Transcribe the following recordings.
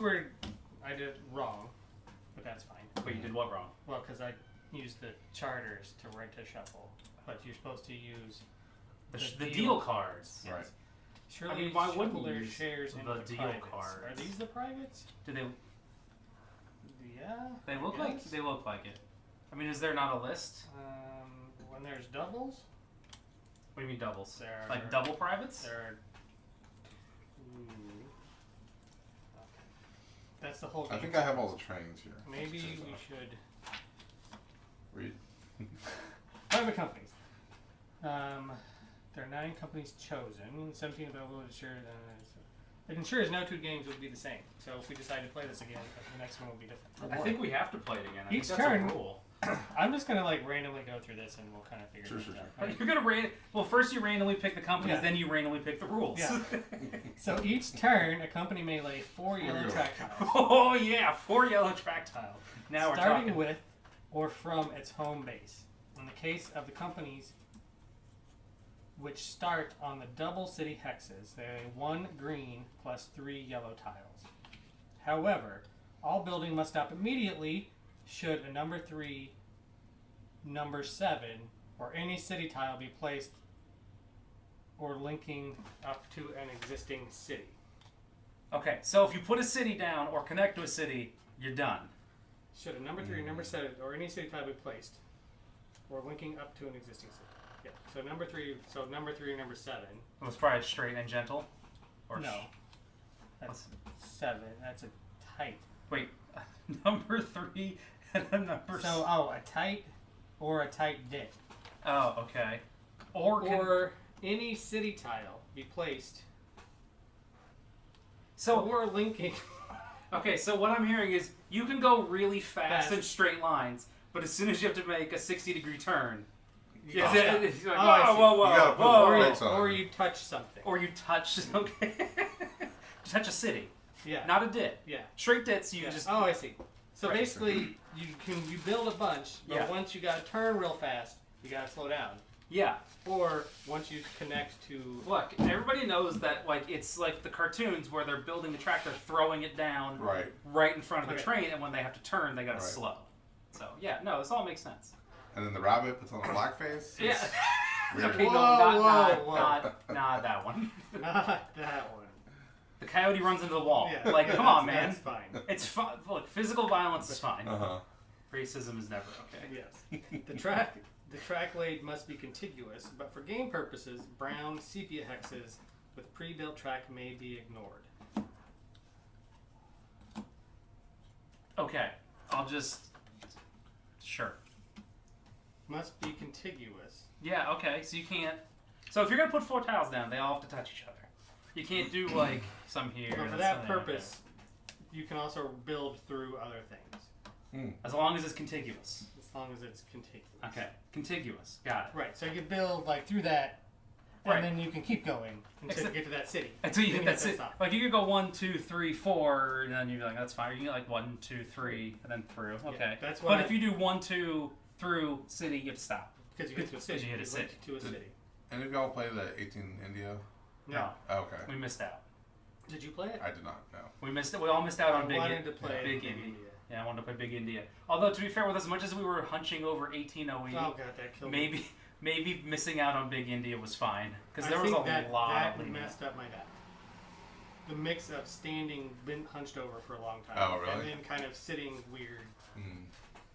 I did it wrong, but that's fine. But you did what wrong? Well, because I used the charters to rent a shuffle, but you're supposed to use The deal cards. Yes. Right. Surely, I mean, why wouldn't shuffle you their use shares into the the deal privates. cards? Are these the privates? Do they? Yeah. They look I like guess. they look like it. I mean, is there not a list? When there's doubles, What do you mean doubles? there Like are, double privates? There are. Okay. That's the whole game. I think I have all the trains here. Maybe we should. Read. Private companies. There are 9 companies chosen. 17 available to share. It ensures no 2 games will be the same. So if we decide to play this again, the next one will be different. I think we have to play it again. I Each think that's turn- a rule. I'm just gonna like randomly go through this and we'll kind of figure Sure, it sure, out. But you're gonna well, first you randomly pick the companies, Yeah. then you randomly pick the rules. Yeah. So each turn, a company may lay 4 yellow track tiles, Oh yeah, 4 yellow track tile. Now we're starting talking. with or from its home base. In the case of the companies which start on the double city hexes, they lay 1 green plus 3 yellow tiles. However, all building must stop immediately should a number 3, number 7, or any city tile be placed or linking up to an existing city. Okay, so if you put a city down or connect to a city, you're done. Should a number 3, number 7, or any city tile be placed or linking up to an existing city. Yeah. So number 3, number 7. It was probably straight and gentle. Or No. That's 7. That's a tight. Wait, number 3 and a number. So, a tight or a tight dip. Oh, okay. Or any city tile be placed So or linking. okay, so what I'm hearing is you can go really fast Fast. in straight lines, but as soon as you have to make a 60-degree turn, Yeah. it's like, Oh, I see. whoa, You gotta put whoa, the whoa, brakes on. Or you touch something. or you touch okay, you touch a city, Yeah. not a dit. Yeah. Straight dits, you Yeah. just Oh, I see. So Right. basically, you build a bunch, but Yeah. once you gotta turn real fast, you gotta slow down. yeah. Or once you connect to Look, everybody knows that like it's like the cartoons where they're building the track, they're throwing it down Right. in front of the Okay. train, and when they have to turn, they gotta Right. slow. So yeah, no, this all makes sense. And then the rabbit puts on a black face. Yeah. Weird. Okay, no, Whoa. not that one. not that one. The coyote runs into the wall. Yeah. Like, come on, man. That's fine. It's fun. Look, physical violence is fine. Uh-huh. Racism is never okay. Yes. The track laid must be contiguous, but for game purposes, brown sepia hexes with pre-built track may be ignored. Okay, I'll just. Sure. Must be contiguous. Yeah, okay, so you can't. So if you're going to put 4 tiles down, they all have to touch each other. You can't do, like, some here. But for and that some there. purpose, you can also build through other things, As long as it's contiguous. as long as it's contiguous. Okay, contiguous. Got it. Right, so you can build like through that, and Right. then you can keep going until you get to that city. Until you Then hit that to it. stop. Like you could go 1, 2, 3, 4, and then you're like, that's fine. You can get like 1, 2, 3, and then through. Okay. that's but why- if you do 1, 2 through city, you have to stop. Because you get to a city. you hit a went city. To a city. Any of y'all play the 18 India? No, Okay. we missed out. Did you play it? I did not know. We missed it. We all missed out on I Big wanted to play Big Big India. India. Yeah, I wanted to play Big India. Although to be fair, with as much as we were hunching over 1808, Oh god, that killed me. maybe missing out on Big India was fine because I there was think a that, lot. That leading up. messed up my deck. The mix of standing, been hunched over for a long time, Oh, really? and then kind of sitting weird Mm.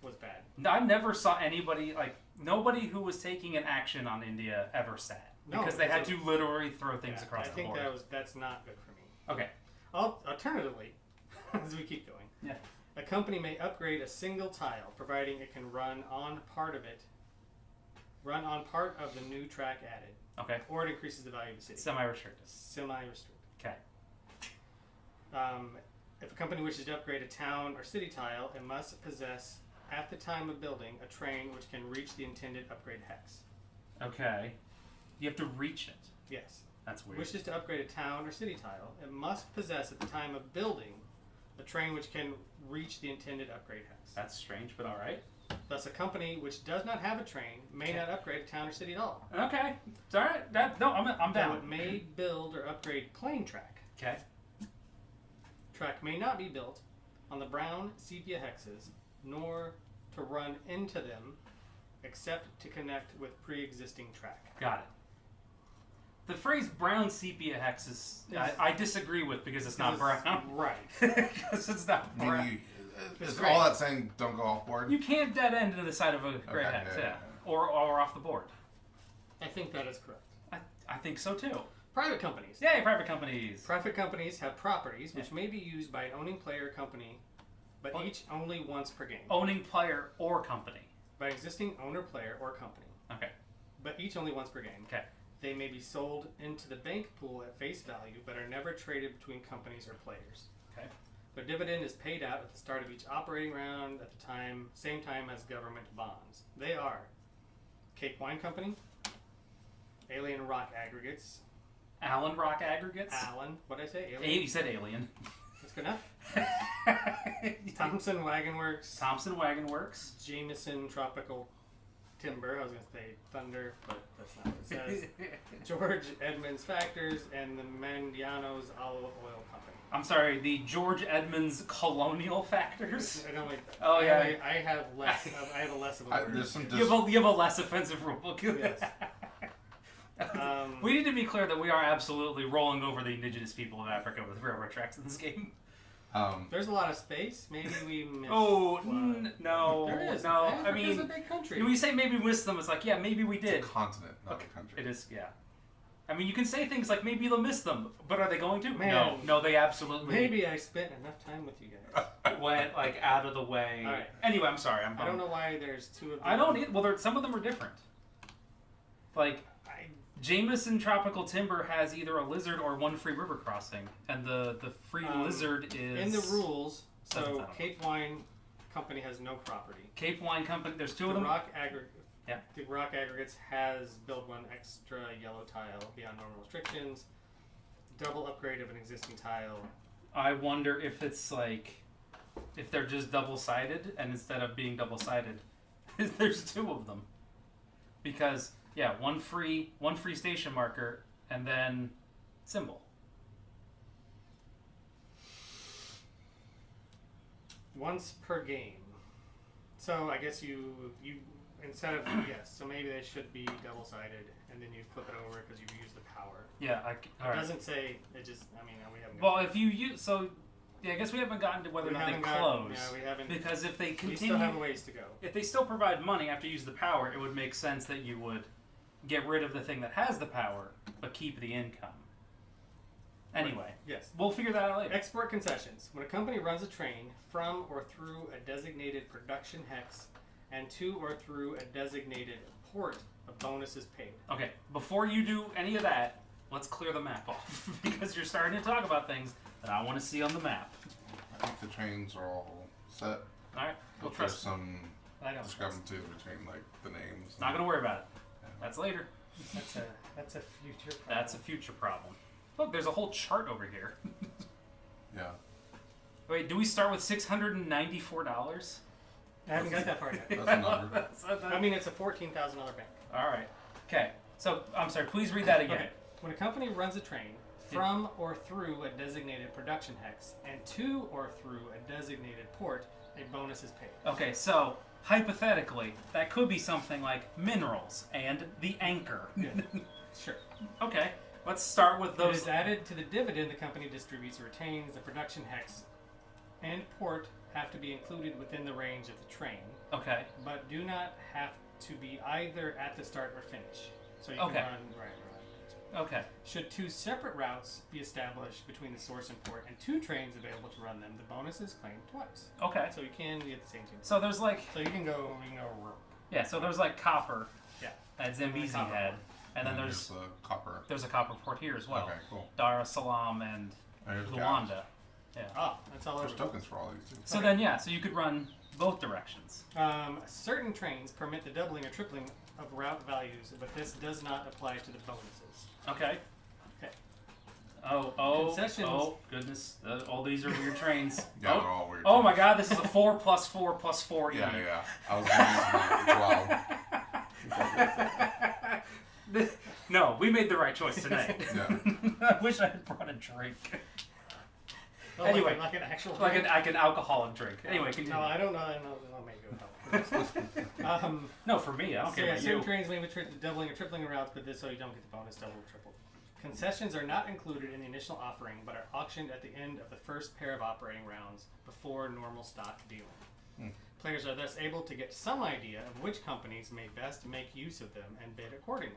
was bad. I never saw anybody nobody who was taking an action on India ever sat No, because they had so- to literally throw things Yeah, across I the think board. that's not good for me. Okay. Alternatively, as we keep going, Yeah. a company may upgrade a single tile, providing it can run on part of the new track added, Okay. or it increases the value of the city. Semi-restricted. Semi-restricted. Okay. If a company wishes to upgrade a town or city tile, it must possess, at the time of building, a train which can reach the intended upgrade hex. Okay. You have to reach it. Yes. That's weird. Wishes to upgrade a town or city tile, it must possess, at the time of building, a train which can reach the intended upgrade hex. That's strange, but all right. Thus, a company which does not have a train may not upgrade a town or city at all. Okay. It's all right. I'm Though down. it may build or upgrade plane track. Okay. track may not be built on the brown sepia hexes, nor to run into them, except to connect with pre-existing track. Got it. The phrase brown sepia hexes, I disagree with because it's not brown. Right. Because it's not brown. Is all that saying don't go off board? You can't dead end into the side of a gray hex, yeah. Or off the board. I think that is correct. I think so too. Private companies. Yay, private companies. Private companies have properties which may be used by an owning player company, but each only once per game. Owning player or company. By existing owner, player, or company. Okay. But each only once per game. Okay. They may be sold into the bank pool at face value, but are never traded between companies or players. Okay. Their dividend is paid out at the start of each operating round at the same time as government bonds. They are Cape Wine Company, Alien Rock Aggregates, Allen Rock Aggregates? Allen, what did I say? Alien? You said alien. That's good enough. Thompson Wagon Works, Thompson Wagon Works. Jameson Tropical Timber, I was going to say Thunder, but that's not what it says. George Edmunds Factors, and the Mandiano's Olive Oil Company. I'm sorry, the George Edmunds Colonial Factors? I don't like that. Oh, yeah. I have less. I have a less of a word. There's some You have a less offensive rule book. Yes. We need to be clear that we are absolutely rolling over the indigenous people of Africa with railroad tracks in this game. There's a lot of space. Maybe we missed. Oh, one. no. There is. No, Africa's I mean, a big country. when we say maybe we missed them, it's like, yeah, maybe we did. It's a continent, not a country. It is, yeah. I mean, you can say things like maybe they'll miss them, but are they going to? Man. No, they absolutely Maybe I spent enough time with you guys. went like out of the way. All right. Anyway, I'm sorry. I don't know why there's two of them. I don't. Well, some of them are different. Like Jameson Tropical Timber has either a lizard or one free river crossing, and the free lizard is in the rules. So Doesn't sound Cape Wine Company has no property. Cape Wine Company. There's two The of them. Rock Aggregates has built one extra yellow tile beyond normal restrictions. Double upgrade of an existing tile. I wonder if it's like if they're just double-sided, and instead of being double-sided, there's two of them. Because one free station marker, and then symbol. Once per game. So I guess you instead of yes, so maybe they should be double-sided, and then you flip it over because you've used the power. Yeah, It doesn't say. It just. I mean, we haven't. Well, if you use I guess we haven't gotten to whether or not they close. Yeah, we haven't. Because if they continue, we still have a ways to go. If they still provide money after you use the power, it would make sense that you would get rid of the thing that has the power, but keep the income. Anyway, yes, we'll figure that out later. Export concessions. When a company runs a train from or through a designated production hex and to or through a designated port, a bonus is paid. Okay, before you do any of that, let's clear the map off because you're starting to talk about things that I want to see on the map. I think the trains are all set. All right, we'll There's trust. some I don't. discrepancy between like the names. Not gonna worry about it. That's later. That's a future. Problem. That's a future problem. Look, there's a whole chart over here. Yeah. Wait, do we start with $694? I haven't got that far yet. That's a number. I mean, it's a $14,000 bank. All right. Okay. So, I'm sorry. Please read that again. Okay. When a company runs a train from or through a designated production hex and to or through a designated port, a bonus is paid. Okay. So, hypothetically, that could be something like minerals and the anchor. Yeah. Sure. Okay. Let's start with It those. is added to the dividend the company distributes or retains. The production hex and port have to be included within the range of the train, Okay. but do not have to be either at the start or finish. So you can Okay. run right. Okay. Should two separate routes be established between the source and port and two trains available to run them, the bonus is claimed twice. Okay. So you can get the same two. So there's like So you can go yeah. So there's like copper yeah. that Zambezi Copper. had, and then there's the copper. a copper port here as well. Okay, cool. Dar es Salaam and There's Luanda. Yeah. Oh, that's all There's over. tokens for all these too. So then, so you could run both directions. Certain trains permit the doubling or tripling of route values, but this does not apply to the bonuses. Okay. Okay. Oh, Concessions. oh, goodness. All these are weird trains. Yeah, they're all weird. Oh my god, this is a 4 plus 4 plus 4 E. Yeah. I was going to use that as well. No, we made the right choice tonight. Yeah. I wish I had brought a drink. Oh, Anyway, like an actual like drink? an alcoholic drink. Anyway, continue. No, I don't know. I'll make it help. No, for me, I don't So care yeah, about certain you. trains may be doubling or tripling in routes, but this so you don't get the bonus double or triple. Concessions are not included in the initial offering, but are auctioned at the end of the first pair of operating rounds before normal stock dealing. Players are thus able to get some idea of which companies may best make use of them and bid accordingly.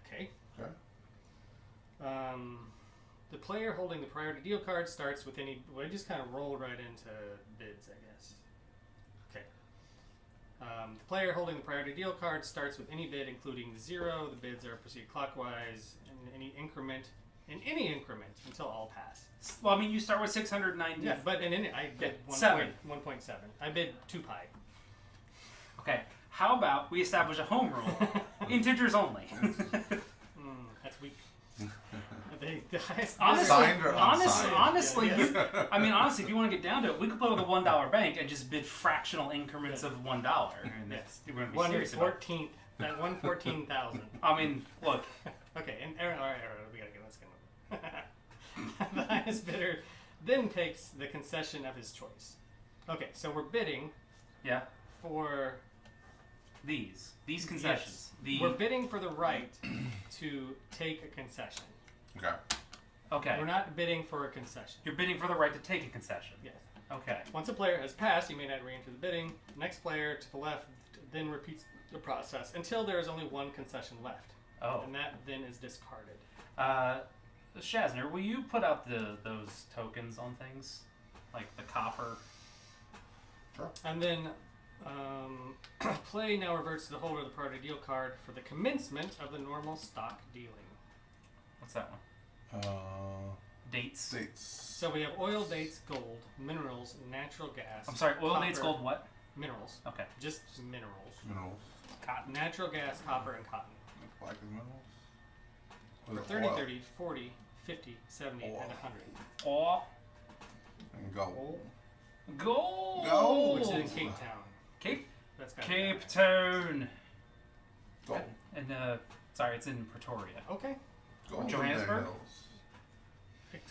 Okay. Okay. The player holding the priority deal card starts with any. We just kind of rolled right into bids, I guess. Okay. The player holding the priority deal card starts with any bid, including 0. The bids are proceed clockwise in any increment until all pass. Well, I mean, you start with 690. Yeah, but in any, I bid Yeah, 7. 1.7. I bid 2 pi. Okay. How about we establish a home rule? Integers only. That's weak. The highest Honestly, Signed or unsigned? honestly, Yeah, you, I mean, honestly, if you want to get down to it, we could play with a $1 bank and just bid fractional increments of $1, and that's we're going to be serious about. 1/14. That 1/14,000. I mean, look, Okay, and all right, we gotta get this going. The highest bidder then takes the concession of his choice. Okay, so we're bidding yeah, for these concessions. We're bidding for the right to take a concession. Okay. Okay, We're not bidding for a concession. you're bidding for the right to take a concession. Yes. Okay, Once a player has passed, you may not re-enter the bidding. Next player to the left then repeats the process until there is only one concession left, oh, and that then is discarded. Shazner, will you put out those tokens on things, like the copper? And then play now reverts to the holder of the priority deal card for the commencement of the normal stock dealing. What's that one? Dates. Dates. So we have oil, dates, gold, minerals, natural gas. I'm sorry, oil, copper, dates, gold, what? Minerals. Okay. Just minerals. Minerals. Cotton, natural gas, copper, and cotton. Black as minerals. For Was it 30, oil? 30, 40, 50, 70, Oil. and 100. Or And gold. gold. Gold. Which is in Cape Town. Cape That's kind Cape Town. Gold. And sorry, it's in Pretoria. Okay. Gold. Johannesburg?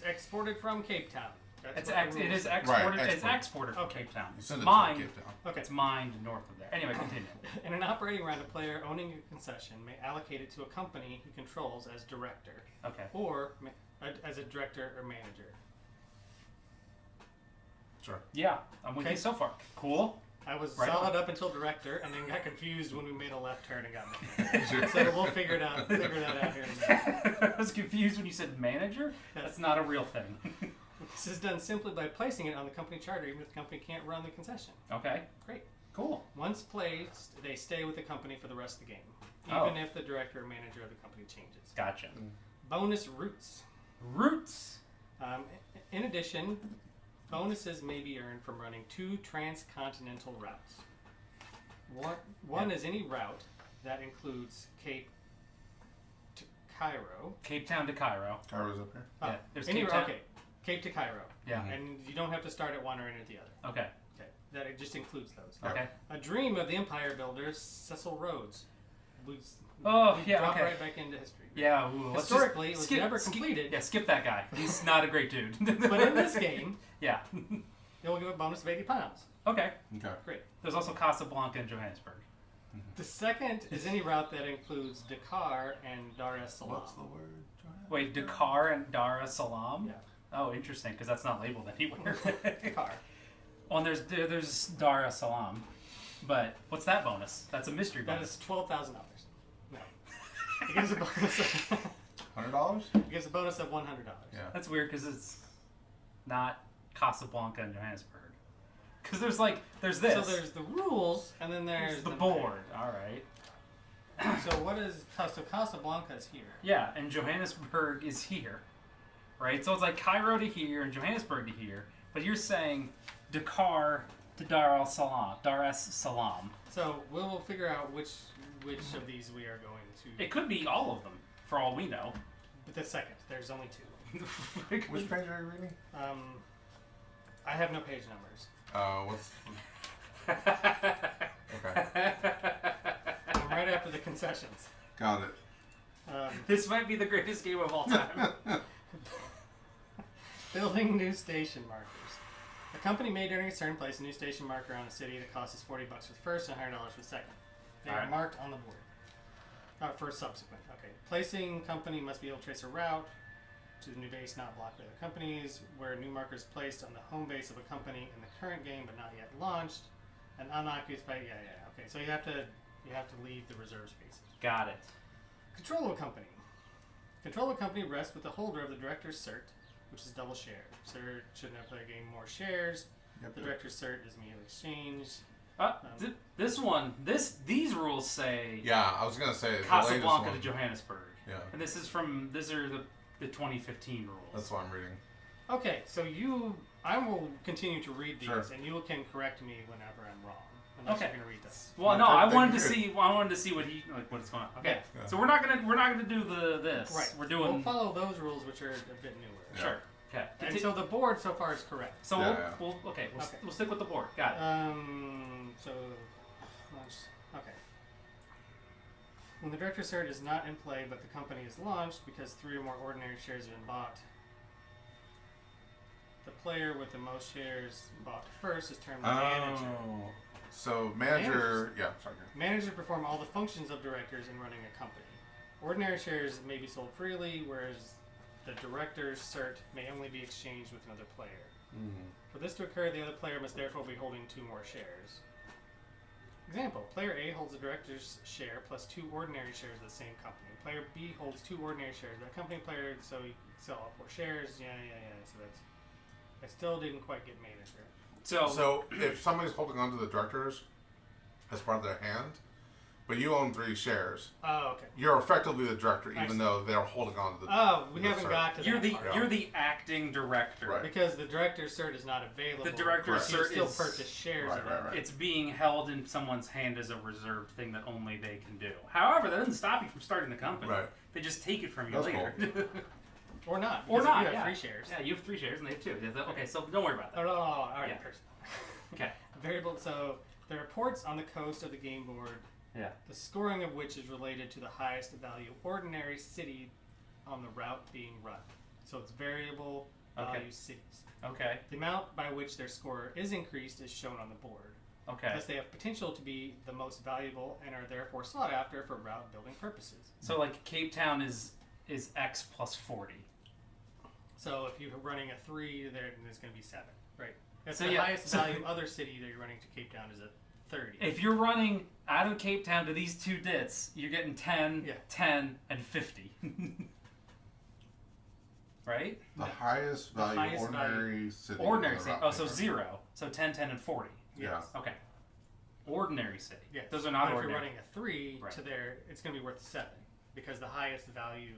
Exported from Cape Town. That's It what the is rules say. exported. It's export. exported from Okay. Cape Town. You send it Mined. to Cape Town. Okay. It's mined north of there. Anyway, continue. In an operating round, a player owning a concession may allocate it to a company he controls as director, Okay. or as a director or manager. Sure. Yeah, I'm with Okay. you so far. Cool. I was Right solid on. up until director, and then got confused when we made a left turn and got manager. So we'll figure that out here in a minute. I was confused when you said manager. That's not a real thing. This is done simply by placing it on the company charter, even if the company can't run the concession. Okay. Great. Cool. Once placed, they stay with the company for the rest of the game, Oh. even if the director or manager of the company changes. Gotcha. Bonus routes. Roots. In addition, bonuses may be earned from running 2 transcontinental routes. One is any route that includes Cape to Cairo. Cape Town to Cairo. Cairo's up here. Yeah, there's any, Cape Town. Okay, Cape to Cairo. Yeah. And you don't have to start at one or end at the other. Okay. Okay, that it just includes those. Okay. A dream of the empire builders, Cecil Rhodes. We Oh, we yeah, drop okay. right back into history. Yeah. Ooh, let's Historically, it just was never completed. Yeah, skip that guy. He's not a great dude. But in this game, Yeah. it will give a bonus of 80 pounds. Okay. Okay. Great. There's also Casablanca and Johannesburg. The second is any route that includes Dakar and Dar es Salaam. What's the word? Wait, Dakar and Dar es Salaam? Yeah. Oh, interesting, because that's not labeled anywhere. Dakar. Well, and there's Dar es Salaam, but what's that bonus? That's a mystery That bonus. is $12,000. No. It gives a bonus. $100? It gives a bonus of $100. Yeah. That's weird because it's not Casablanca and Johannesburg. Because there's this. So there's the rules, and then there's the board. All right. So what is so Casablanca is here? Yeah, and Johannesburg is here, right? So it's like Cairo to here and Johannesburg to here. But you're saying Dakar to Dar es Salaam. So we'll figure out which of these we are going to. It could be all of them, for all we know. But the second, there's only 2. Which page are you reading? I have no page numbers. What's... Okay. I'm right after the concessions. Got it. This might be the greatest game of all time. Building new station markers. A company may during a turn place a new station marker on a city that costs us $40 for the first and $100 for the second. They are Alright. marked on the board. For subsequent. Okay. Placing company must be able to trace a route to the new base not blocked by other companies. Where a new marker is placed on the home base of a company in the current game but not yet launched. And unoccupied. Yeah. Okay. So you have to leave the reserve spaces. Got it. Control of a company. Control of a company rests with the holder of the director's cert, which is double share. Cert should never play a game more shares. Yep. The director's cert is immediately exchanged. These rules say Yeah, I was gonna say the latest Casablanca one. to Johannesburg. Yeah, And these are the 2015 rules. that's what I'm reading. Okay, so I will continue to read these, Sure. and you can correct me whenever I'm wrong. Unless Okay. you're gonna read this. Well, no, Well, I then wanted to you're see. I wanted to see what's going on. Okay, Yeah. so we're not gonna do this. Right. We're doing. We'll follow those rules, which are a bit newer. Yeah. Sure. Okay. And so the board so far is correct. So Yeah, we'll Okay. we'll stick with the board. Got it. Okay. When the director's cert is not in play, but the company is launched because 3 or more ordinary shares have been bought, the player with the most shares bought first is termed manager. Oh, so manager. Yeah, sorry. Managers perform all the functions of directors in running a company. Ordinary shares may be sold freely, whereas the director's cert may only be exchanged with another player. For this to occur, the other player must therefore be holding 2 more shares. Example, player A holds the director's share plus 2 ordinary shares of the same company. Player B holds 2 ordinary shares of that company player, so you sell all 4 shares. Yeah. So I still didn't quite get manager. So if somebody's holding on to the directors as part of their hand, but you own 3 shares, Oh, okay. you're effectively the director, I even see. though they're holding on to the. Oh, we the haven't cert. got to You're that the part. Yeah. you're the acting director. Right. Because the director's cert is not available. The director's You cert still is purchase shares Right, of it. right. It's being held in someone's hand as a reserved thing that only they can do. However, that doesn't stop you from starting the company. Right. They just take it from you That's later. Or not. Or because not. You have Yeah. 3 shares. Yeah, you have 3 shares and they have 2. Okay, so don't worry about that. Oh, no. All right. Yeah. First. Okay. Variable. So there are ports on the coast of the game board, Yeah. the scoring of which is related to the highest value ordinary city on the route being run. So it's variable value Okay. cities. Okay. The amount by which their score is increased is shown on the board. Okay. Thus, they have potential to be the most valuable and are therefore sought after for route building purposes. So like Cape Town is X plus 40. So if you're running a 3, there's going to be 7, right? That's So the yeah, highest so- value other city that you're running to Cape Town is a 30. If you're running out of Cape Town to these 2 dits, you're getting 10, Yeah. 10, and 50. Right? The highest value highest ordinary city. Ordinary on the city. route Oh, so paper. 0. So 10, 10, and 40. Yeah. Okay. Ordinary city. Yes. Those are not but ordinary. if you're running a 3 Right. to there, it's going to be worth 7 because the highest value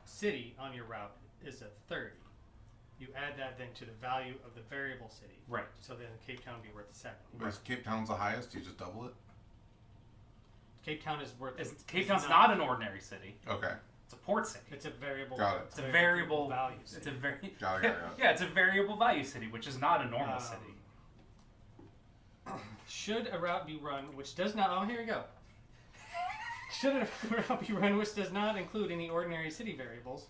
city on your route is a 30. You add that then to the value of the variable city. Right. So then Cape Town would be worth 7. Is Cape Town's the highest? You just double it? Cape Town is worth. Cape Town's not an ordinary city. Okay. It's a port city. It's a variable. Got it. It's a variable value. It's City. a very Got it. yeah. It's a variable value city, which is not a normal city. Should a route be run which does not? Oh, here we go. Should a route be run which does not include any ordinary city variables?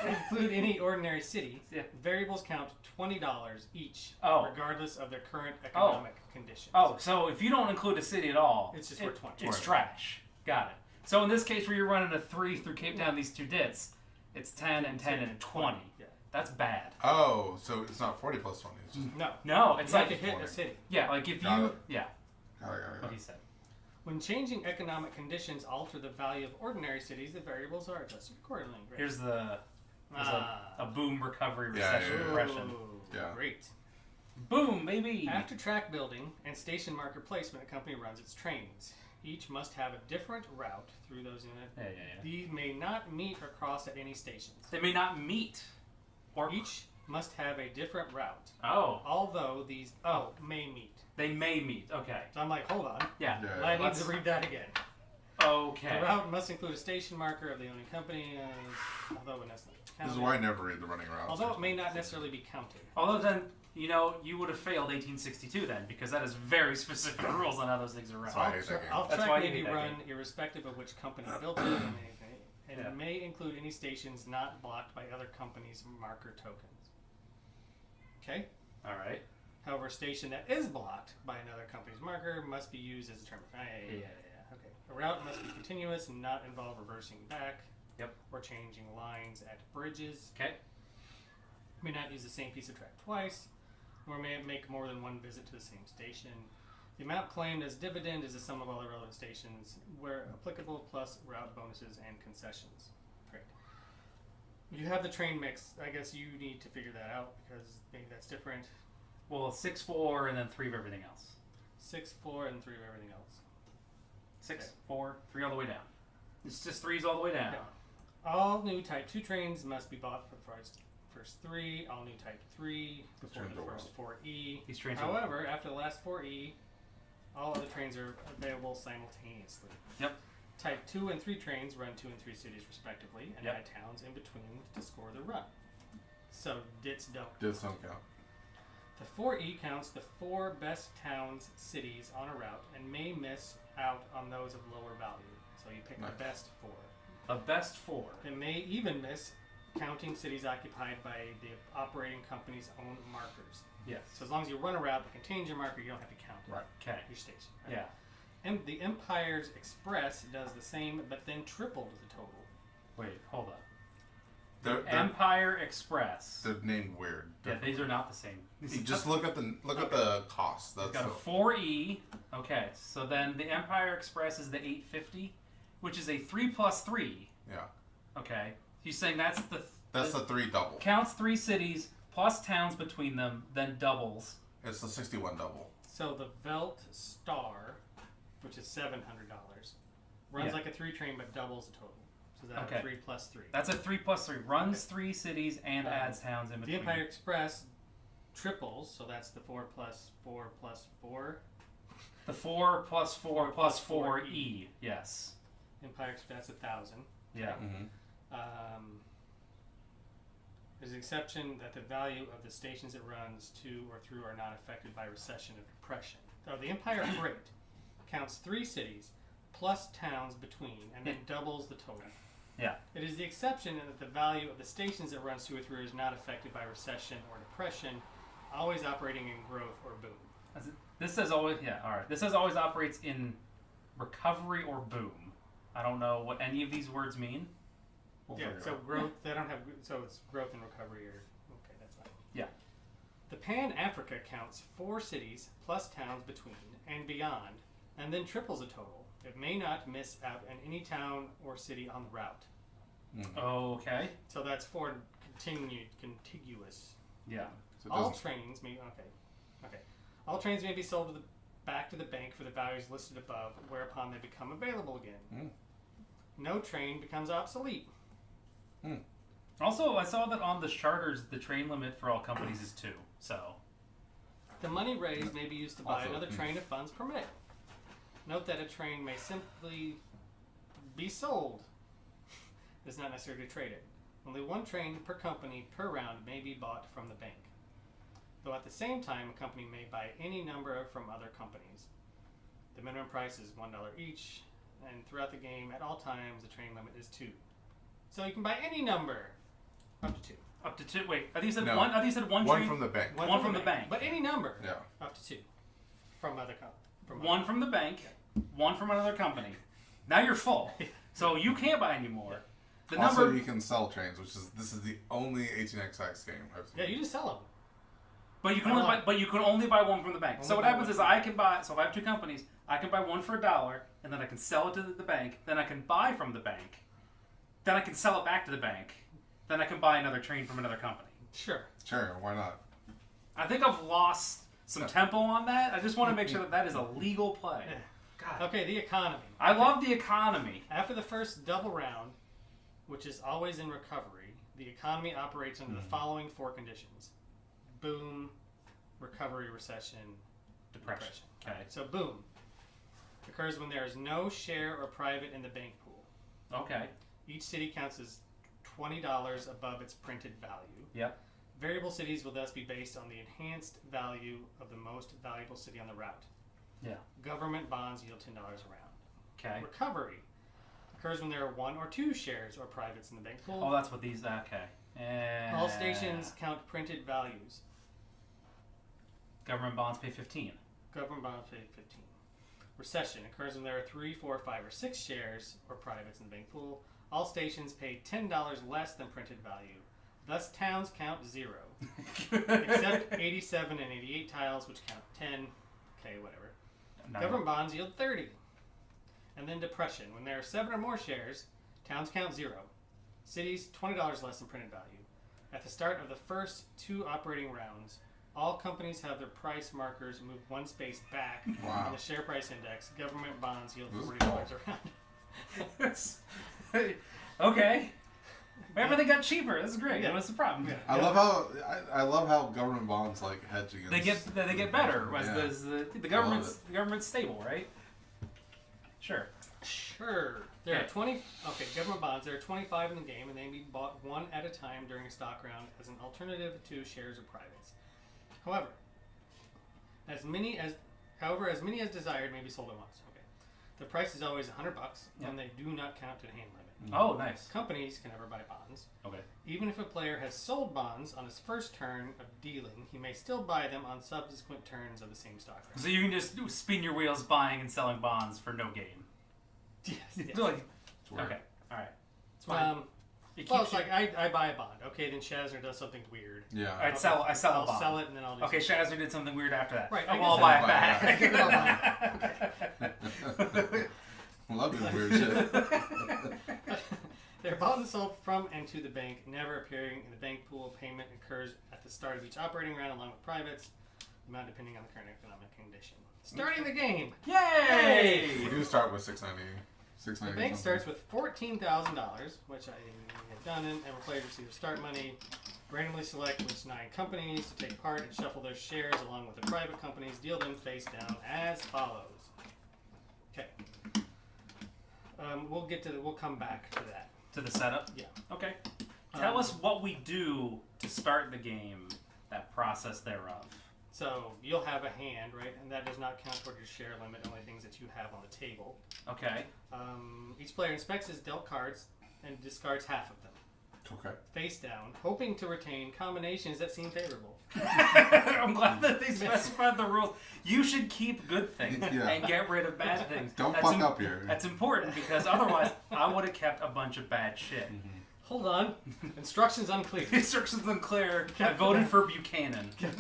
Include any ordinary city. Yeah. Variables count $20 each, Oh. regardless of their current economic conditions. Oh, so if you don't include a city at all, It's just worth 20. It's Right. trash. Got it. So in this case, where you're running a 3 through Cape Town, these 2 dits, it's 10 and 10 and 20. Yeah. That's bad. Oh, so it's not 40 plus 20. It's just. No. No, it's You like have to hit 20. a city. yeah, like if Got you it. yeah, Got it. what he said. When changing economic conditions alter the value of ordinary cities, the variables are adjusted accordingly. Great. Here's a boom recovery Yeah, recession yeah, yeah. depression. Ooh, Yeah. Great. Boom, baby. After track building and station marker placement, a company runs its trains. Each must have a different route through those units. Yeah. These may not meet or cross at any stations. They may not meet, or Each must have a different route, oh, although these may meet. they may meet. Okay, So I'm like, hold on. yeah. Yeah. I need Let's- to read that again. Okay. The route must include a station marker of the owning company, although it necessarily This is why I never read the running routes. Although it may not necessarily be counted. Although then, you would have failed 1862 then, because that is very specific rules on how those things are run. Sorry. I hate that game. All That's track why may you be hate that run game. irrespective of which company built it. and Yeah. it may include any stations not blocked by other companies' marker tokens. Okay? All right. However, a station that is blocked by another company's marker must be used as a term. Yeah. Okay. A route must be continuous and not involve reversing back. Yep. Or changing lines at bridges. Okay. May not use the same piece of track twice, or may make more than one visit to the same station. The amount claimed as dividend is the sum of all the relevant stations where applicable, plus route bonuses and concessions. Great. You have the train mix. I guess you need to figure that out because maybe that's different. Well, 6, 4, and then 3 of everything else. 6, 4, and 3 of everything else. 6, Okay. 4, 3 all the way down. It's just 3s all the way down. Okay. All new Type 2 trains must be bought for the first 3. All new Type 3 before trains the are first 4E. These trains are However, after the last 4E, all other trains are available simultaneously. Yep. Type 2 and 3 trains run 2 and 3 cities respectively, and Yep. add towns in between to score the run. So dits don't. Did some count. The 4E counts the 4 best towns, cities on a route, and may miss out on those of lower value. So you pick Nice. the best 4. A best 4. It may even miss counting cities occupied by the operating company's own markers. Yes. So as long as you run a route that contains your marker, you don't have to count it. Right. Okay. Your station. Right? Yeah. And the Empire's Express does the same, but then tripled the total. Wait, hold up. They're Empire Express. they're named weird. Yeah, these are not the same. You just look at the cost. That's Got a 4E. Okay, so then the Empire Express is the 850, which is a 3 plus 3. yeah. Okay. He's saying that's the That's the 3 double. counts 3 cities plus towns between them, then doubles. It's the 61 double. So the Velt Star, which is $700, runs Yeah. like a 3 train but doubles the total. So that's Okay. 3 plus 3. That's a 3 plus 3. Runs 3 cities and adds towns in The between. Empire Express triples, so that's the 4 plus 4 plus 4. The 4 plus 4 plus 4E. Yes. Empire Express 1,000. Yeah. Mm-hmm. There's an exception that the value of the stations it runs to or through are not affected by recession or depression. So the Empire Freight counts 3 cities plus towns between and then doubles the total. Yeah. It is the exception that the value of the stations it runs to or through is not affected by recession or depression, always operating in growth or boom. This says always. Yeah. All right. This says always operates in recovery or boom. I don't know what any of these words mean. We'll Yeah, figure so it out. growth, they don't have, so it's growth and recovery or, okay, that's fine. Yeah. The Pan-Africa counts 4 cities plus towns between and beyond, and then triples the total. It may not miss out on any town or city on the route. Mhm. Okay. So that's 4 contiguous. Yeah. So it All doesn't- trains may, okay. All trains may be sold back to the bank for the values listed above, whereupon they become available again. Mm. No train becomes obsolete. Also, I saw that on the charters, the train limit for all companies is 2. So. The money raised may be used to buy Also, another train if funds permit. Note that a train may simply be sold. It's not necessarily traded. Only 1 train per company per round may be bought from the bank. Though at the same time, a company may buy any number from other companies. The minimum price is $1 each, and throughout the game, at all times, the train limit is 2. So you can buy any number up to 2. Up to 2. Wait, I think you said No. one. I think you said one One train. from the bank. One from the bank. But any number Yeah. up to 2 from other companies. One from the bank. One from another company. Now you're full. So you can't buy any more. The Also, number. you can sell trains, this is the only 18XX game I've seen. Yeah, you just sell them. But you can only buy. But you can only buy one from the bank. So Only what buy happens one is from the I can buy. So if I have 2 companies, I can buy one for $1, and then I can sell it to the bank. Then I can buy from the bank. Then I can sell it back to the bank. Then I can buy another train from another company. Sure. Sure, why not? I think I've lost some tempo on that. I just want to make sure that that is a legal play. God. Okay, the economy. I love the economy. After the first double round, which is always in recovery, the economy operates under the following 4 conditions: boom, recovery, recession, Depression. Okay. So boom occurs when there is no share or private in the bank pool. Okay. Each city counts as $20 above its printed value. Yep. Variable cities will thus be based on the enhanced value of the most valuable city on the route. Yeah. Government bonds yield $10 a round. Okay. Recovery Occurs when there are 1 or 2 shares or privates in the bank pool. Oh, that's what these. Okay. All stations count printed values. Government bonds pay 15. Government bonds pay 15. Recession occurs when there are 3, 4, 5, or 6 shares or privates in the bank pool. All stations pay $10 less than printed value. Thus, towns count 0. Except 87 and 88 tiles, which count 10. Okay, whatever. No. Government bonds yield 30. And then depression. When there are 7 or more shares, towns count 0. Cities, $20 less than printed value. At the start of the first 2 operating rounds, all companies have their price markers move 1 space back Wow. on the share price index. Government bonds yield This is $40 around. Okay. Everything got cheaper. This is great. Yeah. What's the problem? Yeah. I love how government bonds like hedge against. They get better. Yeah. The government's stable, right? Sure. Sure. There are 20. Okay, government bonds. There are 25 in the game, and they can be bought 1 at a time during a stock round as an alternative to shares or privates. However, as many as desired may be sold at once. Okay. The price is always $100, and they do not count to the hand limit. Oh, nice. Companies can never buy bonds. Okay. Even if a player has sold bonds on his first turn of dealing, he may still buy them on subsequent turns of the same stock round. So you can just spin your wheels buying and selling bonds for no gain. Yes. Yes. Like, It's weird. okay. All right. It's fine. Well, it's like I buy a bond. Okay, then Shazner does something weird. Yeah. I sell a I'll bond. sell it and then I'll do Okay, Shazzer did something weird after that. Right, Oh, I well, I'll guess buy it I'll back. Love doing weird shit. They're bought and sold from and to the bank, never appearing in the bank pool. Payment occurs at the start of each operating round along with privates, amount depending on the current economic condition. Starting the game. Yay! We do start with 690. The bank starts with $14,000, which I have done, and players receive start money. Randomly select which 9 companies to take part and shuffle their shares along with the private companies. Deal them face down as follows. Okay. We'll come back to that. To the setup? Yeah. Okay. Tell us what we do to start the game, that process thereof. So you'll have a hand, right? And that does not count toward your share limit, only things that you have on the table. Okay. Each player inspects his dealt cards and discards half of them. Okay. Face down, hoping to retain combinations that seem favorable. I'm glad that they specified the rules. You should keep good things Yeah. and get rid of bad things. Don't fuck up here. That's important because otherwise I would have kept a bunch of bad shit. Hold on. Instructions unclear. Instructions unclear. I Kept voted the- for Buchanan. Kept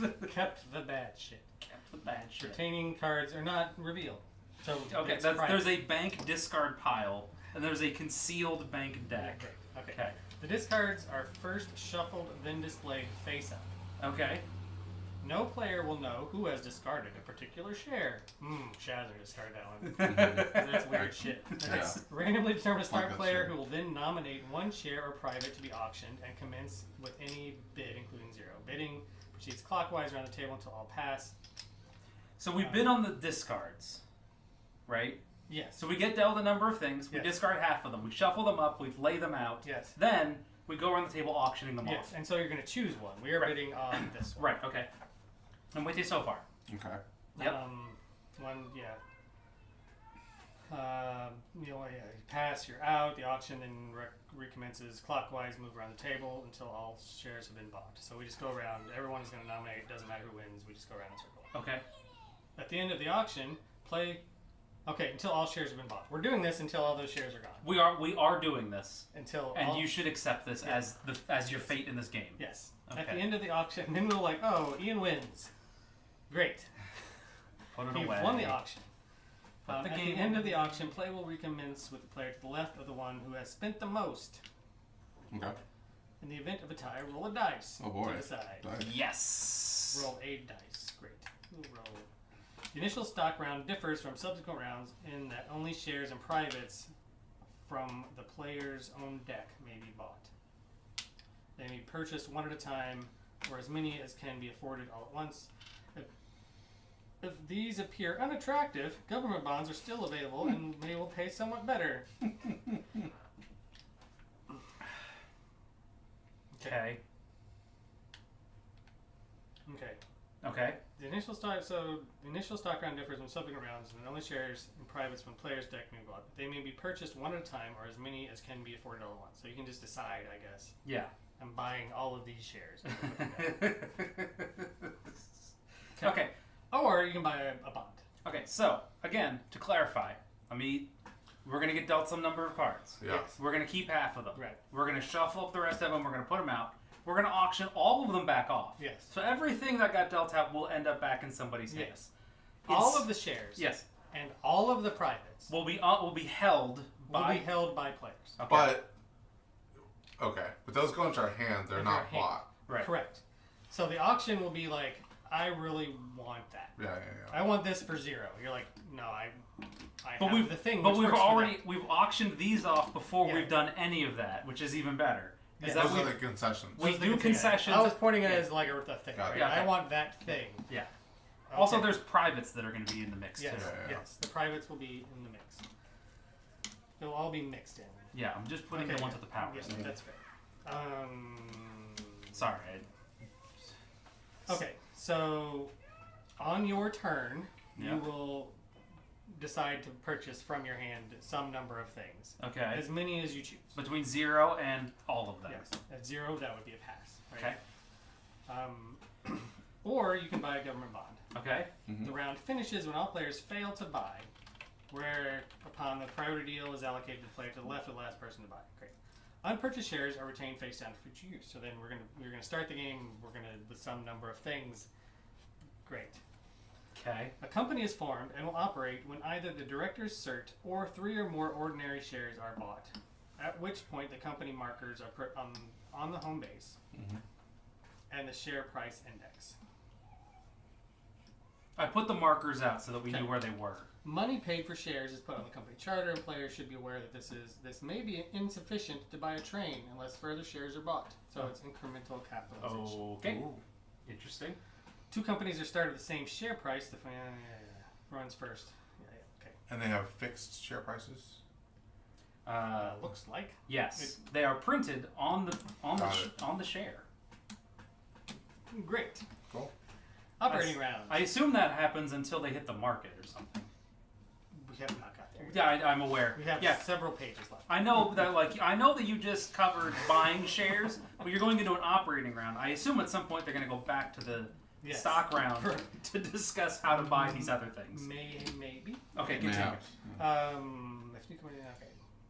the bad shit. Kept the bad shit. Retaining cards are not revealed. So Okay, it's there's private. a bank discard pile, and there's a concealed bank deck. Okay. The discards are first shuffled, then displayed face up. Okay. No player will know who has discarded a particular share. Shazzer discarded that one. That's weird shit. Okay. Yeah. Randomly determine a start that player shit. who will then nominate 1 share or private to be auctioned and commence with any bid, including 0. Bidding proceeds clockwise around the table until all pass. So we bid on the discards, right? Yes. So we get dealt a number of things. We Yes. discard half of them. We shuffle them up. We lay them out. Yes. Then we go around the table auctioning them Yes. off. And so you're going to choose one. We are Right. bidding on this one. Right. Okay. I'm with you so far. Okay. Yep. You pass, you're out. The auction then recommences clockwise, move around the table until all shares have been bought. So we just go around. Everyone is going to nominate. It doesn't matter who wins. We just go around in a circle. Okay. At the end of the auction, play. Okay, until all shares have been bought. We're doing this until all those shares are gone. We are doing this, Until and all, you should accept this as your fate in this game. Yes. At Okay. the end of the auction, then we're like, oh, Ian wins. Great. Put it You've away. won the auction. Put the At game the end away. of the auction, play will recommence with the player to the left of the one who has spent the most. Okay. In the event of a tie, roll a dice Oh boy. to decide. Dice. Yes. Roll 8 dice. Great. We'll roll. The initial stock round differs from subsequent rounds in that only shares and privates from the player's own deck may be bought. They may be purchased one at a time, or as many as can be afforded all at once. If these appear unattractive, government bonds are still available and they will pay somewhat better. Okay. Okay. Okay. The initial stock round differs from subsequent rounds, and only shares in privates when players' deck may go up. They may be purchased one at a time, or as many as can be afforded all at once. So you can just decide, I guess. Yeah. I'm buying all of these shares. Okay. Or you can buy a bond. Okay, so, again, to clarify, we're going to get dealt some number of cards. Yeah. Yes. We're going to keep half of them. Right. We're going to shuffle up the rest of them. We're going to put them out. We're going to auction all of them back off. Yes. So everything that got dealt out will end up back in somebody's hands. Yes. All of the shares. Yes. And all of the privates Will be held by players. Okay. But those go into our hand. They're Into not our hand. bought. Right. Correct. So the auction will be like, I really want that. Yeah. I want this for 0. You're like, no, I But have the thing. But which we've auctioned these off before Yeah. we've done any of that, which is even better. Yeah. That Those are the concessions. we do concessions. I was pointing it as like a thing. Got it. Right? Yeah, okay. I want that thing. Yeah. Okay. Also, there's privates that are going to be in the mix yes, too. Yeah. yes. The privates will be in the mix. They'll all be mixed in. Yeah, I'm just putting the ones with the powers. Yeah, that's fair. Sorry. Okay, so on your turn, Yeah. you will decide to purchase from your hand some number of things. Okay. As many as you choose. Between 0 and all of them. Yes. At 0, that would be a pass. Right? Okay. Or you can buy a government bond. Okay. The round finishes when all players fail to buy, where upon the priority deal is allocated to the player to the left of the last person to buy. Great. Unpurchased shares are retained face down for future use. So then we're gonna start the game. We're gonna with some number of things. Great. Okay. A company is formed and will operate when either the director's cert or 3 or more ordinary shares are bought. At which point the company markers are put on the home base and the share price index. I put the markers out so that we Okay. knew where they were. Money paid for shares is put on the company charter, and players should be aware that this may be insufficient to buy a train unless further shares are bought. So it's incremental capitalization. Okay. Ooh. Interesting. 2 companies are started at the same share price. The runs first. Okay. And they have fixed share prices. Looks like. Yes, they are printed on the Got it. on the share. Great. Cool. Operating rounds. I assume that happens until they hit the market or something. We have not got there. Yeah, I'm aware. We have yeah. several pages left. I know that you just covered buying shares, but you're going into an operating round. I assume at some point they're going to go back to the Yes. stock round Correct. to discuss how to buy these other things. Maybe. Okay, continue. Okay.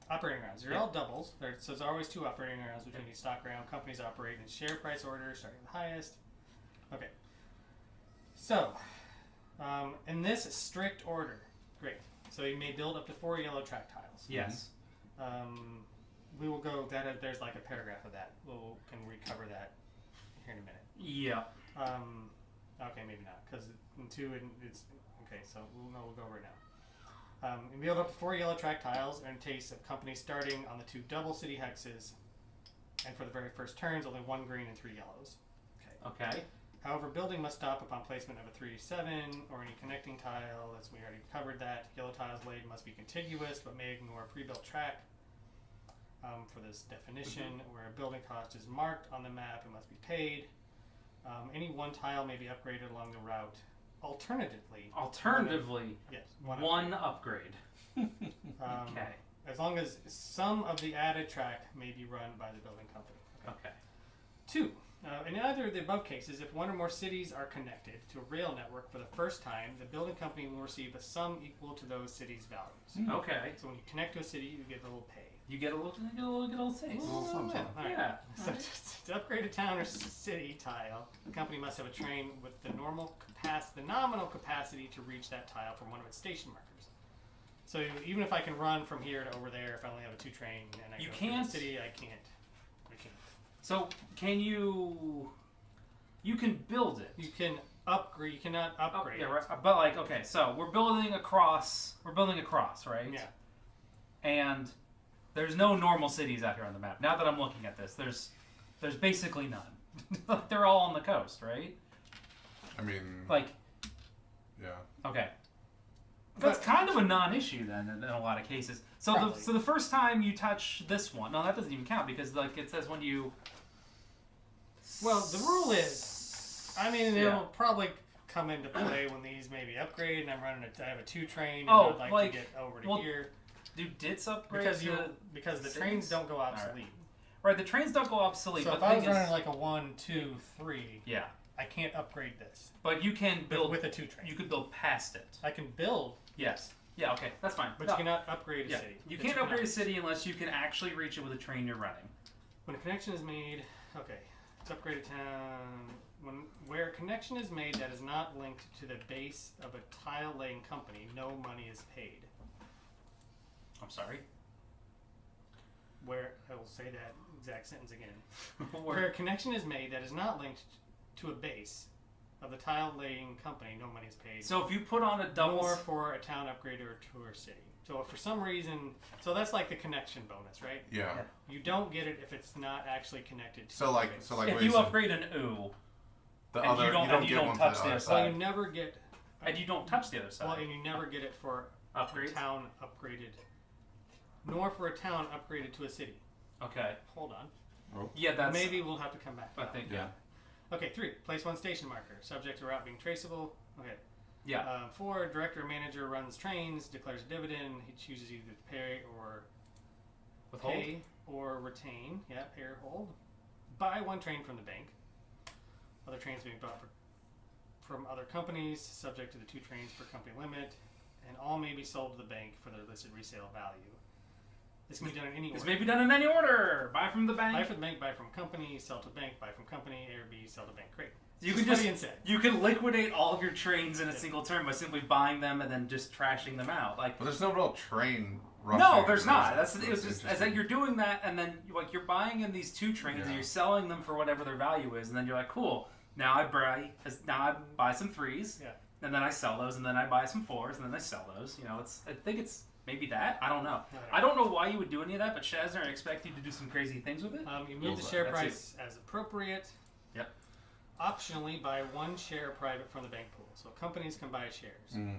Operating rounds. They're all doubles. So there's always 2 operating rounds between each stock round. Companies operate in share price order, starting with the highest. Okay. So, in this strict order, great. So you may build up to 4 yellow track tiles. Yes. We will go. There's like a paragraph of that. Can recover that here in a minute. Yeah. Okay, maybe not, because in 2 it's okay. So we'll go over it now. And build up to 4 yellow track tiles in case of companies starting on the 2 double city hexes, and for the very first turns, only 1 green and 3 yellows. Okay. However, building must stop upon placement of a 3-7 or any connecting tile. As we already covered that. Yellow tiles laid must be contiguous, but may ignore a pre-built track. For this definition, where a building cost is marked on the map, it must be paid. Any one tile may be upgraded along the route. Alternatively, yes, one upgrade. Okay. As long as some of the added track may be run by the building company. Okay. 2. In either of the above cases, if 1 or more cities are connected to a rail network for the first time, the building company will receive a sum equal to those cities' values. Okay. So when you connect to a city, you get a little pay. You get a little taste. All right. Yeah. So to upgrade a town or city tile, the company must have a train with the nominal capacity to reach that tile from one of its station markers. So even if I can run from here to over there, if I only have a 2 train and I You go can't- to the city, I can't. So can you? You can build it. You can upgrade. You cannot upgrade. Yeah, right. But like, okay, so we're building across, right? Yeah. And there's no normal cities out here on the map. Now that I'm looking at this, there's basically none. They're all on the coast, right? I mean, Like, yeah. okay. That's kind of a non-issue then in a lot of cases. So Probably. the first time you touch this one, no, that doesn't even count because like it says when you. Well, the rule is, I mean, Yeah. it'll probably come into play when these may be upgraded and I have a 2 train and Oh, I'd like like- to get over to well, here. Do DITs upgrade Because the cities? trains don't go obsolete. Right, the trains don't go obsolete. So but if the I was thing is, running like a 1, 2, 3, yeah, I can't upgrade this but you can build with a 2 train. You could build past it. I can build, Yes. Yeah. Okay, that's fine. but No. you cannot upgrade a Yeah, city. you But can't upgrade a cannot- city unless you can actually reach it with a train you're running. When a connection is made, okay, it's upgraded town. Where a connection is made that is not linked to the base of a tile laying company, no money is paid. I'm sorry. Where I will say that exact sentence again. Where a connection is made that is not linked to a base of the tile laying company, no money is paid. So if you put on a double, Nor for a town upgrade or to a city. So if for some reason, so that's like the connection bonus, right? Yeah. You don't get it if it's not actually connected to So the like, base. so like, if what you said, upgrade an ooh, the and other, you don't- and you get don't one touch for the the other other side. Well, you never get and you don't touch the other side. well, and you never get it for Upgrades? a town upgraded, nor for a town upgraded to a city. Okay. Hold on. Yeah, that's Maybe we'll have to come back to I that think. one. Yeah. Okay, 3. Place 1 station marker. Subject to route being traceable. Okay. Yeah. 4. Director or manager runs trains, declares a dividend. He chooses either to pay or Withhold? pay or retain. Yeah, pay or hold. Buy 1 train from the bank. Other trains being bought from other companies, subject to the 2 trains per company limit, and all may be sold to the bank for their listed resale value. This can be done in any This order. may be done in any order. Buy from the bank. Buy from the bank, buy from company, sell to bank, buy from company, A or B, sell to bank. Great. You Just can what just Ian said. you can liquidate all of your trains in a single turn by simply buying them and then just trashing them out. Like But there's no real train. Rushing. no, there's not. That's it was just as that interesting. you're doing that and then you're buying in these 2 trains and Yeah. you're selling them for whatever their value is and then you're like, cool. Now I buy some 3s. Yeah. And then I sell those and then I buy some 4s and then I sell those. You know, I think it's maybe that. I don't know. I don't know why you would do any of that, but Shazner, I expect you to do some crazy things with it. You move the share That's price as appropriate. Yep. Optionally, buy 1 share private from the bank pool. So companies can buy shares. Mm.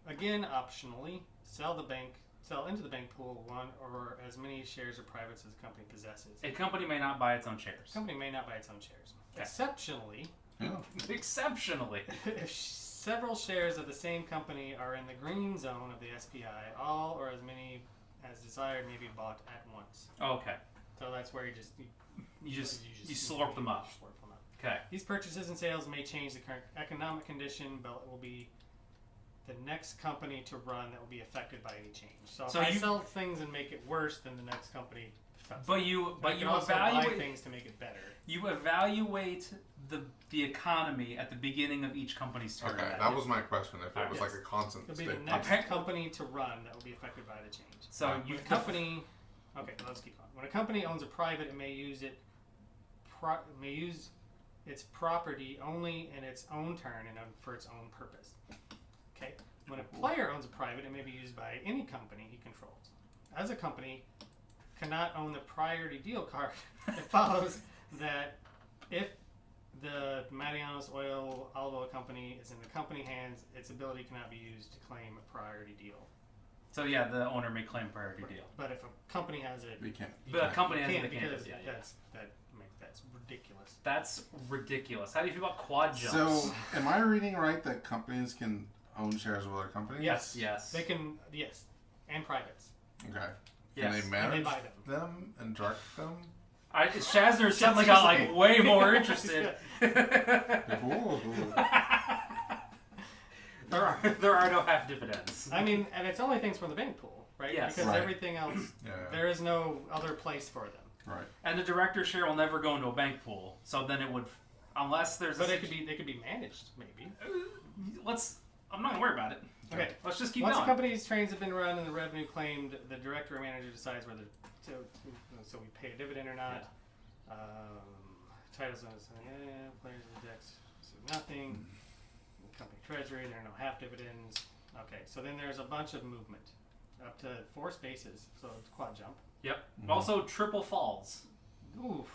Again, optionally, sell into the bank pool 1 or as many shares of privates as the company possesses. A company may not buy its own shares. Company may not buy its own shares. Okay. Exceptionally, Yeah. Exceptionally. if several shares of the same company are in the green zone of the SPI, all or as many as desired may be bought at once. Okay. So that's where you slurp them up. Slurp them up. Okay. These purchases and sales may change the current economic condition, but it will be the next company to run that will be affected by any change. So if I sell things and make it worse, then the next company. But you also buy evaluate things to make it better. You evaluate the economy at the beginning of each company's turn. Okay, that was my question. If it was Yes. like a constant It'll be state. the next company to run that will be affected by the change. So When you a company. Okay, let's keep on. When a company owns a private, it may use its property only in its own turn and for its own purpose. Okay. When a player owns a private, it may be used by any company he controls. As a company cannot own the priority deal card, it follows that if the Marianos Oil Olive Oil Company is in the company hands, its ability cannot be used to claim a priority deal. So yeah, the owner may claim priority deal. But if a company has it, We can't. But a company has can't it, they can't. because Yeah. that's ridiculous. That's ridiculous. How do you feel about quad jumps? So, am I reading right that companies can own shares of other companies? Yes. Yes. They can, yes, and privates. Okay. Can Yes. they And they manage buy them and direct them? Shazner suddenly got like way more interested. Ooh. there are no half dividends. I mean, and it's only things from the bank pool, right? Yes. Because Right. everything else, Yeah. there is no other place for them. Right. And the director's share will never go into a bank pool. So then it would, unless there's. But they could be managed, maybe. I'm not gonna worry about it. Okay. Let's just keep Once going. a company's trains have been run and the revenue claimed, the director or manager decides whether so we pay a dividend or not. Titles on players of the decks, so nothing. Company treasury, there are no half dividends. Okay, so then there's a bunch of movement, up to 4 spaces, so it's quad jump. Yep. Also, triple falls. Oof.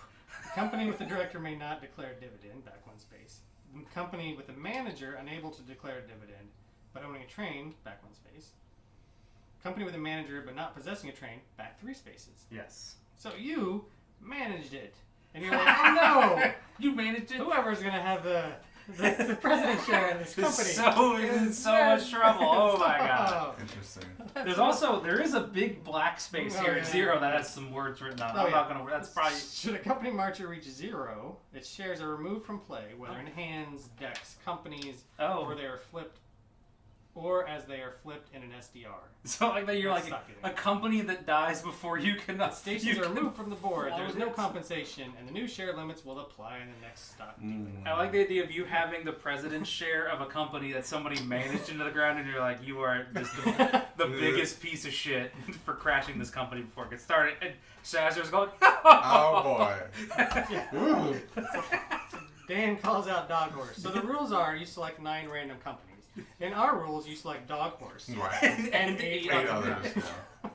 The company with the director may not declare a dividend, back 1 space. The company with the manager unable to declare a dividend, but owning a train, back 1 space. Company with a manager but not possessing a train, back 3 spaces. Yes. So you managed it. And you're like, oh no! You managed it. Whoever's going to have the the president's share in this company. So in so much trouble. Oh my god. Interesting. There is a big black space here at 0 that has some words written on it. I'm not gonna. That's probably. Should a company marcher reach 0, its shares are removed from play, whether in hands, decks, companies, or they are flipped, or as they are flipped in an SDR. So like that, you're That's like a company that dies before you can. Stations are removed from the board. There's no compensation, and the new share limits will apply in the next stock dealing. I like the idea of you having the president's share of a company that somebody managed into the ground, and you're like, you are just the biggest piece of shit for crashing this company before it gets started. And Shazer's going, Oh boy. Dan calls out dog horse. So the rules are you select 9 random companies. In our rules, you select dog horse. Right. And 8 others. Yeah.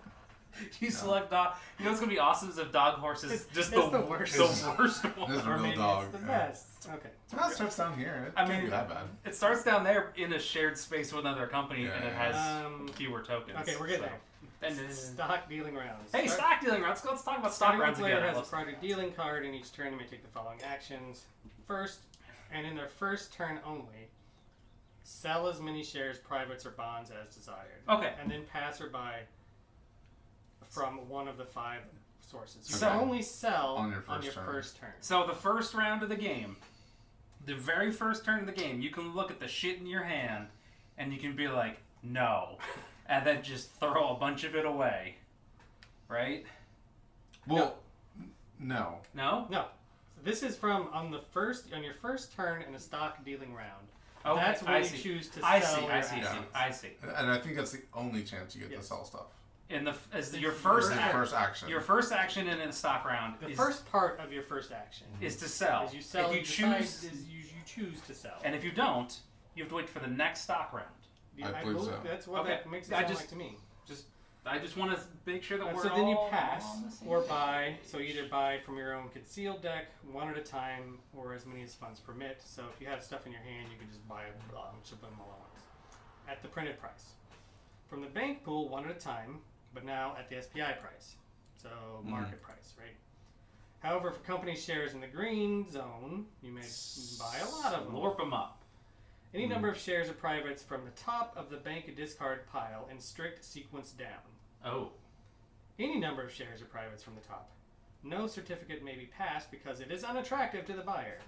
You select dog. You know what's gonna be awesome is if dog horse is just the worst. The worst one. This is a Or real maybe dog. it's the yeah. best. Okay. Well, it starts down here. It I can't mean, be that bad. It starts down there in a shared space with another company, Yeah, and it yeah. has fewer tokens. Okay, we're getting so. there. And Stock dealing rounds. hey, stock dealing rounds. Let's talk about stock Starting rounds player again. has a product dealing card, and each turn they may take the following actions. First, and in their first turn only, sell as many shares, privates, or bonds as desired. Okay. And then pass or buy from one of the 5 sources. You Okay. can only sell On your first first turn. So the first round of the game, the very first turn of the game, you can look at the shit in your hand, and you can be like, no, and then just throw a bunch of it away, right? Well, no. No. No. So this is from on your first turn in a stock dealing round. Okay, That's when I you see. choose to I sell. see. your I see. assets. I see. And I think that's the only chance you get to Yes. sell stuff. In the your This first is your first action. your first action in a stock round The is, first part of your first action is to sell. is you sell. If you choose, you choose to sell. and if you don't, you have to wait for the next stock round. Yeah, I believe so. That's what Okay. that makes it I sound just- like to me. I just want to make sure that we're So then you all pass on the same or page. buy. So either buy from your own concealed deck, one at a time, or as many as funds permit. So if you have stuff in your hand, you can just buy a bunch of them all at once at the printed price. From the bank pool, one at a time, but now at the SPI price. So market price, right? However, for company shares in the green zone, you may buy a lot of them. Lorp them up. Any number of shares of privates from the top of the bank discard pile in strict sequence down. Oh. Any number of shares or privates from the top. No certificate may be passed because it is unattractive to the buyer.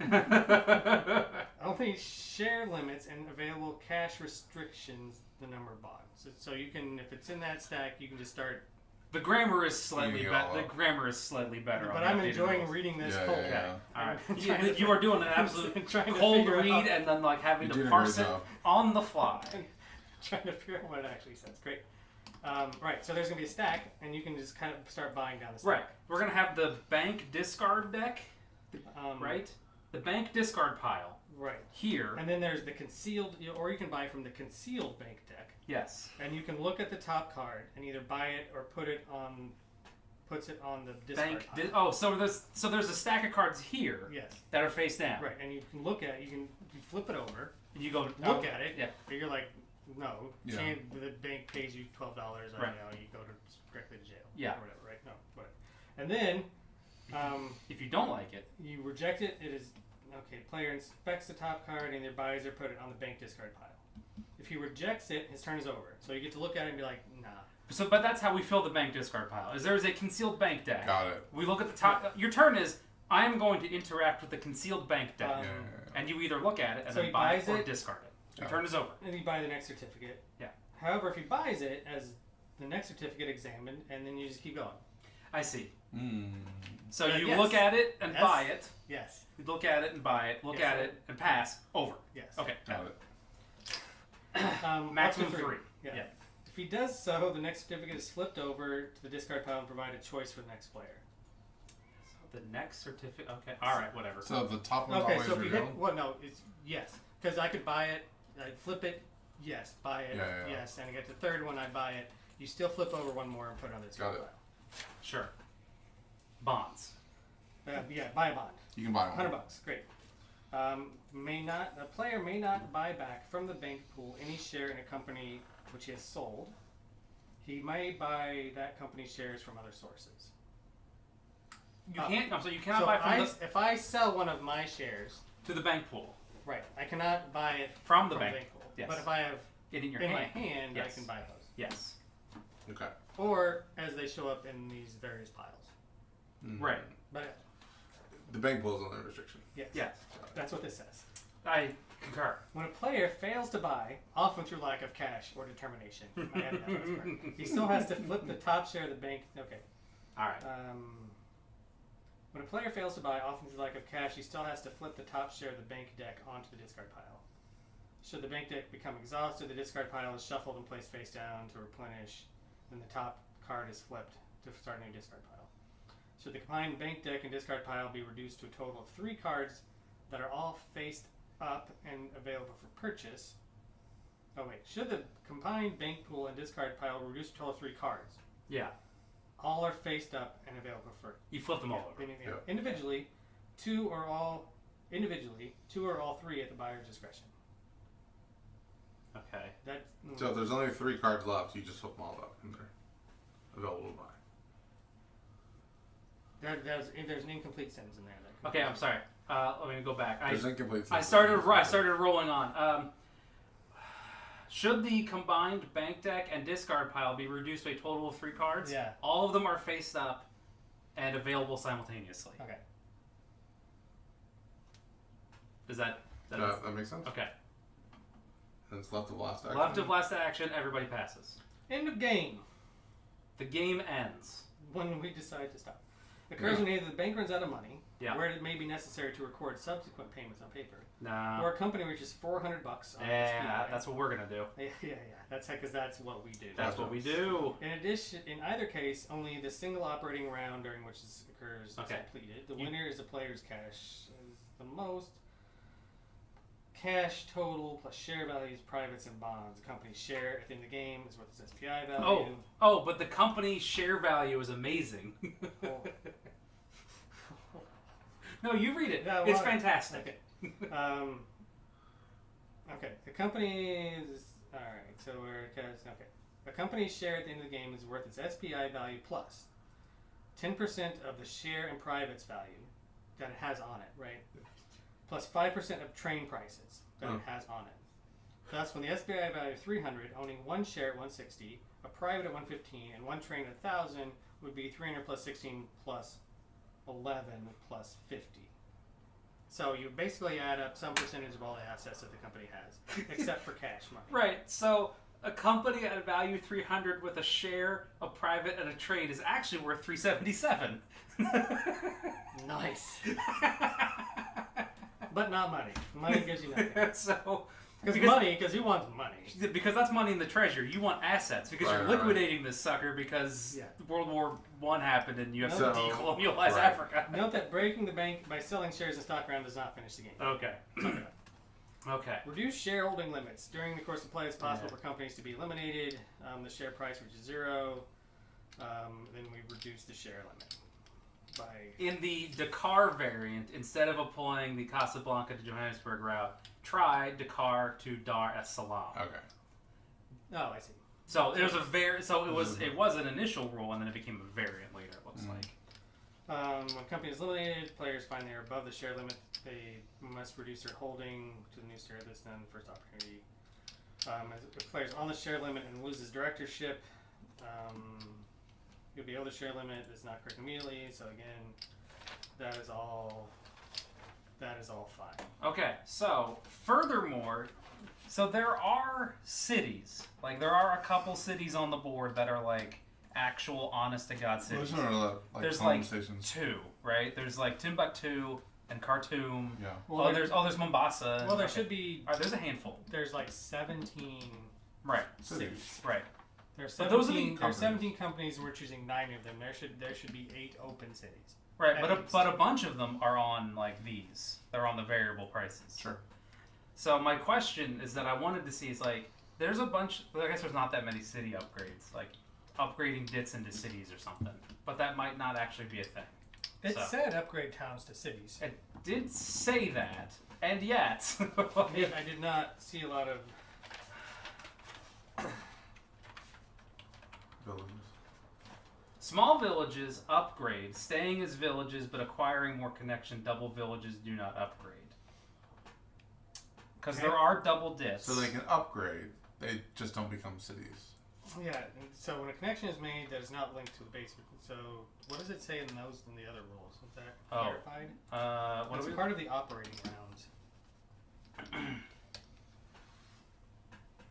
Only share limits and available cash restrictions the number of bonds. So you can, if it's in that stack, you can just start. The grammar is slightly You better. go The up. grammar is slightly better. But on I'm the updated enjoying rules. reading this Yeah, cold. yeah, yeah. All right. Trying to You are doing an absolute trying to cold figure read out- and then like having You to did a parse great it job. on the fly. Trying to figure out what it actually says. Great. Right, so there's going to be a stack, and you can just kind of start buying down the stack. Right. We're gonna have the bank discard deck, Um, right? The bank discard pile Right. here. And then there's the concealed, or you can buy from the concealed bank deck. Yes. And you can look at the top card and either buy it or puts it on the discard pile. So there's a stack of cards here Yes. that are face down. Right, and you can look at it, you flip it over, And you go look at it, Yeah. but you're like, no, Yeah. the bank pays you $12, Right. you go directly to jail. Yeah. Or whatever, right? No, whatever. And then, If you don't like it, you reject it, it is, okay, player inspects the top card and either buys or put it on the bank discard pile. If he rejects it, his turn is over. So you get to look at it and be like, nah. but that's how we fill the bank discard pile. Is there's a concealed bank deck. Got it. We look at the top. Your turn is I am going to interact with the concealed bank deck, Um, and you either look at it and So then he buy it buys or it. discard it. Your Got turn is over. And you buy the next certificate. Yeah. However, if he buys it as the next certificate examined, and then you just keep going. I see. Mm. So Yeah, you yes. look at it and Yes. buy it. Yes. You look at it and buy it. Look Yes. at it and pass. Over. Yes. Okay. Got it. Maximum up to 3. Yeah. Yeah. If he does so, the next certificate is flipped over to the discard pile and provide a choice for the next player. So the next certificate. Okay. All right. Whatever. So the top one's Okay, always so if you revealed? hit, well, no, it's yes, because I could buy it, I'd flip it, yes, buy it, Yeah. yes, and I get the third one, I buy it. You still flip over one more and put it on the discard Got it. pile. Sure. Bonds. Yeah, buy a bond. You can buy one. $100, great. A player may not buy back from the bank pool any share in a company which he has sold. He may buy that company's shares from other sources. You can't. No, so you cannot So buy from if I sell one of my shares to the bank pool. Right. I cannot buy it From the bank. pool. Yes. But if I have It in your in hand. my hand, Yes. I can buy those. Yes. Okay. Or as they show up in these various piles. Right. But The bank pool is only a restriction. yes. Yes. That's what this says. I concur. When a player fails to buy, often through lack of cash or determination, I added that last part, he still has to flip the top share of the bank. Okay. All right. When a player fails to buy, often through lack of cash, he still has to flip the top share of the bank deck onto the discard pile. Should the bank deck become exhausted, the discard pile is shuffled and placed face down to replenish, then the top card is flipped to start a new discard pile. Should the combined bank deck and discard pile be reduced to a total of 3 cards that are all faced up and available for purchase. Oh wait, should the combined bank pool and discard pile reduce to a total of 3 cards? Yeah. All are faced up and available for You flip them all over. individually, 2 or all 3 at the buyer's discretion. Okay. That's So if there's only 3 cards left, you just flip them all up and they're available to buy. there's an incomplete sentence in there. Okay, I'm sorry. Let me go back. There's incomplete. I started rolling on. Should the combined bank deck and discard pile be reduced to a total of 3 cards? Yeah. All of them are faced up and available simultaneously. Okay. Does that makes sense? okay? And it's left of last action. Left of last action, everybody passes. End of game. The game ends. When we decide to stop. Occurs when either the bank runs out of money, Yeah. where it may be necessary to record subsequent payments on paper, Nah. or a company reaches $400 on Yeah, SPI. that's what we're gonna do. Yeah. That's because that's what we do. That's what we do. In addition, in either case, only the single operating round during which this occurs is completed. The winner is the player's cash is the most cash total plus share values, privates, and bonds. The company's share at the end of the game is worth its SPI value. Oh, but the company's share value is amazing. No, you read it. Yeah, It's well, fantastic. Okay. The company's alright, so okay. The company's share at the end of the game is worth its SPI value plus 10% of the share and privates value that it has on it, right? Plus 5% of train prices that it has on it. Thus, when the SPI value is 300, owning one share at 160, a private at 115, and one train at 1,000 would be 300 plus 16 plus 11 plus 50. So you basically add up some percentage of all the assets that the company has, except for cash money. Right. So a company at a value 300 with a share, a private, and a trade is actually worth 377. Nice. But not money. Money gives you nothing. So Because who wants money? Because that's money in the treasure. You want assets because you're liquidating this sucker because World War I happened and you have to decolonialize Africa. Note that breaking the bank by selling shares in stock round does not finish the game. Okay. Okay. Reduce shareholding limits. During the course of play, it's possible for companies to be eliminated. The share price reaches 0. Then we reduce the share limit. In the Dakar variant, instead of applying the Casablanca to Johannesburg route, try Dakar to Dar es Salaam. Okay. Oh, I see. So it was it was an initial rule and then it became a variant later. It looks like. When company is eliminated, players find they are above the share limit. They must reduce their holding to the new share. That's done first opportunity. If players on the share limit and loses directorship, you'll be able to share limit. It's not correct immediately. So again, that is all fine. Okay, so furthermore, there are cities, there are a couple cities on the board that are actual honest to God cities. There's conversations. 2, right? There's Timbuktu and Khartoum. Yeah. Well, there's Mombasa. Well, there should be. There's a handful. There's 17 right cities. Right. There's But those are 17. the There's 17 companies, and we're choosing 9 of them. There should be 8 open cities. Right, but a bunch of them are on these. They're on the variable prices. Sure. So my question is that I wanted to see is there's a bunch. I guess there's not that many city upgrades, upgrading dits into cities or something. But that might not actually be a thing. It said upgrade towns to cities. It did say that, and yet I did not see a lot of. Villages. Small villages upgrade, staying as villages but acquiring more connection. Double villages do not upgrade. Because there are double dits. So they can upgrade. They just don't become cities. Yeah, and so when a connection is made that is not linked to the base, so what does it say in the other rules? Is that clarified? What It's are we? part of the operating rounds.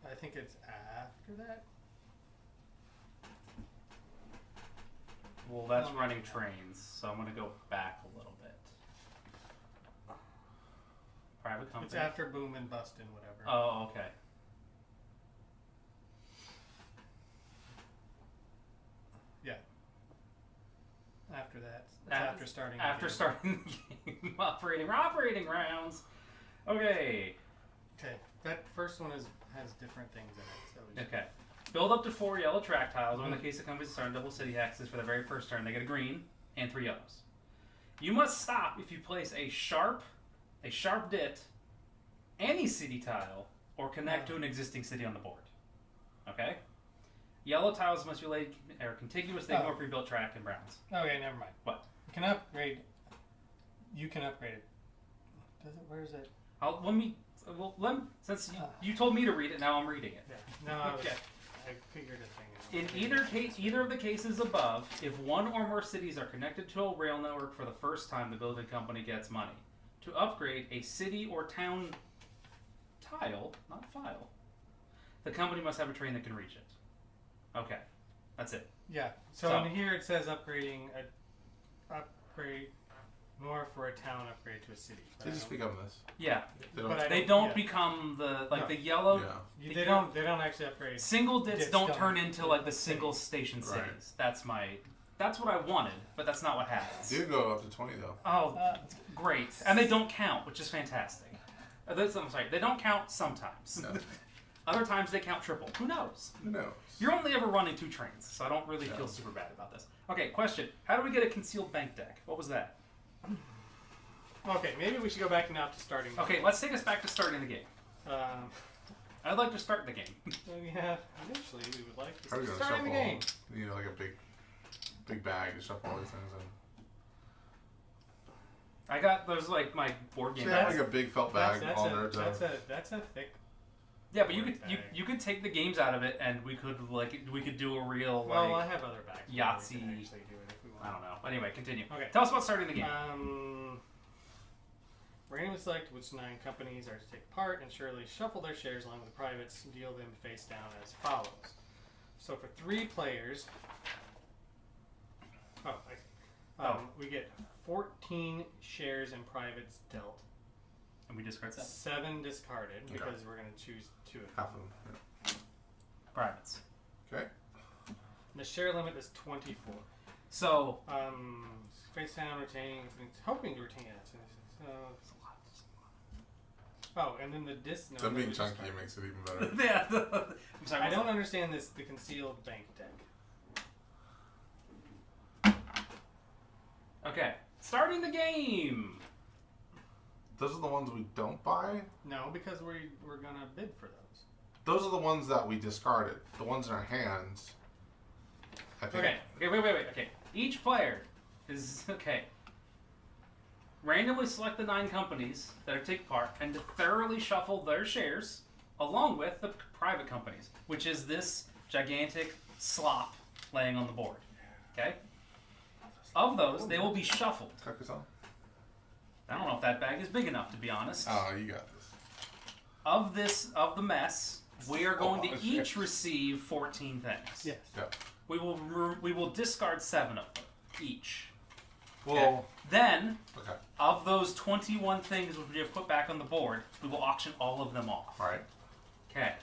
I think it's after that. Well, that's running trains, so I'm going to go back a little bit. Private company. It's after boom and bust and whatever. Oh, okay. Yeah. After that. That's after starting. After the game. starting the game. Operating rounds. Okay. Okay. That first one has different things in it. So we Okay. Build up to 4 yellow track tiles, or in the case of companies that start on double city hexes for the very first turn, they get a green and 3 yellows. You must stop if you place a sharp dit, any city tile, or connect to an existing city on the board. Okay? Yellow tiles must be laid or contiguous, they ignore pre-built track and browns. Okay, never mind. What? You can upgrade. You can upgrade it. Does it? Where is it? Since you told me to read it, now I'm reading it. Yeah. No, I figured a thing. In either of the cases above, if one or more cities are connected to a rail network for the first time, the building company gets money. To upgrade a city or town tile, not file, the company must have a train that can reach it. Okay, that's it. Yeah. So in here it says upgrade more for a town upgrade to a city. They just become this. Yeah, They don't. they don't become the yellow. Yeah. They don't actually upgrade. Single dits Dits don't don't turn into like the city. single station Right. cities. That's what I wanted, but that's not what happens. You go up to 20 though. Oh, great. And they don't count, which is fantastic. I'm sorry, they don't count sometimes. No. Other times they count triple. Who knows? Who knows? You're only ever running 2 trains, so I don't really feel super bad about this. Okay, question. How do we get a concealed bank deck? What was that? Okay, maybe we should go back now to starting. Okay, let's take us back to starting the game. Uh, I'd like to start the game. So yeah, eventually we would like How are to you gonna start shuffle? the game. You need like a big bag to shuffle all these things in. I got those like my board game So you have bags. like a big felt bag on there. That's a thick. Yeah, but you board could bag. you could take the games out of it, and we could do a real Well, like I have other bags. Yahtzee. We can actually do it if we want. I don't know. Anyway, continue. Okay. Tell us about starting the game. Randomly select which 9 companies are to take part and surely shuffle their shares along with the privates and deal them face down as follows. So for 3 players, we get 14 shares and privates dealt, And we discard 7. 7 discarded Okay. because we're going to choose 2 of them. Half of them. Privates. Okay. The share limit is 24. So Face down, retaining, hoping to retain it. Oh, and then the disc. No, Them being we chunky discard. makes it even better. yeah. I'm sorry. I don't understand this. The concealed bank deck. Okay, starting the game. Those are the ones we don't buy. No, because we're gonna bid for those. Those are the ones that we discarded. The ones in our hands. I think. Okay. Wait. Okay. Each player is okay. Randomly select the 9 companies that are take part and to thoroughly shuffle their shares along with the private companies, which is this gigantic slop laying on the board. Okay? Of those, they will be shuffled. Tuck-us-on? I don't know if that bag is big enough, to be honest. Oh, you got this. Of the mess, we are going to shit. each receive 14 things. Yes. Yep. We will discard 7 of them each. Well. Then, Okay. of those 21 things which we have put back on the board, we will auction all of them off. All right. Okay.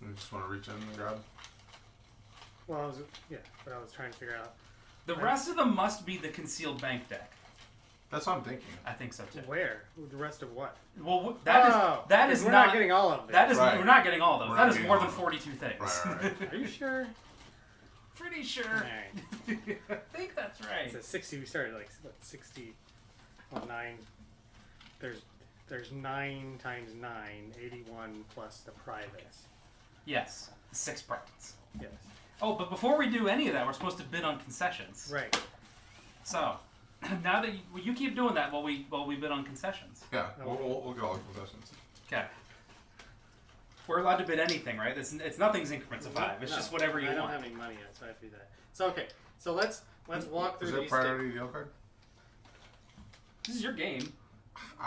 You just want to reach in and grab. Well, I was trying to figure out The rest of them must be the concealed bank deck. That's what I'm thinking. I think so too. where the rest of what. Well, We're not not getting all of them. That is Right. We're not getting all those. We're That not is getting more all than of 42 things. Right. Are you sure? Pretty sure. Alright. I think that's right. It's a 60. We started like what, 60. Well, 9. There's 9 times 9, 81 plus the privates. Yes, 6 privates. Yes. Oh, but before we do any of that, we're supposed to bid on concessions. Right. So, now that you keep doing that while we bid on concessions. Yeah, we'll get all the concessions. Okay. We're allowed to bid anything, right? It's nothing's increments of 5. It's just whatever you want. I don't have any money yet, so I have to do that. So okay, so let's walk through Is there a these. priority deal card? This is your game.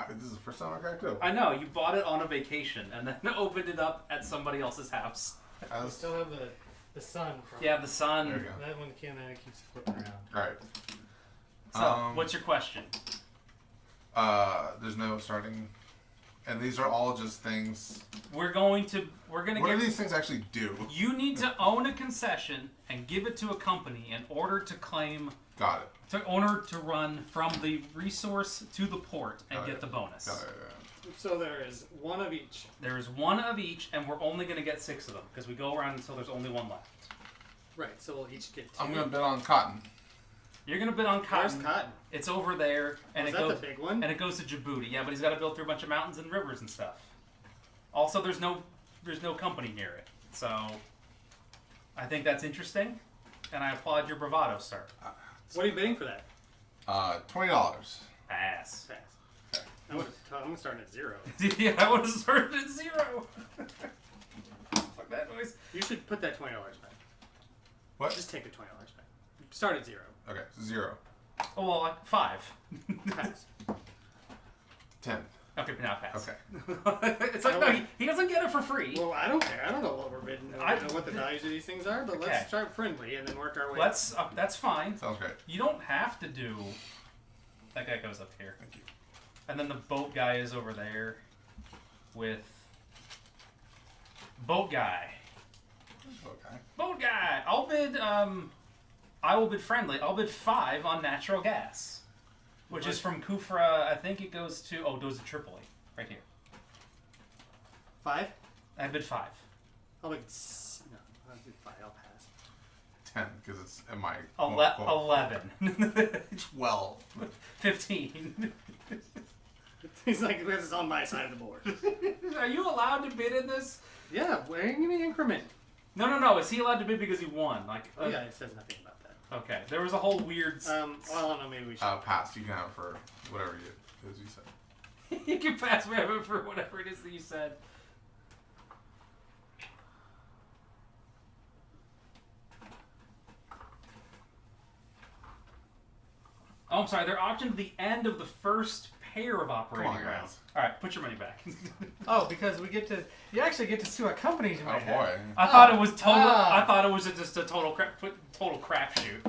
This is the first time I cracked it. I know, you bought it on a vacation and then opened it up at somebody else's house. I still have the sun from. Yeah, the sun. There you go. That one keeps flipping around. All right. So, what's your question? There's no starting, and these are all just things. We're gonna What get. do these things actually do? You need to own a concession and give it to a company in order to claim. Got it. To run from the resource to the port and get the bonus. Got it. So there is one of each. There is one of each, and we're only going to get 6 of them because we go around until there's only one left. Right. So we'll each get 2. I'm gonna bet on cotton. You're going to bid on cotton. Where's cotton? It's over there, and Is it that goes. the big one? And it goes to Djibouti. Yeah, but he's got to build through a bunch of mountains and rivers and stuff. Also, there's no company near it, so I think that's interesting, and I applaud your bravado, sir. What are you bidding for that? $20. Pass. Pass. I'm starting at 0. Yeah, I would have started at 0. Fuck that noise. You should put that $20 back. What? Just take the $20 back. Start at 0. Okay, 0. Oh, well, like 5. Pass. 10. Okay, but now pass. Okay. It's like, no, he doesn't get it for free. Well, I don't care. I don't know what we're bidding. I don't know what the values of these things are, but Okay. let's start friendly and then work our way. That's fine. Sounds great. You don't have to do. That guy goes up here. Thank you. And then the boat guy is over there with boat guy. Okay. Boat guy. I will bid friendly. I'll bid 5 on natural gas, which is from Kufra. I think it goes to goes to Tripoli right here. 5? I bid 5. I'll bid no. I'll bid 5. I'll pass. 10, because it's in my... 11. 12. 15. He's like, this is on my side of the board. Are you allowed to bid in this? Yeah, give me increment. No. Is he allowed to bid because he won? Like, Oh yeah, it says nothing about that. Okay, there was a whole weird. Well, I don't know. Maybe we should. Pass. You can have it for whatever it is you said. You can pass whatever for whatever it is that you said. Oh, I'm sorry. They're auctioned at the end of the first pair of operating Come on, rounds. guys. All right, put your money back. Oh, because you actually get to see what companies you Oh might have. boy. I thought it was total. Ah. I thought it was just a total crapshoot.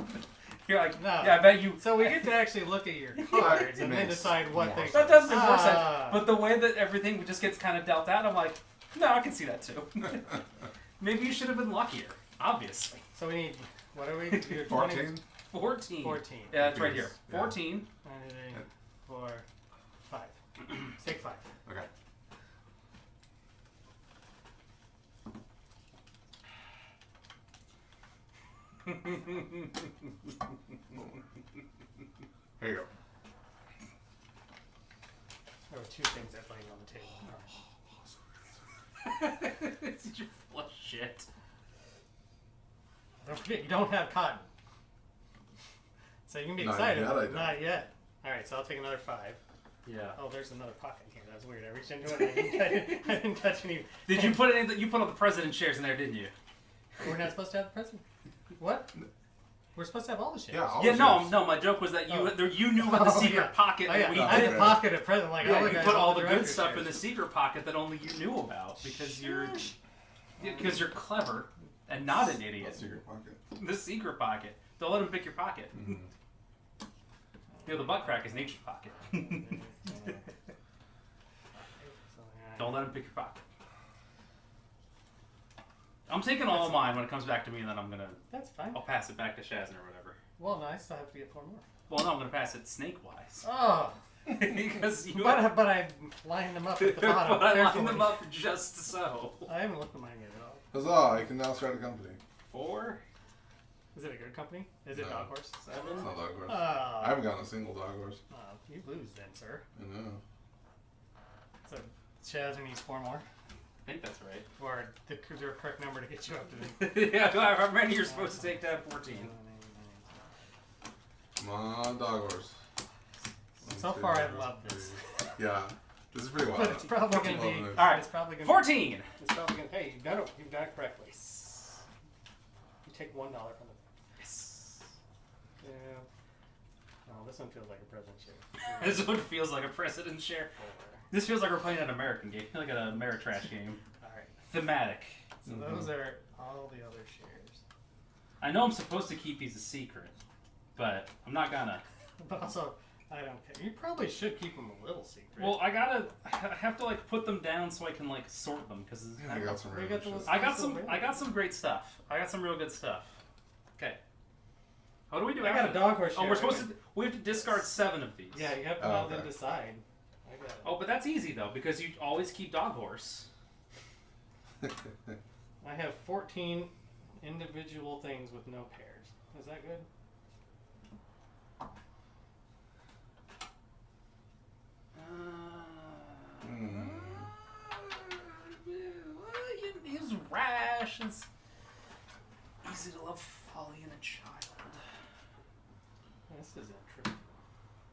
You're like, No. yeah, I bet you. So we get to actually look at your cards and then Makes decide what more they. That does make more Ah. sense. But the way that everything just gets kind of dealt out, I'm like, no, I can see that too. Maybe you should have been luckier. Obviously. So we need. What are we? 14? 14. 14. Yeah, it's right here. Yeah. 14. 4, 5. Take 5. Okay. Here you go. There were 2 things that laying on the table. You're full of shit. Don't forget, you don't have cotton. So you can be Not excited. yet, I don't. Not yet. Alright, so I'll take another 5. Yeah. Oh, there's another pocket here. That's weird. I reached into it. I didn't touch any. Did you put any? You put all the president shares in there, didn't you? We're not supposed to have the president. What? We're supposed to have all the shares. Yeah, all Yeah, the no, shares. no. My joke was that you Oh. you knew about the Oh, secret yeah. pocket Oh, that yeah. we I did. didn't pocket a present like Yeah, all the you guys put on all the good director's stuff in shares. the secret pocket that only you knew about because you're clever and not an idiot. Secret pocket. The secret pocket. Don't let him pick your pocket. Mm-hmm. You know, the butt crack is nature's pocket. Don't let him pick your pocket. I'm taking all of mine when it comes back to me, and then That's fine. I'll pass it back to Shazna or whatever. Well, no, I still have to get 4 more. Well, no, I'm gonna pass it snake-wise. Oh, Because you but I lined them up at the bottom. but I lined carefully. them up just so. I haven't looked at mine yet at all. Huzzah, you can now start a company. 4? Is it a good company? Is it No. Dog Horse? It's 7? not dog horse. Oh, I haven't gotten a single dog horse. You lose then, sir. I know. So Shazza needs 4 more, I think that's right. or the correct number to get you up to the. Yeah, how many you're supposed to take to have 14? Come on, dog horse. So far, I love this. Yeah, this is pretty wild. But it's probably going to be. All right, It's probably going 14. It's probably going to. Hey, you've done it correctly. You take $1 from the. Yes. Yeah. Oh, this one feels like a president share. This one feels like a precedent share. This feels like we're playing an American game, like an Ameritrash game. All right. Thematic. So those are all the other shares. I know I'm supposed to keep these a secret, but I'm not gonna. But also, I don't care. You probably should keep them a little secret. Well, I have to like put them down so I can like sort them because I got some. We got those- I got some great stuff. I got some real good stuff. Okay. How do we do? I got a dog horse. Oh, share. we're supposed to. We have to discard 7 of these. Yeah, you have to let them decide. I got it. Oh, but that's easy though because you always keep dog horse. I have 14 individual things with no pairs. Is that good? He's rash. It's easy to love folly in a child. This isn't true.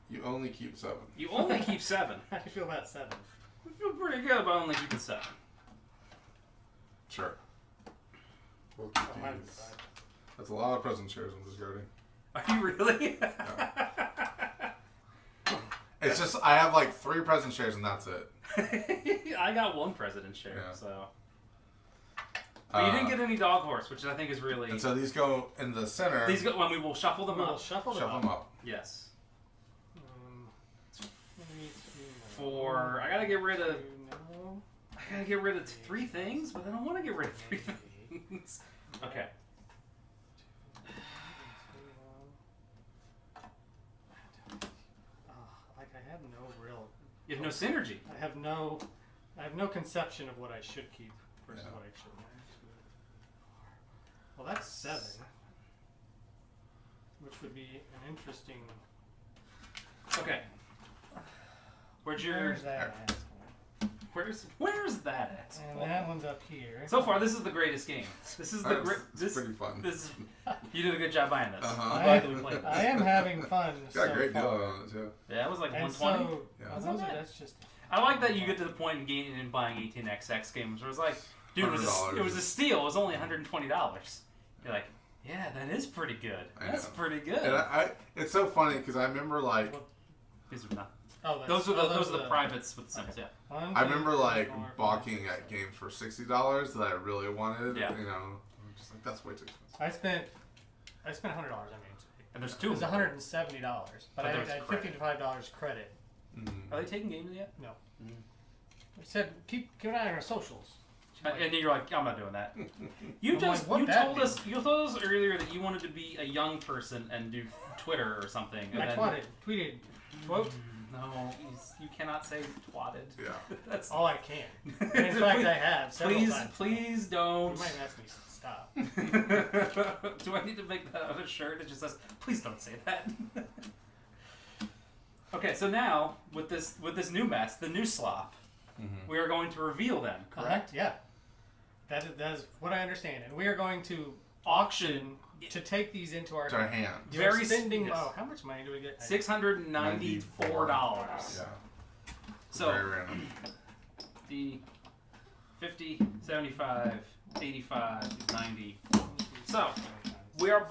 You only keep 7. You only keep 7. How do you feel about 7? I feel pretty good about only keeping 7. Sure. We'll keep Oh, mine's these. 5. That's a lot of present shares I'm discarding. Are you really? It's just I have like 3 present shares and that's it. I got 1 president share, Yeah. so. But you didn't get any dog horse, which I think is really. And so these go in the center. These go when we will shuffle them We'll up. shuffle them Shuffle up. them up. Yes. 3, 2, 4. I gotta get rid of. 2, no. I gotta get rid of 3 things, but I don't want to get rid of 3 things. Okay. Like I have no real. You have no synergy. I have no conception of what I should keep versus what I shouldn't. Well, that's 7, which would be an interesting. Okay. Where's your? Where's that? at? Where's that at? And that one's up here. So far, this is the greatest game. This is the great. It's This pretty fun. This. You did a good job buying this. Uh-huh. I'm glad that we played this. I am having fun. Got so a great deal far. on it too. Yeah, it was like And 120. so, Yeah. well, That's not bad. that's just. I like that you get to the point in gaining and buying 18XX games where it's like, dude, it was $100. a steal. It was only $120. You're like, yeah, that is pretty good. I That's know. pretty good. And it's so funny because I remember like These are not. Oh, Those are the privates with the symbols. Yeah. I remember like balking at games for $60 that I really wanted. Yeah. You know, I'm just like that's way too expensive. I spent $100 on games. And there's It 2 was of them. $170, but But I there was had credit. $55 credit. Are they taking games yet? No. Mm. I said keep an eye on our socials. And then you're like, I'm not doing that. You I'm just like, you what told that us earlier that you wanted to be a young person and do Twitter or something. And I then, tweeted, quote. No, you cannot say twatted. Yeah. That's All I can. And in fact, I have several times. Please You don't. might ask me to stop. Do I need to make that on a shirt that just says, please don't say that? Okay, so now with this new mess, the new slop, we are going to reveal them, correct? Yeah. That is what I understand. And we are going to auction to take these into our To our hand. You're Very spending. yes. Oh, how much money do we get? $694. Yeah. So Very random. the 50, 75, 85, 90. So we are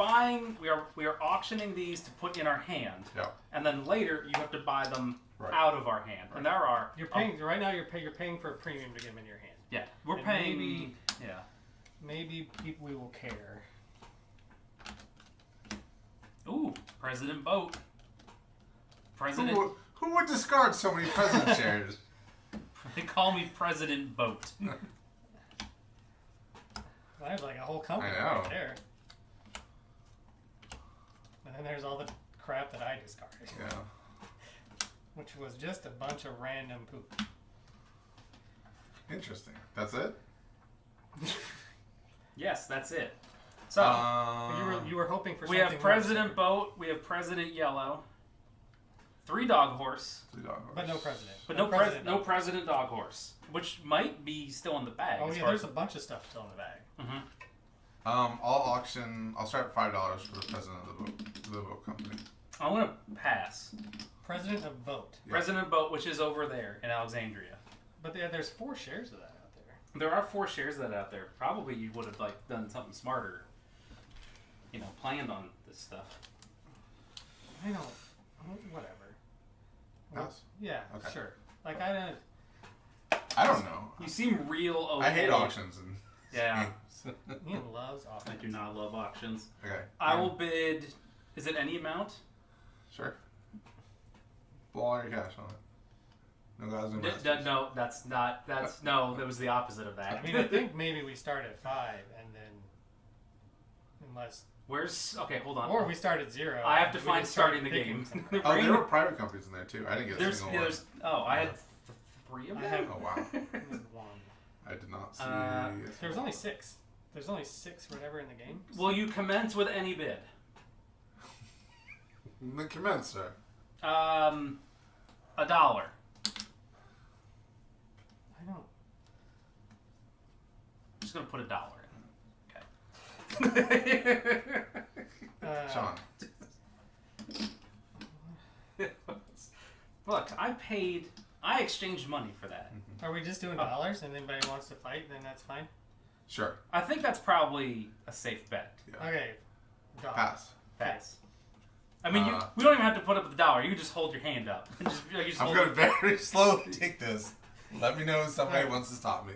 auctioning these to put in our hand, Yeah. and then later you have to buy them Right. out of our hand. And there are You're paying right now. You're paying for a premium to get them in your hand. yeah, we're And paying. maybe- Yeah. Maybe people will care. Ooh, President Boat. President. Who would discard so many present shares? They call me President Boat. I have like a whole company I know. right there. And then there's all the crap that I discarded, Yeah. which was just a bunch of random poop. Interesting. That's it. Yes, that's it. So You were hoping for we something have President Boat. We have President Yellow. 3 Dog Horse. but no president. But no President Dog Horse, which might be still in the bag. Oh as yeah, far there's as- a bunch of stuff still in the bag. I'll start at $5 for the president of the boat company. I'm gonna pass. President of Boat. Yeah. President Boat, which is over there in Alexandria. But there's 4 shares of that out there. There are 4 shares of that out there. Probably you would have like done something smarter. You know, planned on this stuff. I don't. Whatever. Pass? Yeah, Okay. sure. Like, I don't. I don't know. You seem real okay. I hate auctions and Yeah. games. Ian loves I auctions. do not love auctions. Okay. I will bid. Is it any amount? Sure. Blow all your cash on it. No guys, no masters. No, that's not. That's no. That was the opposite of that. I mean, I think maybe we start at 5 and then. Unless. Where's okay? Hold on. Or we start at 0. I have to and we find just start starting the picking game. some. Oh, there were private companies in there too. I didn't get a There's, single yeah, one. there's. Oh, I had 3 of I them. have- Oh wow. One. I did not see. There was only 6. There's only 6 whatever in the game. Will you commence with any bid? Then commence, sir. $1. I don't. I'm just gonna put $1 in. Okay. Sean. Look, I exchanged money for that. Are we just doing dollars and anybody wants to fight, then that's fine? Sure. I think that's probably a safe bet. Yeah. Okay. Dollar. Pass. Pass. I mean, Uh, we don't even have to put up the $1. You can just hold your hand up. You I'm hold gonna it. very slowly take this. Let me know if somebody wants to stop me.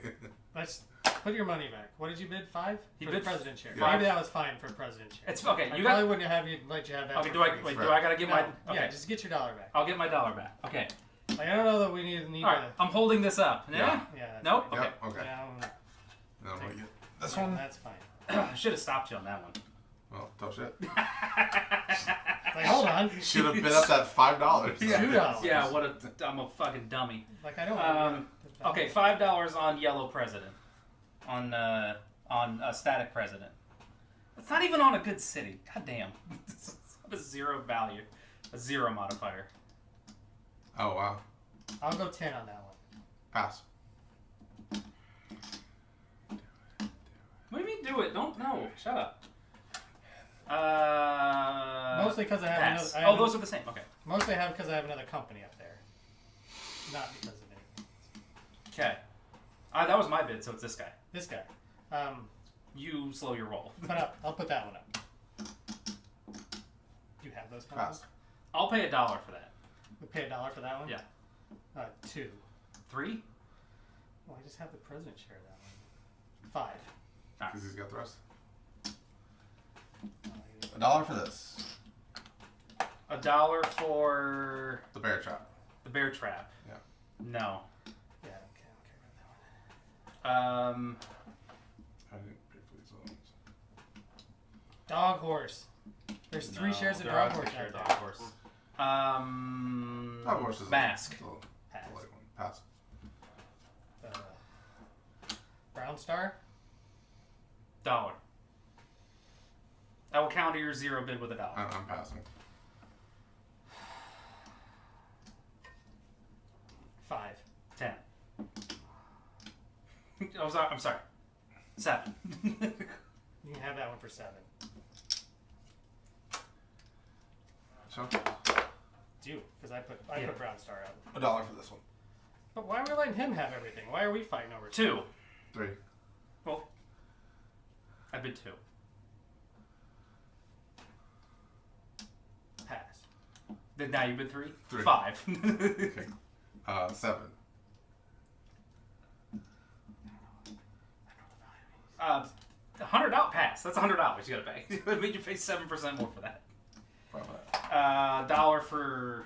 Let's put your money back. What did you bid? 5? He for bid the president share. Yeah. Maybe that was fine for president share. It's okay. I You probably got. wouldn't have you let you have that. Okay. for Do I free. wait? Right. Do I gotta get No, my? Okay. Yeah, just get your dollar back. I'll get my $1 back. Okay. Like, I don't know that we need All right. I'm holding this up. Yeah. Yeah. Yeah. That's Nope. fine. Okay. Yep. Okay. Yeah, No, I'm gonna get this yeah, one. that's fine. I should have stopped you on that one. Well, tough shit. Like, hold on. Should have bid up that $5. Yeah. $2. Yeah. I'm a fucking dummy. Like, I don't. Okay. $5 on yellow president. On a static president. It's not even on a good city. God damn. It's a 0 value. A 0 modifier. Oh wow. I'll go 10 on that one. Pass. What do you mean do it? Don't no. Shut up. Mostly because I have pass. another. I have Oh, those are the same. Okay. Mostly I have because I have another company up there. Not because of anything. Okay. That was my bid, so it's this guy. This guy. You slow your roll. Put up. I'll put that one up. Do you have those companies? Pass. I'll pay $1 for that. We pay $1 for that one? Yeah. 2. 3? Well, I just have the president share that one. 5. Because he's got the rest. Uh, $1 for this. $1 for The bear trap. the bear trap. Yeah. No. Yeah, okay, I don't care about that one. I didn't pay for these ones. Dog horse. There's 3 shares of there dog are horse 3 shares out of there. dog horse. Dog horse is Mask. a little Pass. light one. Pass. Brown Star? $1. I will counter your 0 bid with $1. I'm passing. 5. 10. I'm sorry. 7. You can have that one for 7. So It's you, because I put Yeah. Brown Star up. $1 for this one. But why are we letting him have everything? Why are we fighting over 2. 3. Well, I bid 2. Pass. Then now you bid 3? 3. 5. Okay. 7. $100 pass. That's $100 you gotta pay. That made you pay 7% more for that. $5. $1 for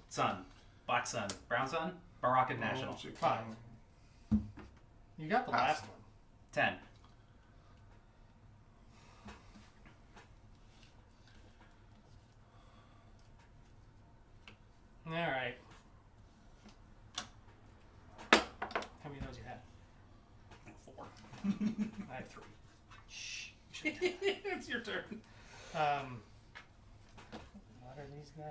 Sun, Black Sun, Brown Sun, Moroccan National. 5. You got the Pass. last one. 10. All right. How many of those you had? 4. I had 3. Shh. It's your turn. What are these guys?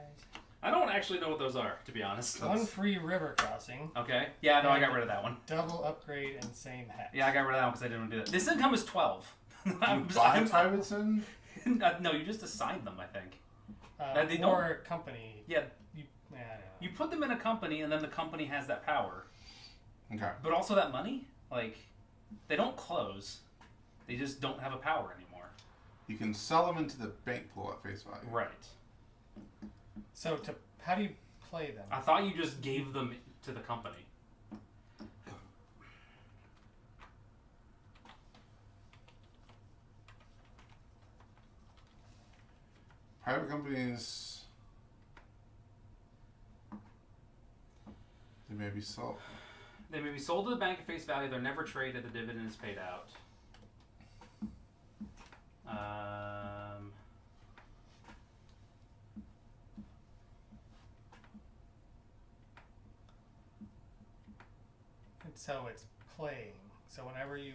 I don't actually know what those are, to be honest. One free river crossing, Okay. Yeah, no, I got rid of that one. double upgrade, and same hat. Yeah, I got rid of that one because I didn't want to do that. This income is 12. Buy privates in? No, you just assigned them, I think. That they or company. Yeah, I don't know. you put them in a company, and then the company has that power. Okay. But also that money, like, they don't close. They just don't have a power anymore. You can sell them into the bank pool at face value. Right. So how do you play them? I thought you just gave them to the company. Private companies, they may be sold. They may be sold to the bank at face value. They're never traded. The dividend is paid out. And so it's playing. So whenever you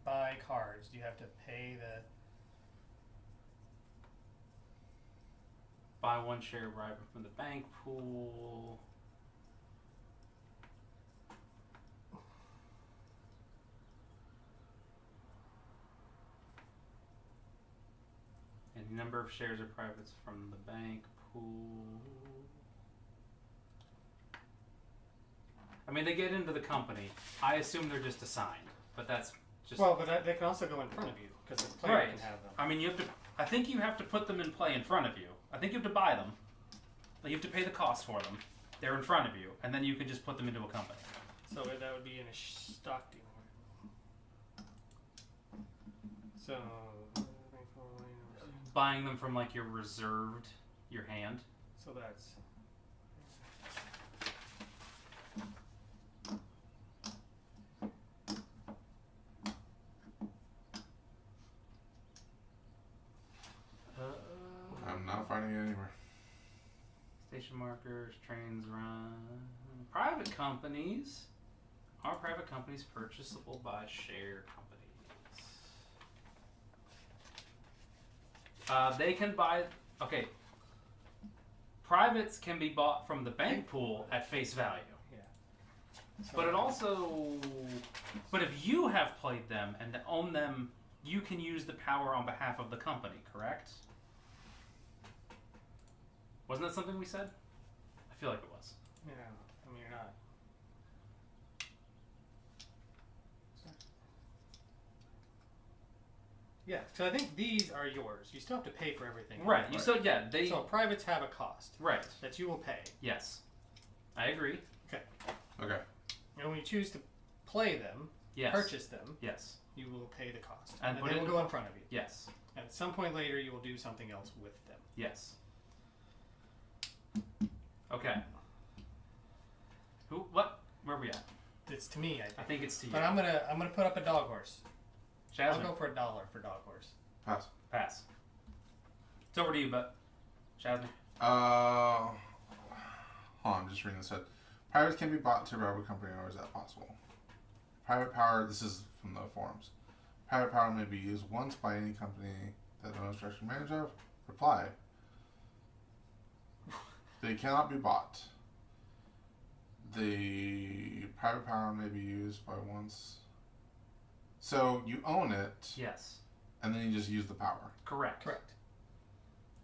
buy cards, you have to pay the. Buy one share right from the bank pool. Any number of shares or privates from the bank pool. I mean, they get into the company. I assume they're just assigned, but that's just Well, but they can also go in front of you because the player right. can have them. I mean, you have to. I think you have to put them in play in front of you. I think you have to buy them. Like, you have to pay the cost for them. They're in front of you, and then you can just put them into a company. So that would be in a stock deal. So Buying them from like your hand. So that's. I'm not finding it anywhere. Station markers, trains run. Private companies. Are private companies purchasable by share companies? They can buy. Okay. Privates can be bought from the bank pool at face value. Yeah. So But it also. But if you have played them and own them, you can use the power on behalf of the company, correct? Wasn't that something we said? I feel like it was. Yeah. I mean, you're not. Yeah. So I think these are yours. You still have to pay for everything. Right. You still, yeah, they. So privates have a cost Right. that you will pay. Yes. I agree. Okay. And when you choose to play them, Yes. purchase them, Yes. you will pay the cost. And And put they it will in- go in front of you. Yes. And at some point later, you will do something else with them. Yes. Okay. Who? What? Where are we at? It's to me, I I think. think it's to you. But I'm gonna put up a dog horse. Jasmine. I'll go for $1 for dog horse. Pass. Pass. It's over to you, but Jasmine. Hold on, I'm just reading this. Privates can be bought to private company, or is that possible? Private power, this is from the forums. Private power may be used once by any company that no instruction manager of. Reply. They cannot be bought. The private power may be used by once. So you own it, Yes. and then you just use the power. Correct. Correct.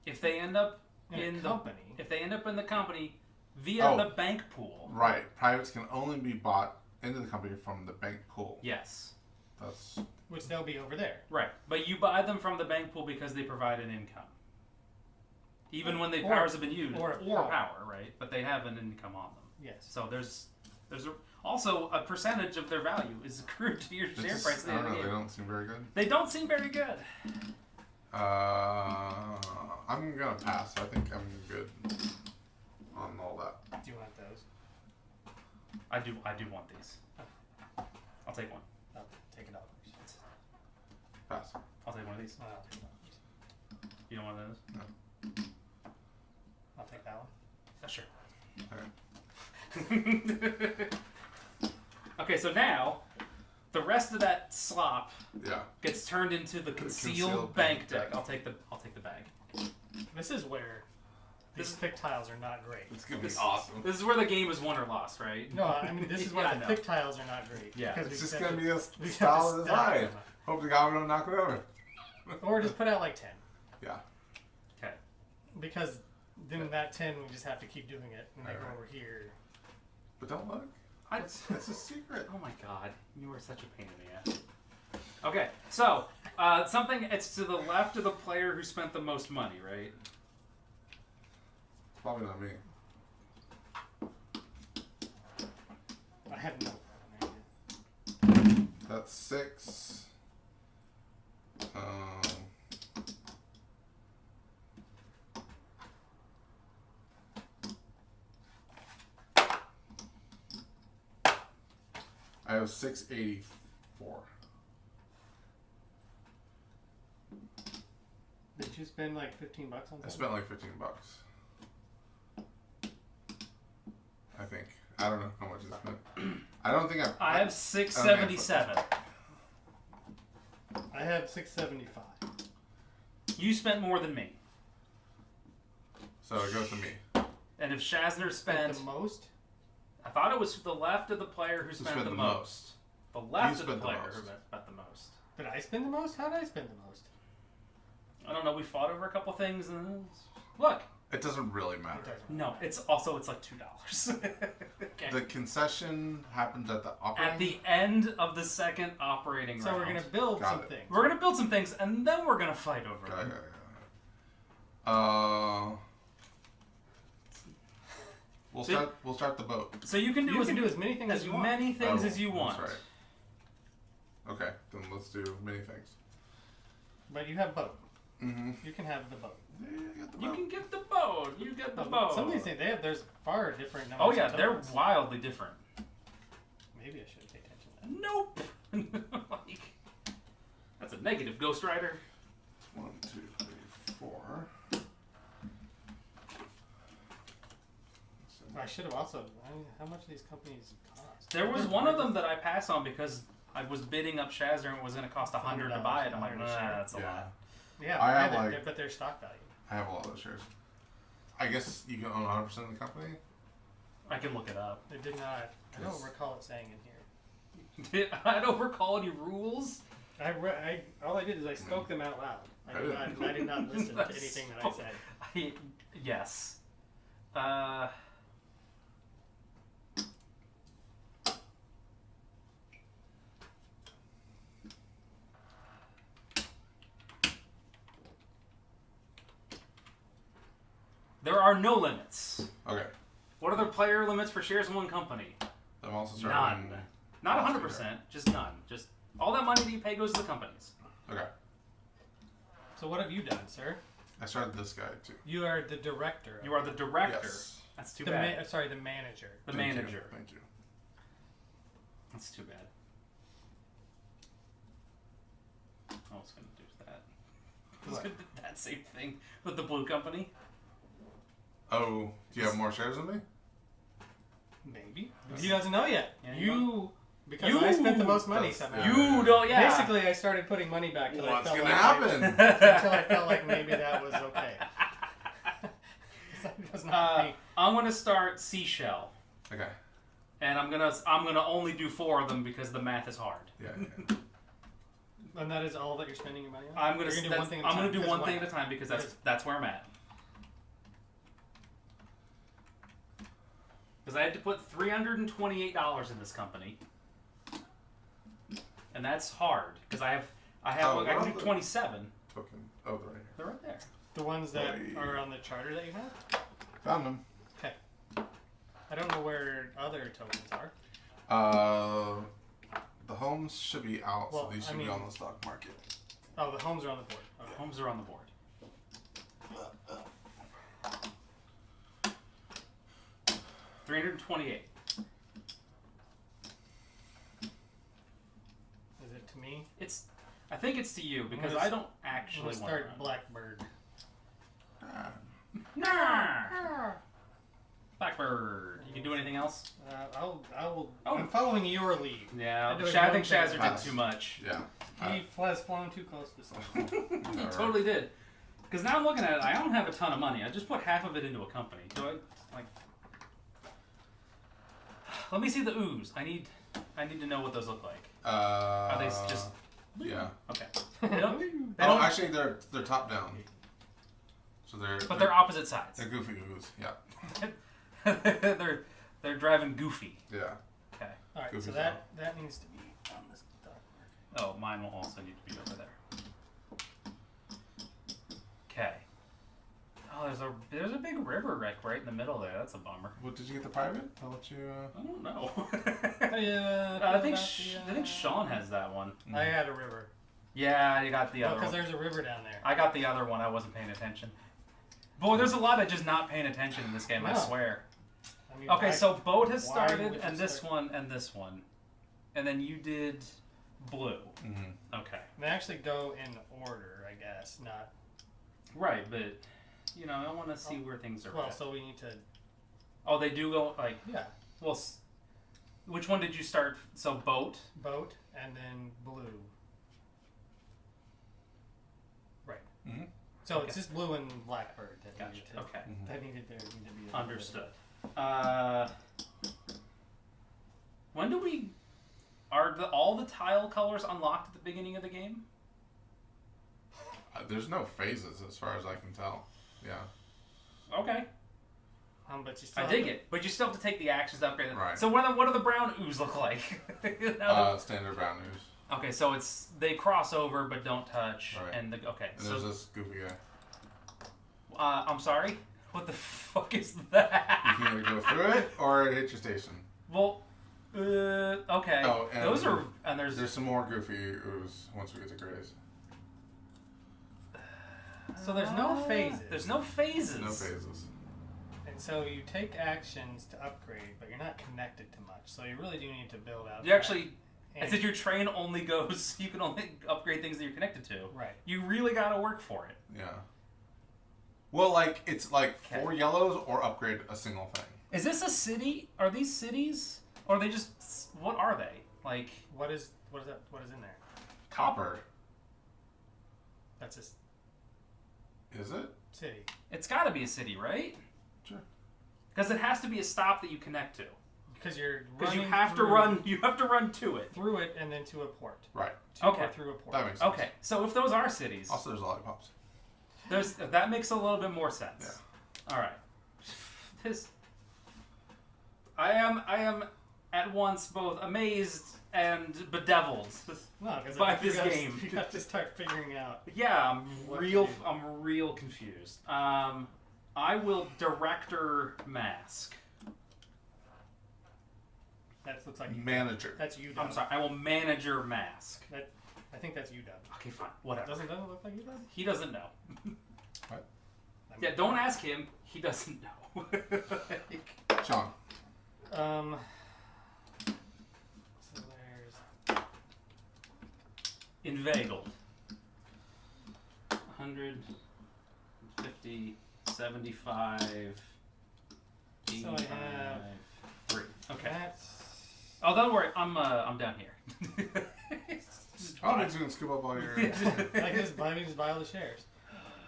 If they end up In a company. if they end up in the company via Oh. the bank pool. Right. Privates can only be bought into the company from the bank pool. Yes. That's Which they'll be over there. Right. But you buy them from the bank pool because they provide an income. Even when the Or- powers have been used. or power, right? But they have an income on them. Yes. So there's also a percentage of their value is accrued to your it's share just, price. At the I end don't of know. the They game. don't seem very good. They don't seem very good. I'm gonna pass. I think I'm good on all that. Do you want those? I do want these. I'll take one. I'll take a dog horse. Pass. I'll take one of these. I'll take a dog horse. You don't want those? I'll take that one. Yeah, sure. Okay. Okay, so now the rest of that slop Yeah. gets turned into the concealed concealed bank bank deck. deck. I'll take the bag. This is where these thick tiles are not great. It's gonna be This- awesome. This is where the game is won or lost, right? No, I mean this is where Yeah, I the know. thick tiles are not great. Yeah. because It's we just have gonna to- be a we have style to of stack design. them. Hope the goblin don't knock it over. Or just put out like 10. Yeah. Okay. Because then that 10, we just have to keep doing it. And they go Alright. over here. But don't look. That's a secret. Oh my god, you are such a pain in the ass. Okay, so something. It's to the left of the player who spent the most money, right? Probably not me. I have no idea. That's 6. I have 684. Did you spend like $15 on I something? spent like $15. I think. I don't know how much I spent. I don't think I have 677. I have 675. You spent more than me. So it goes to me. And if Shazner Spent spent, the most? I thought it was the left of the player who spent the most. The left of the spent the player most. who spent the most. Did I spend the most? How did I spend the most? I don't know. We fought over a couple things, and look. It doesn't really It matter. Oh, doesn't. No, it's like $2. Okay. The concession happens at the operating. At the end of the second operating So round. we're going to build Got some it. things. We're gonna build some things, and then we're gonna fight over Okay, them. We'll start the boat. So you can do You can do as many things as you want. many things Oh, as you want. That's right. Okay, then let's do many things. But you have boat. Mm-hmm. You can have the boat. Yeah, you got the You boat. can get the boat. You get the But boat. some of these things, there's far different numbers. Oh yeah, of they're tokens. wildly different. Maybe I should pay attention to that. Nope. Like, that's a negative, Ghost Rider. 1, 2, 3, 4. I should have also. How much do these companies cost? There was one of them that I passed on because I was bidding up Shazner and it was going to cost $100 to buy it. I'm like, nah, that's a Yeah. lot. Yeah, I have, but like- but their stock value. I have a lot of those shares. I guess you can own 100% of the company. I can look it up. It did not. I don't Yes. recall it saying in here. I don't recall any rules. All I did is I spoke them out loud. I did not listen to anything that I said. Yes. There are no limits. Okay. What are the player limits for shares in one company? I'm also starting. None. Not 100%, just none. Just all that money that you pay goes to the companies. Okay. So what have you done, sir? I started this guy too. You are the director. You are the director. Yes. That's too the bad. sorry, the manager. The Thank you. manager. Thank you. That's too bad. I was going to do that. I was What? going to do that same thing with the blue company. Oh, do you have more shares than me? Maybe he doesn't know yet. Yeah, Because I spent the most money That's- somehow. yeah. You don't, yeah. Basically, I started putting money back until I What's felt gonna like happen? until I felt like maybe that was okay. That was not me. I'm going to start Seashell. Okay. And I'm gonna only do 4 of them because the math is hard. Yeah. And that is all that you're spending your money on. I'm gonna You're do one thing at a I'm time. gonna do Because one why thing at not? a time because Because- that's where I'm at. Because I had to put $328 in this company, and that's hard because I Oh, can well, do the- 27. Token. Oh, they're right here. They're right there. The ones that Oy. are on the charter that you have. Found them. Okay. I don't know where other tokens are. The homes should be out, Well, so these I should be mean- on the stock market. Oh, the homes are on the board. Okay. Homes are on the board. $328. Is it to me? I think it's to you because gonna I don't I'm actually gonna want start to. Blackbird. Ah, Nah. Blackbird. You can do anything else? I will. Oh. I'm following your lead. Yeah, I'm doing I one think thing. Shazzer Pass. did too much. yeah. He has flown too close to something. He Alright. totally did. Because now I'm looking at it, I don't have a ton of money. I just put half of it into a company. Do I like? Let me see the ooze. I need to know what those look like. Are they just? Yeah. Okay. They don't. They Oh, don't actually, they're top down. So But they're opposite sides. They're goofy ooze. Yeah. they're driving goofy. Yeah. Okay. All right, Goofy so that needs to be on this dock mark. Oh, mine will also need to be over there. Okay. Oh, there's a big river wreck right in the middle there. That's a bummer. What did you get the pirate? I'll let you. I don't know. I I think Sean has that one. I had a river. Yeah, you got the other Because one. there's a river down there. I got the other one. I wasn't paying attention. Boy, there's a lot of just not paying attention in this game. I No. swear. I mean, Okay, so boat has why started, would you and this start- one, and this one, and then you did blue. Mm-hmm. Okay. They actually go in order, I guess, not. Right, but you know, I want to see where things are. Well, at. so we need to. Oh, they do go like. Yeah, Well, which one did you start? So boat. boat and then blue. Right. Mm-hmm. So Okay. it's just blue and blackbird that Gotcha. needed to. Okay. That needed to be Understood. When do we? Are all the tile colors unlocked at the beginning of the game? There's no phases as far as I can tell. Yeah. Okay. But you still I have dig to- it, but you still have to take the actions to upgrade them. Right. So what do the brown ooze look like? You know? Standard brown news. Okay, so it's they cross over but don't touch, Right. and okay. And So there's this goofy guy. I'm sorry. What the fuck is You that? can either go through it or hit your station. Well, okay. Oh, and those are and There's some more goofy ooze once we get to Grays. So there's no phases. There's no phases. No phases. And so you take actions to upgrade, but you're not connected to much. So you really do need to build out. You actually, and, it's that your train only goes. You can only upgrade things that you're connected to. right. You really got to work for it. Yeah. Well, like it's like 4 yellows or upgrade a single thing. Is this a city? Are these cities? Or are they just? What are they? Like What is that? What is in there? Copper. That's a Is it? city. it's got to be a city, right? Sure. Because it has to be a stop that you connect to. Because you're Because you running have to through- run. You have to run to it. through it and then to a port. Right. To Okay. or through a port. That makes sense. Okay, so if those are cities, Also, there's lollipops. that makes a little bit more sense. All right. I am at once both amazed and bedeviled. No, because By this game. you have to start figuring out. Yeah, What to do. I'm real confused. I will director mask. That looks like you. Manager. That's you. I'm sorry. I will manager mask. I think that's you, Doug. Okay, fine. Whatever. Doesn't it look like you, Doug? He doesn't know. What? I mean, Yeah, don't ask him. He doesn't know. Sean. So there's. Inveigled. 150, 75, So I 85, have 3. Okay. That's. Oh, don't worry. I'm down here. Just Oh, drive. he's gonna scoop up all your. I guess just buy all the shares.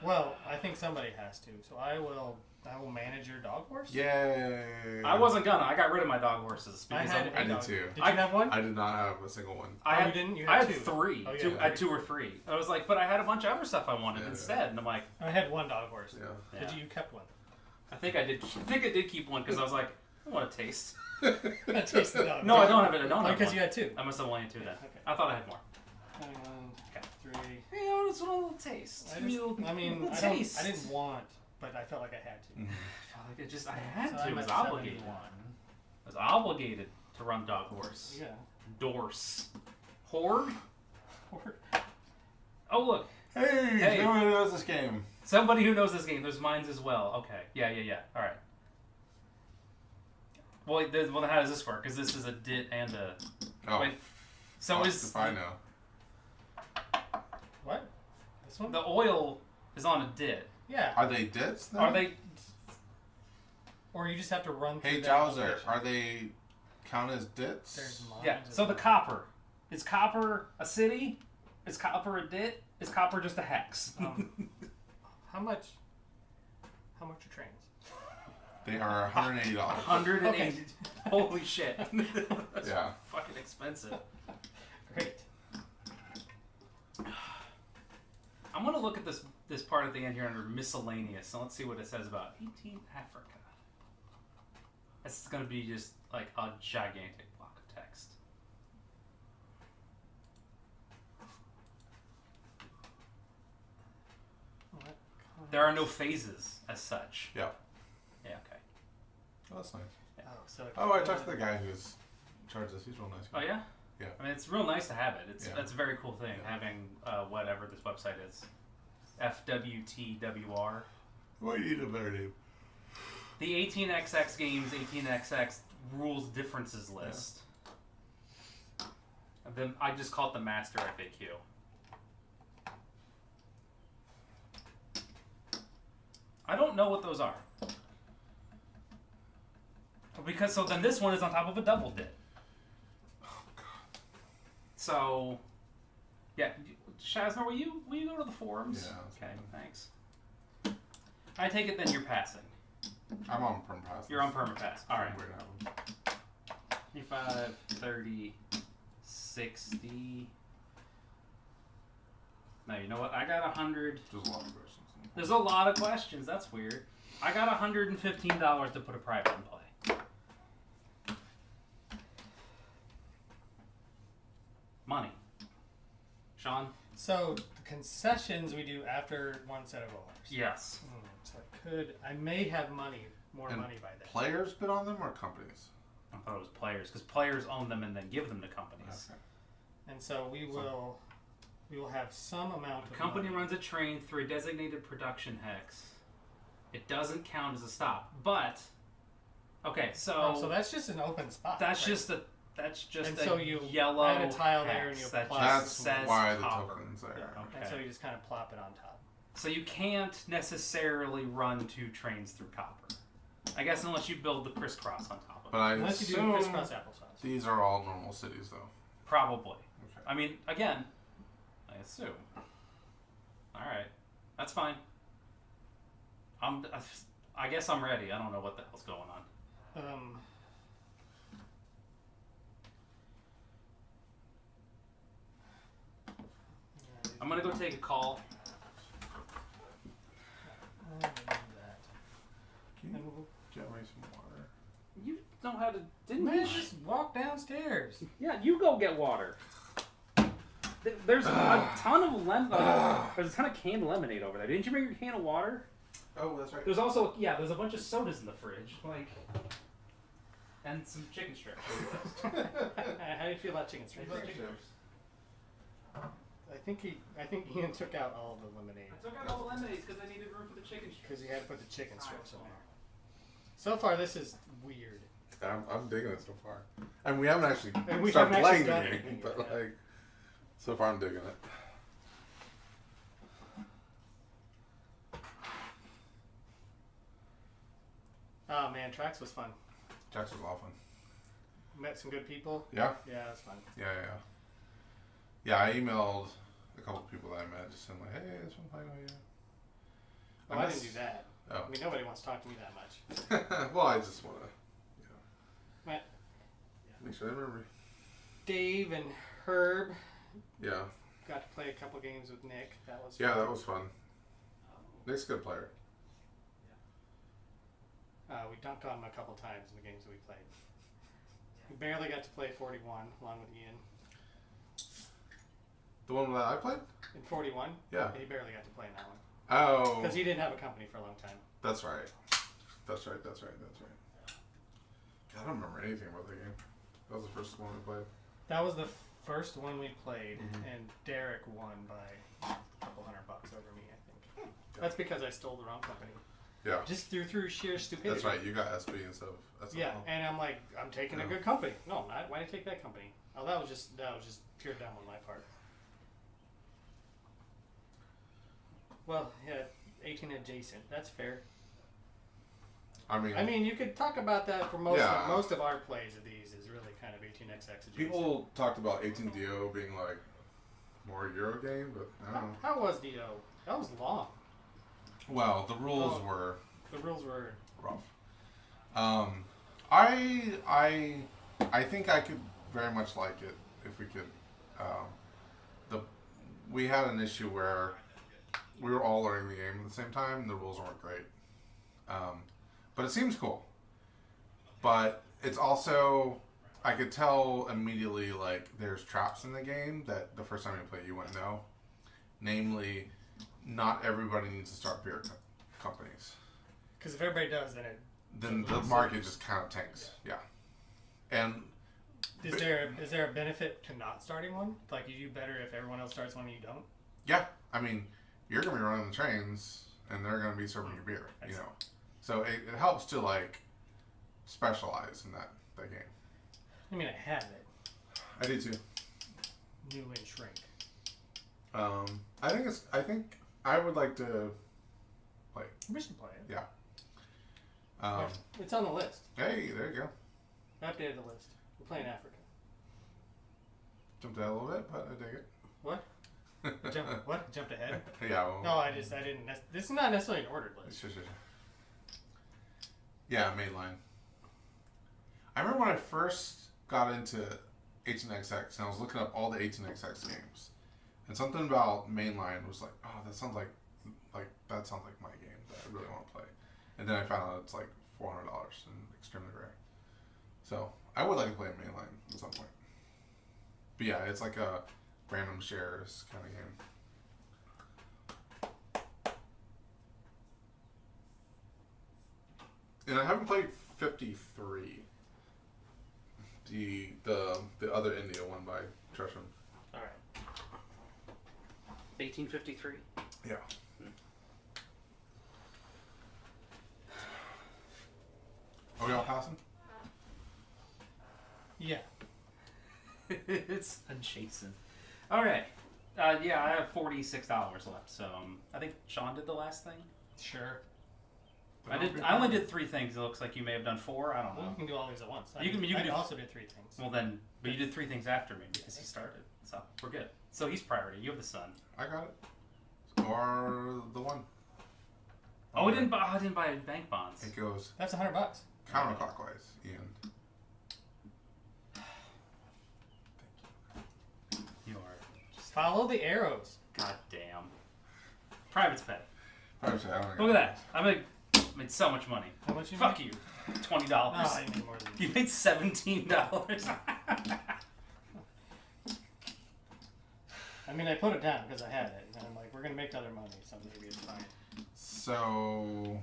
Well, I think somebody has to, so I will manage your dog horse. Yay! I wasn't gonna. I got rid of my dog horses because had I a did dog. too. Did you have one? I did not have a single one. I Oh, had, you didn't? You I had had two. 3. Oh, yeah, Two, yeah. I had 2 or 3. I was like, but I had a bunch of other stuff I wanted Yeah. instead, and I'm like, I had one dog horse. Yeah. yeah. You kept one. I think I did. I think I did keep one because I was like, I want to taste. I taste the dog. No, I don't have it. I don't have Because one. you had two. I must have only had 2 then. Okay. I thought I had more. 3. Hey, I just want a little taste. I Give me a little- mean, little I taste. didn't want, but I felt like I had to. Mhm. I felt like it just. I had So to. I I'm was at obligated. 71. I was obligated to run dog horse. Yeah. Dorse. Horde. Or- Oh look, Hey, Hey. no one knows this game. somebody who knows this game. There's mines as well. Okay. Yeah. All right. Well, well, how does this work? Because this is a dit and a. Oh, Wait. So fuck is if I know. What? This one? the oil is on a dit? Yeah. Are they dits then? Are they? Or you just have to run through Hey, that Jowser, location. are they count as dits? There's mines Yeah. as So the well. copper. Is copper a city? Is copper a dit? Is copper just a hex? How much are trains? They are $180. 180. Okay. Holy shit. That's Yeah. fucking expensive. Great. I'm gonna look at this this part at the end here under miscellaneous. So let's see what it says about 18Africa. It's going to be just like a gigantic block of text. There are no phases as such. Yeah. Yeah, okay. Oh, that's nice. Oh, I talked to the guy who's in charge of this. He's real nice. Oh, yeah? Yeah. I mean, it's real nice to have it. That's a very cool thing, Yeah. having whatever this website is. FWTWR. Well, you need a better name. The 18XX games, 18XX rules differences list. And then I just call it the master FAQ. I don't know what those are. Because so then this one is on top of a double dip. Oh God. So, yeah, Shazner, will you go to the forums? Yeah. Okay, thanks. I take it then you're passing. I'm on perm pass. You're on permapass. All right. Weird happens. 25, 30, 60. Now, you know what? I got 100. There's a lot of questions. There's a lot of questions. That's weird. I got $115 to put a private in play. Money. Sean? So the concessions we do after one set of O's. Yes. So I may have money And money by then. Players bid on them or companies? I thought it was players, because players own them and then give them to companies. Okay. And so we will have some amount The of company money. runs a train through a designated production hex. It doesn't count as a stop, but okay, so So that's just an open spot. that's right? just And a so you yellow add a tile hex there and you that apply just That's says why the copper. token's there. Yeah. Okay. And so you just kind of plop it on top. So you can't necessarily run two trains through copper. I guess unless you build the crisscross on top of But it. I Unless you do assume crisscross applesauce. these are all normal cities, though. Probably. Okay. I mean, again, I assume. Alright. That's fine. I guess I'm ready. I don't know what the hell's going on. I'm gonna go take a call. Can you get me some water? You know how to, didn't Man, you? just walk downstairs. Yeah, you go get water. There's a ton of there's a ton of canned lemonade over there. Didn't you bring your can of water? Oh, that's right. There's also there's a bunch of sodas in the fridge, and some chicken strips. How do you feel about chicken strips? I think Ian took out all the lemonade I took out all the lemonades because I needed room for the chicken strips. because he had to put the chicken strips in there. So far, this is weird. I'm digging it so far. And we haven't actually And we started haven't playing the actually game, done it but yet, yeah. like, so far I'm digging it. Oh man, tracks was fun. Jax was a lot of fun. Met some good people. Yeah? Yeah, it was fun. Yeah. Yeah, I emailed a couple of people that I met just saying like, hey, I just want to play with you. Well, I didn't do that. Oh. I mean, nobody wants to talk to me that much. Well, I just want to, Met make sure I remember. Dave and Herb. Yeah. Got to play a couple games with Nick. That was Yeah, fun. that was fun. Nick's a good player. We dunked on him a couple times in the games that we played. We barely got to play 41 along with Ian. The one that I played? In 41? Yeah. He barely got to play in that one. Oh. Because he didn't have a company for a long time. That's right. That's right. God, I don't remember anything about that game. That was the first one we played. That was the first one we played, Mhm. and Derek won by a couple $100 over me, I think. That's because I stole the wrong company. Yeah. Just through sheer stupidity. That's right. You got SB instead of SFL. Yeah, and I'm like, I'm taking a Yeah. good company. No, I'm not. Why did I take that company? Oh, that was just pure dumb on my part. Well, yeah, 18 adjacent. That's fair. I mean, I mean, you could talk about that for most Yeah. most of our plays of these is really kind of 18XX adjacent. people talked about 18DO being like more a Euro game, but I don't know. How was DO? That was long. Well, the rules Oh. were The rules were. rough. I think I could very much like it if we could. We had an issue where we were all learning the game at the same time, and the rules weren't great. But it seems cool. But it's also, I could tell immediately, like, there's traps in the game that the first time you play it, you wouldn't know. Namely, not everybody needs to start beer companies. Because if everybody does, then the market just kind of tanks. Yeah. And is there a benefit to not starting one? Like, you do better if everyone else starts one and you don't? yeah, I mean, you're gonna be running the trains, and they're gonna be serving you beer. You know, so it helps to like specialize in that game. I mean, I have it. I do too. New and shrink. I think I would like to play it. We should play it. Yeah. It's on the list. Hey, there you go. I updated the list. We're playing Africa. Jumped out a little bit, but I dig it. What? Jumped ahead? Yeah. Well, No, I didn't. This is not necessarily an ordered list. Sure. Yeah, mainline. I remember when I first got into 18XX and I was looking up all the 18XX games, and something about mainline was like, oh, that sounds like my game that I really want to play. And then I found out it's like $400 and extremely rare. So I would like to play mainline at some point. But yeah, it's like a random shares kind of game. And I haven't played 53. The other India one by Tresham. All right. 1853. Yeah. Are we all passing? Yeah. It's a Jason. All right. Yeah, I have $46 left. So I think Sean did the last thing. Sure. I only did 3 things. It looks like you may have done 4. I don't know. Well, you can do all these at once. I also did 3 things. Well then, but you did 3 things after me because he started. So we're good. So he's priority. You have the sun. I got it. Or the one. Oh, I didn't buy bank bonds. It goes That's $100. counterclockwise, Ian. You are Just follow the arrows. goddamn. Private's pay. Actually, I don't Look at that. I made so much money. How much you Fuck make? you. $20. No, I made more than You made $17. I mean, I put it down because I had it. And I'm like, we're going to make other money, so maybe it's fine. So,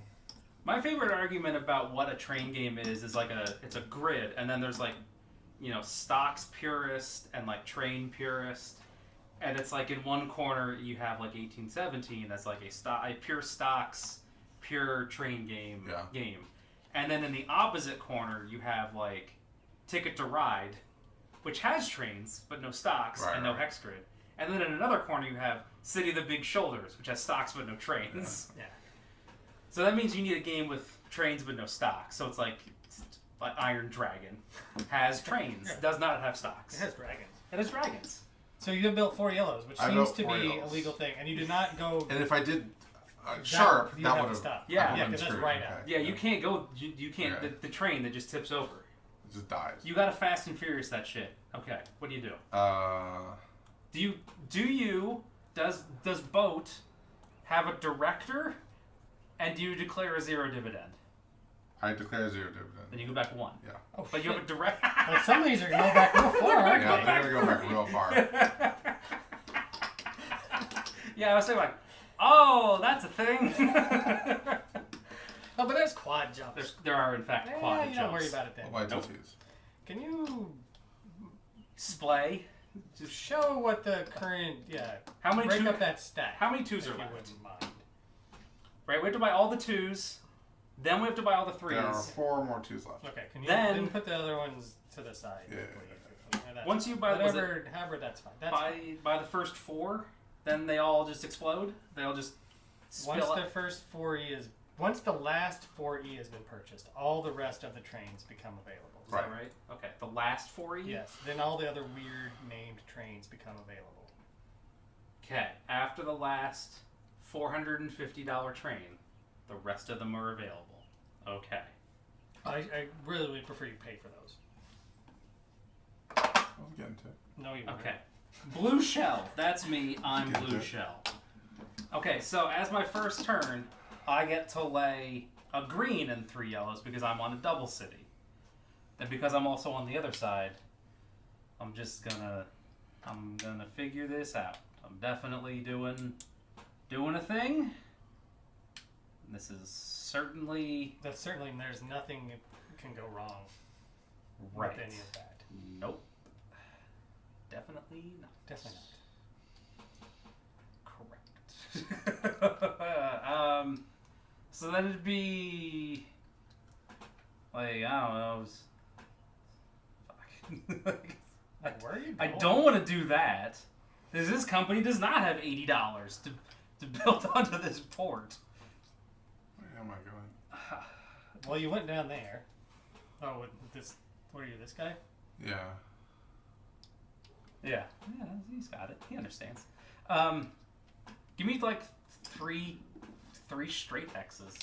My favorite argument about what a train game is like it's a grid, and then there's like, stocks purist and like train purist, and it's like in one corner you have like 1817 that's like a pure stocks, pure train game, and then in the opposite corner you have like Ticket to Ride, which has trains but no stocks and no hex grid, and then in another corner you have City of the Big Shoulders, which has stocks but no trains. Yeah. So that means you need a game with trains but no stocks. So it's like Iron Dragon has trains, does not have stocks. It has dragons. It has dragons. So you have built 4 yellows, which I seems built to 4 be yellows. a legal thing, and you did not go. and if I did sharp, you that have would to have. stop. Yeah. Yeah, because that's right out. Yeah, you can't go. You can't. Okay. The train that just tips over. It just dies. You got to Fast and Furious that shit. Okay, what do you do? Does Boat have a director, and do you declare a 0 dividend? I declare 0 dividend. Then you go back 1. Yeah. Oh, But you have a direct. Well, some of these are going to go back real far, aren't Yeah, they? they're gonna go back real far. Yeah, I was saying like, oh, that's a thing. Oh, but there's quad jumps. There are in fact quad Yeah, jumps. you don't worry about it then. Why Nope. twos? Can you Splay. just show what the current, How many break two- up that stack? How many 2s if are you left? wouldn't mind. Right, we have to buy all the 2s. Then we have to buy all the 3s. There are 4 more 2s left. Okay, can you Then- then put the other ones to the side? Yeah. That's Once you fine. buy- was whatever, however, that's fine. That's fine. By the first 4, then they all just explode. They all just spill Once up. the first 4E is, once the last 4E has been purchased, all the rest of the trains become available. Is that right? Okay, the last 4E? Yes. Then all the other weird named trains become available. Okay, after the last $450 train, the rest of them are available. Okay. I really would prefer you pay for those. I'll get into it. No, you won't. Okay. Blue Shell. That's me. I'm Get Blue it. Shell. Okay, so as my first turn, I get to lay a green and 3 yellows because I'm on a double city. And because I'm also on the other side, I'm gonna figure this out. I'm definitely doing a thing. This is certainly there's nothing that can go wrong right. with any of that. Nope. Definitely not. Definitely Correct. So then it'd be like, I don't know. Fuck. not. Where are you I going? don't want to do that. This company does not have $80 to build onto this port. Where am I going? Well, you went down there. Oh, with this. What are you, this guy? Yeah. Yeah, he's got it. He understands. Give me like three straight hexes.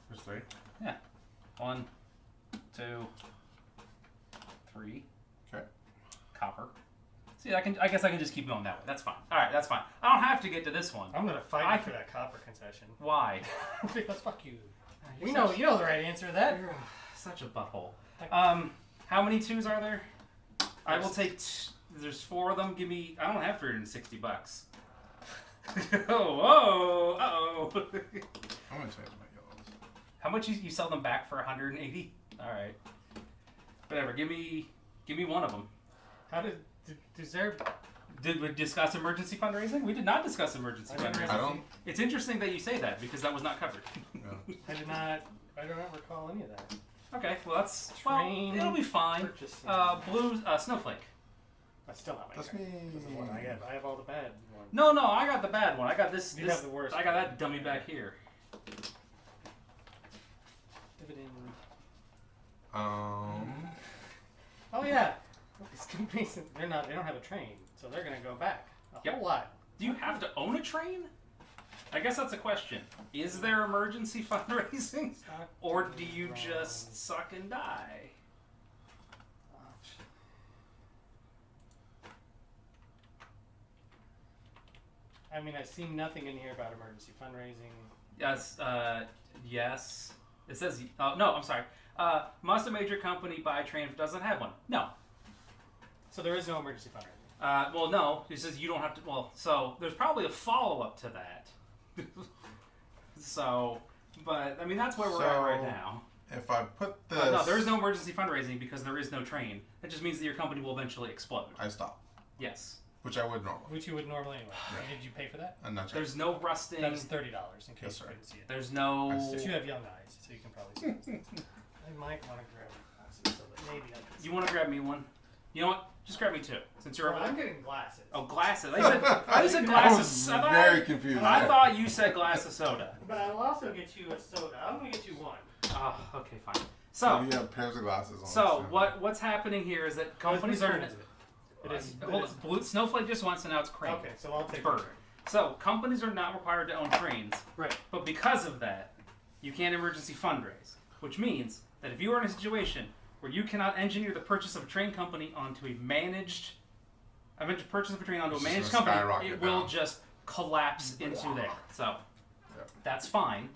There's 3. Yeah. 1, 2, 3. Okay. Copper. See, I guess I can just keep going that way. That's fine. All right, that's fine. I don't have to get to this one. I'm gonna fight you for that copper concession. Why? Because fuck you. You're You know the right answer to that. You're such a butthole. How many 2s are there? I will take. There's 4 of them. Give me. I don't have $360. Oh, uh-oh. I'm gonna change my yellows. How much you sell them back for 180? All right. Whatever. Give me one of them. How did there? Did we discuss emergency fundraising? We did not discuss emergency fundraising. I don't. It's interesting that you say that because that was not covered. Yeah. I did not. I don't recall any of that. Okay, well that's Train it'll be fine. Purchasing. Blue snowflake. That's still not my That's turn. me. This is the one I have all the bad ones. No, I got the bad one. I got this. You have the worst I got one. that dummy back here. Dividend. Um. Oh yeah. These companies, they don't have a train, so they're gonna go back a whole lot. Do you have to own a train? I guess that's a question. Is there emergency fundraising, or do you just suck and die? I mean, I've seen nothing in here about emergency fundraising. Yes. Yes. It says. No, I'm sorry. Must a major company buy a train if it doesn't have one? No. So there is no emergency fundraising. Well, no. It says you don't have to. Well, so there's probably a follow-up to that. So, but I mean that's where we're at right now. If I put this, No, there is no emergency fundraising because there is no train. That just means that your company will eventually explode. I stop, Yes. which I would normally. Which you would normally anyway. Did you pay for that? I'm not sure. There's no rusting. That is $30 in Yes, case sir. you couldn't see it. There's no. I see. But you have young eyes, so you can probably see it. I might want to grab glasses so that maybe I can see. You want to grab me one? You know what? Just grab me 2 since you're Well, over I'm there. getting glasses. Oh, glasses. I said I glasses. was very confused. I thought you said glass of soda. But I will also get you a soda. I'm going to get you one. Oh, okay, fine. So So, you have pairs of glasses on. so what's happening here is that companies are. It is. Hold on. Blue Snowflake just went, so now it's Crane. Okay, so I'll take Bird. it. So companies are not required to own trains, Right. but because of that, you can't emergency fundraise, which means that if you are in a situation where you cannot engineer the purchase of a train company onto a managed, purchase of a train onto a It's managed just gonna company, skyrocket it will down. just collapse into there. So Yep. that's fine.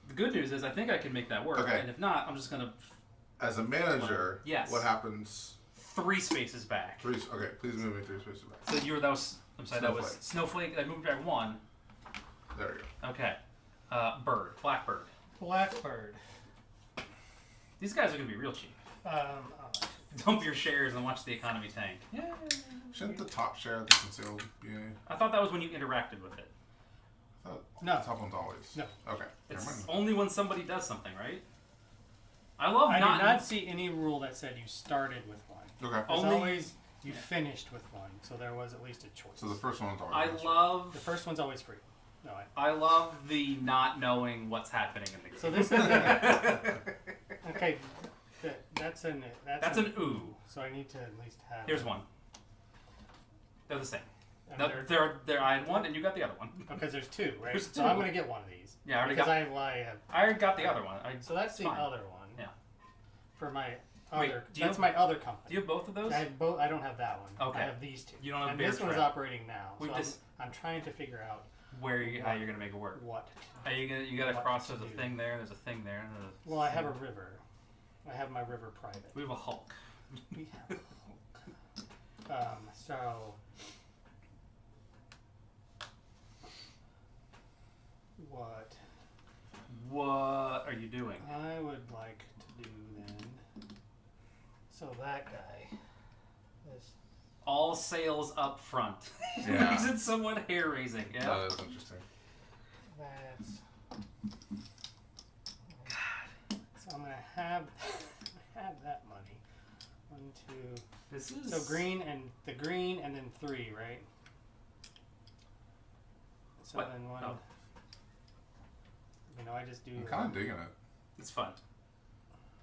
The good news is I think I can make that work, Okay. and if not, I'm just gonna As a manager, Yes. what happens? 3 spaces back. Okay, please move me 3 spaces back. So that was that was Snowflake. I moved back 1. There we go. Okay. Bird, Blackbird. Blackbird. These guys are gonna be real cheap. Dump your shares and watch the economy tank. Yeah. Shouldn't the top share of the concealed be? I thought that was when you interacted with it. I thought No. the top one's always. No. Okay. It's Never mind. only when somebody does something, right? I love I not. did not see any rule that said you started with one. Okay. Oh. As Only- always, you finished with one, so there was at least a choice. So the first one's I always. love. The first one's always free. No, I love the not knowing what's happening in the game. So this is okay. That's an ooh. So I need to at least have. Here's one. They're the same. And No, they're- I had one and you got the other one. because there's 2, right? There's So I'm 2. gonna get one of these. Yeah, I already because got. I have. I already got the other one. So that's the fine. other one. Yeah. For my other. do you That's have- my other company. Do you have both of those? I have both. I don't have that one. Okay. I have these two. You don't have and Bear this one's Trap. operating now. We've So just- I'm trying to figure out how you're gonna make it work? what. Are you gonna? You gotta What cross. to There's a do. thing there. There's a thing there. There's a Well, I have a thing. river. I have my river private. We have a Hulk. We have a Hulk. So what What are you doing? I would like to do then. So that guy is All sales up front. Yeah. Is it somewhat hair raising? Yeah. That is interesting. that's. So I'm gonna have that money. 1, 2. This is So green and then 3, right? So What? then one. Oh. I just do. I'm kind of digging it. It's fun.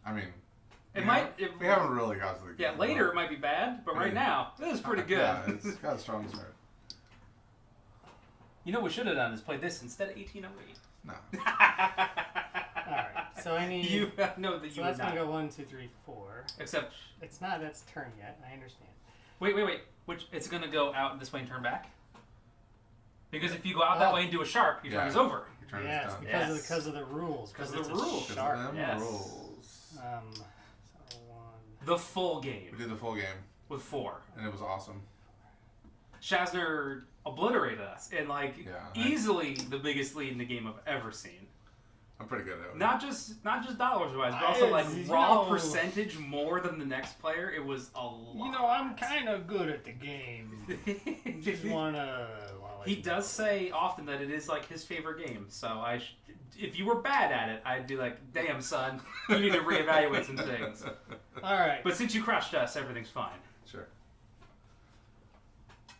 I mean, It we might. haven't- we haven't really got to the game. Yeah, later it might be bad, but right Yeah. now this is pretty good. Yeah, it's got a strong start. You know what we should have done is played this instead of 1808. No. Alright, so I need. You know that so you that's would not. gonna go 1, 2, 3, 4. Except, It's not that's turn yet. I understand. wait. Which it's gonna go out this way and turn back. Because if you go out that Oh. way and do a sharp, your turn is over. Your turn Yes, is done. because of the rules. Because it's of the a rules. Because Sharp. of them Yes. rules. So 1. The full We game did the full game, with 4. and it was awesome. Shazner obliterated us in Yeah, easily the biggest lead in the game I've ever seen. I'm pretty good at it. Not just dollars wise, but also You raw know- percentage more than the next player. It was a lot. I'm kind of good at the game. Just wanna He does say often that it is his favorite game. So if you were bad at it, I'd be like, "Damn, son, you need to reevaluate some things." All right. But since you crushed us, everything's fine. Sure.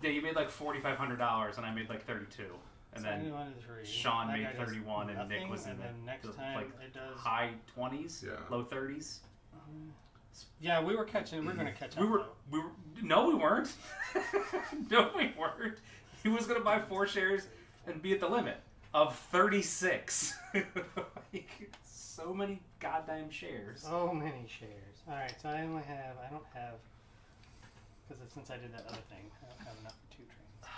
Yeah, you made $4,500, and I made 32, and then 1, 2, 3. Sean That made guy does 31, and Nick nothing, was in and then next the time it does. high 20s, Yeah. low 30s. Yeah, we were catching. We're gonna catch up. We were no, we weren't. No, we weren't. He was gonna buy 4 shares and be at the limit of 36. So many goddamn shares. So many shares. All right, so I don't have, because since I did that other thing, I don't have enough for 2 trains.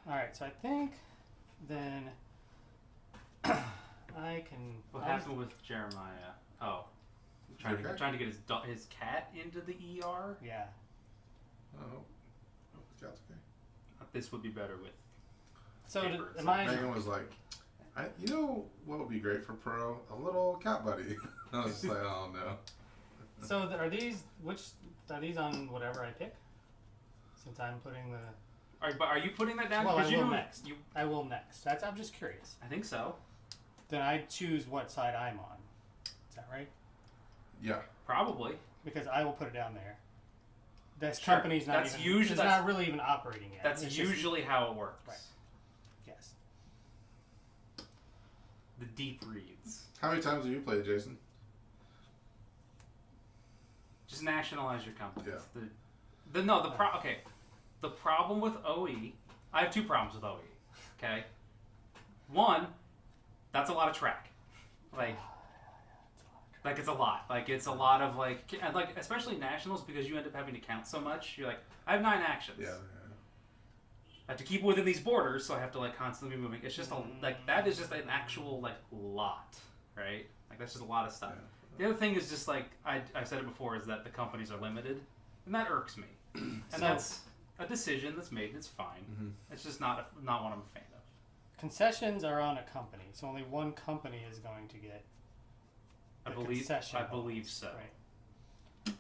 All right, so I think then I can. What happened with Jeremiah? Oh, Okay. trying to get his cat into the ER. Yeah. Oh, Scott's okay. This would be better with. So Paper, am so I? Megan was like, you know what would be great for Pro? A little cat buddy. I was just like, oh no. So are these are these on whatever I pick? Since I'm putting the. Are you putting that down? Well, I 'Cause you will don't- next. I will next. I'm just curious. I think so. Then I choose what side I'm on. Is that right? Yeah. Probably. Because I will put it down there. This Sure. company's not That's even. usually- it's that's- not really even operating yet. That's It's just- usually how it works. Right. Yes. The deep reads. How many times have you played, Jason? Just nationalize your companies. Yeah. Okay. The problem with OE, I have 2 problems with OE. Okay. One, that's a lot of track. It's a lot. It's a lot of especially nationals, because you end up having to count so much. You're like, I have 9 actions. Yeah. I have to keep within these borders, so I have to constantly be moving. It's just that is just an actual lot, right? That's just a lot of stuff. Yeah. The other thing is just I've said it before, is that the companies are limited, and that irks me. And So- that's a decision that's made, and it's fine. Mm-hmm. It's just not what I'm a fan of. Concessions are on a company, so only one company is going to get. I the believe concession believe bonus, so. Right.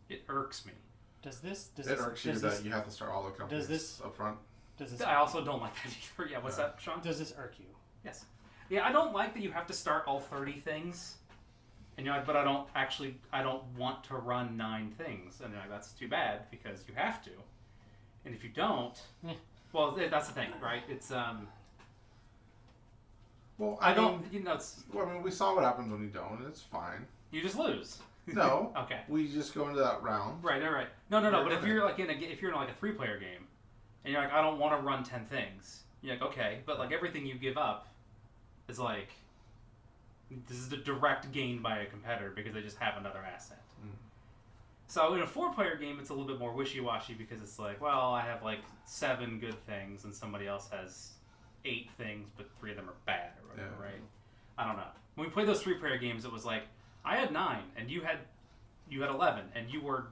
It irks me. Does this? It irks you that you have to start all the companies this- up front. Does this? I also don't like that either. Yeah, what's Yeah. that, Sean? Does this irk you? Yes. Yeah, I don't like that you have to start all 30 things. And you're like, but I don't want to run 9 things. And you're like, that's too bad, because you have to. And if you don't, Yeah. well, that's the thing, right? It's, Well, I don't, it's, Well, I mean, we saw what happens when you don't, and it's fine. you just lose. No. Okay. We just go into that round. Right. No, You're but if winning. you're if you're in a 3-player game, and you're like, I don't want to run 10 things, you're like, okay, but everything you give up is This is the direct gain by a competitor because they just have another asset. Mm. So in a 4-player game, it's a little bit more wishy-washy because it's like, well, I have like 7 good things and somebody else has 8 things, but 3 of them are bad or whatever, right? I don't know. When we played those 3-player games, it was like I had 9 and you had 11 and you were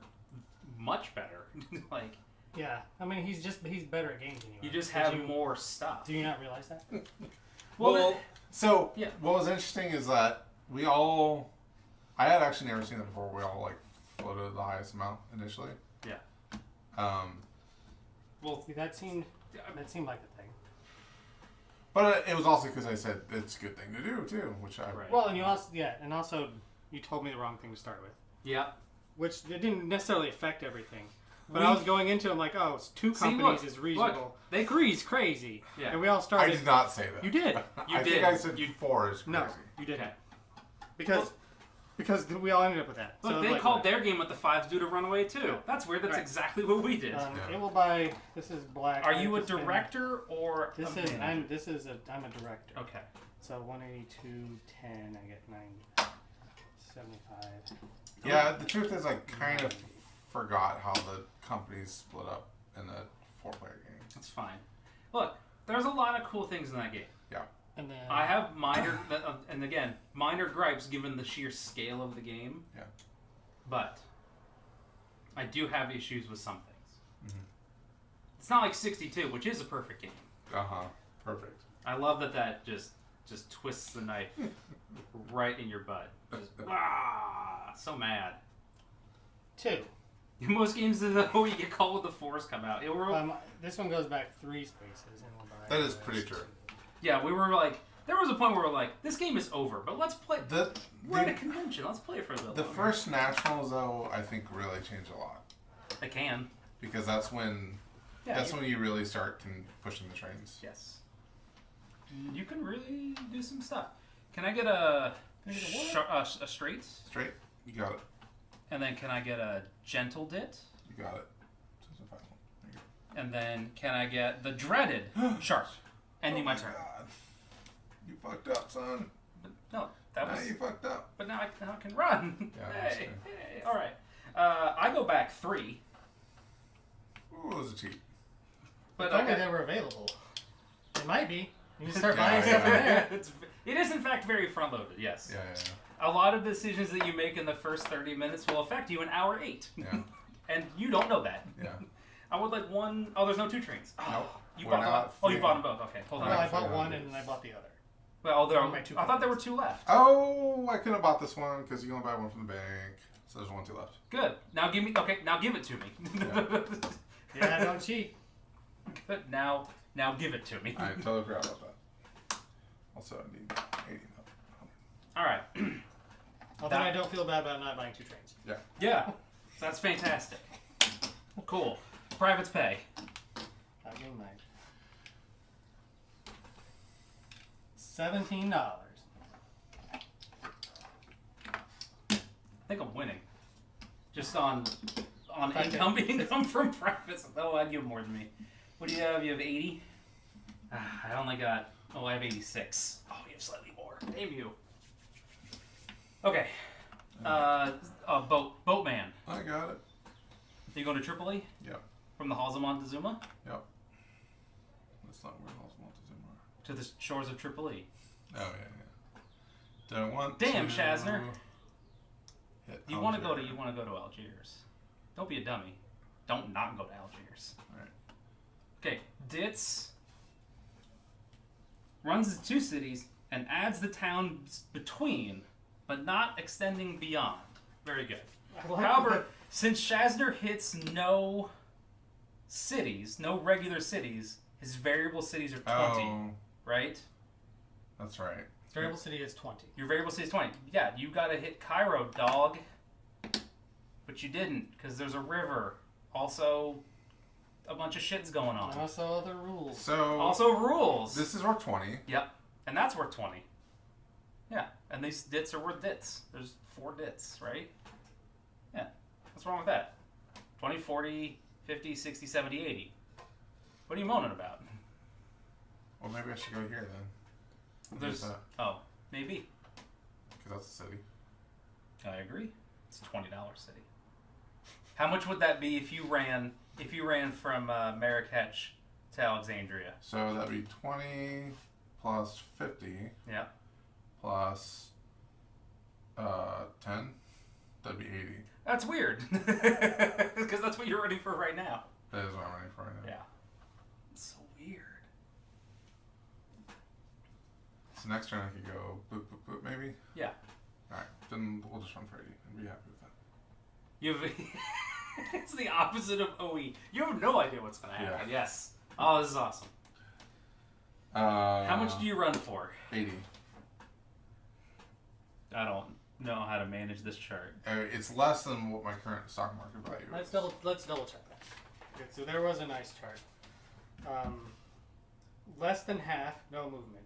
much better. Like, Yeah, I mean he's better at games than you are. you just have more stuff. Do you not realize that? Well, so yeah. what was interesting is that I had actually never seen that before. We all like floated the highest amount initially. Yeah. Well, see, that seemed like the thing. But it was also because I said it's a good thing to do too, which I. Right. Well, and also you told me the wrong thing to start with, Yeah. which it didn't necessarily affect everything. But I was going into it, I'm like, oh, it's 2 companies is reasonable. They Three's crazy. Yeah. And we all started. I did not say that. You did. I think I said 4 is crazy. No, you didn't. Okay. Because we all ended up with that. Look, So they like, called their game with the 5s due to run away too. That's weird. That's Right. exactly what we did. Yeah. It will buy. This is black. Are you a This is- director or This a is manager? I'm a director. Okay. So 182.10. I get 975. Yeah, the truth is I kind of forgot how the companies split up in a 4-player game. That's fine. Look, there's a lot of cool things in that game. And then I have minor, and again, minor gripes given the sheer scale of the game. Yeah. But I do have issues with some things. Mm-hmm. It's not like 62, which is a perfect game. Perfect. I love that just twists the knife right in your butt. Just, so mad. 2. In most games, though, you get called with the force come out. This one goes back 3 spaces. And we'll buy That is pretty true. Yeah, we were like, there was a point where we were like, this game is over, but let's play. We're at a convention. Let's play it for a little. The longer. first nationals, though, I think really changed a lot I can. because that's when when you really start pushing the trains. Yes. You can really do some stuff. Can I get a straight? Straight, you got it. And then can I get a gentle dit? You got it. This is a final. There you go. And then can I get the dreaded sharp? Ending my turn. God. You fucked up, son. But no, that Now was. you fucked up. But now I can run. Yeah, that's hey, fair. hey, all right. I go back 3. Ooh, it was a cheat. But if only they were available. They might be. You can start buying stuff in there. It is in fact very front loaded. Yes. Yeah. A lot of decisions that you make in the first 30 minutes will affect you in hour 8. Yeah. And you don't know that. Yeah. I would like one. Oh, there's no 2 trains. Oh, Nope. you We're bought them not both. Oh, you free. bought them both. Okay, hold on. Well, I Actually, bought one no. and then I bought the other. Well, there. my 2 I thought there were 2 left. Oh, I couldn't have bought this one because you can only buy one from the bank. So there's 1, 2 left. Good. Now give me. Okay, now give it to me. Yeah, don't cheat. Good. Now give it to me. I totally forgot about that. Also, I need 80 now. All right. Although I don't feel bad about not buying 2 trains. Yeah, that's fantastic. Cool. Privates pay. I mean, my $17. I think I'm winning. Just on If income from privates. Oh, I'd give more than me. What do you have? You have 80? I only got. Oh, I have 86. Oh, you have slightly more. Damn you. Okay. Boatman. I got it. You going to Tripoli? Yep. From the halls of Montezuma Yep. That's not where Los Montezuma are. to the shores of Tripoli. Oh, yeah. Don't want Damn, to Shazner. hit You want to go Algeria. to Algiers. Don't be a dummy. Don't not go to Algiers. Alright. Okay, Ditz runs the 2 cities and adds the towns between, but not extending beyond. Very good. However, since Shazner hits no cities, no regular cities, his variable cities are 20, Oh, right? that's right. Variable city is 20. Your variable city is 20. Yeah, you gotta hit Cairo, dog. But you didn't, because there's a river. Also, a bunch of shit's going on. And also other rules. So, Also, rules. this is worth 20. Yep. And that's worth 20. Yeah. And these dits are worth dits. There's 4 dits, right? Yeah. What's wrong with that? 20, 40, 50, 60, 70, 80. What are you moaning about? Well, maybe I should go here then. There's. that. Oh, maybe. Because that's a city. I agree. It's $20 city. How much would that be if you ran from Marrakech to Alexandria? So that'd be 20 plus 50 Yeah. plus 10. That'd be 80. That's weird. Because that's what you're running for right now. That is what I'm running for right now. Yeah. It's so weird. So next turn I could go boop, boop, boop, maybe? Yeah. Alright, then we'll just run for 80 and be happy with that. It's the opposite of OE. You have no idea what's going to happen. Yeah. Yes. Oh, this is awesome. How much do you run for? 80. I don't know how to manage this chart. It's less than what my current stock market value Let's is. double check that. Okay, so there was a nice chart. Less than half, no movement.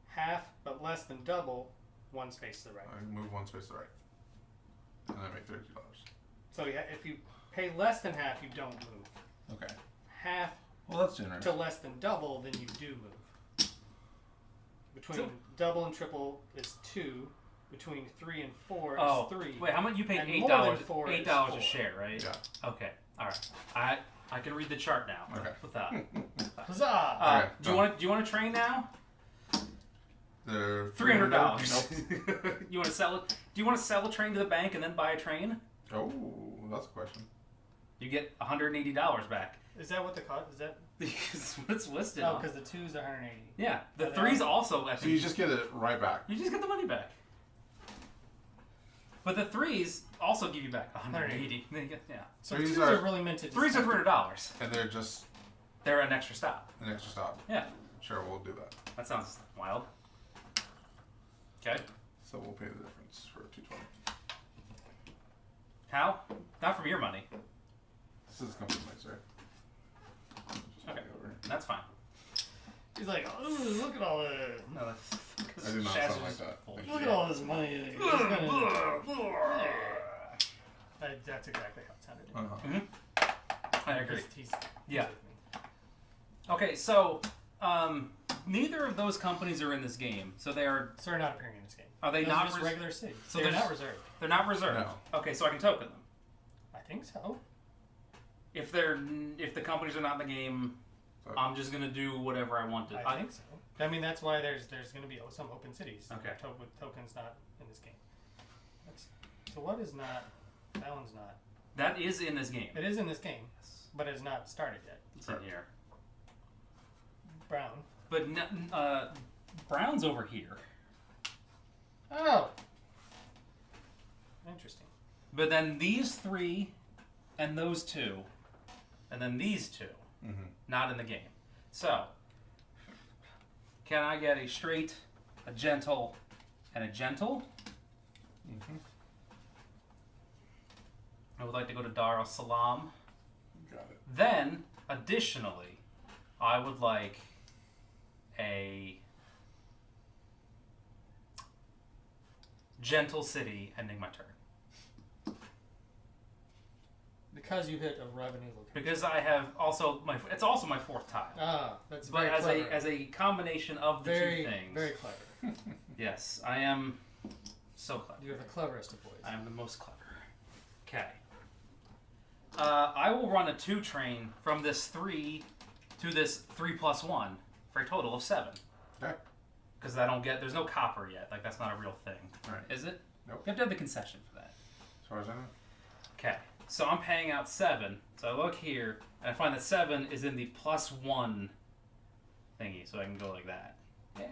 Half, but less than double, one space to the right. I move one space to the right. And I make $30. So yeah, if you pay less than half, you don't move. Okay. Half Well, that's generous. to less than double, then you do move. Between double and triple is 2. Between 3 and 4 is 3. Wait, how much you paid? And $8. more than four $8 is a 4. share, right? Yeah. Okay. All right. I can read the chart now. Okay. With that. Huzzah! Alright, Do you want to train now? They're $300. You want to sell it? Do you want to sell a train to the bank and then buy a train? Oh, that's a question. You get $180 back. Is that what the cost? Is that? It's what it's listed. Oh, on. because the 2s are 180. Yeah, the But 3's also. I So think, you just get it right back. you just get the money back. But the 3's also give you back $180. Yeah. So Threes 2s are- are really meant to. 3's are $300. And they're just They're an extra stop. an extra stop. Yeah. Sure, we'll do that. That sounds wild. Okay. So we'll pay the difference for 220. How? Not from your money. This is company mix, right? Just Okay. over. That's fine. He's like, oh, look at all this. No, that's I do not Shaz sound like is that. full. Look at all this money. That's exactly how it sounded. Uh-huh. I agree. He's Yeah. with me. Okay, so neither of those companies are in this game, so they are. So they're not appearing in this game. Are they Those not are just res- regular cities? So They're there's- not reserved. They're not reserved. No. Okay, so I can token them. I think so. If the companies are not in the game, So, I'm just gonna do whatever I want to. I think so. I mean, that's why there's going to be some open cities. Okay. With tokens not in this game. So what is not? That one's not. That is in this game. It is in this game, Yes. but it's not started yet. It's in here. Brown. But Brown's over here. Oh. Interesting. But then these 3 and those 2 and then these 2 not in the game. So can I get a straight, a gentle, and a gentle? I would like to go to Dar es Salaam. got it. Then, additionally, I would like a gentle city ending my turn. Because you hit a revenue location. Because I have also it's also my 4th tile. Ah, that's But very as clever. a combination of the very, two things. very clever. Yes, I am so clever. You're the cleverest of boys. I am the most clever. Okay. I will run a 2 train from this 3 to this 3+1 for a total of 7. Okay. Because there's no copper yet. Like, that's not a real thing. Right. Is it? Nope. You have to have the concession for that. As far as I know. Okay. So I'm paying out 7. So I look here, and I find that 7 is in the +1 thingy. So I can go like that. Yay.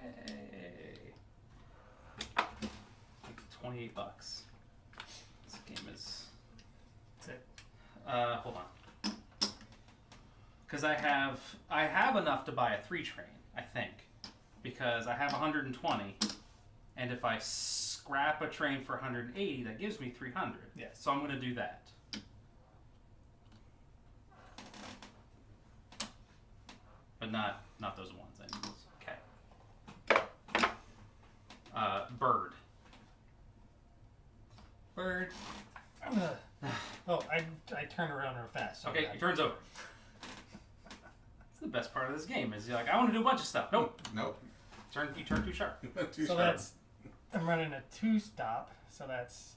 $28. This game is... That's it. Hold on. Because I have enough to buy a 3 train, I think. Because I have 120, and if I scrap a train for 180, that gives me 300. Yes. So I'm going to do that. But not those ones. I need those. Okay. Bird. Bird. I'm gonna. Oh, I turn around real fast. So Okay, that- your turn's over. That's the best part of this game. Is you're like, I want to do a bunch of stuff. Nope. Nope. You turn too sharp. Too So sharp. I'm running a 2-stop, so that's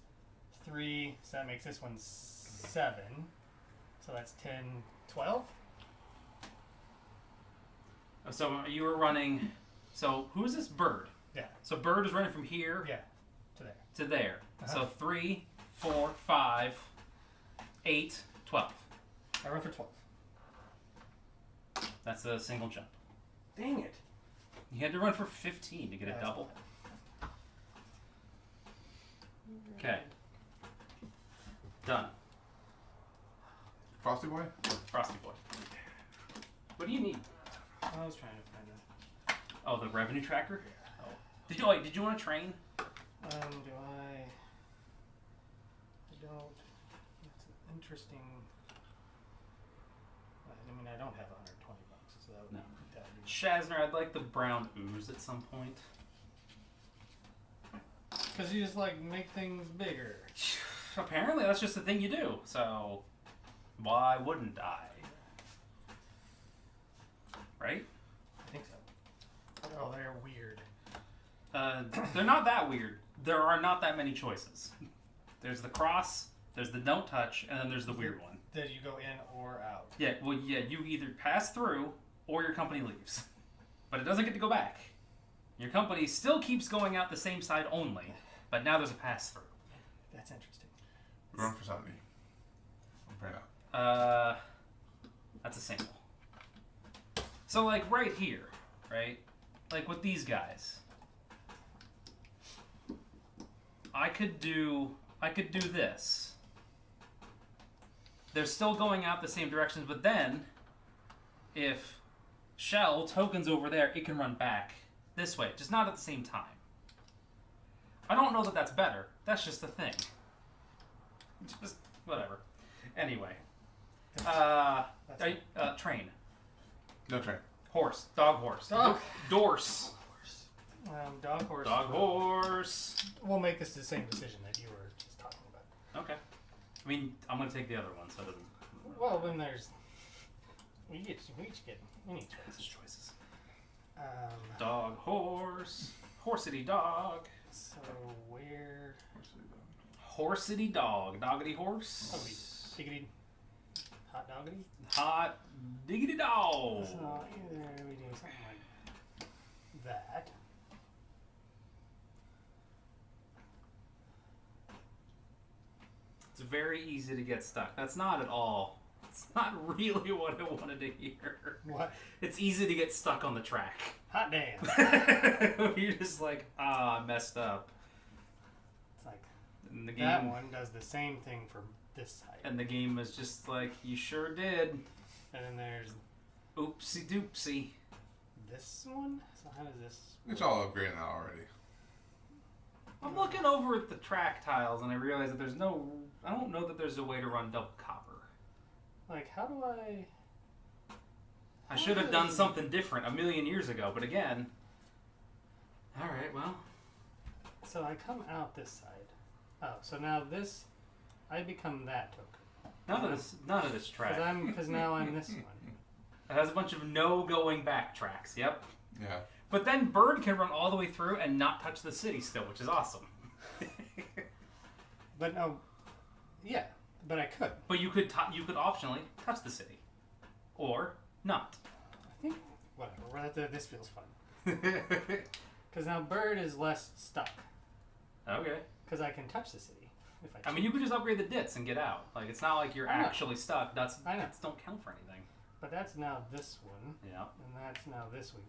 3. So that makes this one 7. So that's 10, 12. So you were running. So who is this Bird? Yeah. So Bird is running from here Yeah. To there. to there. Uh-huh. So 3, 4, 5, 8, 12. I run for 12. That's a single jump. Dang it. You had to run for 15 to get a That's double. fine. Okay. Done. Frosty Boy? Frosty Boy. What do you need? I was trying to find Oh, the revenue tracker? Yeah. Oh. Did you want to train? Do I don't. It's an interesting. I mean, I don't have $120, so that would No. that would be. Shazner, I'd like the brown ooze at some point. Because you just like make things bigger. Apparently, that's just the thing you do. So, why wouldn't I? Right? I think so. Oh, they're weird. They're not that weird. There are not that many choices. There's the cross, there's the don't touch, and then there's the weird one. That you go in or out. Yeah, well, yeah, you either pass through or your company leaves. But it doesn't get to go back. Your company still keeps going out the same side only, but now there's a pass through. That's interesting. Run for 70. I'm praying out. That's a single. So, like, right here, right? Like, with these guys. I could do this. They're still going out the same directions, but then, if Shell tokens over there, it can run back this way, just not at the same time. I don't know that that's better. That's just the thing. Just whatever. Anyway, train, No train. horse, dog, horse, Dog. Dorse, Dog, horse. dog, horse. We'll make this the same decision that you were just talking about. Okay. I mean, I'm gonna take the other one, so it doesn't. Well, then there's. We each get any Choices, choice. choices. Um, Dog, horse, horsity dog, so where? horsity dog, doggity horse, Diggity. Hot doggity? hot diggity dog. So either we do something like that. It's very easy to get stuck. That's not at all. It's not really what I wanted to hear. What? It's easy to get stuck on the track. Hot damn. You're just like, I messed up. It's like And the game, that one does the same thing for this side. and the game is just like, you sure did. And then there's Oopsie doopsie. this one. So how does this? It's all upgraded now already. I'm looking over at the track tiles and I realize that I don't know that there's a way to run double copper. Like, how do I? I should have done something different a million years ago, but again. Alright, well. So I come out this side. Oh, so now this, I become that token. None of this track. Because now I'm this one. It has a bunch of no going back tracks, yep. Yeah. But then Bird can run all the way through and not touch the city still, which is awesome. But no, yeah, but I could. But you could optionally touch the city. Or not. I think whatever. This feels fun. Because now Bird is less stuck. Okay. Because I can touch the city if I. I mean, you could just upgrade the dits and get out. Like, it's not like you're I know. actually stuck. Dits I know. don't count for anything. But that's now this one, Yeah. and that's now this one.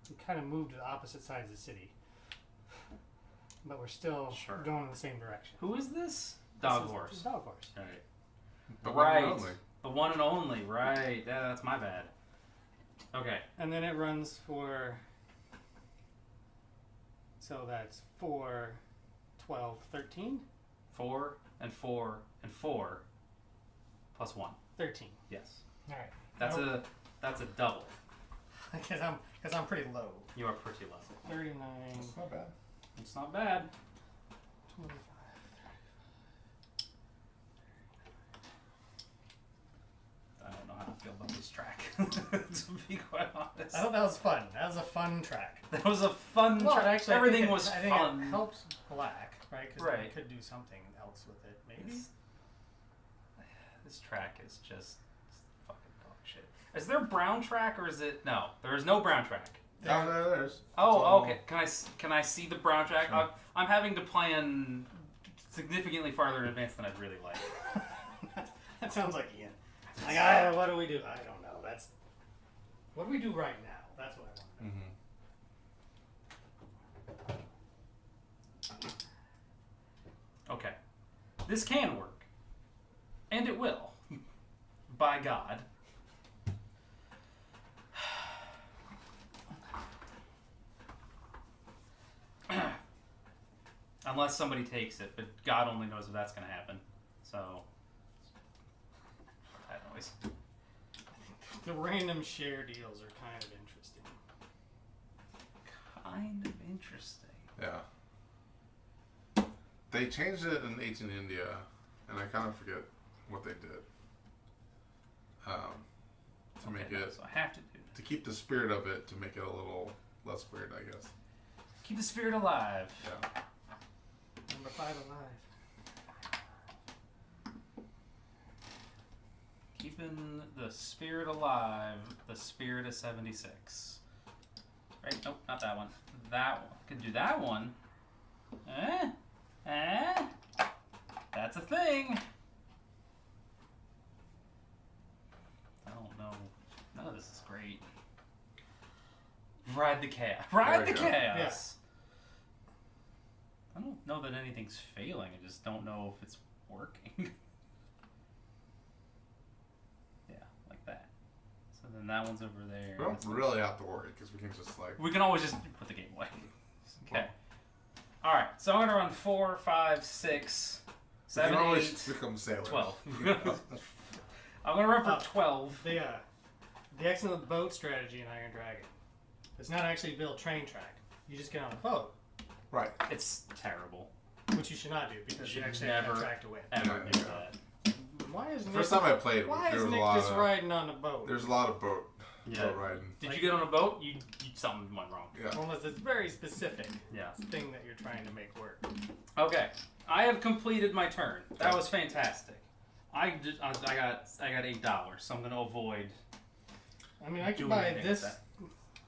We kind of moved to the opposite sides of the city. But we're still Sure. going in the same direction. Who is this? Dog This is horse. Dog horse. Right. The Right. one and only. The one and only. Right. Yeah, that's my bad. Okay. And then it runs for. So that's 4, 12, 13? 4 and 4 and 4 plus 1. 13. Yes. All right. That's a double. Because I'm pretty low. You are pretty low. 39, That's not bad. It's not bad. 25. I don't know how to feel about this track. To be quite honest, I thought that was fun. That was a fun track. that was a fun Well, track. actually, Everything I was think fun. It helps black, right? Because Right. we could do something else with it, maybe. This track is just fucking dog shit. Is there brown track or is it no? There is no brown track. No, there's. Oh, okay. Can I see the brown track? Sure. I'm having to plan significantly farther in advance than I'd really like. That sounds like Ian. Like, what do we do? I don't know. What do we do right now? That's what I want. Okay. This can work. And it will. By God. Unless somebody takes it, but God only knows if that's going to happen. So, that noise. The random share deals are kind of interesting. Kind of interesting. Yeah. They changed it in 18 India, and I kind of forget what they did. To make it, so I have to do this. to keep the spirit of it, to make it a little less weird, I guess. Keep the spirit alive. Yeah. Number 5 alive. Keeping the spirit alive. The spirit of 76. Right? Nope, not that one. That one. Can do that one. That's a thing. I don't know. None of this is great. Ride the chaos. Ride the There we go. chaos. I don't know that anything's failing. I just don't know if it's working. Yeah, like that. So then that one's over there. We don't really have to worry, because we can just, like... We can always just put the game away. Okay. Alright, so I'm going to run 4, 5, 6, We 7, can 8, always become sailors. 12. I'm going to run for 12. The excellent boat strategy in Iron Dragon. It's not actually build train track. You just get on a boat, Right. It's terrible. which you should not do because you should actually have never- a track to win. Ever Yeah, do yeah. that. Why is Nick? First time I played, Why there is was a Nick lot just of... riding on a boat? There's a lot of boat Yeah. riding. Did you get on a boat? You something went wrong. Yeah. Unless it's very specific Yeah. thing that you're trying to make work. Okay. I have completed my turn. That was fantastic. I got $8, so I'm going to avoid. I mean, I could doing buy anything this. with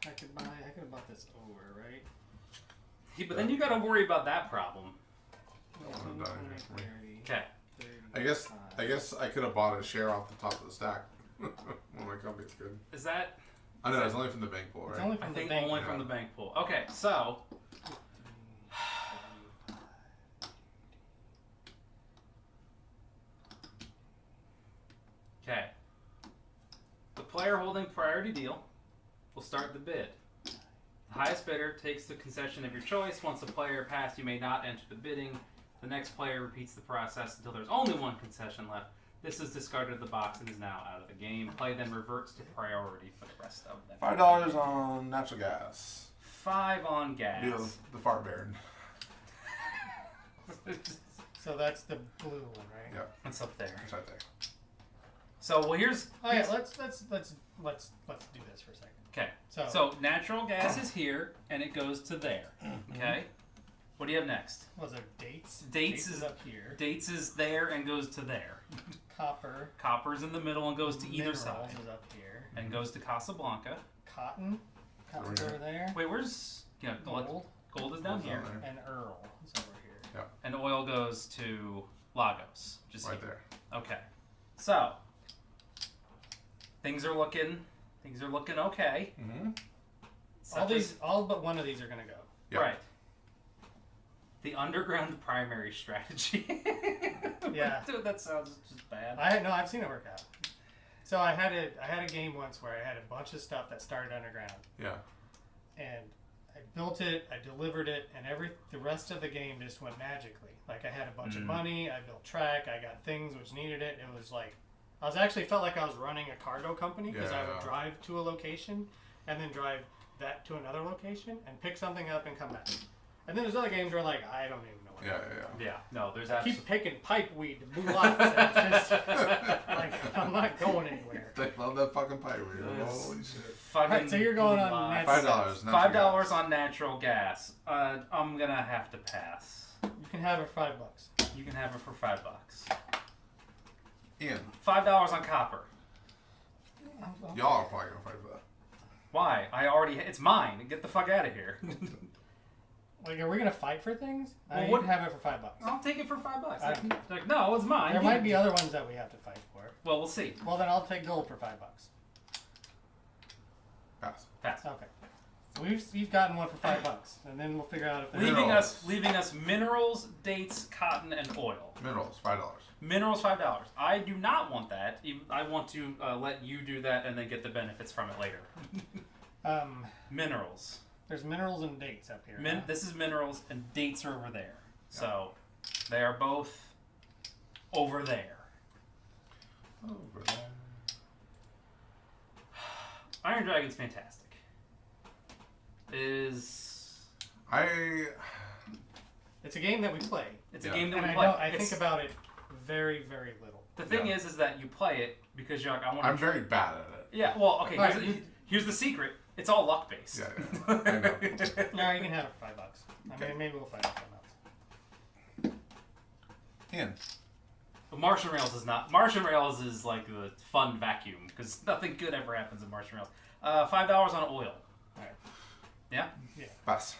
I could have bought this over, right? Yeah, but then you got to worry about that problem. I'm done here for me. 30, Okay. 30, I guess I could have bought a share off the top of the stack. When my company's good. Is that? I know, it's only from the bank pool, It's right? only I from think the bank. only from the bank pool. Okay, so okay. The player holding priority deal will start the bid. The highest bidder takes the concession of your choice. Once the player passed, you may not enter the bidding. The next player repeats the process until there's only one concession left. This is discarded the box and is now out of the game. Play then reverts to priority for the rest of them. $5 on natural gas. 5 on gas. Deal the fart baron. So that's the blue one, right? Yeah, It's up there. it's right there. So well, here's Oh yeah, let's do this for a second. okay. So, So natural gas is here and it goes to there. Okay. What do you have next? what was there dates? Dates is is- up here. Dates is there and goes to there. Copper. Copper's in the middle and goes to either Minerals side is up here. and goes to Casablanca. Cotton. Cotton's Over over there. Wait, where's Gold Gold is down Gold's here, down there. and Earl is over here. and oil goes to Lagos. Just Right here. there. Okay. So things are looking okay. Mm-hmm. All but one of these are gonna go. Yeah. Right. The underground primary strategy. Yeah. Dude, that sounds just bad. I've seen it work out. So I had a game once where I had a bunch of stuff that started underground, Yeah. and I built it, I delivered it, and the rest of the game just went magically. Like I had a bunch of money, I built track, I got things which needed it. It was like I was actually felt like I was running a cargo company because I would Yeah. drive to a location and then drive that to another location and pick something up and come back. And then there's other games where like I don't even know what. Yeah. No, there's I absolutely. keep picking pipe weed to move lots. And it's just like I'm not going anywhere. They love that fucking pipe weed. Holy shit. Alright, so you're going on net $5. $5 on natural gas. I'm gonna have to pass. You can have it for $5. You can have it for $5. Ian. $5 on copper. Y'all are probably gonna fight for that. Why? It's mine. Get the fuck out of here. Like, are we gonna fight for things? Well, I what- can have it for $5. I'll take it for $5. I don't Like, no, it's mine. There Give might it- be other ones that we have to fight for. Well, we'll see. Well, then I'll take gold for $5. Pass. Pass. Okay. So we've gotten one for $5, and then we'll figure out if there's Leaving us minerals, dates, cotton, and oil. Minerals, $5. Minerals, $5. I do not want that. I want to let you do that and then get the benefits from it later. Minerals. There's minerals and dates up here. Huh? This is minerals and dates are over there. So they are both over there. Over there. Iron Dragon's fantastic. It's a game that we play. a game that And we play. I think about it very, very little. The thing is that you play it because you're like, I want. I'm very bad at it. Yeah. Well, okay. Right. Here's the secret. It's all luck based. Yeah. I know. No, you can have it for $5. I mean, maybe we'll fight out something else. Ian. But Martian Rails is not. Martian Rails is like the fun vacuum because nothing good ever happens in Martian Rails. $5 on oil. Alright. Yeah. Yeah. Pass.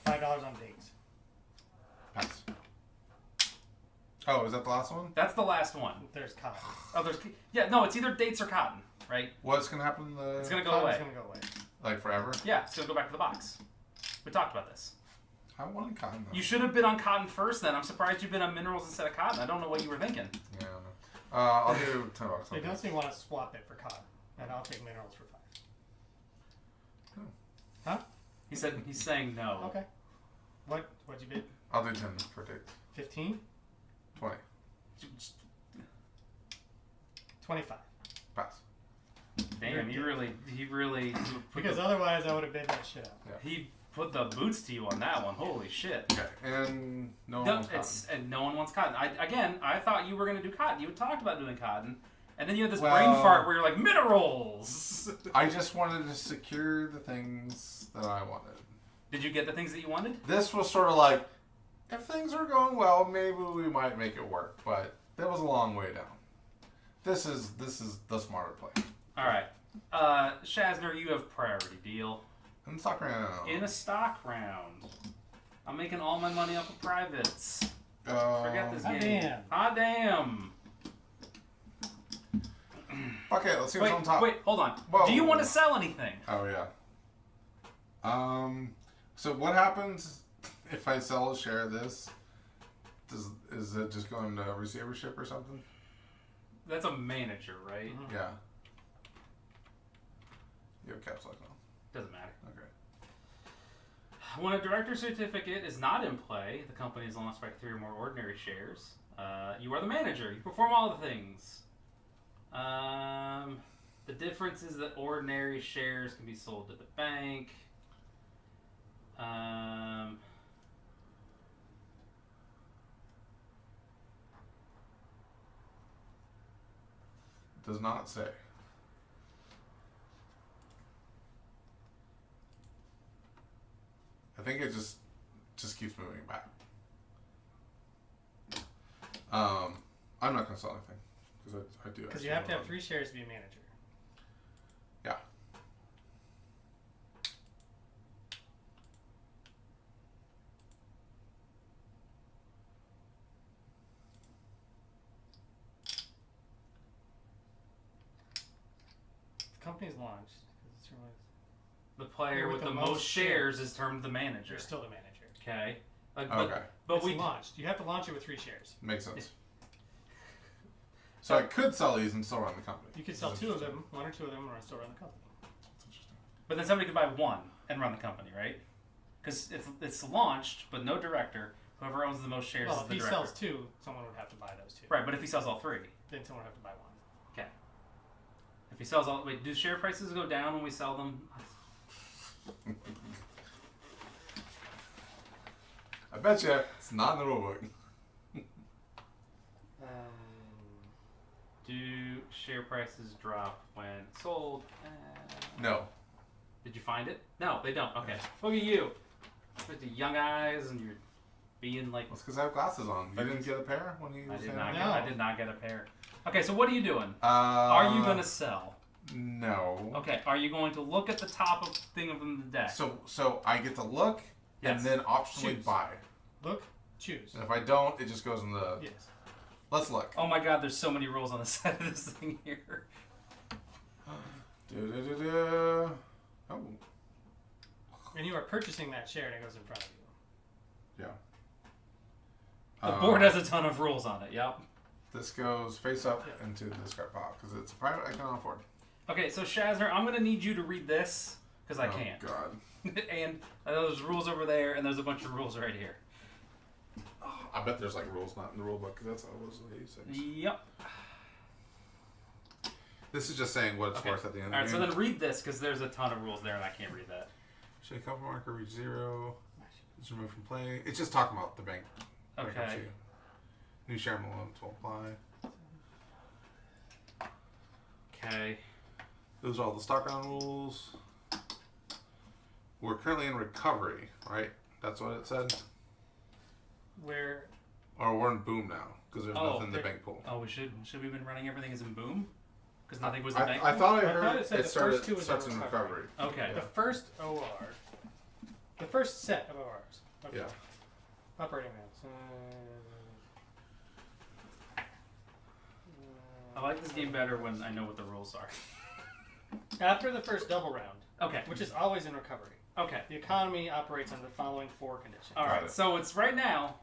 $5 on dates. Pass. Oh, is that the last one? That's the last one. There's cotton. Oh, no, it's either dates or cotton, right? What's gonna happen in the It's gonna go Cotton's away. gonna go away. like forever? Yeah, it's gonna go back to the box. We talked about this. I wanted cotton though. You should have been on cotton first. Then I'm surprised you've been on minerals instead of cotton. I don't know what you were thinking. Yeah, I don't know. I'll do $10. They don't seem want to swap it for cotton, and I'll take minerals for $5. Huh? He's saying no. Okay. What'd you bid? I'll do 10 for date. 15? 20. 25. Pass. Damn, he really. Because otherwise I would have bid that shit out. Yeah. He put the boots to you on that one. Holy shit. Okay, and no one No, wants cotton. and no one wants cotton. I thought you were gonna do cotton. You had talked about doing cotton, and then you had this Well- brain fart where you're like minerals. I just wanted to secure the things that I wanted. Did you get the things that you wanted? This was sort of like, if things are going well, maybe we might make it work, but that was a long way down. This is the smarter play. All right, Shazner, you have priority deal In the stock round. in a stock round. I'm making all my money off of privates. Forget this Hot game. damn. Hot damn. Okay, let's see what's on top. Wait, hold on. Whoa. Do you want to sell anything? Oh yeah. So what happens if I sell a share of this? Is it just going to receivership or something? That's a manager, right? Mhm. Yeah. You have caps lock on. Doesn't matter. Okay. When a director certificate is not in play, the company is launched by 3 or more ordinary shares. You are the manager. You perform all the things. The difference is that ordinary shares can be sold to the bank. Does not say. I think it just keeps moving back. I'm not gonna sell anything because I do. Because you have to have 3 shares to be a manager. Yeah. The company's launched. 'Cause it's really- The player with the most shares is termed the manager. You're still the manager. Okay. Okay. But It's we launched. You have to launch it with 3 shares. Makes sense. So I could sell these and still run the company. You could sell 2 of them, 1 or 2 of them, and still run the company. That's interesting. But then somebody could buy 1 and run the company, right? Because it's launched, but no director. Whoever owns the most shares Well, is if the he director. sells 2, someone would have to buy those 2. Right, but if he sells all 3, Then someone would have to buy 1. okay. If he sells all, wait, do share prices go down when we sell them? I bet you it's not in the rulebook. Do share prices drop when sold? No. Did you find it? No, they don't. Okay. Look at you. With the young eyes and you're being like... Well, it's because I have glasses on. You didn't get a pair when you... I did not get a pair. Okay, so what are you doing? Are you going to sell? No. Okay, are you going to look at the top of thing of the deck? So I get to look and then optionally Choose. buy. Look, choose. And if I don't, it just goes in the... Yes. Let's look. Oh my god, there's so many rules on the side of this thing here. Oh. And you are purchasing that share and it goes in front of you. Yeah. The board has a ton of rules on it, yep. This goes face up into the discard pile because it's a private I cannot afford. Okay, so Shazner, I'm going to need you to read this because I can't. God. And there's rules over there and there's a bunch of rules right here. I bet there's like rules not in the rule book because that's how it was in 86. Yep. This is just saying what it's worth at the end All of right, the so game. then read this because there's a ton of rules there and I can't read that. Should a cover marker reach 0? It's removed from play. It's just talking about the bank. Okay. Bankruptcy. New share limit will apply. Okay. Those are all the stock round rules. We're currently in recovery, right? That's what it said? Where Or we're in boom now because there's nothing in the there- bank pool. Oh, should we have been running everything as in boom? Because nothing was in I bank. thought I I heard thought it said it the started, first two was starts in in recovery. recovery. Okay. the first OR, the first set of ORs. Okay. Yeah. Operating rounds. I like this game better when I know what the rules are. After the first double round, Okay. which is always in recovery, Okay. the economy operates under the following 4 conditions. All Got right. it. So it's right now.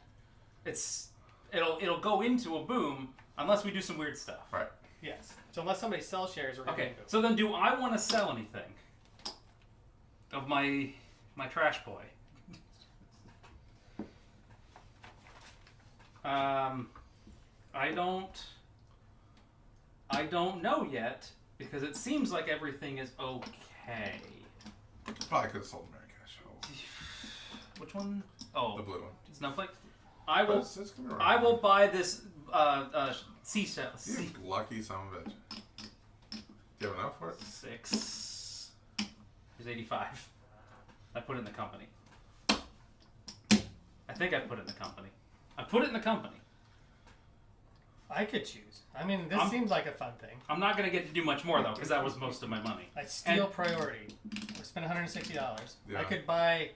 It'll go into a boom unless we do some weird stuff. Right. Yes. So unless somebody sells shares, we're going Okay. to go. So then, do I want to sell anything of my trash boy? I don't know yet because it seems like everything is okay. Probably could have sold Marrakesh. Which one? Oh, The blue one. Snowflake. I But will. it's gonna be around. I will buy this seashell. You lucky son of a bitch. You have enough for it? 6. There's 85. I put it in the company. I think I put it in the company. I put it in the company. I could choose. I mean, this I'm- seems like a fun thing. I'm not gonna get to do much more though, because that was most of my money. I steal priority. I spend $160. Yeah. I could buy.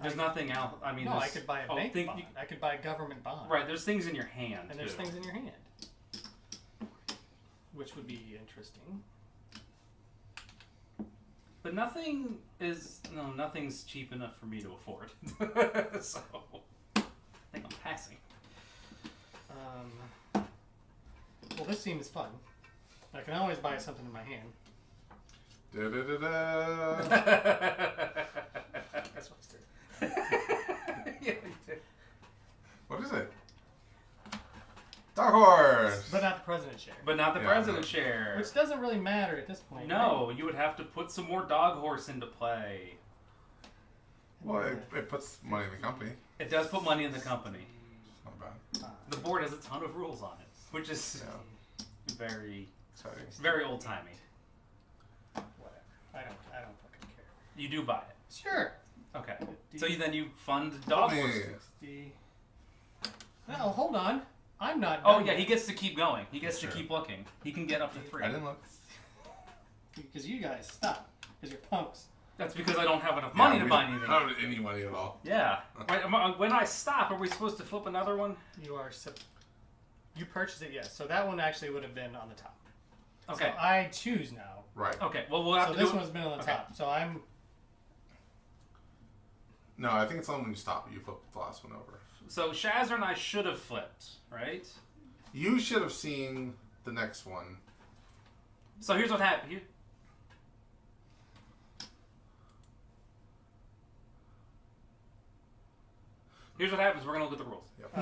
There's nothing else. I mean, No, there's- I could buy a oh, bank think bond. you- I could buy a government bond. Right, there's things in your hand. And there's too. things in your hand, which would be interesting. But nothing's cheap enough for me to afford. So I think I'm passing. Well, this seems fun. I can always buy something in my hand. Da-da-da-da. That's what it says. What is it? Dark Horse! But not the president share. But not the Yeah, president no. share. Which doesn't really matter at this point. No, you would have to put some more dog horse into play. Well, it puts money in the company. It does put money in the company. It's not bad. The board has a ton of rules on it, which is Yeah. very, Exciting. very old timey. Whatever. I don't fucking care. You do buy it. Sure. Okay. So then you fund dog Yeah, horse. yeah, yeah. 60. No, hold on. I'm not Oh done yeah, yet. he gets to keep going. He gets Sure. to keep looking. He can get up to 3. I didn't look. Because you guys stop. Because you're punks. That's because I don't have enough money Yeah, to we buy don't anything. have any money at all. Yeah. Wait, when I stop, are we supposed to flip another one? You are. You purchased it, yes. So that one actually would have been on the top. Okay. So I choose now. Right. Okay. Well, we'll have So to this do it. one's been on the Okay. top. So I'm. No, I think it's only when you stop. You flip the last one over. So Shazzer and I should have flipped, right? You should have seen the next one. So here's what happened. Here's what happens. We're gonna look at the rules. Yep.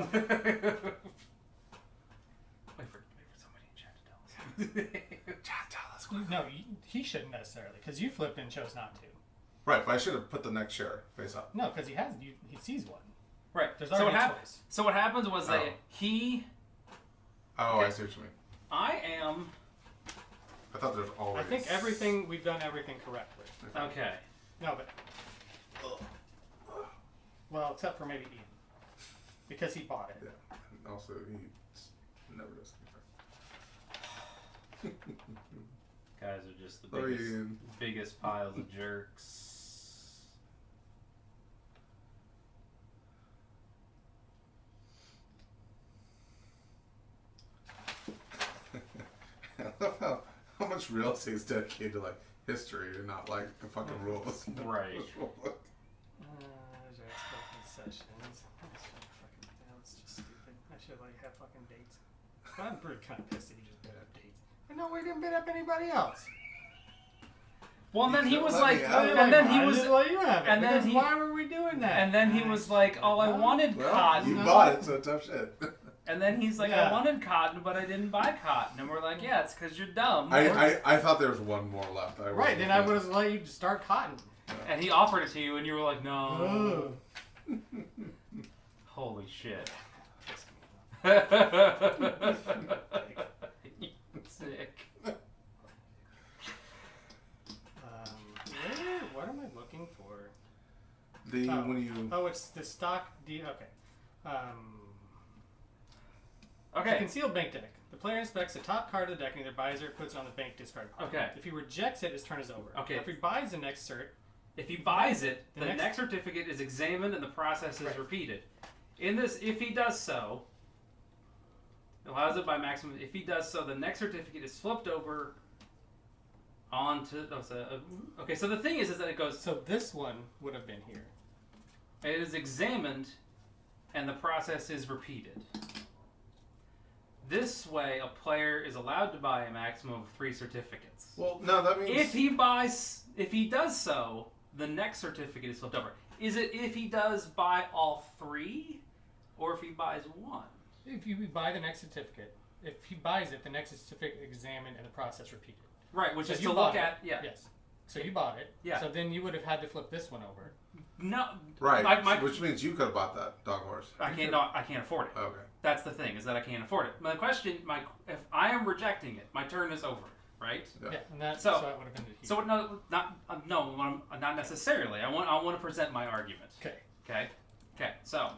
Wait for somebody in chat to tell us. Chat, tell us. No, he shouldn't necessarily. Because you flipped and chose not to. Right, but I should have put the next share face up. No, because he sees one. Right. There's So already what a happened? choice. So what happens was that Oh. he. Oh, Okay. I see what you mean. I am. I thought there was always. I think we've done everything correctly. Okay. No, but well, except for maybe Ian, because he bought it. Yeah, and also he never does anything. Guys are just the Oh, biggest, Ian. biggest piles of jerks. I love how much real estate is dedicated to like history and not like the fucking rules. Right. There's extra concessions. That's just stupid. I should have fucking dates. But I'm pretty kind of pissed that you just bid up dates. I know we didn't bid up anybody else. Well, and then he You was let like, me have it. and then he I was, just let you have it. and then because he- why were we doing that? and then he was like, oh, I wanted Well, cotton. you bought it, so tough shit. And then he's like, Yeah. I wanted cotton, but I didn't buy cotton. And we're like, yeah, it's because you're dumb. I thought there was one more left. Right, then I would have let you start cotton. And he offered it to you, and you were like, no. Oh. Holy shit. Sick. What am I looking for? When you Oh, it's the stock D. Okay. The Okay. concealed bank deck. The player inspects the top card of the deck and either buys or puts it on the bank discard pile. Okay. If he rejects it, his turn is over. Okay. If he buys the next cert, If he buys it, The the next- next certificate is examined and the process is Right. repeated. In this, if he does so, allows it by maximum. If he does so, the next certificate is flipped over onto. Okay, so the thing is that it goes. so this one would have been here. It is examined, and the process is repeated. This way, a player is allowed to buy a maximum of 3 certificates. well, no, that means If he does so, the next certificate is flipped over. Is it if he does buy all 3, or if he buys 1? If you buy the next certificate, if he buys it, the next certificate examined and the process repeated. Right, which So is you to bought look it. at. Yeah. Yes. So you bought it. Yeah. So then you would have had to flip this one over. No. right, My, which means you could have bought that dog horse. I can't. No, I can't afford it. Okay. That's the thing, is that I can't afford it. My question, if I am rejecting it, my turn is over, right? Yeah. Yeah, and that, So- so that would have been the key. So not necessarily. I want to present my argument. Okay. Okay. So,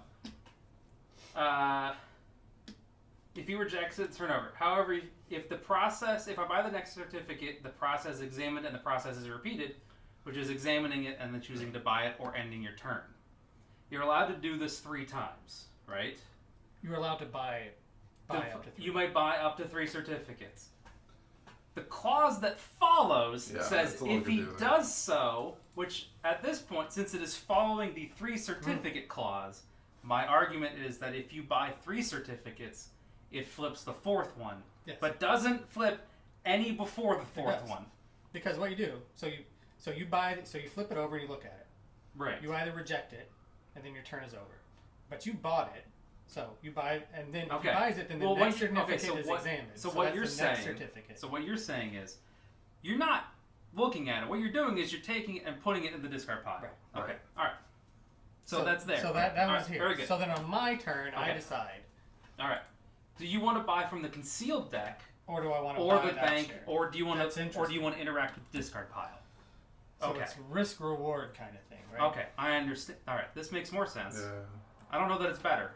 if he rejects it, turn over. However, if I buy the next certificate, the process is examined and the process is repeated, which is examining it and then choosing to buy it or ending your turn. You're allowed to do this 3 times, right? You were allowed to buy up to 3. You may buy up to 3 certificates. The clause that follows Yeah, says it's a little if he confusing. does so, which at this point, since it is following the 3 certificate clause, my argument is that if you buy 3 certificates, it flips the 4th one, Yes. but doesn't flip any before the 4th does. one. Because what you do, so you flip it over and you look at it. Right. You either reject it, and then your turn is over. But you bought it, so you buy it, and then if Okay. he buys it, then the Well, next what you- okay, certificate so is examined. so what that's you're the next saying- certificate. So what you're saying is, you're not looking at it. What you're doing is you're taking it and putting it in the discard pile. Right. Okay. All right. So that's there. So that All was right, here. Very good. So then on my turn, I Okay. decide, All right. Do you want to buy from the concealed deck, or do I want to or buy the that bank, share? or do you want That's to, interesting. interact with the discard pile? So Okay. it's risk reward kind of thing, right? Okay, I understand. All right, this makes more sense. Yeah. I don't know that it's better,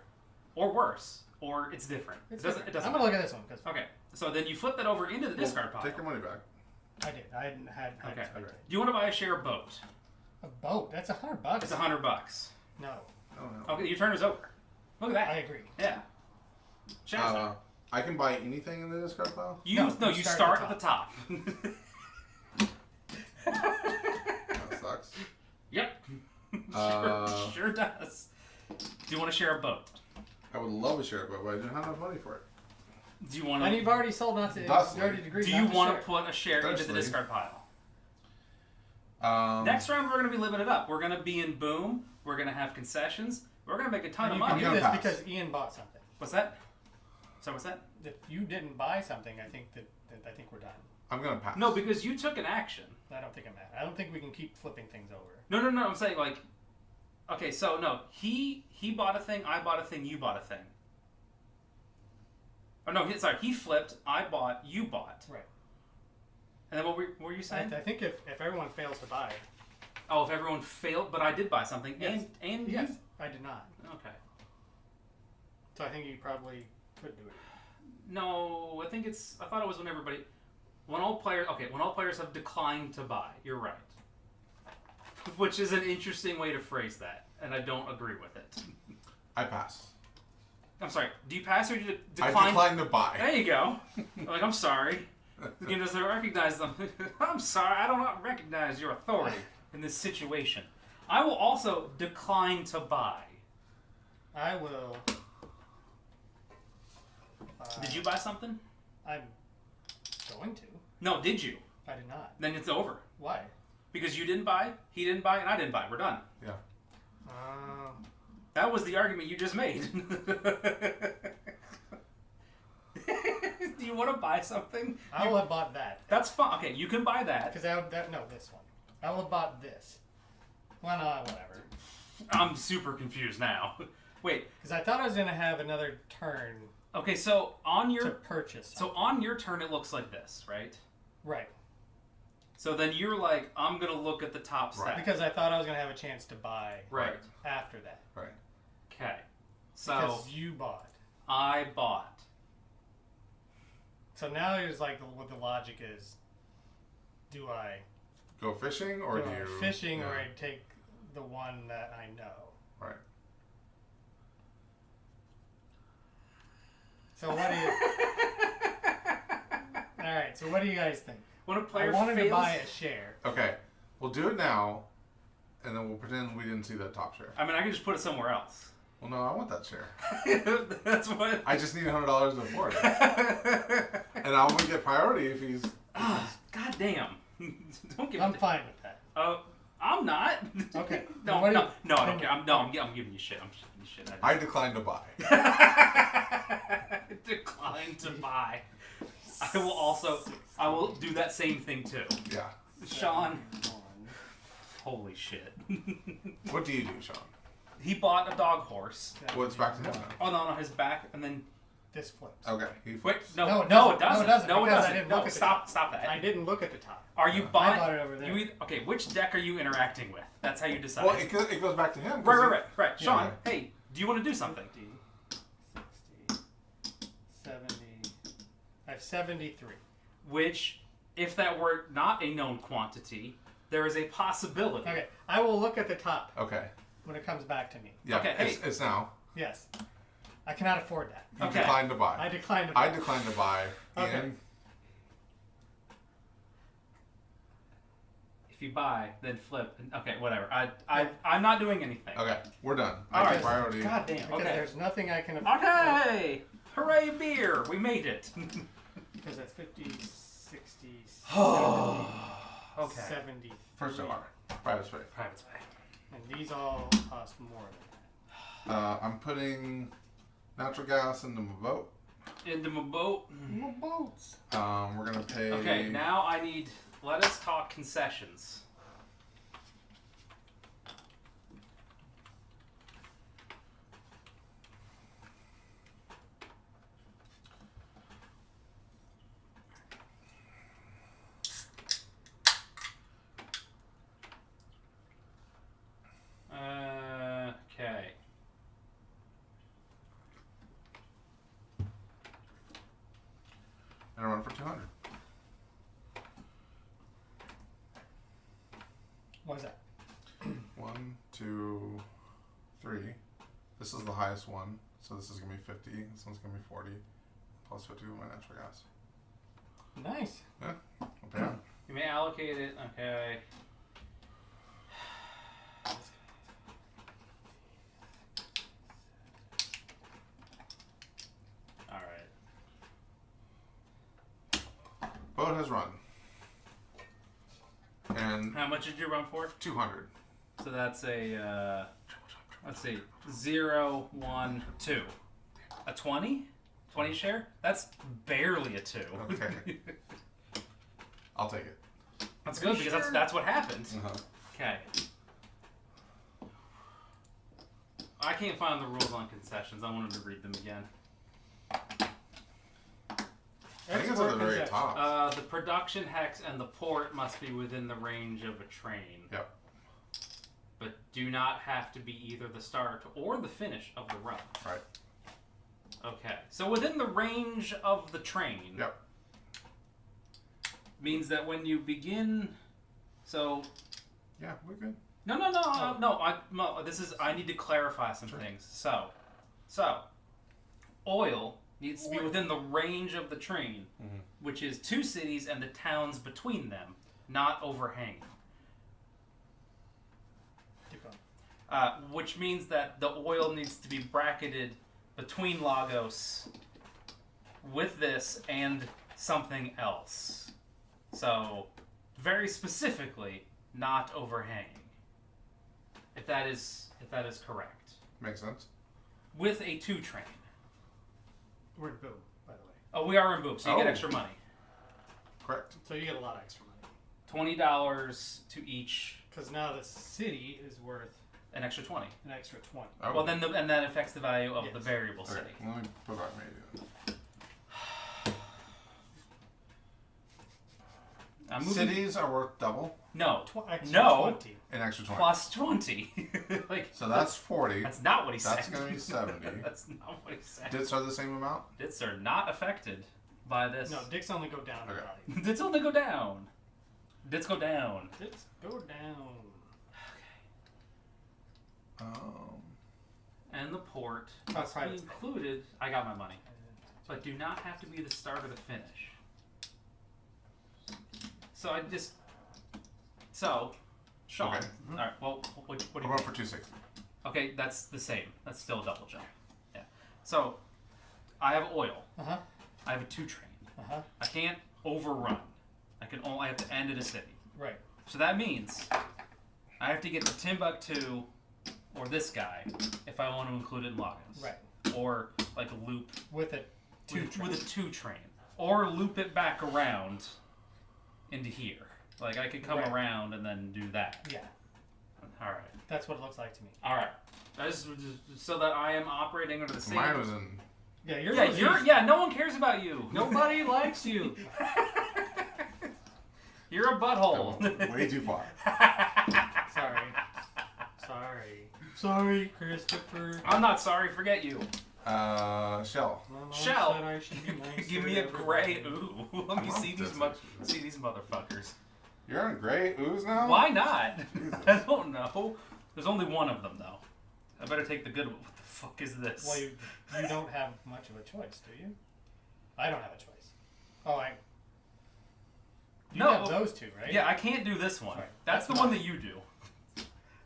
or worse, or it's different. It's it doesn't. different. It doesn't. I'm gonna look at this one because Okay, so then you flip that over into the discard pile. Take your money back. I did. I hadn't had. Okay. expected. Okay. Do you want to buy a share boat? A boat. That's $100. It's $100. No, Oh no. Okay, your turn is over. Look at that. I agree. Yeah. Sharon's I can buy anything in the discard pile. You No, you you start start at the top. That sucks. Yep. Uh, sure does. Do you want to share a boat? I would love to share it, but I don't have enough money for it. Do you want And to? you've already sold not to. Thusly. You already agreed Do not you to want share. to put a share into the Thusly. discard pile? Next. Next round, we're going to be living it up. We're going to be in boom. We're going to have concessions. We're going to make a ton And of you can money. do I'm this gonna pass. because Ian bought something. What's that? So what's that? If you didn't buy something, I think that I think we're done. I'm gonna pass. No, because you took an action. I don't think I'm mad. I don't think we can keep flipping things over. No. I'm saying like, okay, so no, he bought a thing, I bought a thing, you bought a thing. Oh no, sorry, he flipped, I bought, you bought. Right. And then what were you saying? I think if everyone fails to buy. Oh, if everyone failed, but I did buy something, Yes. and Yes, you? I did not. Okay. So I think you probably could do it. No, I thought it was when all players have declined to buy. You're right. Which is an interesting way to phrase that, and I don't agree with it. I pass. I'm sorry, do you pass or do you decline? I decline to buy. There you go. Like, I'm sorry. You know, to recognize them. I'm sorry, I do not recognize your authority in this situation. I will also decline to buy. I will. Did you buy something? I'm going to. No, did you? I did not. Then it's over. Why? Because you didn't buy, he didn't buy, and I didn't buy. We're done. Yeah. That was the argument you just made. Do you want to buy something? I will have bought that. That's fine. Okay, you can buy that. Because this one. I will have bought this. Well, no, whatever. I'm super confused now. Wait. Because I thought I was going to have another turn. Okay, so on your to purchase something. So on your turn, it looks like this, right? Right. So then you're like, I'm gonna look at the top stack. Because I thought I was going to have a chance to buy. Right. After that. Right. Okay. So Because you bought. I bought. So now there's like what the logic is. Do I go fishing or go do you fishing or I take the one that I know? Right. So what do you? All right. So what do you guys think? When a player I wanted fails... to buy a share. Okay, we'll do it now, and then we'll pretend we didn't see that top share. I mean, I can just put it somewhere else. Well, no, I want that share. That's what. I just need $100 to afford it, and I'm gonna get priority if he's. God damn! Don't give. I'm fine with that. I'm not. Okay. No, What do no, you- no, I don't care. I'm giving you shit. I'm giving you shit. I decline to buy. Decline to buy. I will do that same thing too. Yeah. Sean. Holy shit. What do you do, Sean? He bought a dog horse. Well, it's back to him now. Oh no, his back, and then This flips. Okay. He wait, no, No, it no, doesn't. it doesn't. No, it doesn't, No, it because I doesn't. didn't No, look at the stop, top. stop that. I didn't look at the top. Are you I buying? bought it over there. Okay, which deck are you interacting with? That's how you decide. Well, it goes back to him. 'cause Right. Yeah. Sean, hey, do you want to do something? 50, 60, 70. I have 73. Which, if that were not a known quantity, there is a possibility. Okay, I will look at the top Okay. when it comes back to me. Yeah. Okay, It's now. Yes. I cannot afford that. You Okay. decline to buy. I decline to buy. I decline to buy. Okay. Ian, If you buy, then flip. Okay, whatever. I'm not doing anything. okay, we're done. All I right. take priority. God damn. Because Okay. there's nothing I can afford. Okay. Hooray, beer! We made it. Because that's 50, 60, 70, Okay. 70. First of all, private space. Private space. And these all cost more than I'm putting natural gas into my boat. Into my boat. that. More boats. We're gonna pay. Okay, now I need. Let us talk concessions. Okay. And I run for 200. What is that? 1, 2, 3. This is the highest one, so this is gonna be 50. This one's gonna be 40, plus 50 with my natural gas. Nice. Yeah, I'll pay out. You may allocate it. Okay. All right. Boat has run. And How much did you run for? 200. So that's a, let's see, 0, 1, 2. A 20? 20 share? That's barely a 2. Okay. I'll take it. That's good because that's what happened. Uh-huh. Okay. I can't find the rules on concessions. I wanted to read them again. I think it's at the very top. The production hex and the port must be within the range of a train. Yep. But do not have to be either the start or the finish of the run. Right. Okay. So within the range of the train. Yep. Means that when you begin. So. Yeah, we're good. No. I need to clarify some things. So, oil needs to be within the range of the train, which is 2 cities and the towns between them, not overhanging. Keep going. Which means that the oil needs to be bracketed between Lagos with this and something else. So, very specifically, not overhanging. If that is correct. Makes sense. With a 2 train. We're in boom, by the way. Oh, we are in Boom, so you get extra money. Correct. So you get a lot of extra money. $20 to each. Because now the city is worth An extra 20. an extra 20. Oh. Well, then and that affects the value of the variable Okay, city. let me put back maybe. I'm moving. Cities are worth double. No. Extra No. 20. An extra 20. Plus 20. So that's 40. That's not what he said. That's going to be 70. That's not what he said. Dits are the same amount? Dits are not affected by this. No, dicks only go down in Okay. value. Dits only go down. Dits go down. Dicks go down. And the port Oh, must be private included. I got my money. But do not have to be the start or the finish. So, Sean. Okay. All right. Well, what do I'm you going think? for 260. Okay, that's the same. That's still a double jump. Yeah. So, I have oil. Uh-huh. I have a 2 train. Uh-huh. I can't overrun. I have to end at a city. Right. So that means I have to get to Timbuktu or this guy if I want to include it in Lagos. Right. Or like a loop With a 2 train. with a 2 train. Or loop it back around into here. Like I could come Right. around and then do that. Yeah. All right. That's what it looks like to me. All right. So that I am operating under the same. Mine was in. Yeah, yours Yeah, was you're. easy. Yeah, no one cares about you. Nobody likes you. You're a butthole. Way too far. Sorry, Christopher. I'm not sorry. Forget you. Shell. My mom Shell. said I should be nicer Give me to a gray everybody. ooh. Let me I see want these motherfuckers. You're in gray ooze now? Why not? Jesus. I don't know. There's only one of them though. I better take the good one. What the fuck is this? Well, you don't have much of a choice, do you? I don't have a choice. Oh, You No. have those 2, right? Yeah, I can't do this one. Right. That's the one that you do.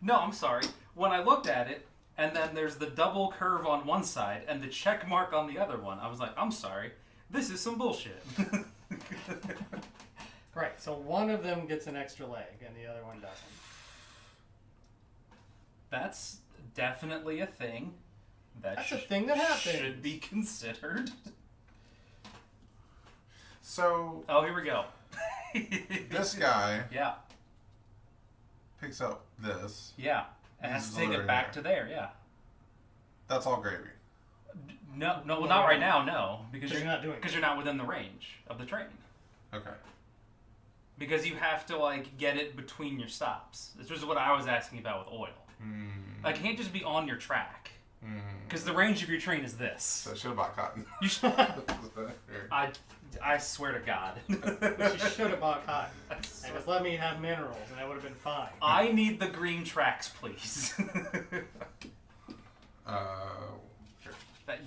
No, I'm sorry. When I looked at it, and then there's the double curve on one side and the check mark on the other one, I was like, I'm sorry. This is some bullshit. Right, so one of them gets an extra leg and the other one doesn't. That's definitely a thing. That's a thing that happens. Should be considered. So, Oh, here we go. this guy Yeah, picks up this. yeah. And has This to is take over it back here. to there, yeah. That's all gravy. No, not right now, no. Because you're not doing it. Because you're not within the range of the train. Okay. Because you have to, like, get it between your stops. This was what I was asking about with oil. Like, it can't just be on your track. Because the range of your train is this. So I should have bought cotton. You should, Here. I swear to God. You should have bought cotton. And just let me have minerals and I would have been fine. I need the green tracks, please. Here.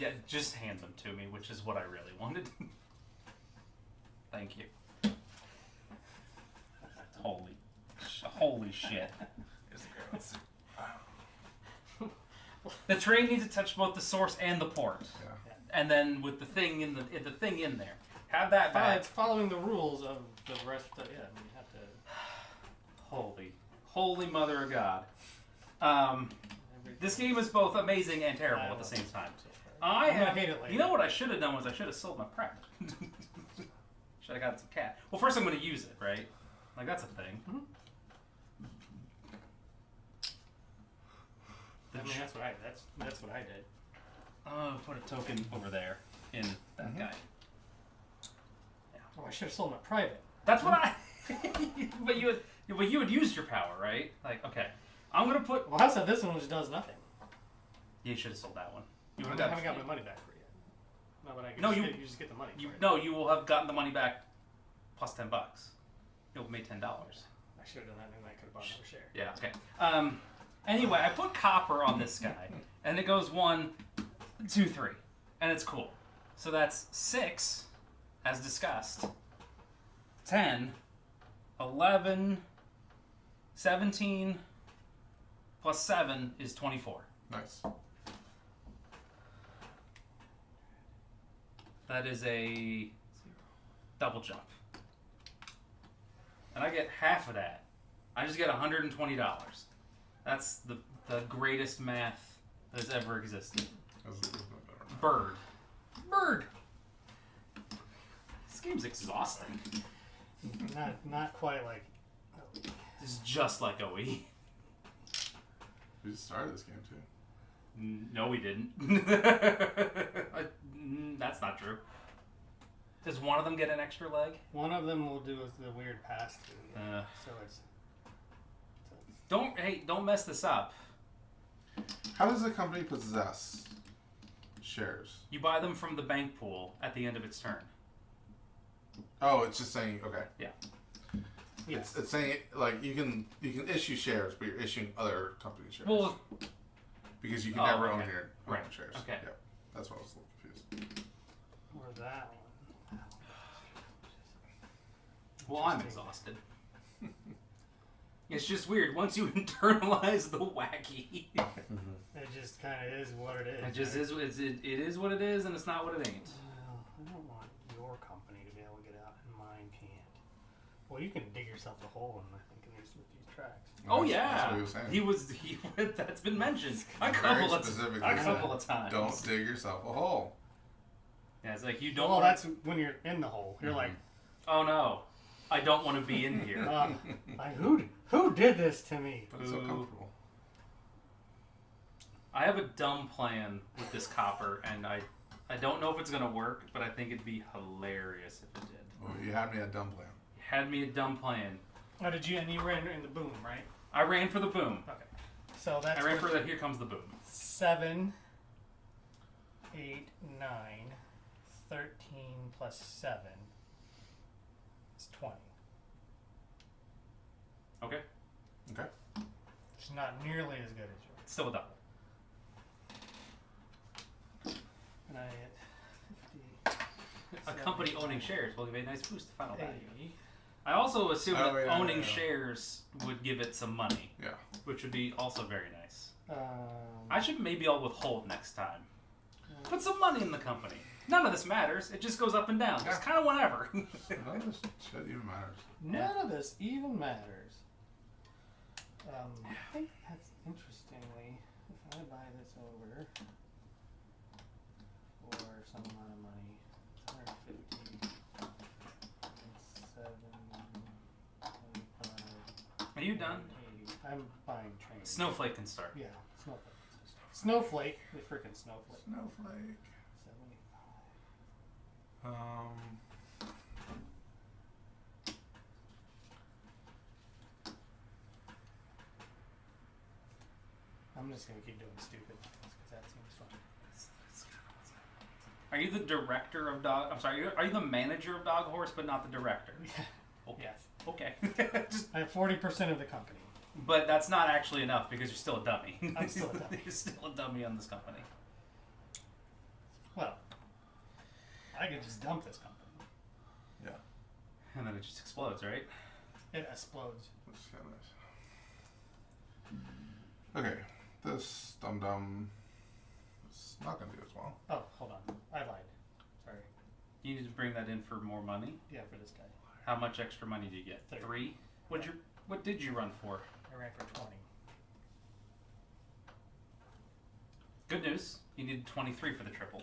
Yeah, just hand them to me, which is what I really wanted. Thank you. Holy shit. Here's the grounds. The train needs to touch both the source and the port. Yeah. And then with the thing in the thing in there. Have that back. It's following the rules of the rest of you have to... Holy mother of God. This game is both amazing and terrible at the same time. I'm gonna hate it later. You know what I should have done was I should have sold my prep. Should have got some cat. Well, first I'm going to use it, right? Like, that's a thing. I mean, that's what I did. Put a token over there in that guy. Oh, I should have sold them at private. That's what I. but you had used your power, right? Like, okay, I'm gonna put. Well, I said this one which does nothing. You should have sold that one. You I would haven't got my money back for it yet. No, but I can No, just you- you just get the money. For it. No, you will have gotten the money back plus $10. You'll have made $10. I should have done that, and I could have bought another share. Yeah. Okay. Anyway, I put copper on this guy, and it goes 1, 2, 3, and it's cool. So that's 6, as discussed. 10, 11, 17, plus 7 is 24. Nice. That is a double jump. And I get half of that. I just get $120. That's the greatest math that has ever existed. Bird. This game's exhausting. Not quite like. This is just like OE. We just started this game too. No, we didn't. That's not true. Does one of them get an extra leg? One of them will do the weird pass through. So it's. Don't mess this up. How does a company possess shares? You buy them from the bank pool at the end of its turn. Oh, it's just saying okay. Yeah. Yes. It's saying like you can issue shares, but you're issuing other company shares. Well, because you can Oh, never okay. own your own Right. shares. Okay. Yeah. That's what I was a little confused. Or that one. well, I'm exhausted. It's just weird. Once you internalize the wacky, It just kind of is what it is. it just right? is. It is what it is, and it's not what it ain't. Well, I don't want your company to be able to get out, and mine can't. Well, you can dig yourself a hole, and I think in these with these tracks. Oh That's yeah, what he was saying. he that's been mentioned a Very couple specifically of said, times. Don't dig yourself a hole. Yeah, it's like you don't. Well, wanna- that's when you're in the hole. You're like, Oh no, I don't want to be in here. like who did this to me? But it's so Ooh. comfortable. I have a dumb plan with this copper, and I don't know if it's gonna work, but I think it'd be hilarious if it did. Well, you had me at dumb plan. You had me a dumb plan. Oh, did you? And you ran in the boom, right? I ran for the boom. Okay. So that's I ran what- for the here comes the boom. 7, 8, 9, 13 plus 7 is 20. Okay, Okay. It's not nearly as good as yours. it's still a double. And I hit A company owning shares will give a nice boost to final 50, value. 80. I also assume Oh, that yeah, owning yeah. shares would give it some money, Yeah. which would be also very nice. Um, I should maybe I'll withhold next time. Put some money in the company. None of this matters. It just goes up and down. It's Yeah. kind of whatever. None of this shit even matters. None of this even matters. I think that's interestingly, if I buy this over for some amount of money, 150, 7, 25, Are you done? 80. I'm buying trains. Snowflake can start. Yeah, Snowflake. Snowflake, the freaking Snowflake. Snowflake. 75. I'm just gonna keep doing stupid things because that seems fun. Are you the director of Dog? I'm sorry. Are you the manager of Dog Horse, but not the director? Okay. Yes. Okay. Just, I have 40% of the company. but that's not actually enough because you're still a dummy. I'm still a dummy. You're still a dummy on this company. Well, I could just dump this company. Yeah. And then it just explodes, right? It explodes. Which is kind of nice. Okay. This dum-dum is not going to do as well. Oh, hold on. I lied. Sorry. You need to bring that in for more money. Yeah, for this guy. How much extra money do you get? 30. 3? What did you run for? I ran for 20. Good news. You needed 23 for the triple.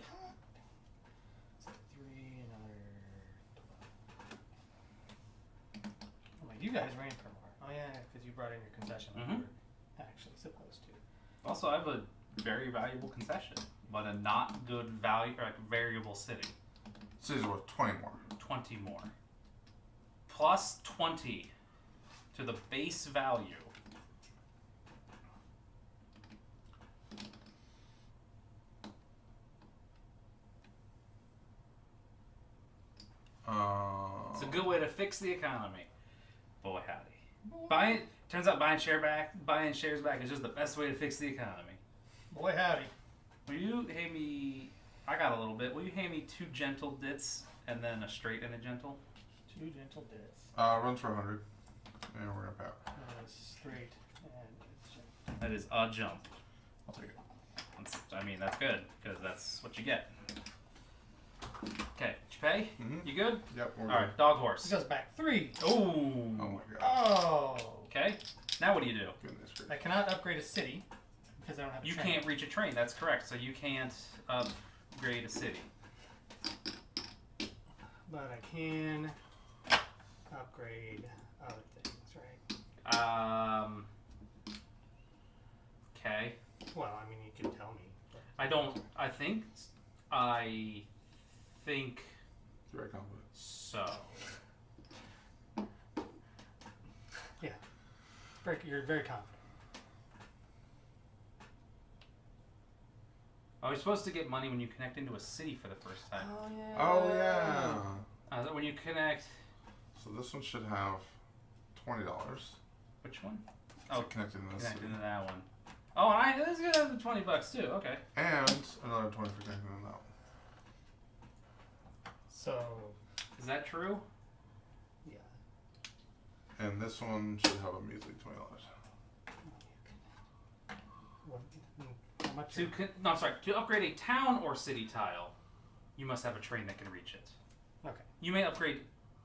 So 3, another 12. I'm like, You guys ran for more. Oh yeah, because you brought in your concession when you Mhm. were actually supposed to. Also, I have a very valuable concession, but a not good value, like variable city. Cities are worth 20 more. 20 more. Plus 20 to the base value. It's a good way to fix the economy. Boy howdy. Turns out buying shares back is just the best way to fix the economy. Boy howdy. Will you hand me, I got a little bit, will you hand me 2 gentle dits and then a straight and a gentle? 2 gentle dits. Runs for 100. And we're gonna pay out. Straight and it's gentle. That is a jump. I'll take it. That's good, because that's what you get. Okay, did you pay? Mhm. You good? Yep. We're Alright, dog It horse. goes back 3. Oh. Oh my god. Oh. Okay, now what do you do? Goodness gracious. I cannot upgrade a city because I don't have a You train. can't reach a train, that's correct, so you can't upgrade a city. But I can upgrade other things, right? Okay. Well, I mean, you can tell me. but- I think You're very confident. so. You're very confident. Are we supposed to get money when you connect into a city for the first time? Oh yeah. Oh yeah. When you connect, So this one should have $20. which one? Oh, Oh, connected in this connect city. into that one. Oh, and this is gonna have $20 too. Okay. And another 20 for connecting in that one. So Is that true? yeah. And this one should have a measly $20. What, how much? No, I'm sorry. To upgrade a town or city tile, you must have a train that can reach it. Okay. You may upgrade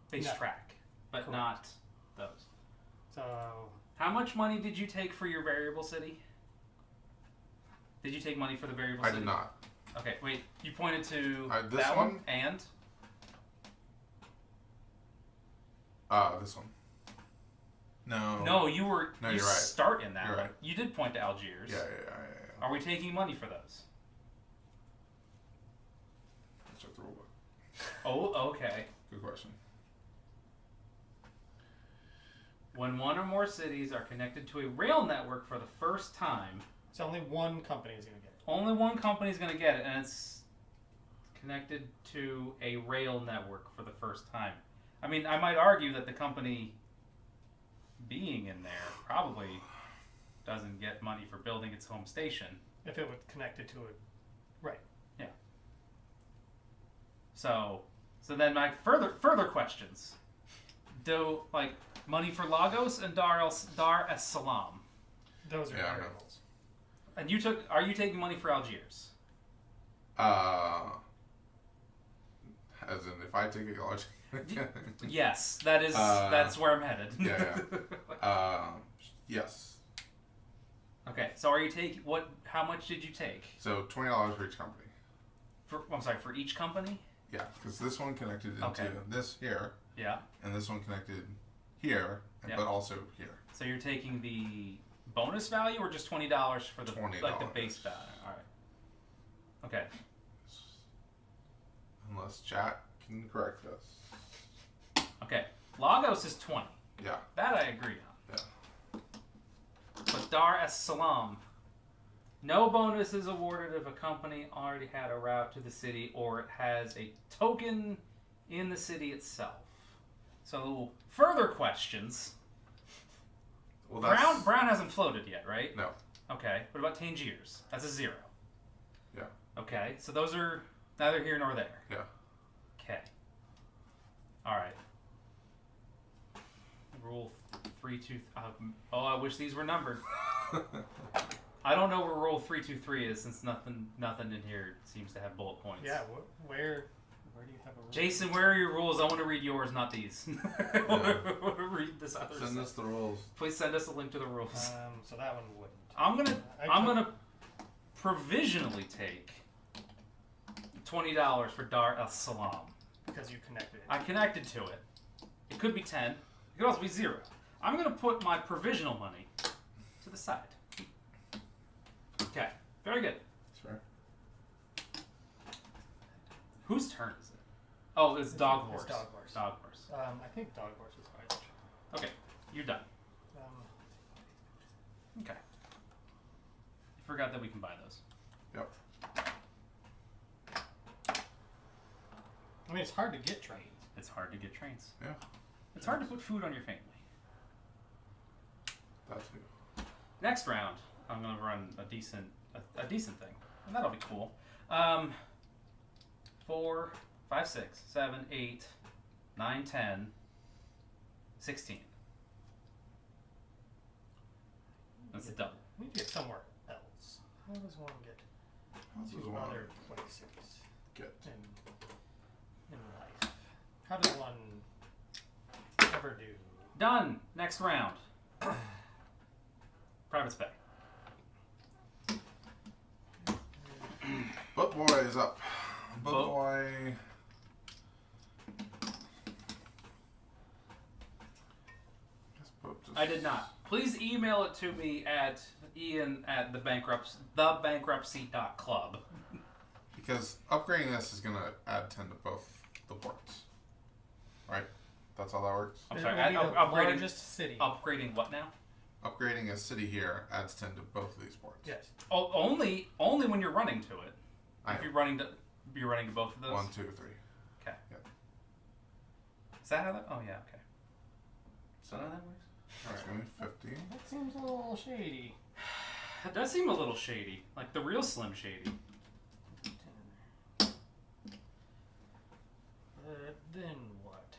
base No. track, but Correct. not those. So How much money did you take for your variable city? Did you take money for the variable I city? did not. Okay, wait. You pointed to This that one? and This one. No. no, you were. No, you you're right. start in that You're one. right. You did point to Algiers. Yeah. Are we taking money for those? Let's check the rule book. Oh, okay. Good question. When one or more cities are connected to a rail network for the first time, so only one company is going to get it. only one company is going to get it, and it's connected to a rail network for the first time. I mean, I might argue that the company being in there probably doesn't get money for building its home station. If it was connected to it, right? So then my further questions. Do like money for Lagos and Dar es Salaam, Those are Yeah, I know. variables. and are you taking money for Algiers? As in, if I take a large. Yes, that's where I'm headed. Yes. Okay, so are you taking how much did you take? So $20 for each company. For each company? Yeah, because this one connected into Okay. this here, Yeah. and this one connected here, Yeah. but also here. So you're taking the bonus value or just $20 for the $20. like the base value? All right. Okay. Unless chat can correct us. Okay. Lagos is 20. Yeah. That I agree on. Yeah. But Dar es Salaam, no bonus is awarded if a company already had a route to the city or it has a token in the city itself. So further questions. Well, that's Brown hasn't floated yet, right? no. Okay. What about Tangiers? That's a 0. Yeah. Okay. So those are neither here nor there. Yeah. Okay. All right. Rule 323. I wish these were numbered. I don't know where Rule 323 is since nothing in here seems to have bullet points. Yeah. Where do you have a rule? Jason, where are your rules? I want to read yours, not these. I want to read this other Send stuff. us the rules. Please send us a link to the rules. So that one wouldn't. I'm gonna provisionally take $20 for Dar es Salaam. Because you connected it. I connected to it. It could be 10. It could also be 0. I'm going to put my provisional money to the side. Okay, very good. Sure. Whose turn is it? Oh, it's Dog Horse. It's Dog Horse. Dog Horse. I think Dog Horse is fine. Okay, you're done. Okay. You forgot that we can buy those. Yep. I mean, it's hard to get trains. It's hard to get trains. Yeah. It's hard to put food on your family. That too. Next round, I'm gonna run a decent thing, and that'll be cool. 4, 5, 6, 7, 8, 9, 10, 16. That's a double. We need to get somewhere else. How does one get This is to one other places get. in life? How does one ever do? Done. Next round. Private spec. Boat boy is up. Boat Boat. boy. Guess boat just- I did not. Please email it to me at ian@thebankruptcy.club. Because upgrading this is gonna add 10 to both the ports. Right? That's how that works. I'm It sorry. will be the Upgrading. largest city. Upgrading what now? Upgrading a city here adds 10 to both of these ports. Yes. Oh, only when you're running to it. I If you're running to both of those. 1, 2, 3. Okay. Yep. Is that how that? Oh yeah. Okay. So how that works. That's gonna be 15. That seems a little shady. That does seem a little shady, like the real Slim Shady. Then what?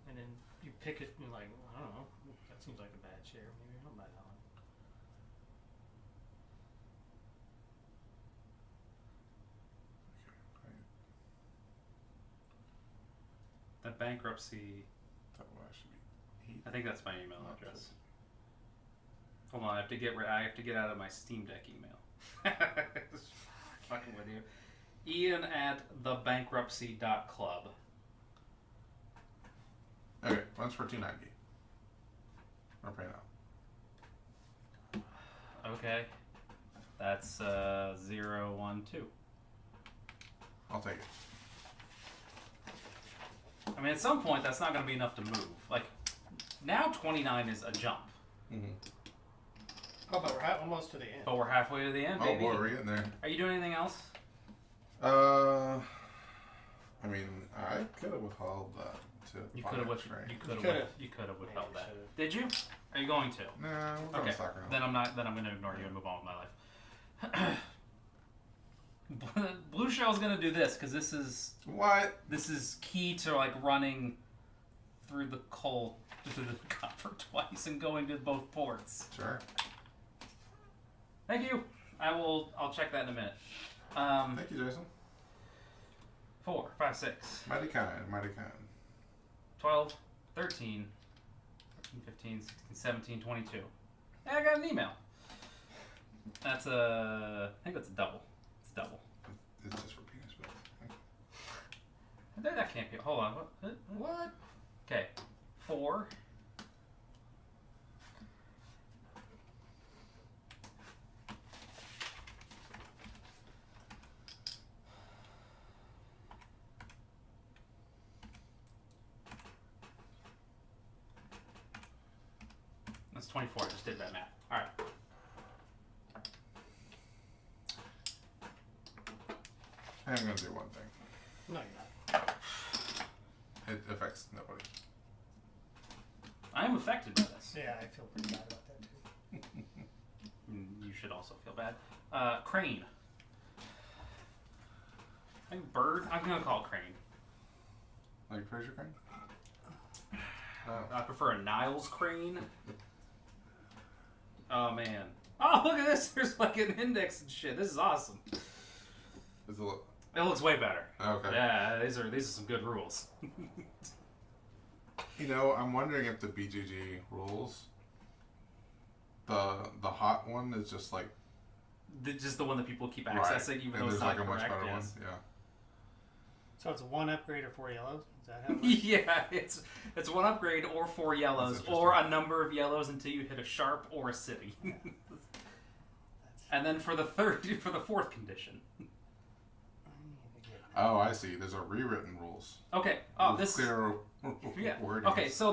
And then you pick it and you're like, I don't know, that seems like a bad share. Maybe I don't buy that one. That bankruptcy. That one should be 8. I think that's my email address. Hold on, I have to get out of my Steam Deck email. Just fucking with you. ian@thebankruptcy.club. Okay, runs for 290. We're paying out. Okay. That's 0, 1, 2. I'll take it. I mean, at some point, that's not going to be enough to move. Like, now 29 is a jump. Mm-hmm. Oh, but we're almost to the end. But we're halfway to the end, Oh baby. boy, we're getting there. Are you doing anything else? I mean, I could have withheld that to You buy could have a train. withheld Maybe that. should've. Did you? Are you going to? Nah, we're going Okay. to stock around. Then I'm not. Then I'm going to ignore you and move on with my life. Blue Shell's going to do this because this is key to like running through the copper twice and going to both ports. Sure. Thank you. I'll check that in a minute. Thank you, Jason. 4, 5, 6, Mighty kind, mighty kind. 12, 13, 15, 16, 17, 22. Yeah, I got an email. I think that's a double. It's a double. It's just for penis bills. That can't be. Hold on. What? Okay. 4. That's 24. I just did that math. All right. I'm going to do one thing. No, you're not. It affects nobody. I am affected by this. Yeah, I feel pretty bad about that too. You should also feel bad. Crane. I think bird. I'm gonna call it crane. Like Fraser Crane? I prefer a Niles crane. Oh man. Oh look at this. There's like an index and shit. This is awesome. Is it look? It looks way better. Okay. Yeah, these are some good rules. You know, I'm wondering if the BGG rules, the hot one is just like Just the one that people keep right, accessing, even and though it's there's not like a much correct. better Yes. one. Yeah. So it's 1 upgrade or 4 yellows? Is that how it works? Yeah, it's 1 upgrade or 4 yellows or a number of yellows until you hit a sharp or a city. And then for the 4th condition. Oh, I see. There's a rewritten rules. Okay. Oh, With this clear yeah. wordings. Okay, so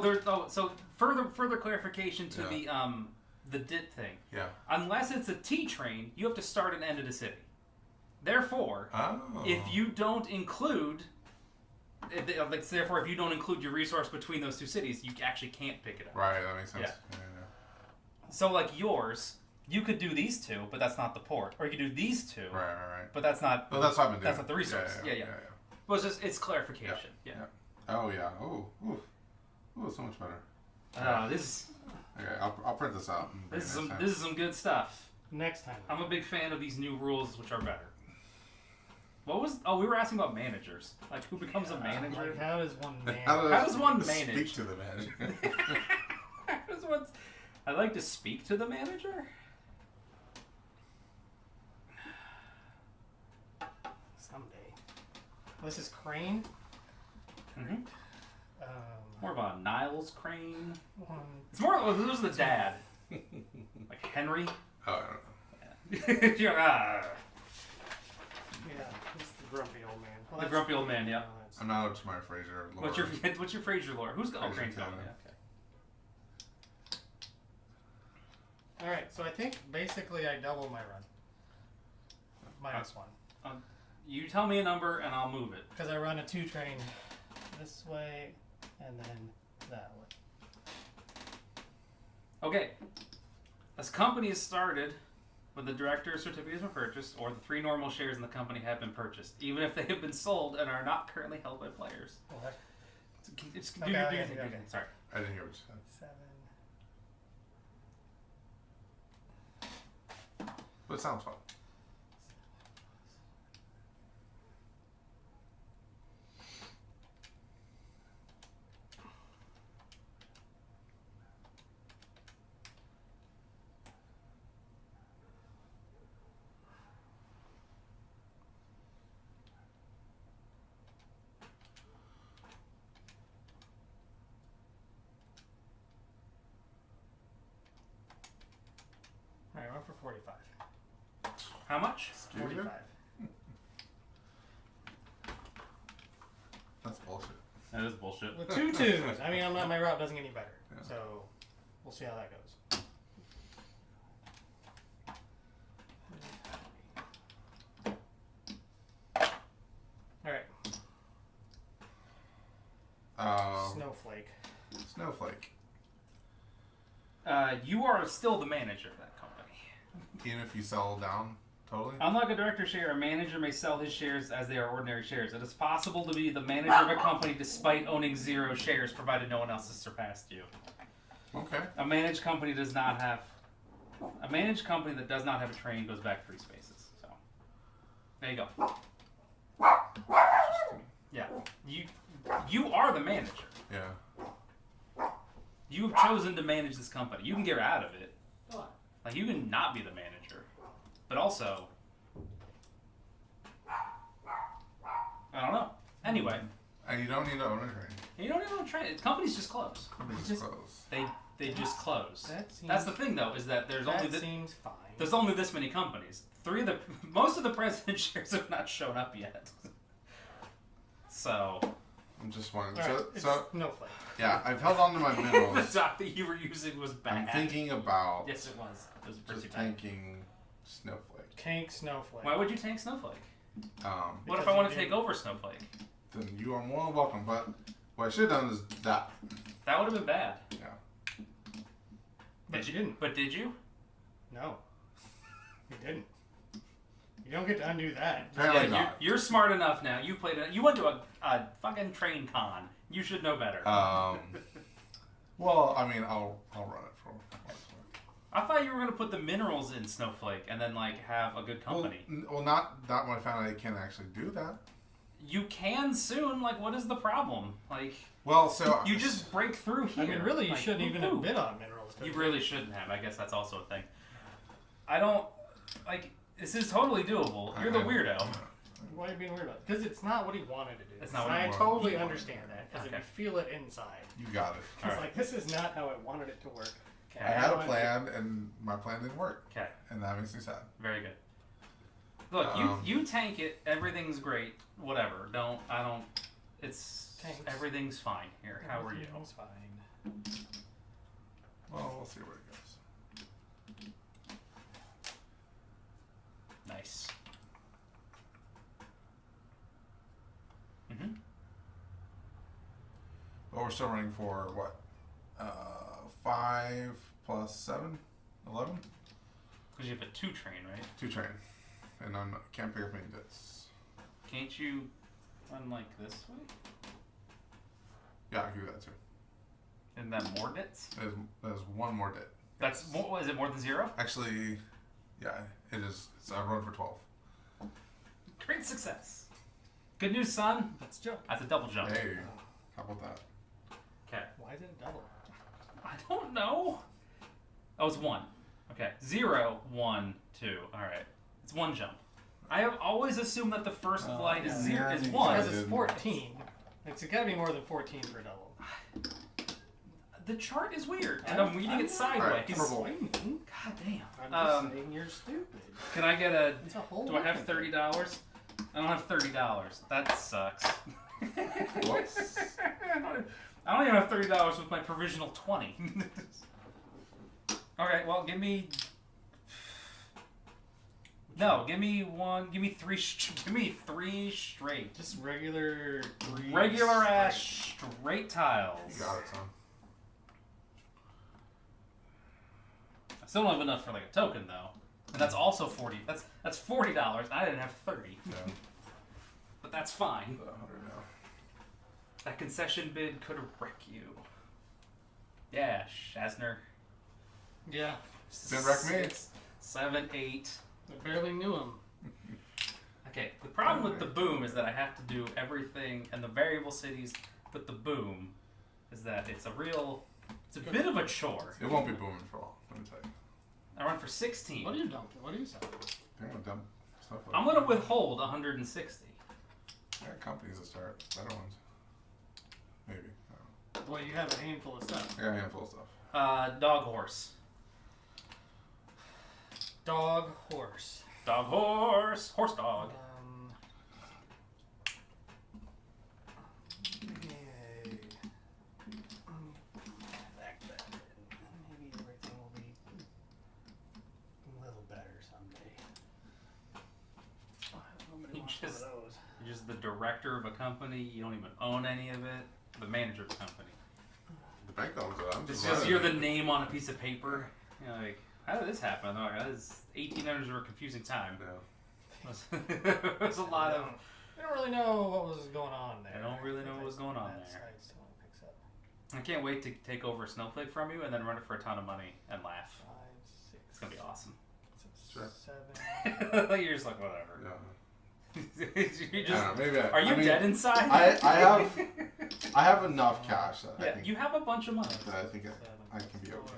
further clarification to the DIT thing. Yeah. Unless it's a T train, you have to start and end at a city. Therefore, if you don't include therefore if you don't include your resource between those 2 cities, you actually can't pick it up. Right, that makes sense. Yeah. Yeah. So like yours, you could do these 2, but that's not the port. Or you could do these 2. Right. But that's not Well, that's what I've been doing. that's not the resource. Yeah. Well, it's clarification. Yeah. Oh, yeah. Ooh, so much better. This Okay, I'll print this out. And bring it next time. this is some good stuff. Next time. I'm a big fan of these new rules, which are better. We were asking about managers. Like, who becomes a manager? Like, how does one manage? How does one manage? Speak to the manager. I'd like to speak to the manager. Someday. This is Crane. Mm-hmm. More of a Niles Crane. One. It's more. Who's the dad? Like Henry. Oh, I don't know. Yeah. Yeah, he's the grumpy old man. Well, The that's- grumpy old man. Yeah. no, that's- I'm not up to my Fraser lore. What's your Fraser lore? Who's Fraser Crane's going? Canon. Yeah. Okay. Alright, so I think basically I double my run. Minus 1. You tell me a number and I'll move it. Because I run a 2 train this way and then that way. Okay. As company is started, when the director's certificate has been purchased, or the 3 normal shares in the company have been purchased, even if they have been sold and are not currently held by players. What? Do your thing. Sorry. I didn't hear what you said. 7. But it sounds fun. Alright, I went for 45. How much? 45. That's bullshit. That is bullshit. With 2 twos. I mean, my route doesn't get any better. Yeah. So, we'll see how that goes. Alright. Snowflake. Snowflake. You are still the manager of that company. Even if you sell down totally? Unlike a director share, a manager may sell his shares as they are ordinary shares. It is possible to be the manager of a company despite owning 0 shares, provided no one else has surpassed you. Okay. A managed company does not have... A managed company that does not have a train goes back 3 spaces. So, there you go. Yeah. You are the manager. Yeah. You have chosen to manage this company. You can get out of it. Like, you can not be the manager. But also... I don't know. Anyway. And you don't need to own a train. You don't even want to try it. Companies just close. Companies Just- close. They just close. That seems, That's the thing, though, is that there's only seems fine. there's only this many companies. Most of the president shares have not shown up yet. So I'm just wondering. Alright, So Snowflake. yeah, I've held on to my the minerals. doc that you were using was bad. I'm thinking about Yes, it was. It was pretty just bad. tanking Snowflake. Tank Snowflake. Why would you tank Snowflake? What Because if I want you to take didn't- over Snowflake? Then you are more than welcome. But what I should have done is that. That would have been bad. Yeah. But you didn't. But did you? No. You didn't. You don't get to undo that. Apparently Yeah, not. you're smart enough now. You played it. You went to a fucking train con. You should know better. Well, I mean, I'll run it for. I thought you were gonna put the minerals in Snowflake and then like have a good company. Well, not when I found out I can't actually do that. You can soon. Like, what is the problem? Like, Well, so you just break through I here. mean, really, you Like, shouldn't even woo-hoo. have bid on minerals. You really shouldn't have. I guess that's also a thing. I don't like. This is totally doable. You're the weirdo. Why are you being weird about it? Because it's not what he wanted to do. It's not what I he totally wanted. understand that because Okay. you feel it inside. You got it. It's Alright. like, this is not how I wanted it to work. Okay. I had a plan, and my plan didn't work, Okay. and that makes me sad. Very good. Look, you tank it. Everything's great. Whatever. I don't. It's Tanks. everything's fine here. How are you? Everything's fine. Well, we'll see where it goes. Nice. Mhm. But we're still running for what? 5 plus 7? 11? Because you have a 2 train, right? 2 train. And I can't pick up any bits. Can't you run like this way? Yeah, I can do that too. Isn't that more bits? There's one more dit. That's more. Is it more than 0? Actually, yeah, it is. It's I run for 12. Great success. Good news, son. Let's jump. That's a double jump. Hey, how about that? Okay. Why is it a double? I don't know. Oh, it's 1. Okay. 0, 1, 2. All right. It's 1 jump. I have always assumed that the first flight is yeah, 0 is you 1. Because didn't. it's 14. It's got to be more than 14 for a double. The chart is weird, and I'm reading it Alright, sideways. purple. God damn. I'm just saying you're stupid. Can I get a? It's a whole Do I have different $30? I don't have $30. That sucks. Whoops. I don't even have $30 with my provisional 20. Okay, well, give me. No, give me 1. Give me 3. Give me 3 straight. Just regular. Regular ass straight tiles. You got it, son. I still don't have enough for like a token though, and that's also 40. That's $40. I didn't have 30, Yeah. but that's fine. 100 now. That concession bid could wreck you. Yeah, Shazner. Yeah. Didn't wreck me. 6, 7, 8. I barely knew him. Okay, the problem with the boom is that I have to do everything, and the variable cities with the boom is that it's a bit of a chore. It won't be booming for long, let me tell you. I run for 16. What are you dumping? What are you selling? They're gonna dump stuff like I'm gonna withhold 160. Yeah, companies that start better ones. Maybe. I don't know. Well, you have a handful of stuff. I got a handful of stuff. Dog horse. Dog, horse. Dog horse. Horse dog. Yay. Back that in. Maybe everything will be a little better someday. Nobody wants one of those. You're just the director of a company. You don't even own any of it. The manager of the company. The bank owns it. I'm It's just just running you're it. the name on a piece of paper. You're like, how did this happen? I'm like, that is 1800s were a confusing time. Yeah. It was a lot of. I don't really know what was going on there. I don't really know what was going on That there. side still picks up. I can't wait to take over Snowflake from you and then run it for a ton of money and laugh. 5, 6. It's gonna be awesome. Sure. 7. You're just like whatever. Yeah. You're I just, don't know, maybe are you I mean, dead inside? I have enough cash that I Yeah, think you have a bunch of money. that I think I can be okay.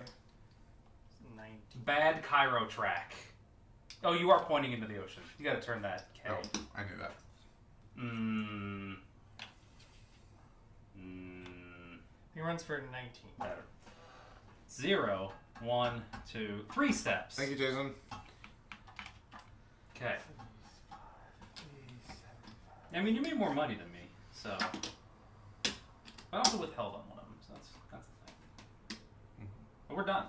19. Bad Cairo track. Oh, you are pointing into the ocean. You gotta turn that K. Oh, I knew that. He runs for 19. Better. 0, 1, 2, 3 steps. Thank you, Jason. Okay. I mean, you made more money than me, so. But I also withheld on one of them, so that's the thing. But we're done.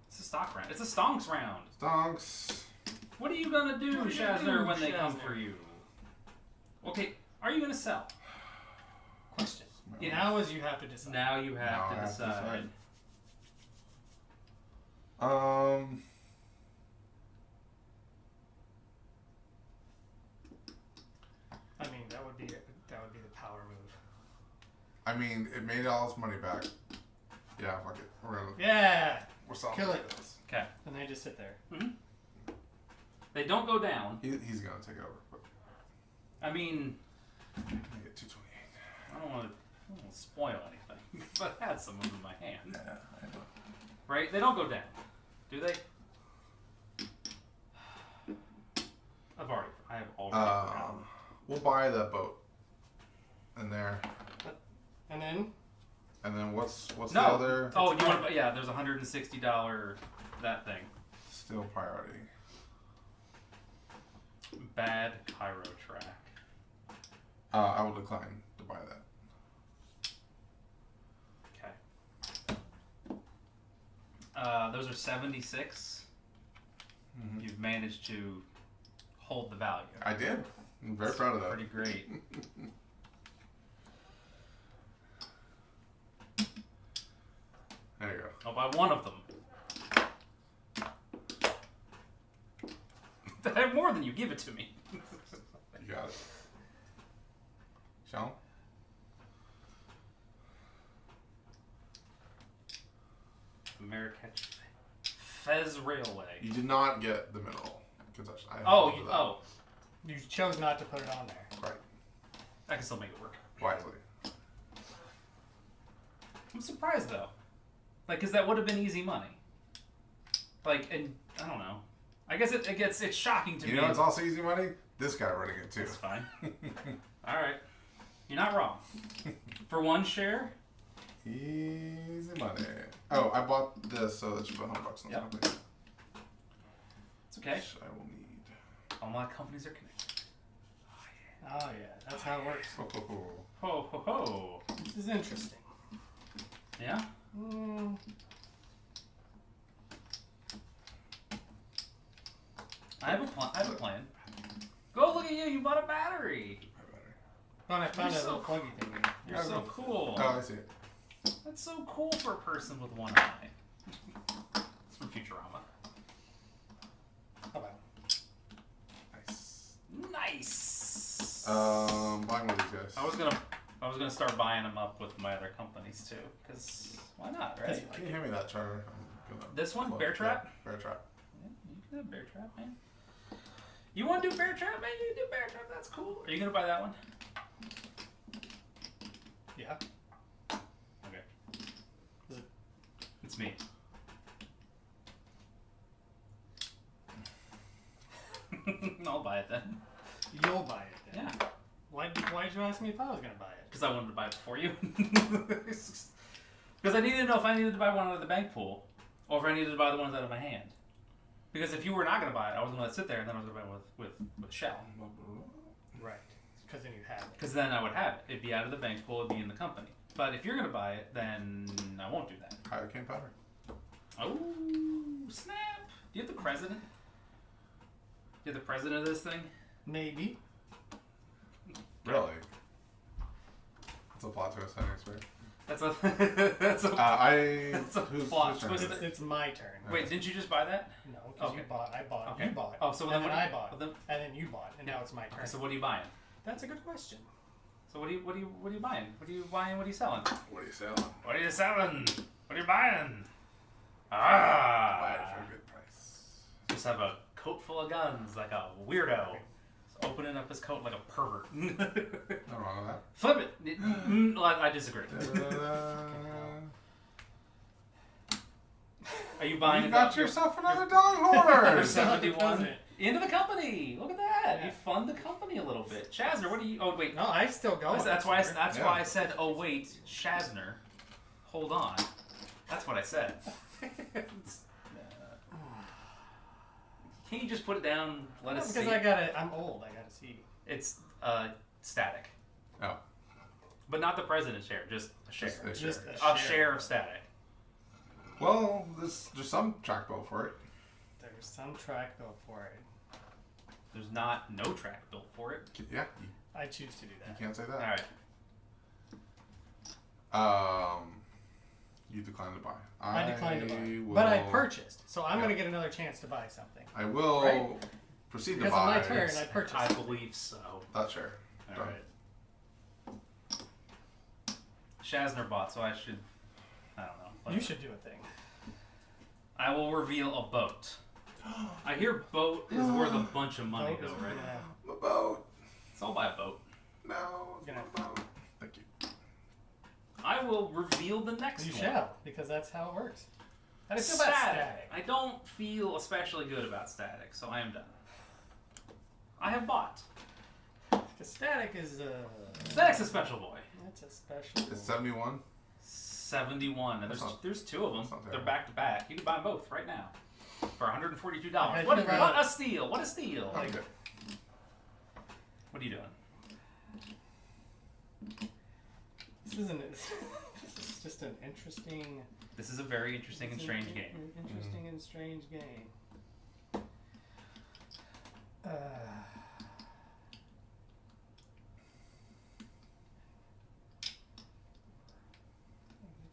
It's a stock round. It's a stonks round. Stonks. What are you gonna do, What are you gonna Shazner, do, when they come Shazner? for you? Okay, are you gonna sell? Question. Yeah. Now is you have to decide. Now you have Now to I have to decide. decide. I mean, that would be the power move. I mean, it made all its money back. Yeah, fuck it. Yeah. We're selling Kill it. this. Okay. And they just sit there. They don't go down. He's gonna take over. But I mean, I get 228. I don't want to spoil anything, but I had some of them in my hand. Yeah, I know. Right? They don't go down, do they? I have already forgotten. We'll buy the boat. In there. And then? And then what's No. the other? Oh, you want to? Yeah, there's $160 that thing. Still priority. Bad Cairo track. I will decline to buy that. Okay. Those are 76. Mm-hmm. You've managed to hold the value. I did. I'm very proud of that. Pretty great. There you go. I'll buy one of them. I have more than you. Give it to me. You got it. Sean? Marrakech Fez Railway. You did not get the middle concession. Oh. You chose not to put it on there. Right. I can still make it work. Wisely. I'm surprised though. Like, cause that would have been easy money. Like, and I don't know. I guess it's shocking to me. You know it's also easy money? This guy running it too. It's fine. All right, you're not wrong. For one share. Easy money. Oh, I bought this, so that should put $100 on the Yep. company. It's okay. Which I will need. All my companies are connected. Oh yeah, that's how it works. Ho, ho, ho. Ho ho ho. This is interesting. Yeah. Mm. I have a plan. Go look at you. You bought a battery. Oh, and I found You're that so little pluggy thing. You're so cool. Oh, I see it. That's so cool for a person with one eye. It's from Futurama. How about? Nice. Nice. Buying one of these guys. I was gonna start buying them up with my other companies too, cause why not, right? Like Can you hand me that charter? I'm gonna This one, flip Bear Trap? that. Bear Trap. Yeah, you can have Bear Trap, man. You want to do Bear Trap, man? You can do Bear Trap. That's cool. Are you gonna buy that one? Yeah. Okay. Is it- It's me. I'll buy it then. You'll buy it then. Yeah. Why'd you ask me if I was gonna buy it? Because I wanted to buy it before you. Because I needed to know if I needed to buy one out of the bank pool, or if I needed to buy the ones out of my hand. Because if you were not going to buy it, I was going to let it sit there, and then I was going to buy it with Shell. Right. Because then you have it. Because then I would have it. It'd be out of the bank pool, it'd be in the company. But if you're going to buy it, then I won't do that. Higher cane powder. Oh, snap. Do you have the president? Do you have the president of this thing? Maybe. Really? That's a plot twist I didn't expect. That's a that's a That's a plot turn twist. is it? It's my turn. Wait, didn't you just buy that? No, because Okay. you bought. I bought. Okay. You bought. Oh, so and then then what? I bought. Then, And then you bought, and now it's my turn. okay, so what are you buying? That's a good question. So what are you buying? What are you buying? What are you selling? What are you selling? What are you selling? What are you buying? Buy Ah! it for a good price. Just have a coat full of guns like a weirdo. Just opening up his coat like a pervert. Nothing wrong with that. Flip it. Well, I disagree. Da-da-da. Are you buying You it got up? yourself another dog You're horse. 71. Into the company. Look at that. Yeah. You fund the company a little bit. Shazner, what do you? Oh wait. No, I still go. That's why. That's Yeah. why I said. Oh wait, Shazner. Hold on. That's what I said. Can't you just put it down? Let us because see. I'm old. I gotta see. It's static, Oh. but not the president's share. Just a share. Just A share of static. Well, there's some track built for it. There's some track built for it. There's not no track built for it. Yeah, I choose to do you that. can't say All that. right. You declined to buy. I declined to buy, will- but I purchased, so I'm Yeah. gonna get another chance to buy something. I will Right? proceed to Because buy. on my turn, I purchased. I believe so. That share. All Done. right. Shazner bought, so I should. I don't know. You should do a thing. I will reveal a boat. I hear boat is worth a bunch of money, Boat is- though, right? yeah. My boat. So I'll buy a boat. No. Gonna- My boat. Thank you. I will reveal the next You one. shall, because that's how it works. How do you feel about static? I don't feel especially good about static, so I am done. I have bought. Static is Static's a special boy. That's a special. It's 71. 71, and there's two of them. not They're terrible. back to back. You can buy them both right now for $142. I What think a steal! What a steal! Okay. What are you doing? This isn't. This is just an interesting. This is a very interesting and strange game. Interesting and strange game.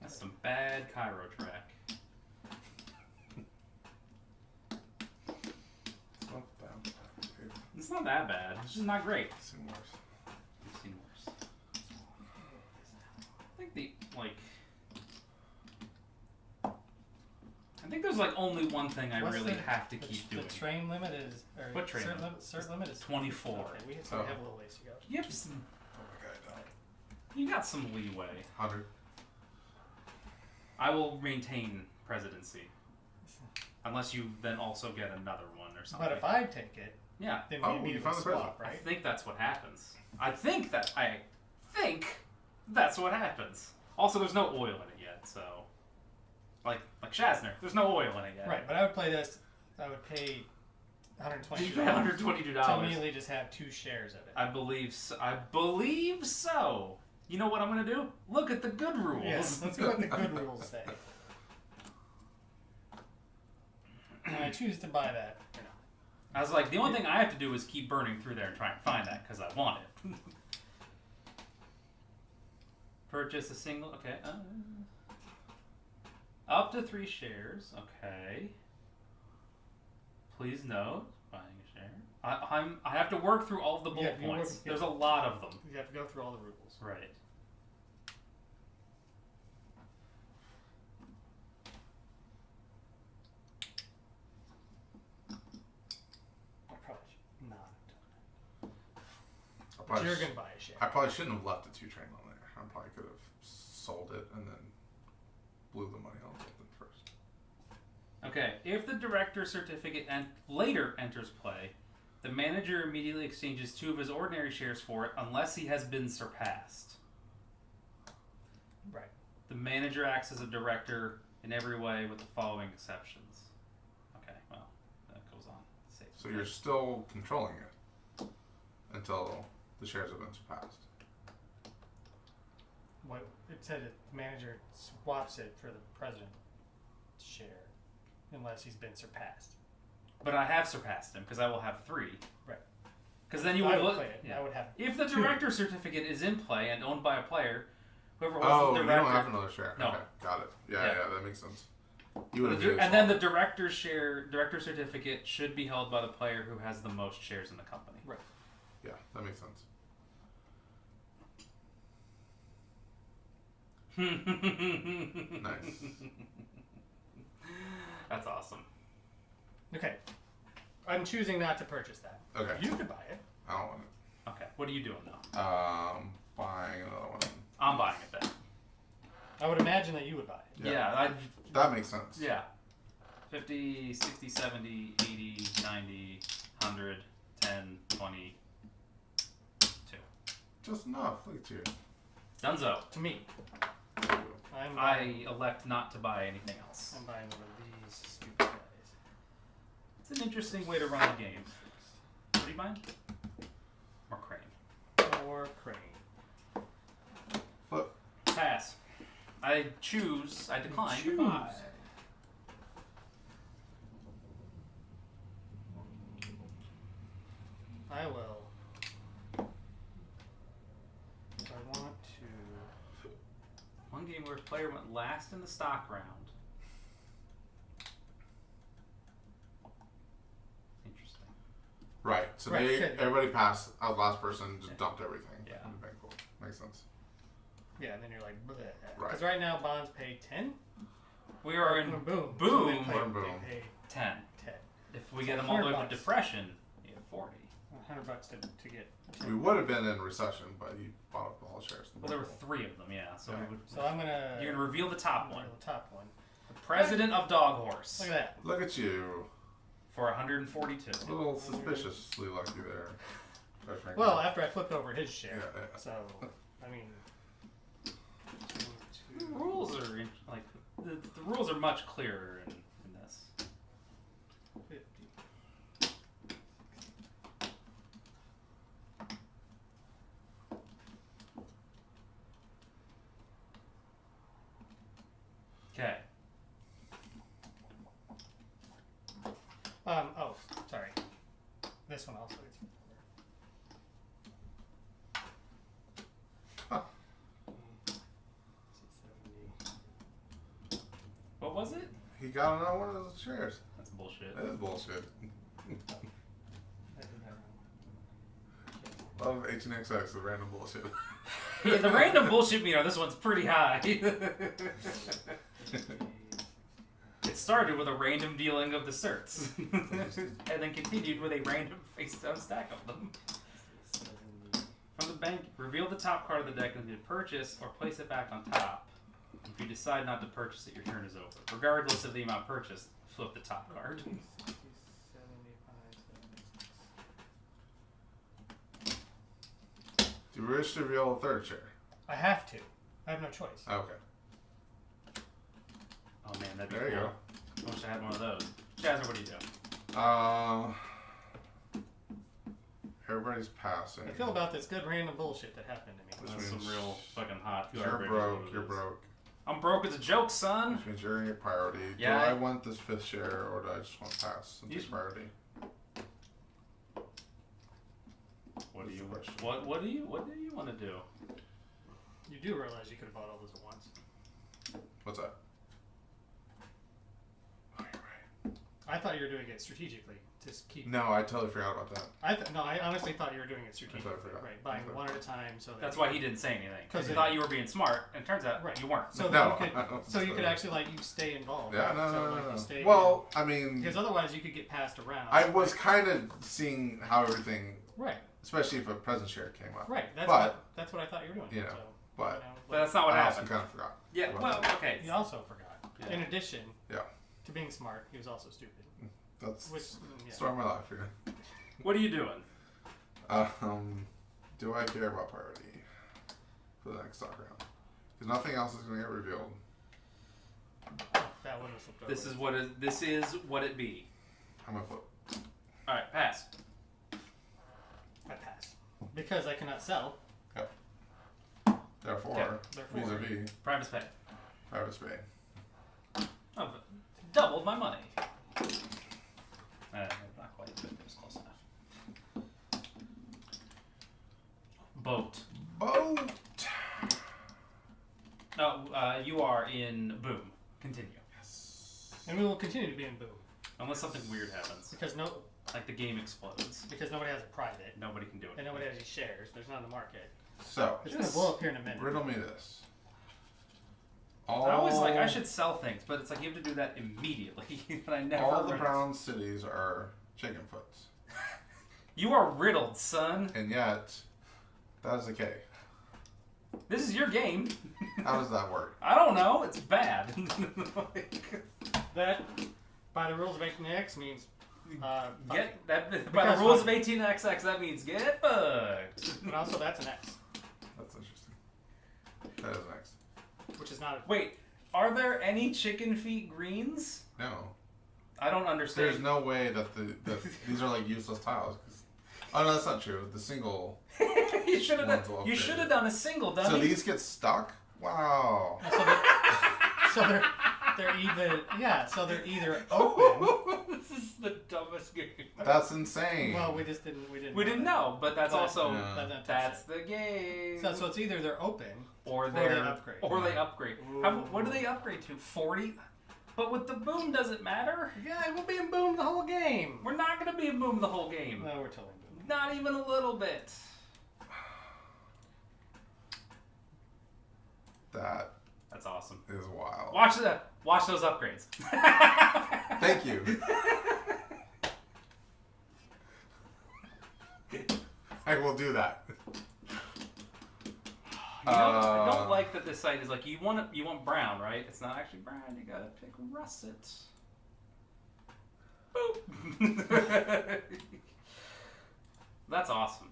That's some bad Cairo track. It's not bad. It's not that bad. It's just not great. It's seen worse. I've seen worse. I think there's like only one thing I What's really the- have to keep doing. The train limit is. Or What train cert limit? Cert limit is 24. Okay, we have a little ways to go. You have some. Oh my god, You got some leeway. 100. I will maintain presidency, unless you then also get another one or something. But if I take it, yeah, then Oh, we you immediately found the swap, I right? think that's what happens. I think that's what happens. Also, there's no oil in it yet, so like Shazner, there's no oil in it yet. Right, but I would play this. I would pay $120 You pay $122. to immediately just have 2 shares of it. I believe so. You know what I'm gonna do? Look at the good rules. Yes, let's see what the good rules say. And I choose to buy that. Or not. I was like, the only thing I have to do is keep burning through there and try and find that because I want it. Purchase a single. Okay. Up to 3 shares. Okay. Please note, buying a share. I have to work through all of the bullet Yeah, you points. work- There's a lot of them. You have to go through all the rules. Right. I probably should not have done I that. probably, You're going to buy a share. I probably shouldn't have left the 2 train on there. I probably could have sold it and then blew the money on something first. Okay, if the director certificate later enters play, the manager immediately exchanges 2 of his ordinary shares for it unless he has been surpassed. Right. The manager acts as a director in every way with the following exceptions. Okay, well, that goes on. Safe. So you're still controlling it until the shares have been surpassed. What it said, the manager swaps it for the president's share unless he's been surpassed. But I have surpassed him because I will have 3. Right. Because then you I would would look. play it. Yeah. I would have. If the 2. director certificate is in play and owned by a player, whoever holds Oh, the you director. don't have another share. No. Okay, got it. Yeah, Yeah. that makes sense. You would have And then the director certificate should be held by the player who has the most shares in the company. Right. Yeah, that makes sense. Nice. That's awesome. Okay. I'm choosing not to purchase that. Okay. You could buy it. I don't want Okay, what are you doing now? it. Buying another one. I'm buying it then. I would imagine that you would buy it. Yeah, That makes sense. yeah. 50, 60, 70, 80, 90, 100, 10, 20, 2. Just enough. Look at you. Dunzo. To me. I'm I elect not to buy anything else. I'm buying one of these stupid guys. It's an interesting way to run a game. What are you buying? More crane. Or crane. Flip. Pass. I decline to buy. I will. If I want to. One game where a player went last in the stock round. Interesting. Right. So Right, they good. everybody passed. The last person just dumped everything. Yeah. In the bank pool. Makes sense. Yeah, and then you're like, Right. because right now bonds pay 10. We are in boom. boom. So they pay, Boom. They pay 10. 10. If we get them all the way to $100. depression, you have 40. $100 to get. We would have been in recession, but you bought up all the shares. in the Well, there were bank pool. 3 of them, yeah. So Alright, we would, so I'm gonna. you're gonna reveal the top one. The top one. The president of Dog Horse. Look at that. Look at you. for 142. A little suspiciously lucky there. Quite frankly. Well, after I flipped over his share. Yeah. So, I mean. The rules are like the rules are much clearer in this. 50. Okay. Oh, sorry. This one also gets Huh. 70. What was it? He got another one of those shares. That's bullshit. That is bullshit. I did that Love 18XX, the random bullshit. Yeah, the random bullshit meter. This one's pretty high. It started with a random dealing of the certs, and then continued with a random face-down stack of them. 70. From the bank, reveal the top card of the deck and to purchase or place it back on top. If you decide not to purchase it, your turn is over. Regardless of the amount purchased, flip the top card. 60, 75, 76. Do you wish to reveal a third share? I have to. I have no choice. Okay. Oh man, that'd be There you cool. I wish I had one of those. Chazzer, what do you do? Everybody's passing. I feel about this good random bullshit that happened to me. Which That's some means real fucking hot. You're garbage broke. is You're what it is. broke. I'm broke as a joke, son. Which means you're gonna get priority. Yeah, Do I I- want this fifth share, or do I just want to pass and You- take priority? What do That's you? the question. What do you want to do? You do realize you could have bought all those at once. What's that? Oh, you're right. I thought you were doing it strategically. Just keep. No, I totally forgot about that. I honestly thought you were doing it strategically. forgot. Right, buying I one at a time. So That's why he didn't say anything. 'Cause Because he it- thought you were being smart, and it turns out Right. you weren't. So No, that you could actually you stay involved. Yeah, right? no, so, no, like, no, you no. stay, Well, I mean, because otherwise you could get passed around. I was kind of seeing how everything, Right, especially if a present share came up. right. But- That's what I thought you were doing. you know, so, but- But that's not what I also happened. kind of forgot. Yeah. about Well, that. okay. he also forgot. Yeah. In addition Yeah. to being smart, he was also stupid. That's Which, the story of my life. Yeah. What are you doing? Do I care about priority for the next stock round? Because nothing else is going to get revealed. That one was flipped over. This is what it be. I'm going to flip. All right, pass. I pass because I cannot sell. Yep. Therefore, Okay. Therefore. vis-a-vis Primus pay. private Spain. I've doubled my money. Not quite, but it was close enough. Boat. Boat! No, you are in boom. Continue. And we will continue to be in boom Unless something weird happens, because like the game explodes. nobody has a private Nobody can do it. and nobody has any shares. There's not in the market. So, It's gonna blow up here in a minute. riddle me this. I always I should sell things, but it's like you have to do that immediately, and I never. All the remember. brown cities are chicken foots. You are riddled, son. And yet, that is the K. This is your game. How does that work? I don't know. It's bad. That, by the rules of 18X, means Get that by Because the rules fuck. of 18XX. That means get fucked. but also that's an X, That's interesting. That is next. which is not a Wait, are there any chicken feet greens? No. I don't understand. There's no way that these are like useless tiles. Oh no, that's not true. The single. you should have One's done. all You upgraded. should have done a single, dummy. So these get stuck? Wow. so they're either open. This is the dumbest game. That's insane. Well, we didn't know, but that's But- also Yeah. that's the game. So it's either they're open or they they're upgrade. Or they upgrade. What do they upgrade to? 40. But with the boom, does it matter? Yeah, we'll be in boom the whole game. We're not gonna be in boom the whole game. No, we're totally in boom. Not even a little bit. That's awesome. Is wild. Watch those upgrades. Thank you. I will do that. I don't like that this site is like you want brown, right? It's not actually brown. You gotta pick russet. Boop. That's awesome.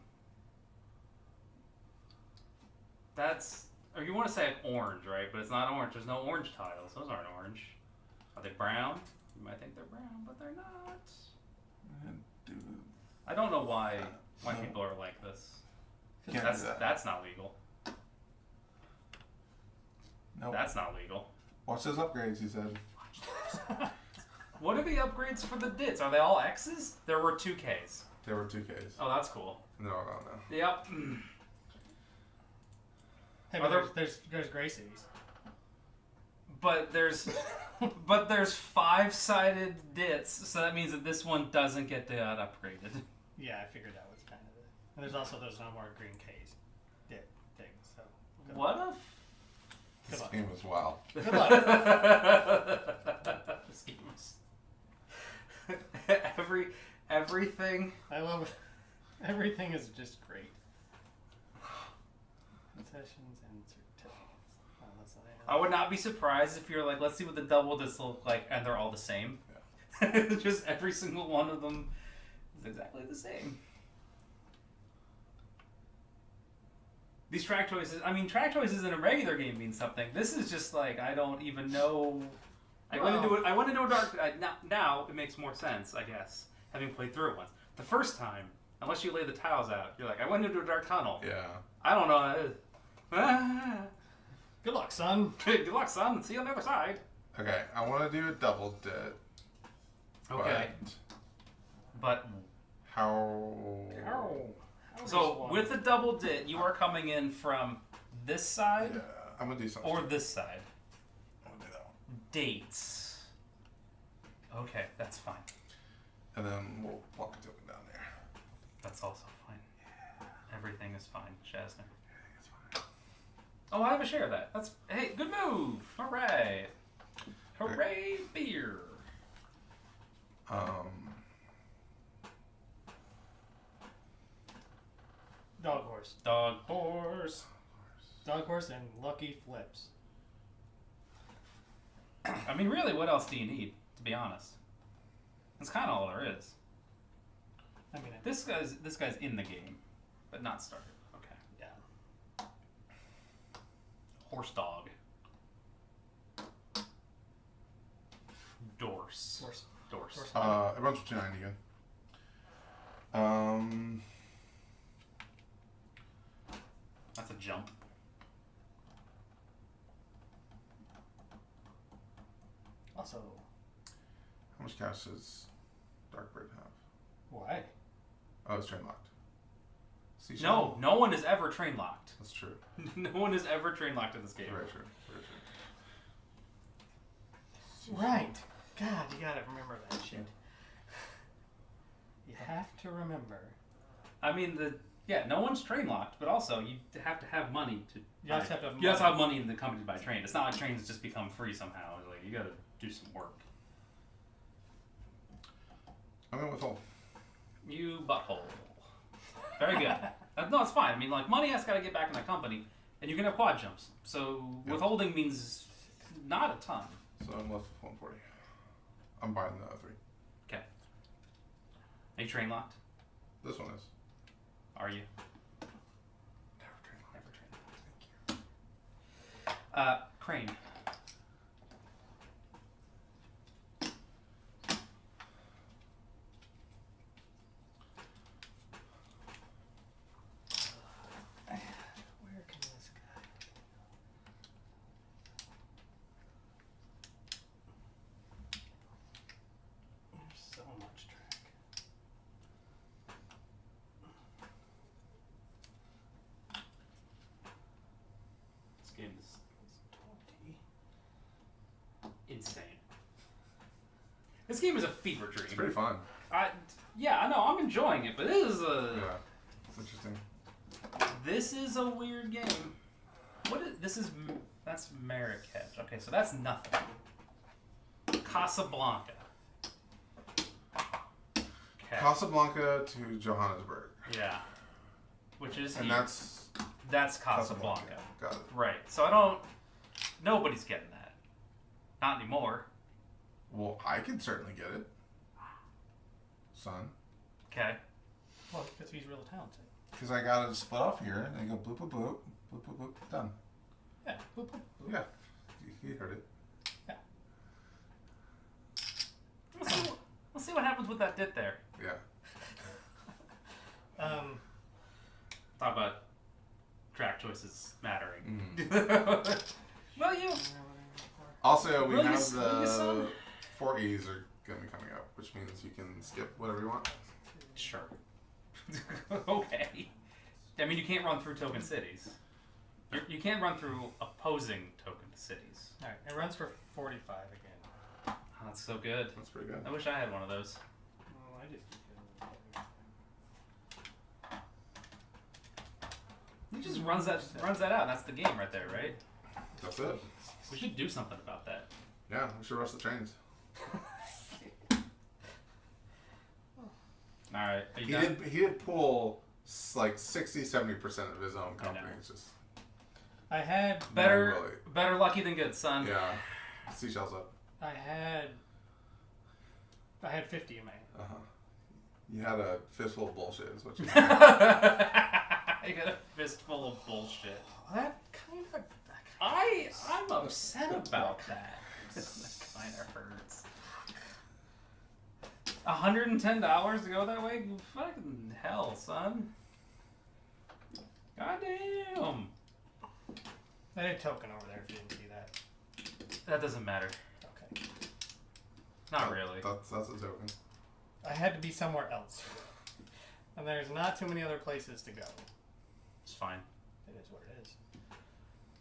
Or you want to say orange, right? But it's not orange. There's no orange tiles. Those aren't orange. Are they brown? You might think they're brown, but they're not. I don't know why people are like this. Can't do that. That's not legal. Nope. That's not legal. Watch those upgrades, he said. What are the upgrades for the dits? Are they all X's? There were 2 Ks. There were 2 Ks. Oh, that's cool. No. Yep. Hey, Are but there's gray cities. But there's 5-sided dits, so that means that this one doesn't get upgraded. Yeah, I figured that was kind of it. And there's also those no more green K's things. So What a good luck. This game was wild. Good luck. This game is everything. I love it. Everything is just great. Concessions and certificates. Oh, that's not it. I would not be surprised if you're like, let's see what the double dits look like, and they're all the same. Yeah. Just every single one of them is exactly the same. These track choices, track choices in a regular game mean something. This is just like, I don't even know. I went into a dark. Now it makes more sense, I guess, having played through it once. The first time, unless you lay the tiles out, you're like, I went into a dark tunnel. Yeah. I don't know what that is. Good luck, son. Good luck, son. See you on the other side. Okay, I want to do a double dit. Okay. But how? So with the double dit, you are coming in from this side. Yeah, I'm gonna do something. Or this side. I'm gonna do that one. Dates. Okay, that's fine. And then we'll walk it down there. That's also fine. Yeah. Everything is fine, Shazner. It's fine. Oh, I have a share of that. That's hey, good move. All right. Hooray, beer. Dog horse. Dog horse. Dog horse and lucky flips. Really, what else do you need, to be honest? That's kind of all there is. This guy's in the game, but not started. Okay. Yeah. Horse dog. Dorse. Dorse. Everyone's for 290 again. That's a jump. Also, How much cash does Darkbird have? why? Oh, it's train locked. Seashell? No one is ever train locked. That's true. No one is ever train locked in this game. Very true. Right. God, you gotta remember that shit. You have to remember. No one's train locked, but also you have to have money to. You also have to have you also have money in the company to buy train. It's not like trains just become free somehow. It's like you gotta do some work. I'm gonna withhold. You butthole. Very good. No, it's fine. Money has got to get back in the company, and you can have quad jumps. So withholding means not a ton. So I'm left with 140. I'm buying the other 3. Okay. Are you train locked? This one is. Are you? Never train locked. Never train locked. Thank you. Crane. Where can this guy go? There's so much track. This game is 20. insane. This game is a fever dream. It's pretty fun. I know. I'm enjoying it, but this is It's interesting. This is a weird game. That's Marrakech. Okay, so that's nothing. Casablanca. Okay. Casablanca to Johannesburg. Yeah. Which is And here. that's Casablanca. Got it. Right. So nobody's getting that. Not anymore. Well, I can certainly get it. son. Okay. Well, because he's real talented. Because I got it split off here, and I go boop, boop, boop, boop, boop, boop, done. Yeah. Boop, boop, boop. Yeah. You heard it. Yeah. We'll see what happens with that dit there. Yeah. Talk about track choices mattering. Mm. Well, you. Also, we Will you have son? the 4E's are going to be coming up, which means you can skip whatever you want. Sure. Okay. I mean, you can't run through token cities. You can't run through opposing token cities. All right. It runs for 45 again. Oh, that's so good. That's pretty good. I wish I had one of those. Well, I just keep He just runs that out. That's the game right there, right? That's it. We should do something about that. Yeah, we should rush the trains. All right. Are you He done? did pull like 60-70% of his own company. know. It's just I had Better, Not really. better lucky than good, son. yeah. Seashells up. I had 50 in my hand. Uh-huh. You had a fistful of bullshit is what you I got a fistful of bullshit. That kind of. I'm upset about that. That kind of hurts. $110 to go that way? Fucking hell, son. Goddamn. I had a token over there if you didn't see that. That doesn't matter. Okay. Not really. That's a token. I had to be somewhere else. And there's not too many other places to go. It's fine. It is what it is.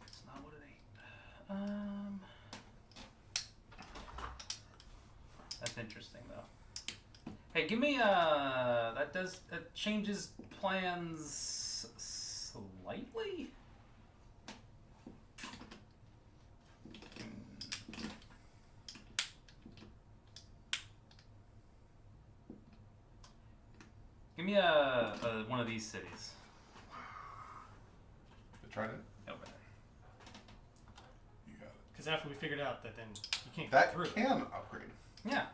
It's not what it ain't. That's interesting though. Hey, give me that changes plans slightly. Give me one of these cities. You tried it? Okay. You got it. Because after we figured out that then you can't That get through. can upgrade. Yeah.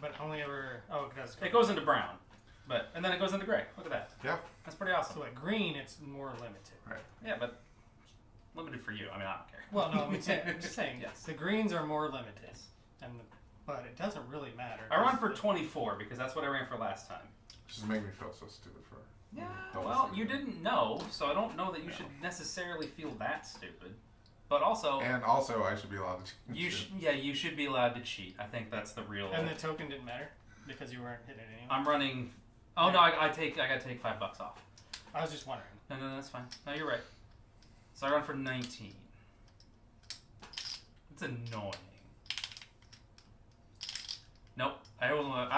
But only ever. Oh, it does. It goes into brown, and then it goes into gray. Look at that. Yeah. That's pretty awesome. So at green, it's more limited. Right. Yeah, but limited for you. I mean, I don't care. Well, no, I'm just saying. Yes. The greens are more limited, but it doesn't really matter. I run for 24 because that's what I ran for last time. Just make me feel so stupid for. Yeah. Don't Well, listen you to me. didn't know, so I don't know that you should necessarily feel that stupid. But also, And also, I should be allowed to. you should be allowed to cheat. I think that's the real. And the token didn't matter because you weren't hitting it anyway. I'm running. Oh no, I gotta take $5 off. I was just wondering. No, that's fine. No, you're right. So I run for 19. It's annoying. Nope. I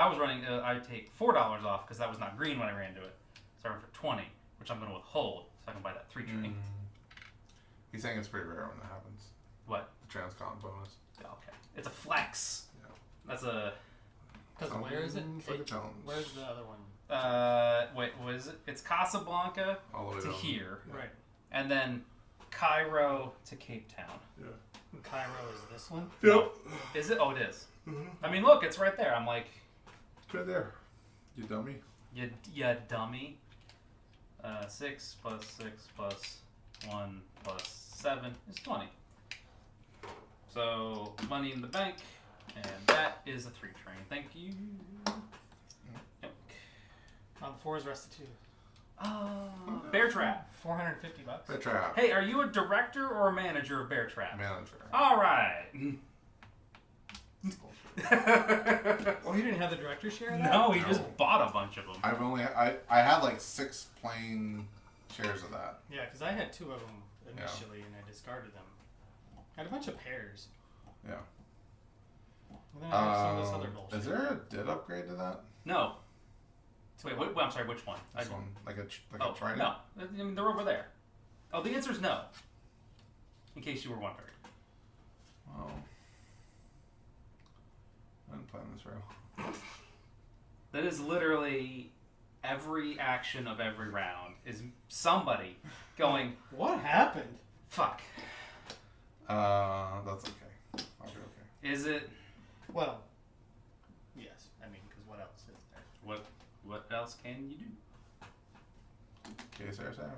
was running. I take $4 off because that was not green when I ran to it. So I run for 20, which I'm going to withhold so I can buy that 3 train. He's saying it's pretty rare when that happens. What? The transcon bonus. Okay. It's a flex. Yeah. That's a. Because where is it? It's like a challenge. Where's the other one? Wait, what is it? It's Casablanca All the way to down. here, Yeah. Right. and then Cairo to Cape Town. Yeah. And Cairo is this one? Yep. Is it? Oh, it is. Mm-hmm. I mean, look, it's right there. I'm like, It's right there. You dummy. you dummy. 6 plus 6 plus 1 plus 7 is 20. So, money in the bank, and that is a 3 train. Thank you. Yep. On the 4 is restitute. Bear Trap. $450. Bear Trap. Hey, are you a director or a manager of Bear Trap? Manager. All right. Oh, you didn't have the director's share of that? No, he No. just bought a bunch of them. I've only I had like 6 plain shares of that. Yeah, because I had 2 of them initially and I discarded them. I had a bunch of pairs. Yeah. And then I have some of this other bullshit. Is there a DID upgrade to that? No. Wait, I'm sorry, which one? This one, like a Oh, trident. no. I mean, they're over there. Oh, the answer is no. In case you were wondering. Oh. I didn't plan this very well. That is literally every action of every round is somebody going, What happened? fuck. That's okay. I'll be okay. Is it? Well, yes. I mean, because what else is there? What else can you do? Okay, Sarah.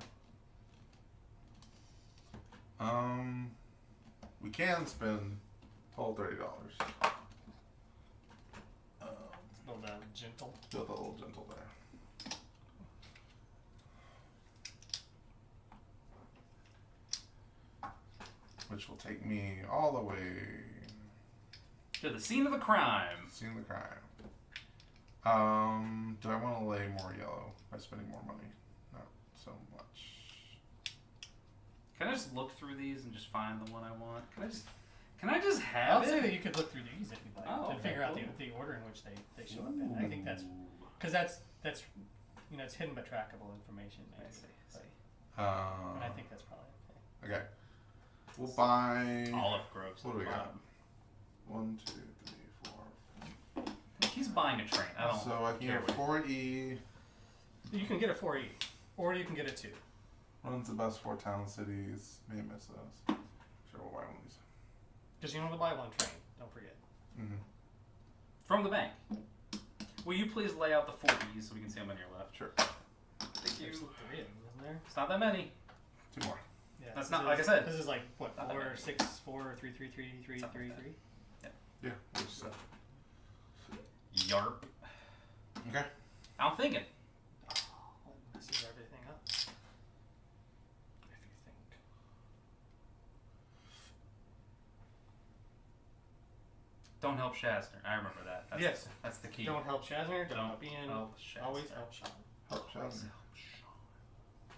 We can spend whole $30. Well, the gentle. Build a little gentle there. Which will take me all the way To the scene of the crime. scene of the crime. Do I want to lay more yellow by spending more money? Not so much. Can I just look through these and just find the one I want? Can I just have I'll it? say that you could look through these if you'd like Oh, and okay, figure out cool. the order in which they show up in. I think that's because that's it's hidden but trackable information. Maybe. I see. But I think that's probably okay. Okay. We'll buy. Olive Groves. What do we got? bottom. 1, 2, 3, 4. He's buying a train. I don't. So I can get 4E. You can get a 4E, or you can get a 2. Runs the best 4 town cities. May miss those. Sure, we'll buy one of these. Because you only buy one train. Don't forget. Mm-hmm. From the bank. Will you please lay out the 4Es so we can see them on your left? Sure. Thank There's you. 3 of them, isn't there? It's not that many. 2 more. Yeah. That's this not- is- like I said, This is like what not that 4, many. 6, 4, 3, 3, 3, 3, Something 3, like 3. Yeah. Which is Yarp. okay. I'm thinking. Oh, that messes everything up. If you think. Don't help Shasner. I remember that. That's, Yes. That's the key. Don't help Shazner. Don't help Ian. help Shasner. Always help Sean. Help Always Shazner. help Sean.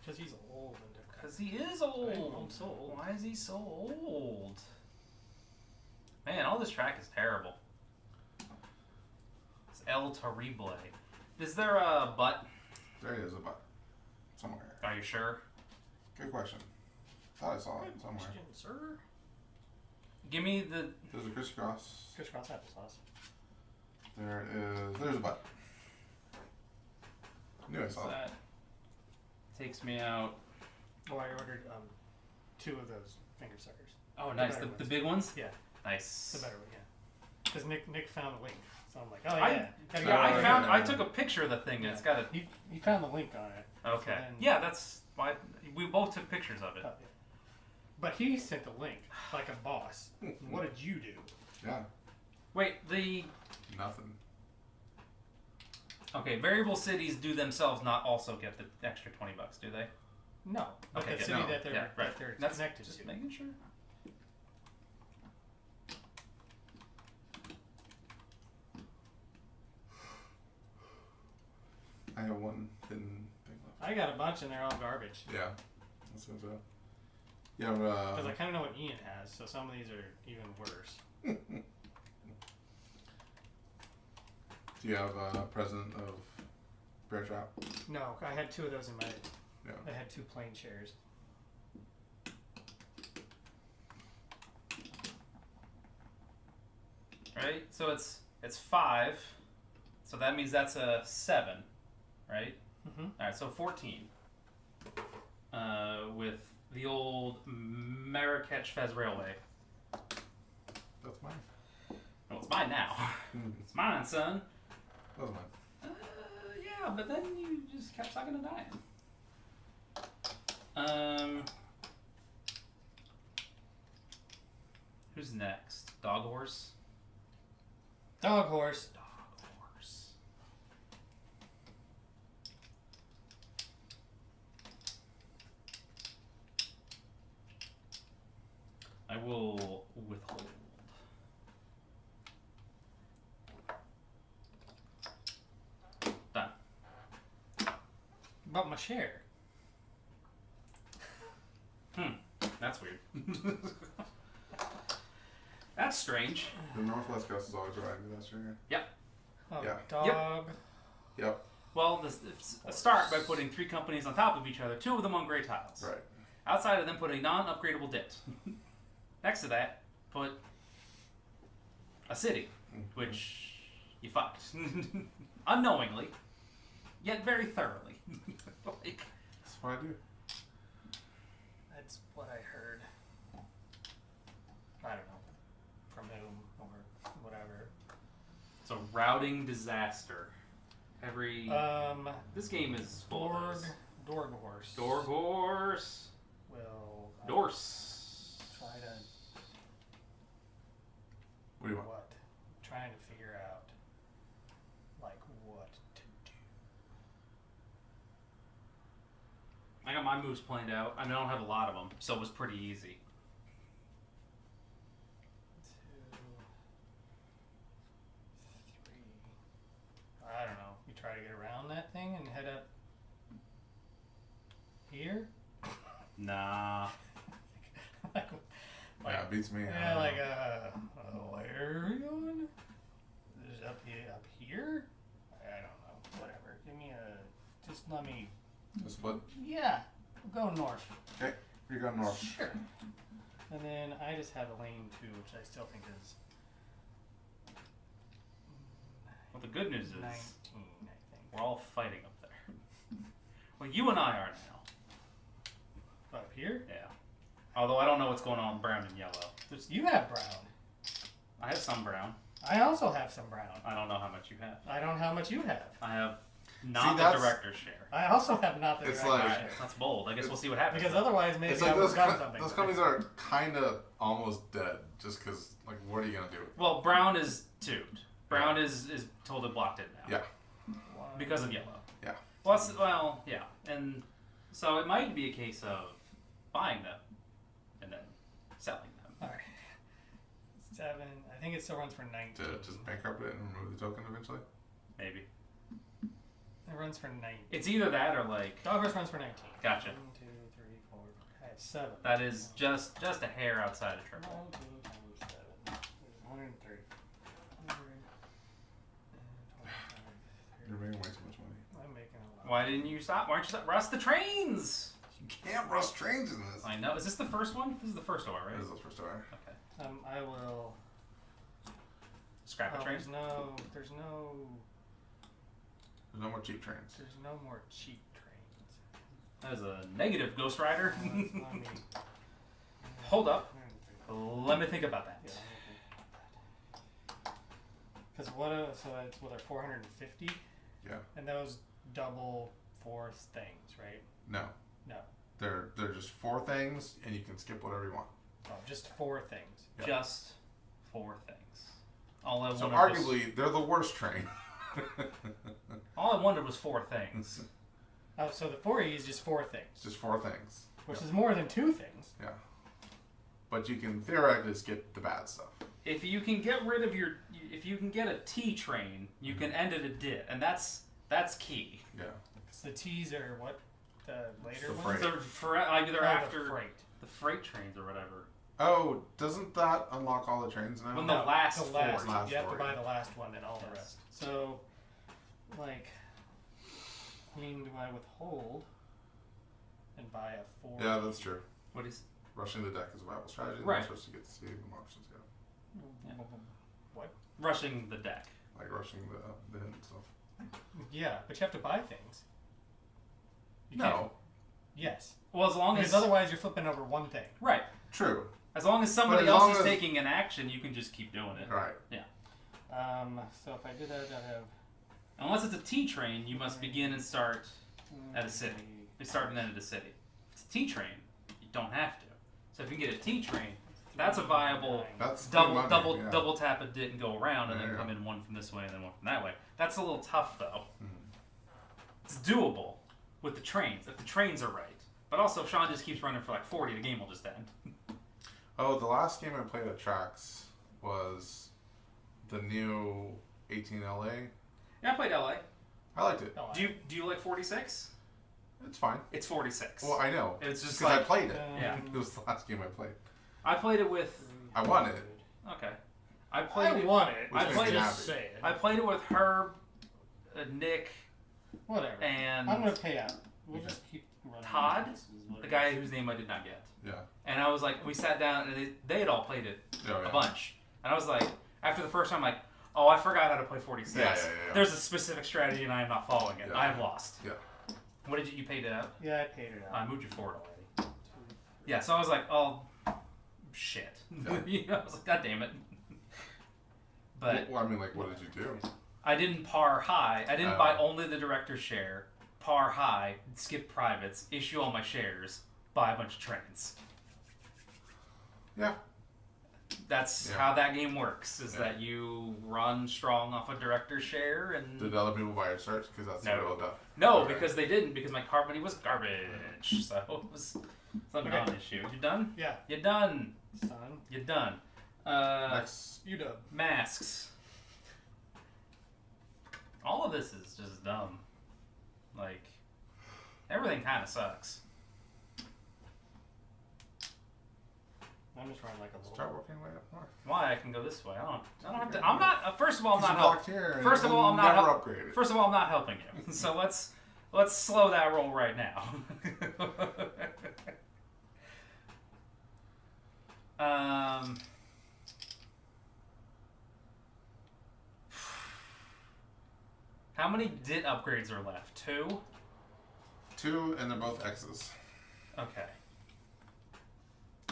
Because he's old and different. Because he is old. I'm so old. Why is he so old? Man, all this track is terrible. It's El Terrible. Is there a butt? There is a butt. Somewhere. Are you sure? Good question. Thought I saw it Good somewhere. question, sir. Give me the. There's a crisscross. Crisscross applesauce. There's a butt. Knew I What's saw it. that? Takes me out. Oh, I ordered 2 of those finger suckers. Oh, nice. better The ones. big ones? Yeah, Nice. the better one, yeah. Because Nick found the link, so I'm like, oh I- yeah. Gotta Yeah, I get it. found. yeah. I took a picture of the thing, and it's got a. He found the link on it. Okay. So then- Yeah, that's why we both took pictures of it. Oh, yeah. But he sent the link like a boss. What did you do? Yeah. Wait, the Nothing. okay variable cities do themselves not also get the extra $20, do they? No, but Okay, the yeah, city no. that they're Yeah, right. that they're That's connected just to. making sure. I have one hidden thing left. I got a bunch and they're all garbage. Yeah. That's what so. Yeah, Because I kind of know what Ian has, so some of these are even worse. do you have a president of Bear Trap? No, I had 2 of those in my. Yeah. I had 2 plain chairs. Right. So it's 5. So that means that's a 7, right? Mm-hmm. All right. So 14. With the old Marrakech Fez Railway. That's mine. Well, it's mine now. Hmm. It's mine, son. That was mine. Yeah, but then you just kept sucking and dying. Who's next? Dog horse? Dog horse. Dog horse. I will withhold. Done. But my share. That's weird. That's strange. The Northwest Coast is always right. That's your. Oh, Yeah. dog. Yep. Well, start by putting 3 companies on top of each other, 2 of them on gray tiles. Right. Outside of them, put a non-upgradable dit. Next to that, put a city, which you fucked. Unknowingly, yet very thoroughly. Like, That's what I do. That's what I heard. I don't know. From whom or whatever. it's a routing disaster. Every this game is full of those. Dorghorse. Dorghorse. Will Dorse. try to. What do you want? What? Trying to figure out, like, what to do. I got my moves planned out. I mean, I don't have a lot of them, so it was pretty easy. 2, 3. I don't know. You try to get around that thing and head up here. Nah. like, Yeah, it beats me. yeah, like where are we going? Is it up here? I don't know. Whatever. Give me a. Just let me. A split. Yeah. We'll go north. Okay, you're going north. Sure. And then I just have a lane 2, which I still think is Well, the good news is 19, I think. we're all fighting up there. Well, you and I are now. Up here? Yeah. Although I don't know what's going on with brown and yellow. You have brown. I have some brown. I also have some brown. I don't know how much you have. I don't know how much you have. I have not the that's- director's share. I also have not the It's direct like- share. Alright, that's bold. I guess we'll see what happens. Because otherwise maybe It's I like would those, have done something. those companies are kind of almost dead just because, like, what are you going to do? Well, brown is tubed. Brown is totally blocked in now. Yeah. Because of yellow. Yeah. Well, yeah. And so it might be a case of buying them and then selling them. Alright. 7. I think it still runs for 19. To just bankrupt it and remove the token eventually? Maybe. It runs for 19. It's either that or like. Doggers runs for 19. Gotcha. 1, 2, 3, 4. I have 7. That is just a hair outside of triple. 1, 2 times 7. 103. 125. You're making way too much money. I'm making a lot. Why didn't you stop? Why aren't you stop? Rust the trains! You can't rush trains in this. I know. Is this the first one? This is the first one, right? This is the first hour. Okay. I will. Scrap a train? There's no There's no more cheap trains. There's no more cheap trains. That is a negative, Ghost Rider. Let me- Hold up. Let me think about that. Because so it's what, they're 450? Yeah. And those double 4 things, right? No. No. They're just 4 things, and you can skip whatever you want. Oh, just 4 things. Yep. Just 4 things. All I So wanted was, arguably, they're the worst train. all I wanted was 4 things. Oh, so the 4E is just 4 things, It's just 4 things. which Yep. is more than 2 things. Yeah. But you can theoretically skip the bad stuff. If you can get rid of if you can get a T train, you can end at a dit, and that's key. Yeah. Because the T's are what? The later The ones? freight. Either Oh, after the freight. the freight trains or whatever. Oh, doesn't that unlock all the trains now? When the last the last, 4. Last you have to 40. buy the last one and all the Yes. rest. So, like, I mean, do I withhold and buy a 4? Yeah, that's true. What is? Rushing the deck is a viable strategy. Right. You're supposed to get to see the options go. What? Rushing the deck. Like rushing the hidden stuff. Yeah, but you have to buy things. You No. can't- Yes. Well, as long Because as otherwise you're flipping over one thing. right, True. as long as somebody But as long else is as- taking an action, you can just keep doing it. Right. So if I did that, I'd have... Unless it's a T train, you must begin and start at a city. You start and end at a city. If it's a T train, you don't have to. So if you can get a T train, that's a viable That's good double money, yeah. double tap a dit and go around, and There then you come go. in one from this way and then one from that way. That's a little tough though. Mhm. It's doable with the trains if the trains are right. But also, if Sean just keeps running for like 40, the game will just end. Oh, the last game I played at Trax was the new 18LA. Yeah, I played LA. I liked it. Oh, Do you like 46? It's fine. It's 46. Well, I know. It's just because I like played it. Yeah. It was the last game I played. I played it with. I won it. Okay. I played it. want it. Which I makes played me it. happy. Say it. I played it with Herb, Nick, Whatever. and I'm going to pay out. We'll Okay. just keep running. Todd, This is what the it guy is. whose name I did not get. Yeah. And I was like, we sat down and they had all played it Oh, yeah. a bunch. And I was like, after the first time, I'm like, oh, I forgot how to play 46. Yeah. There's a specific strategy and I am not following it. Yeah. I have lost. Yeah. What did you paid it out? Yeah, I paid it out. I moved you forward already. Yeah, so I was like, oh, shit. Yeah. You know, I was like, God damn it. But Well, I mean, like, what did you do? I didn't par high. I didn't buy only the director's share, par high, skip privates, issue all my shares, buy a bunch of trains. Yeah. That's how that game works, is that you run strong off a director's share and... Did other people buy your starts? Because that's the real duff. No, because they didn't, because my card money was garbage. So it's a non-issue. You done? Yeah. You done. Son. You done. Next. You done. Masks. All of this is just dumb. Like, everything kind of sucks. I'm just running like a little. Start working way up north. Why? I can go this way. I don't have to. I'm not. First of all, I'm not blocked helping. here. First of all, I'm not never helping. upgraded. First of all, I'm not helping you. So let's slow that roll right now. How many DIT upgrades are left? 2? 2, and they're both X's. Okay.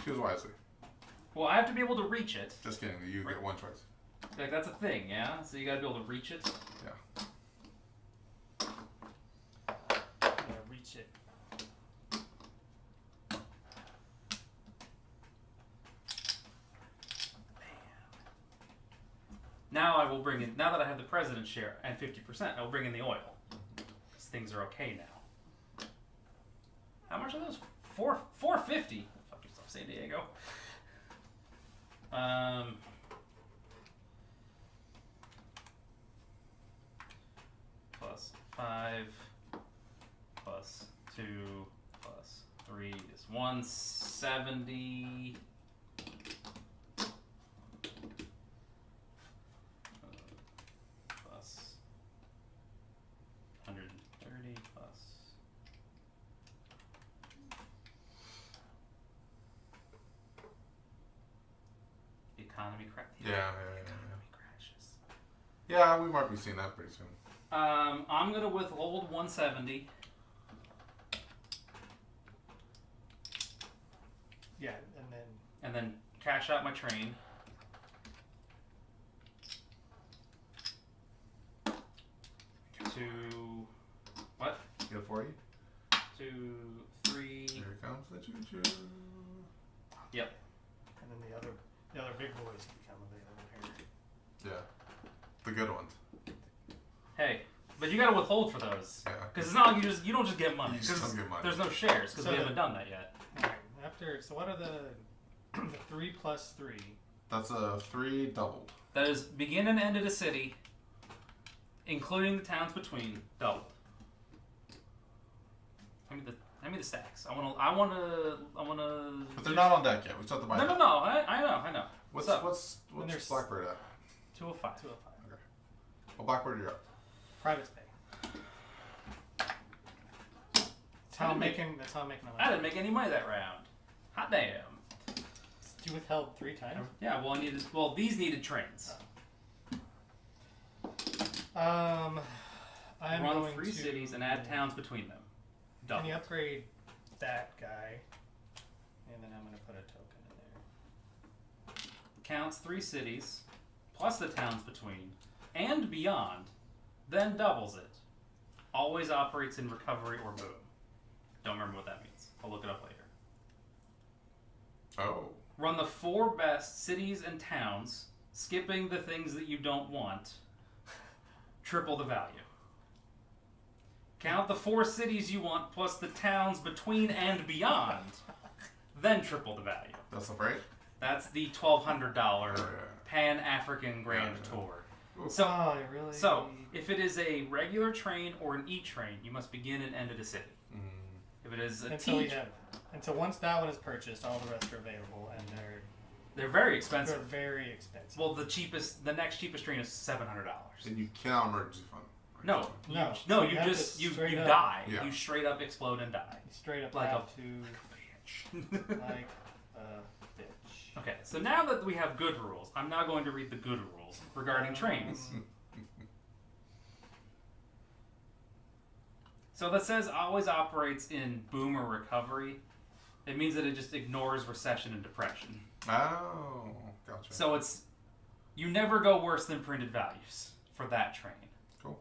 Choose wisely. Well, I have to be able to reach it. Just kidding. You get one choice. Like, that's a thing, yeah? So you gotta be able to reach it? Yeah. Reach it. Now I will bring in, now that I have the president's share and 50%, I will bring in the oil. Because things are okay now. How much are those? $450. Fuck yourself, San Diego. Plus 5, plus 2, plus 3 is 170. Plus 130 plus. The economy crashes. Yeah. Crashes. Yeah, we might be seeing that pretty soon. I'm gonna withhold 170. Yeah, and then cash out my train. To what? Get 40. 2, 3. Here comes the choo-choo. Yep. and then the other big boys become available here. Yeah. The good ones. Hey, but you gotta withhold for those. Yeah. Because it's not like you don't just get money. You just 'Cause don't get money. There's no shares because So we haven't done that yet. Alright, so what are the 3 plus 3? That's a 3 doubled. That is begin and end of the city, including the towns between, doubled. Hand me the stacks. I wanna. But they're not on deck yet. We still have to buy them. No. I know. What's up? what's there's- Blackbird at? 205. 205. Okay. Well, Blackbird, you're up. Private pay. That's how I'm making my money. I didn't make any money that round. Hot damn. You withheld 3 times? Yeah, these needed trains. I'm Run going 3 to cities and add towns between them. Can Double. you upgrade that guy? And then I'm going to put a token in there. Counts 3 cities, plus the towns between, and beyond, then doubles it. Always operates in recovery or boom. Don't remember what that means. I'll look it up later. Oh. Run the 4 best cities and towns, skipping the things that you don't want. Triple the value. Count the 4 cities you want plus the towns between and beyond. Then triple the value. That's the freight? That's the $1,200 Yeah. Pan-African Grand Yeah. Tour. Oof. So, really? So, if it is a regular train or an E-train, you must begin and end at a city. If it is a Until once that one is purchased, all the rest are available, and they're very expensive. they're very expensive. Well, the next cheapest train is $700. And you cannot emergency fund. No, No. no, So you have just to you straight up- die. Yeah. You straight up explode and die. You straight up Like have a to like a bitch. Okay, so now that we have good rules, I'm now going to read the good rules regarding trains. So that says always operates in boom or recovery. It means that it just ignores recession and depression. Oh, gotcha. So you never go worse than printed values for that train. Cool.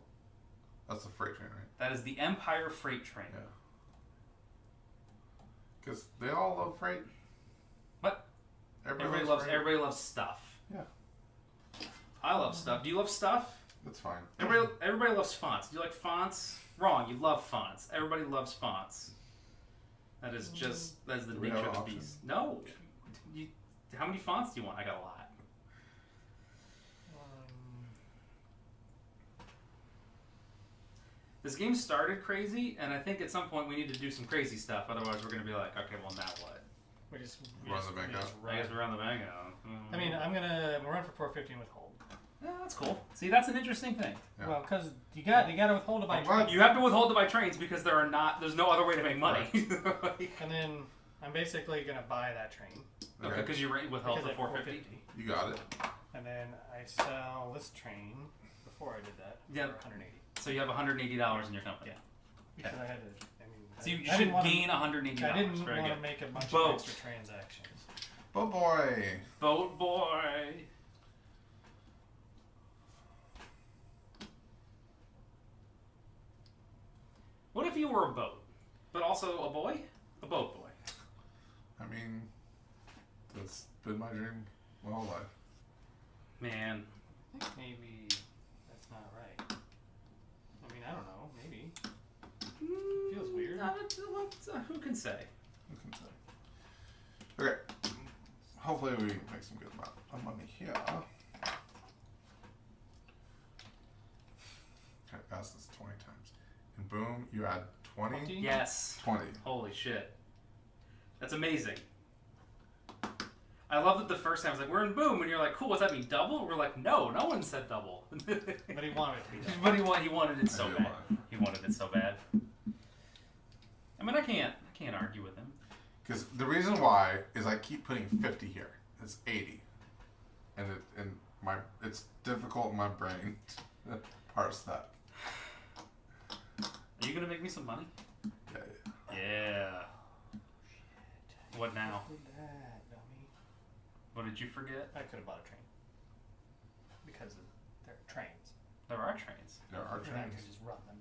That's the freight train, right? That is the Empire Freight Train. Yeah. Because they all love freight. What? Everybody loves stuff. Yeah. I love stuff. Do you love stuff? That's fine. Everybody loves fonts. Do you like fonts? Wrong. You love fonts. Everybody loves fonts. That is the Do we nature have of the options? beast. No. How many fonts do you want? I got a lot. This game started crazy, and I think at some point we need to do some crazy stuff. Otherwise, we're going to be like, okay, well, now what? We just Run the bank out. I guess we run the bank out. I mean, I'm gonna run for 450 and withhold. Yeah, that's cool. See, that's an interesting thing. Yeah. Well, because you got to withhold to buy I'm glad- train. You have to withhold to buy trains because there's no other way to make money. And then I'm basically gonna buy that train. Okay, because you withheld Because for at 450. You got it. And then I sell this train before I did that. Yeah. For 180. So you have $180 in your company. Yeah. Because I had to. I mean, So you I should didn't wanna- gain $180. I didn't Very want good. to make a bunch Boat. of extra transactions. Oh boy. Boat boy. What if you were a boat, but also a boy? A boat boy. I mean, that's been my dream my whole life. Man. I think maybe that's not right. I mean, I don't know. Maybe. Feels weird. Who can say? Who can say? Okay. Hopefully we make some good amount of money here. Okay, pass this 20 times. And boom, you add 20? Yes. 20. Holy shit. That's amazing. I love that the first time I was like, we're in boom, and you're like, cool, what's that mean, double? We're like, no one said double. But he wanted it to be done. But he wanted it so I do bad. want it. He wanted it so bad. I mean, I can't argue with him. Because the reason why is I keep putting 50 here. It's 80. And it's difficult in my brain to parse that. Are you gonna make me some money? Yeah. Yeah. What now? Look at that, dummy. What did you forget? I could have bought a train. Because they're trains. There are trains. There are And I trains. could just run them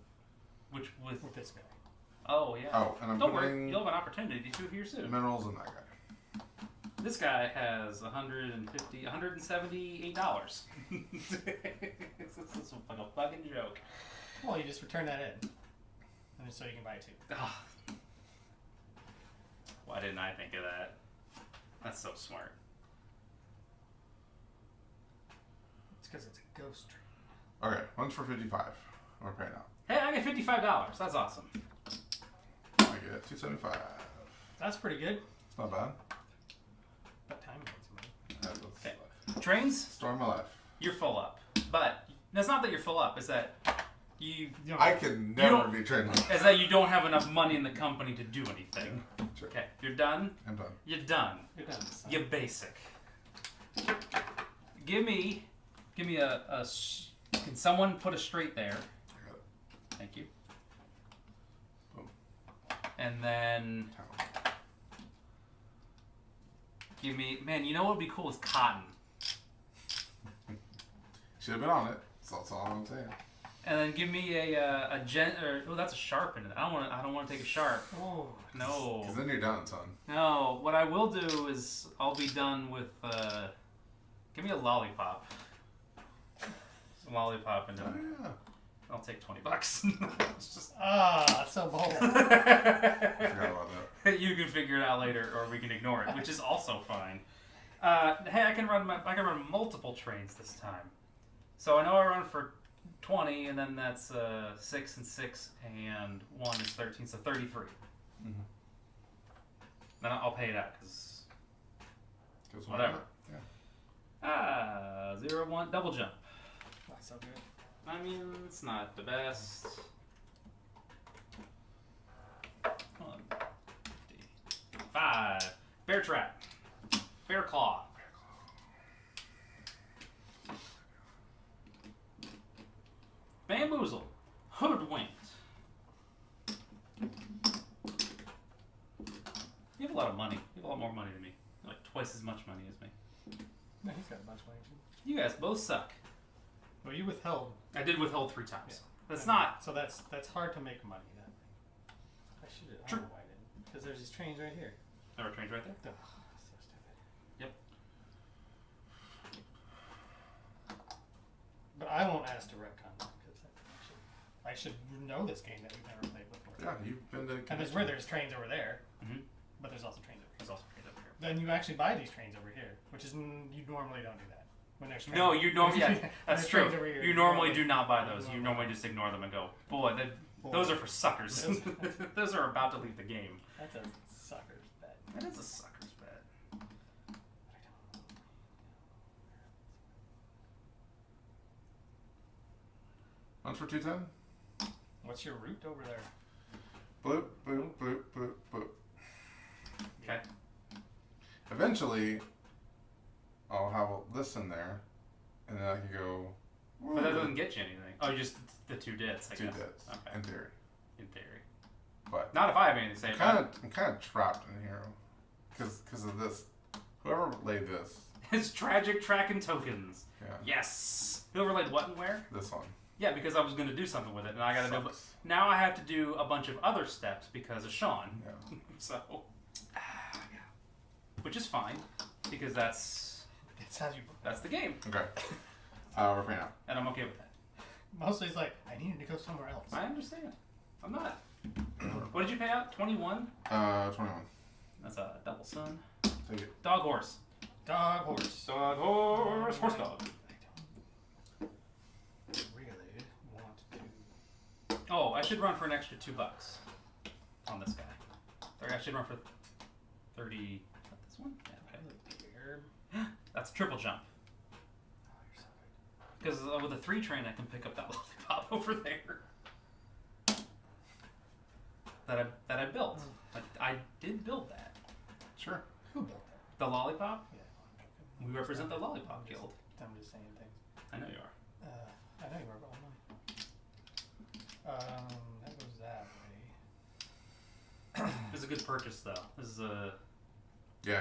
Which with with this guy. oh yeah. Oh, and I'm Don't worry, putting you'll have an opportunity to here soon. minerals in that guy. This guy has $178. This is like a fucking joke. Well, you just return that in. And so you can buy it too. Ah. Why didn't I think of that? That's so smart. It's because it's a ghost train. Okay, one's for 55. We're paying out. Hey, I get $55. That's awesome. I get 275. That's pretty good. It's not bad. But time makes money. That's Okay. Trains, story of my life. you're full up. But it's not that you're full up, it's that you I can never don't- be trained. is that you don't have enough money in the company to do anything. Sure. Okay, you're done. I'm done. You're done. You're done. Son. You're basic. Give me a. Can someone put a straight there? I got it. Thank you. Boom. And then Town. give me, man. You know what would be cool is cotton. Should have been on it. That's all I'm saying. And then give me oh, that's a sharp in it. I don't want to take a sharp. Oh. No. Because then you're done, son. No. What I will do is I'll be done with. Give me a lollipop. A lollipop and Oh, yeah. I'll take $20. It's just. Ah, so bold. I forgot about that. You can figure it out later, or we can ignore it, which is also fine. Hey, I can run multiple trains this time. So I know I run for 20, and then that's 6 and 6, and 1 is 13, so 33. Mm-hmm. Then I'll pay it out because Goes whatever. Yeah. 0, 1, double jump. Not so good. I mean, it's not the best. 155. Bear trap. Bear claw. Bamboozle. Hoodwinked. You have a lot of money. You have a lot more money than me. Like twice as much money as me. No, he's got a bunch of money too. You guys both suck. Well, you withheld. I did withhold 3 times. Yeah. That's I mean, not. So that's hard to make money that way. I should have. I True. don't know why I didn't. Because there's these trains right here. There are trains right there. Ugh, so stupid. Yep. But I won't ask to retcon that because I should know this game that we've never played before. Yeah, you've been to. And there's trains over there, but there's also trains over here. There's also trains over here. Then you actually buy these trains over here, which is you normally don't do that when there's trains. No, you normally. Yeah, that's there's true. trains over here, You normally do not buy those. You normally just ignore them and go, boy, those are for suckers. That's- Those are about to leave the game. That's a sucker's bet. That is a sucker's bet. Once for 210. What's your route over there? Bloop, bloop, bloop, bloop, bloop. Okay. Eventually, I'll have this in there, and then I can go. But that doesn't get you anything. Oh, just the 2 dits, I 2 guess. deaths, Okay. in theory. In theory. But Not if I have anything to say about it. I'm kind of trapped in here, because of this. Whoever laid this, It's tragic tracking tokens. yeah, Yes. Whoever laid what and where? this one. Yeah, because I was going to do something with it, and I got to do. Sucks. Now I have to do a bunch of other steps because of Sean. Yeah. So, which is fine because that's the game, Okay. Okay. We're paying out. and I'm okay with that. Mostly it's like, I needed to go somewhere else. I understand. I'm not. What did you pay out? 21. 21. That's a double sun. Take it. Dog horse. Dog, horse. Dog horse. Horse dog. I don't really want to. Oh, I should run for an extra $2 on this guy. I should run for 30. Is that this one? Yeah, okay. That's a triple jump. Oh, you're so good. Because with a 3 train, I can pick up that lollipop over there. That I built. I did build that. Sure. Who built that? The lollipop. Yeah. We represent the lollipop guild. I'm just saying things. I know you are. I know you are, but I'm not. That goes that way. This is a good purchase, though. This is Yeah.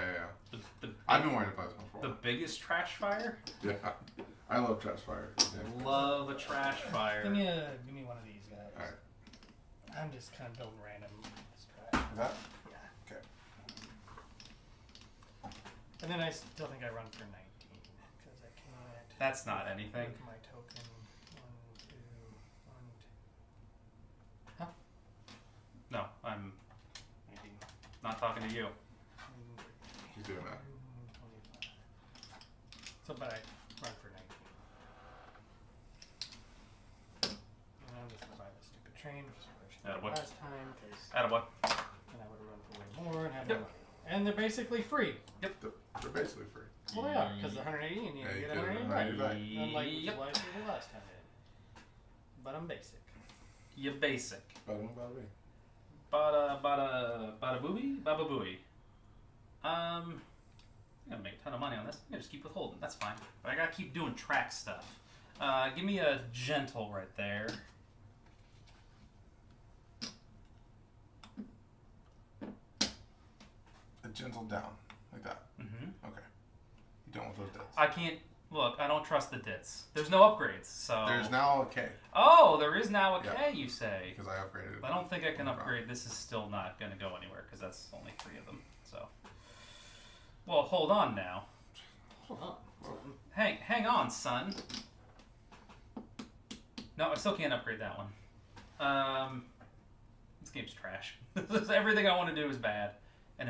the I've been wanting to play this one the before. biggest trash fire. Yeah. I love Trash Fire. Yeah. Love a trash fire. Give me one of these guys. Alright. I'm just kind of building random. Is that? Yeah. Okay. And then I still think I run for 19 because I can't. That's not anything. With my token. 1, 2, 1, 2. No, I'm 19. not talking to you. He's doing that. 25. So, but I run for 19. And I'm just gonna buy this stupid train, which is what I should have What? last time, because Out of what? then I would have run for way more and had Yep. more money. And they're basically free. They're basically free. Well, they are, because the 180 and you Yeah, you get get 180 180 back. back. Unlike Yep. what I did the last time I did. But I'm basic. You basic. Bada bing. Bada booby, baba booey. I'm gonna make a ton of money on this. I'm gonna just keep withholding. That's fine. But I gotta keep doing track stuff. Give me a gentle right there. A gentle down. Like that. Mm-hmm. Okay. You don't want those deaths. I can't look. I don't trust the dits. There's no upgrades. So There's now a K. Oh, there is now a K. Yeah. You say? Because I upgraded. I don't think I can No upgrade. This is still not gonna go anywhere because that's only 3 of them. So, well, hold on now. Hold on. Hang on, son. No, I still can't upgrade that one. This game's trash. Everything I want to do is bad and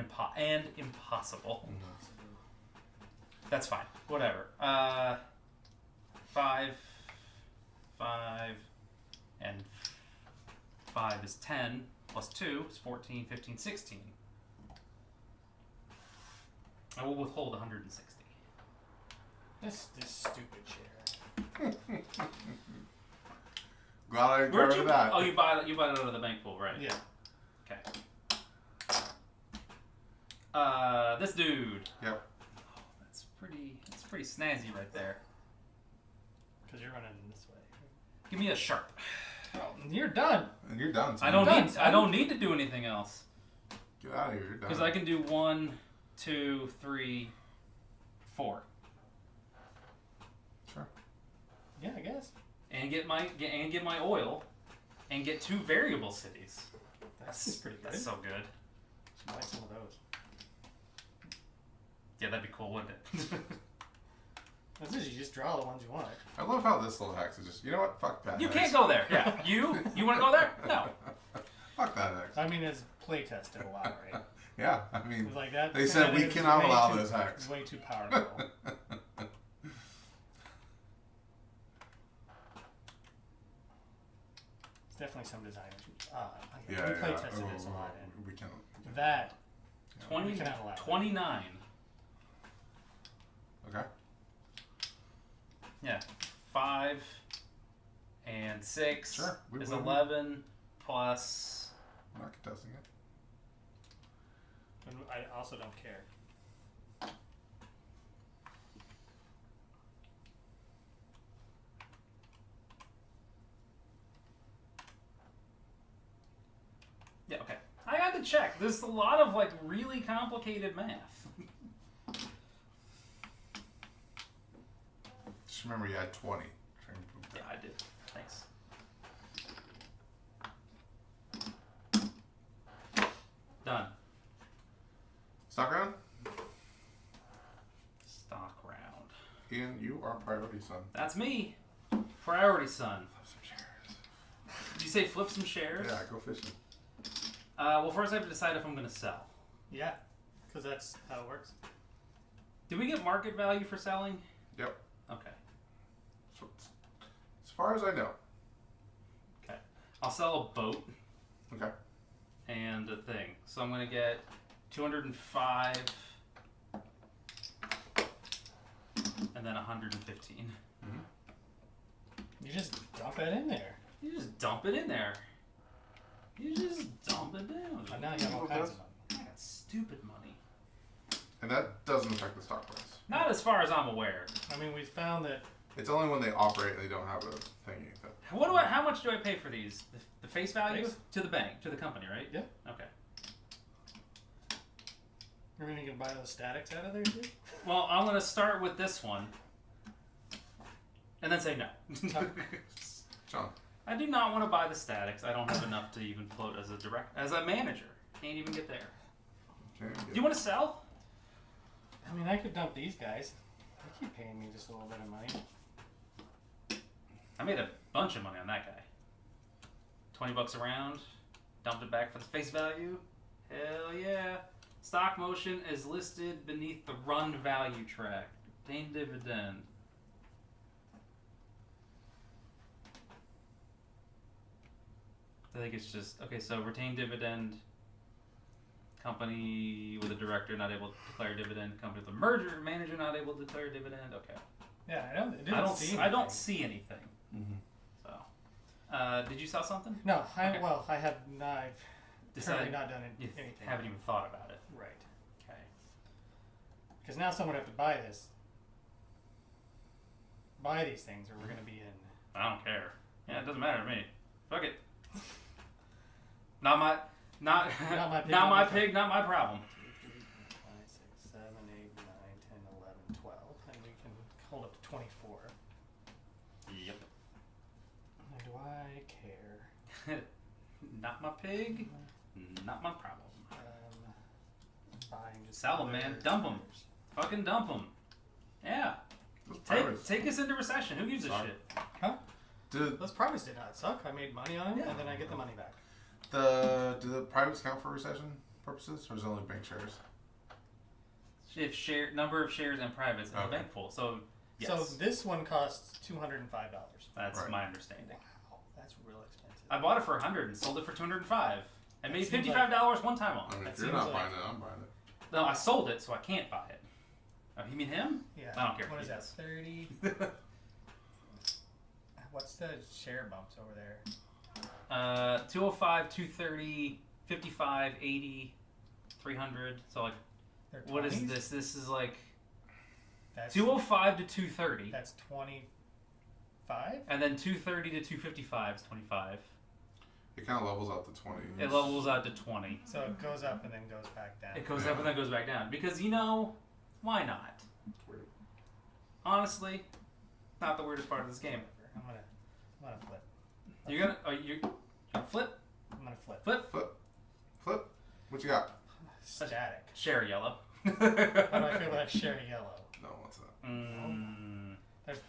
impossible. Mhm. That's fine. Whatever. 5, and 5 is 10 plus 2 is 14, 15, 16. I will withhold 160. This stupid chair. Glad I got Where'd rid you of that. Oh, you bought it out of the bank pool, right? Yeah. Okay. This dude. Yep. Oh, that's pretty snazzy right there. Because you're running this way. Give me a sharp. Oh, you're done. And you're done. So I don't need to do anything else Get out of here. You're done. because I can do 1, 2, 3, 4. Sure. Yeah, I guess. and get my oil, and get 2 variable cities. That's pretty good. That's so good. Buy some of those. Yeah, that'd be cool, wouldn't it? That's it. You just draw the ones you want. I love how this little hex is just, you know what? Fuck that You hex. can't go there. Yeah. You want to go there? No. Fuck that hex. I mean, it's play tested a lot, right? Yeah, I mean, It's like that. they said we is cannot way allow too- this hex. It's way too powerful. It's definitely some designers. We play tested this a lot, and We can. that 20, we cannot allow. 29. Okay. Yeah. 5 and 6 Sure. is 11 plus. I'm not contesting it. And I also don't care. Yeah, okay. I had to check. There's a lot of like really complicated math. Just remember you had 20. Yeah, I did. Thanks. Done. Stock round? Stock round. Ian, you are priority, son. That's me. Priority son. Flip some shares. Did you say flip some shares? Yeah, go fishing. Well, first I have to decide if I'm going to sell. Yeah, because that's how it works. Do we get market value for selling? Yep. Okay. So, as far as I know. Okay. I'll sell a boat Okay. and a thing. So I'm going to get 205 and then 115. Mm-hmm. You just dump it in there. You just dump it in there. You just dump it down. And now you have all kinds of money. I got stupid money. And that doesn't affect the stock price. Not as far as I'm aware. I mean, we found that It's only when they operate and they don't have a thingy. That, How much do I pay for these? The face value Face? to the bank, to the company, right? Yeah. Okay. you're going to buy those statics out of there, too. Well, I'm gonna start with this one, and then say no. John. I do not want to buy the statics. I don't have enough to even float as a manager. Can't even get there. Okay. Do you want to sell? I mean, I could dump these guys. They keep paying me just a little bit of money. I made a bunch of money on that guy. $20 a round. Dumped it back for the face value. Hell yeah. Stock motion is listed beneath the run value track. Retained dividend. I think it's just, okay, so retained dividend, company with a director not able to declare dividend, company with a merger, manager not able to declare dividend, okay. Yeah, I I don't see anything. Mm-hmm. So, did you sell something? No, Okay. I have not. I've Decided currently not done You anything. haven't even thought about it. Right. Okay. Because now someone would have to buy this. Buy these things, or we're going to be in. I don't care. Yeah, it doesn't matter to me. Fuck it. Not my Not my pig, not not my my pig, not my problem. 2, 3, 4, 5, 6, 7, 8, 9, 10, 11, 12. And we can hold up to 24. Yep. Do I care? Not my pig, not my problem. Buying just Sell 'em, man. Dump 'em. Fucking dump them. Yeah. Those privates. Take us into recession. Who gives a Sorry. shit? Huh? Do Those privates did not suck. I made money on them, Yeah. and then I get the money back. do the privates count for recession purposes, or is it only bank shares? If number of shares and privates in the Okay. bank pool. So yes, So this one costs $205. that's Right. my understanding. Wow, that's real expensive. I bought it for 100 and sold it for 205. I made seems $55 one time on I it. mean, That if you're seems not like- buying it, I'm buying it. No, I sold it, so I can't buy it. Oh, you mean him? Yeah. I don't care What if is he that? does. 30. What's the share bumps over there? 205, 230, 55, 80, 300. So like, They're what is 20s? this? This is like That's 205 to 230, That's 25. and then 230 to 255 is 25. It kind of levels out to 20. It levels out to 20. So it goes up and then goes back down. It goes up and then goes back down because why not? It's weird. Honestly, not the weirdest part of this game. I'm gonna flip. You're gonna flip? I'm gonna flip. Flip? Flip. What you got? Static. Share yellow. How do I feel about share yellow? No, what's that?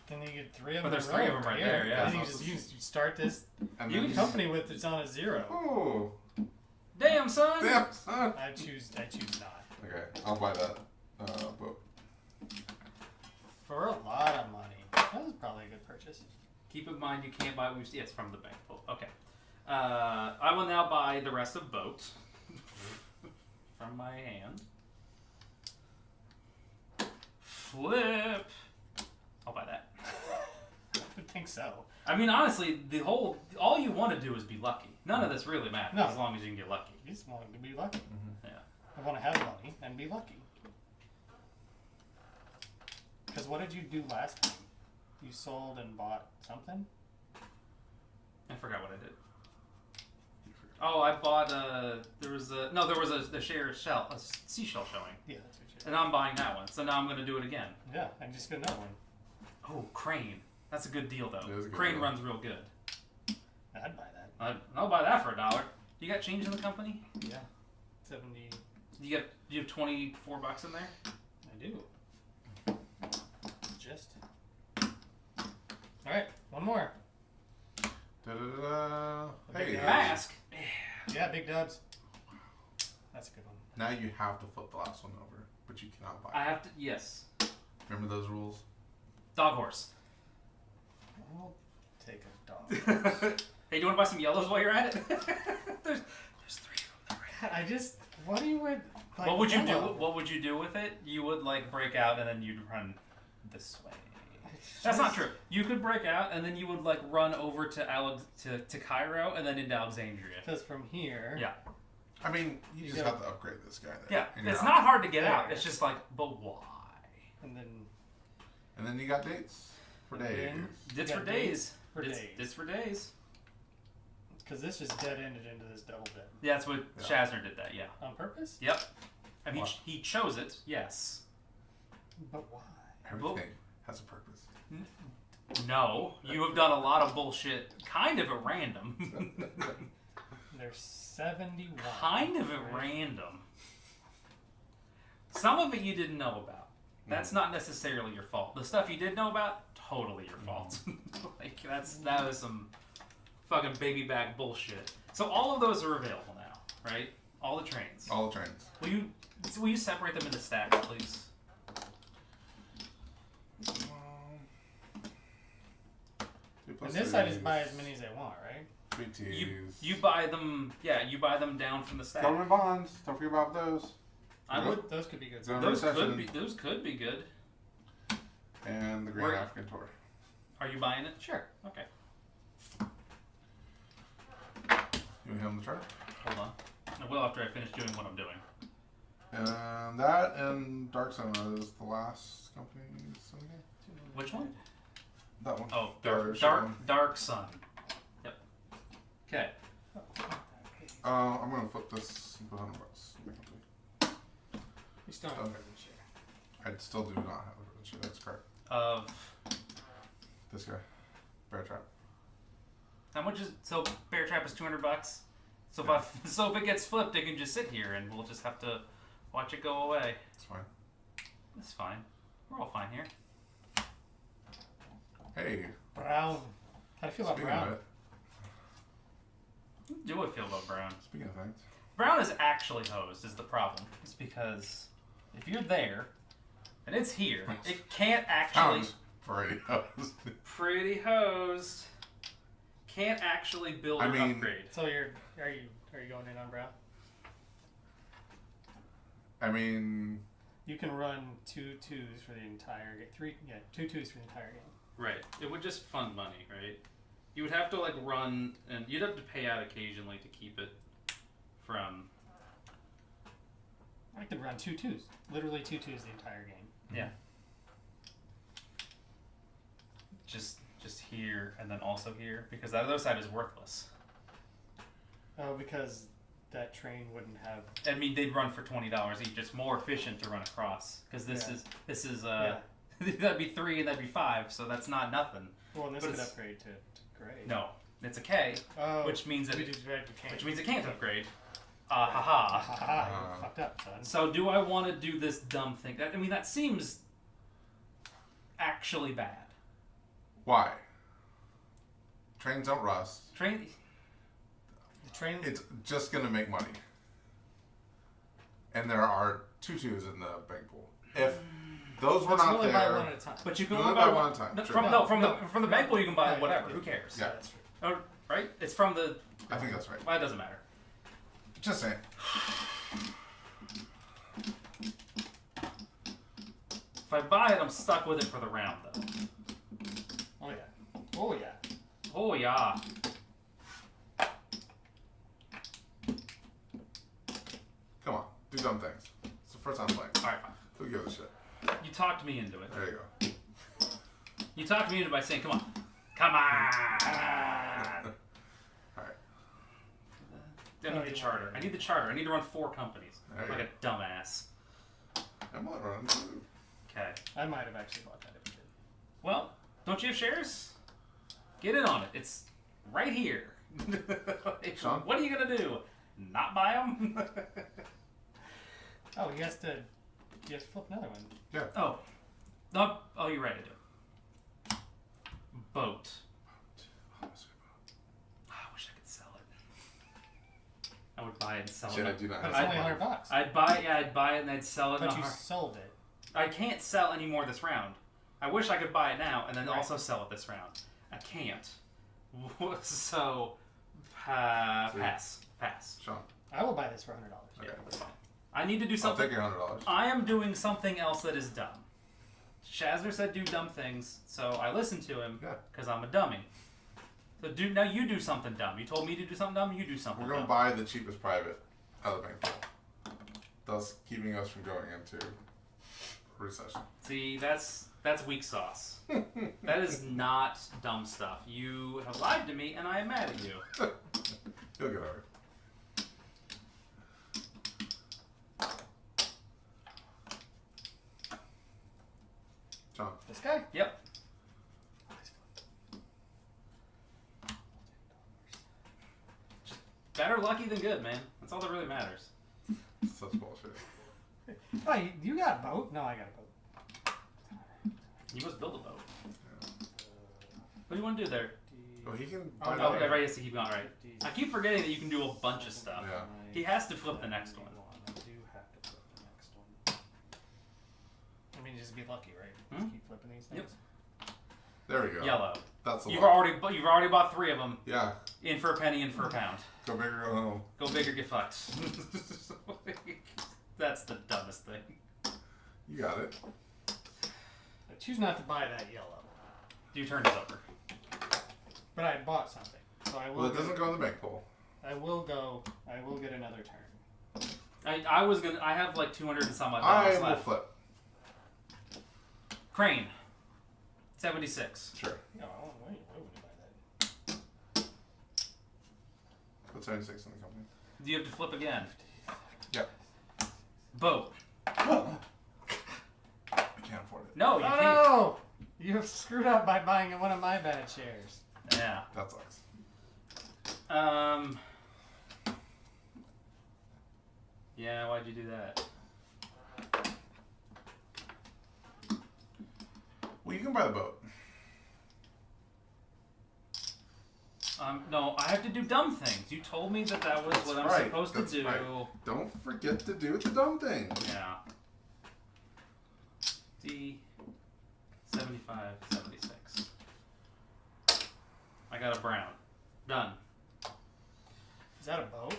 Then you get 3 of But them. there's 3 of them right there, yeah. Then you start this And You then company with it's on a 0. Oh, Damn, son! damn, son. I choose not. Okay, I'll buy that boat. For a lot of money. That was probably a good purchase. Keep in mind you can't buy. It's from the bank. Oh, okay. I will now buy the rest of boat from my hand. Flip. I'll buy that. I would think so. I mean, honestly, all you want to do is be lucky. None of this really matters No. as long as you can get lucky. You just want to be lucky. Yeah. I want to have money and be lucky. Because what did you do last time? You sold and bought something? I forgot what I did. Oh, I bought there was a seashell showing, Yeah, that's what you did. and I'm buying that one. So now I'm gonna do it again. Yeah, and just get another one. Oh, Crane. That's a good deal though. It is a good Crane deal. runs real good. I'd buy that. I'll buy that for $1. You got change in the company? Yeah. 70. You have $24 in there? I do. Just. Alright, one more. Da-da-da-da. Hey, Yeah. Mask. Yeah, big dubs. That's a good one. now you have to flip the last one over, but you cannot buy I it. have to. Yes. Remember those rules? Dog horse. I'll take a dog. Hey, do you want to buy some yellows while you're at it? there's 3 of them. I just. What do you would. Like, What would you do? yellow? What would you do with it? You would like break out and then you'd run this way. It's That's not just- true. You could break out and then you would like run over to to Cairo and then into Alexandria. Because from here. Yeah, I mean, you You just go- have to upgrade this guy there. yeah. and you're It's out. not hard to get There. out. It's just like, but why? And then. And then you got dates for And days. then- It's You for got days. dates for days. It's for days. Because this just dead ended into this double bed. Yeah, that's what Yeah. Shazner did. That. Yeah. On purpose? Yep. I mean, Why? he chose it. Yes. But why? Everything has a purpose. No, you have done a lot of bullshit, kind of at random. There's 71. Kind of at random. Some of it you didn't know about. That's not necessarily your fault. The stuff you did know about, totally your fault. Like that was some fucking baby back bullshit. So all of those are available now, right? All the trains. All the trains. Will you separate them into stacks, please? And this I just buy as many as I want, right? You buy them. Yeah, you buy them down from the stack. Government bonds. Don't forget about those. I would. Those could be good. Go- Those could Recession. be. Those could be good. And the Grand Where- African Tour. Are you buying it? Sure. Okay. You want to hit on the chart? Hold on. I will after I finish doing what I'm doing. And that and Dark Sun is the last company. Which one? That one. Oh, Dark Dark Sun. Yep. Okay. I'm gonna flip this and put $100. You still don't have a share. I still do not have a share. That's correct. Of This guy, Bear Trap. how much is so Bear Trap is $200. So Yeah. if it gets flipped, it can just sit here and we'll just have to watch it go away. It's fine. That's fine. We're all fine here. Hey, Brown. How do you feel about speaking Brown? of it, Do I feel about Brown? speaking of things, Brown is actually hosed is the problem. It's because if you're there and it's here, it can't actually pounds for radios. pretty hosed. Can't actually build I or mean- upgrade. So are you going in on Brown? I mean, You can run 2 twos for the entire game. 2 twos for the entire game. Right. It would just fund money, right? You would have to like run and you'd have to pay out occasionally to keep it from I could run 2 twos. Literally 2 twos the entire game. yeah. Just here and then also here because that other side is worthless. Oh, because that train wouldn't have. I mean, they'd run for $20 each. It's more efficient to run across because this Yeah. is Yeah. That'd be 3 and that'd be 5, so that's not nothing. Well, and this But could it's- upgrade to grade. No, it's a K, Oh, which means it can't. which means it can't upgrade. Haha. Haha, you fucked up, son. So do I want to do this dumb thing? I mean, that seems actually bad. Why? Trains don't rust. Train. The train. It's just gonna make money. And there are 2 twos in the bank pool. If those were But you not only there, buy one at a time. But you can You only only buy buy one one at a time, No, sure. from No, from no. the bank pool you can buy Yeah, whatever. yeah. Who cares? Yeah. That's true. Oh, right? It's from the. I think that's right. Well, it doesn't matter. Just saying. If I buy it, I'm stuck with it for the round, though. Oh yeah. Oh yeah. Oh yeah. Come on, do dumb things. It's the first time playing. All right, fine. Who gives a shit? You talked me into it. There you go. You talked me into it by saying, "Come on, come on." Alright. I need the charter. I need the charter. I need to run 4 companies. There you Like a dumbass. I'm not running two. Okay. I might have actually bought that if you did. Well, don't you have shares? Get in on it. It's right here. Sean? What are you gonna do? Not buy them? Oh, he has to flip another one. Yeah. Oh, no. Oh, you're right. I do. Boat. I wish I could sell it. I would buy it and sell Shit, I it. do not But have it's only money. $100. I'd buy it and I'd sell it. But in a you har- sold it. I can't sell any more this round. I wish I could buy it now and then Right. also sell it this round. I can't. So, pass. Sean, I will buy this for $100. okay. I need to do I'll something. take your $100. I am doing something else that is dumb. Shazner said do dumb things, so I listened to him Yeah. because I'm a dummy. So now you do something dumb. You told me to do something dumb. You do something We're going to dumb. buy the cheapest private out of the bank pool, thus keeping us from going into recession. See, that's weak sauce. That is not dumb stuff. You have lied to me, and I am mad at you. You'll get over it. John, This guy? Yep. Better lucky than good, man. That's all that really matters. such bullshit. Oh, you got a boat? No, I got a boat. You must build a boat. What do you want to do there? Oh, he can Oh, buy no, that. Okay, right, yes, keep going, right. I keep forgetting that you can do a bunch of stuff. Yeah. He has to flip the next one. I do have to flip the next one. I mean, just be lucky, right? Hmm? Just keep flipping these things. Yep. There we go. Yellow. That's the You've one. already bought 3 of them. Yeah. In for a penny, in for a pound. Go big or go home. Go big or get fucked. That's the dumbest thing. You got it. I choose not to buy that yellow, Your turn is over. but I bought something, so I will. Well, it doesn't go in the bank pool. I will go. I will get another turn. I have like 200 and some odd I dollars will left. flip. Crane. 76. Sure. No, why would you buy that? Put 76 in the company. Do you have to flip again? Yep. Boat. I can't afford it. No, you Oh can't. no! You have screwed up by buying one of my bad shares. Yeah. That sucks. Yeah, why'd you do that? Well, you can buy the boat. No, I have to do dumb things. You told me that was That's what I'm right, supposed that's to do. right. Don't forget to do the dumb thing. Yeah. D 75, 76. I got a brown. Done. Is that a boat?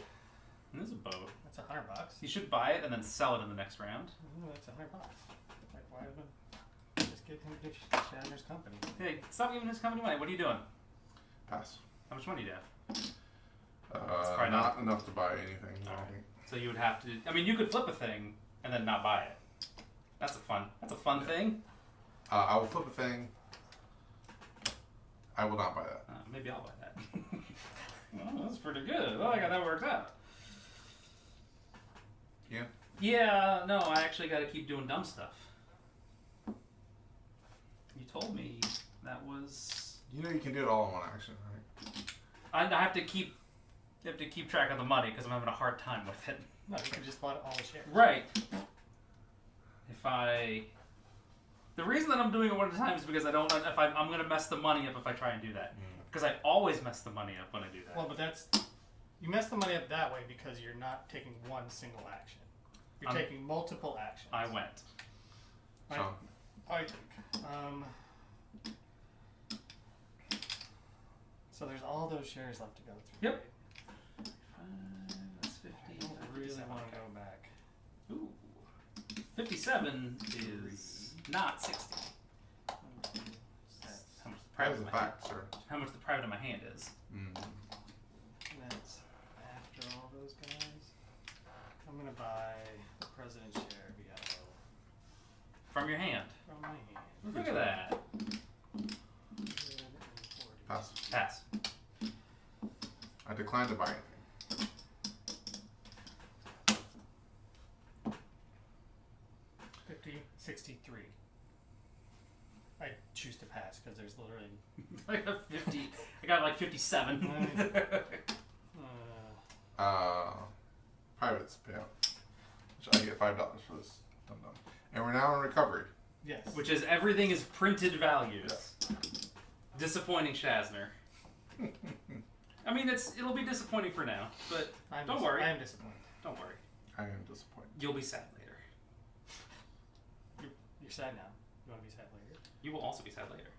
This is a boat. That's $100. You should buy it and then sell it in the next round. Ooh, that's $100. Like, why would just get him to Shatner's company? Hey, stop giving his company money. What are you doing? Pass. How much money do you have? Not probably not- enough to buy anything. I don't Alright. think. So you would have to. I mean, you could flip a thing and then not buy it. That's a fun thing. I will flip a thing. I will not buy that. Maybe I'll buy that. Well, that's pretty good. Well, I got that worked out. Yeah. Yeah, no, I actually got to keep doing dumb stuff. told me that was. You know you can do it all in one action, right? I have to keep track of the money because I'm having a hard time with it. No, you could just buy all the shares. Right. The reason that I'm doing it one at a time is because I'm going to mess the money up if I try and do that. Because I always mess the money up when I do that. Well, but you mess the money up that way because you're not taking one single action. You're taking multiple actions. I went. I took. So there's all those shares left to go through. Yep. Right? That's 50. I don't really want to go back. Ooh. 57 is not 60. How much the That private was a of my hand, fact, sir. how much the private of my hand is. That's after all those guys. I'm gonna buy the president's share via From your hand. from my hand. Look at that. 140. Pass. Pass. I declined to buy anything. $63. I choose to pass because there's literally. I got 50. I got like 57. Pirates payout. Which I get $5 for this. Dum dum. And we're now in recovery. Yes. Which is everything is printed values. Yeah. Disappointing Shazner. I mean, it'll be disappointing for now, but don't worry. I am disappointed. Don't worry. I am disappointed. You'll be sad later. You're sad now. You want to be sad later? You will also be sad later.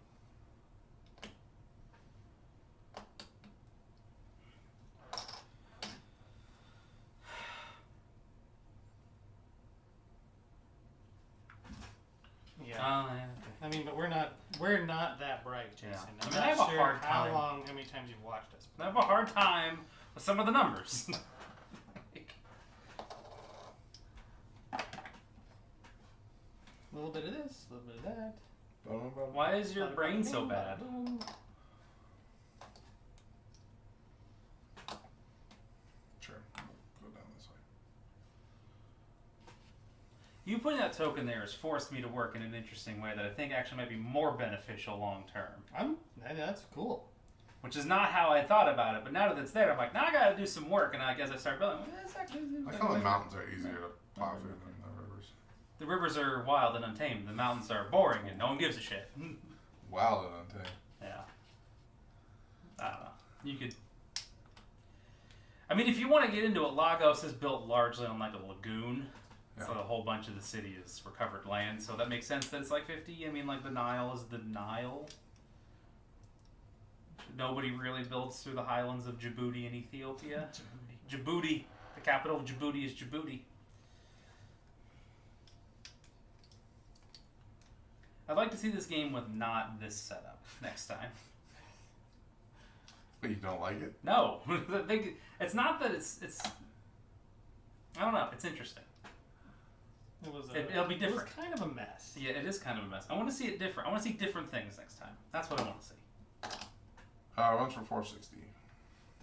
Yeah. Oh, yeah. I mean, but we're not that bright, Jason. Yeah. I'm I mean, not I have a sure hard how time. many times you've watched us. I have a hard time with some of the numbers. A little bit of this, a little bit of that. Why is your brain so bad? Sure. Go down this way. You putting that token there has forced me to work in an interesting way that I think actually might be more beneficial long term. That's cool. Which is not how I thought about it, but now that it's there, I'm like, now I gotta do some work, and as I start building, well, this actually I feel the mountains are easier to plow through than the rivers. The rivers are wild and untamed. The mountains are boring, and no one gives a shit. Wild and untamed. Yeah. I don't know. You could. I mean, if you want to get into it, Lagos is built largely on like a lagoon. Yeah. So a whole bunch of the city is recovered land. So that makes sense that it's like 50. I mean, like the Nile is the Nile. Nobody really builds through the highlands of Djibouti in Ethiopia. Djibouti. The capital of Djibouti is Djibouti. I'd like to see this game with not this setup next time. But you don't like it? No. It's not that it's I don't know. It's interesting. It'll be different. It was kind of a mess. Yeah, it is kind of a mess. I want to see it different. I want to see different things next time. That's what I want to see. Runs for 460.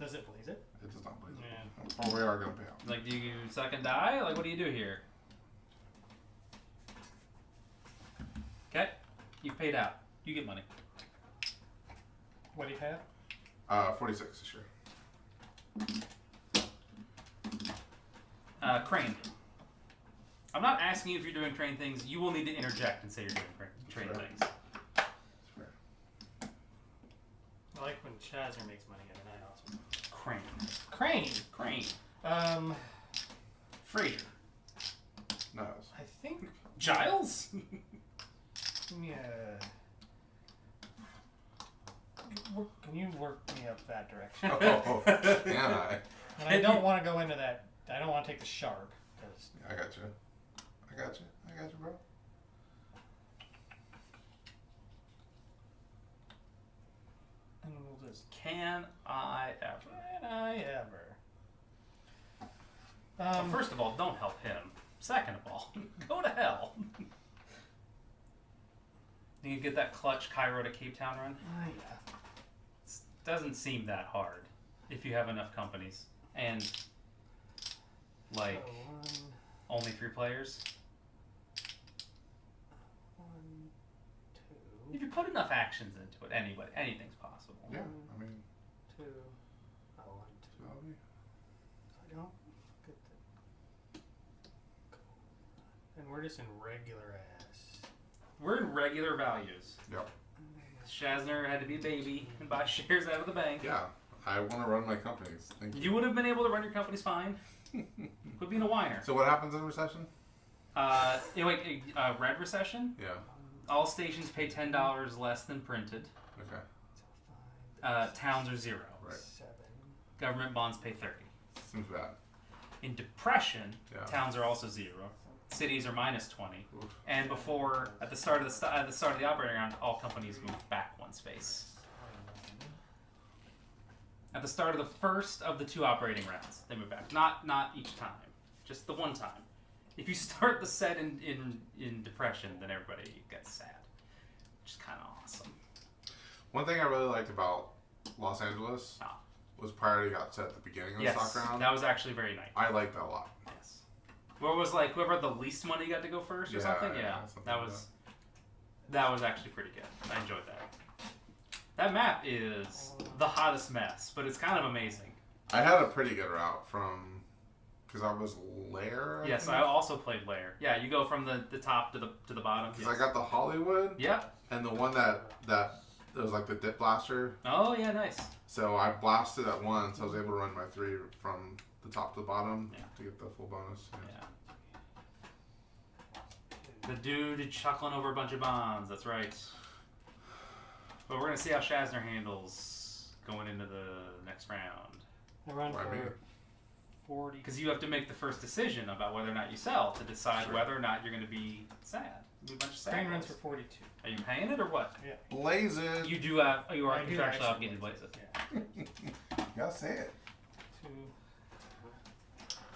Does it blaze it? It does not blaze Yeah. it. But we are going to pay out. Like, do you suck and die? Like, what do you do here? Okay. You've paid out. You get money. What do you have? 46 this year. Crane. I'm not asking you if you're doing train things. You will need to interject and say you're doing train Sure. things. It's fair. I like when Shazner makes money, and I also. Crane. Crane. Fraser. No. I think. Giles? Yeah. Can you work me up that direction? Oh, can I? And I don't want to go into that. I don't want to take the sharp because. I got you. I got you, bro. And we'll just. Can I ever? Can I ever? Well, first of all, don't help him. Second of all, go to hell. You can get that clutch Cairo to Cape Town run. Yeah. Doesn't seem that hard if you have enough companies and like only 3 players. 1, If you put enough actions into it, anything's possible. Yeah, I mean, 2. Oh, 1, 2. that'll be- I don't get the. And we're just in regular ass. We're in regular values. Yep. Shazner had to be a baby and buy shares out of the bank. Yeah, I want to run my companies. Thank you. You would have been able to run your companies fine. Quit being a whiner. So what happens in a recession? Red recession. Yeah. All stations pay $10 less than printed. Okay. So 5, Towns are 0. Right. 7. Government bonds pay 30. Seems bad. In depression, Yeah. towns are also 0. Cities are minus 20. Oof. And before, at the start of the operating round, all companies move back 1 space. At the start of the first of the 2 operating rounds, they move back. Not each time, just the one time. If you start the set in depression, then everybody gets sad, which is kind of awesome. One thing I really liked about Los Angeles was priority got set at the beginning of the stock round. That was actually very nice. I liked that a lot. Yes. Where it was like whoever had the least money got to go first or something. Yeah, something that like was actually pretty good. I enjoyed that. That map is the hottest mess, but it's kind of amazing. I had a pretty good route from, because I was Lair. Yes, I also played Lair. Yeah, you go from the top to the bottom. Because I got the Hollywood. Yep. And the one that it was like the dip blaster. Oh yeah, nice. So I blasted at once. I was able to run my 3 from the top to the bottom to get the full bonus. Yeah. The dude chuckling over a bunch of bonds. That's right. But we're gonna see how Shazner handles going into the next round. I run Why me? for 40. Because you have to make the first decision about whether or not you sell to decide whether or not you're going to be sad. You do a bunch of sad Train runs ones. for 42. Are you paying it or what? Yeah. Blaze it. You do have. You are I do contractually actually obligated to blaze it. Yeah. You gotta say it. 2.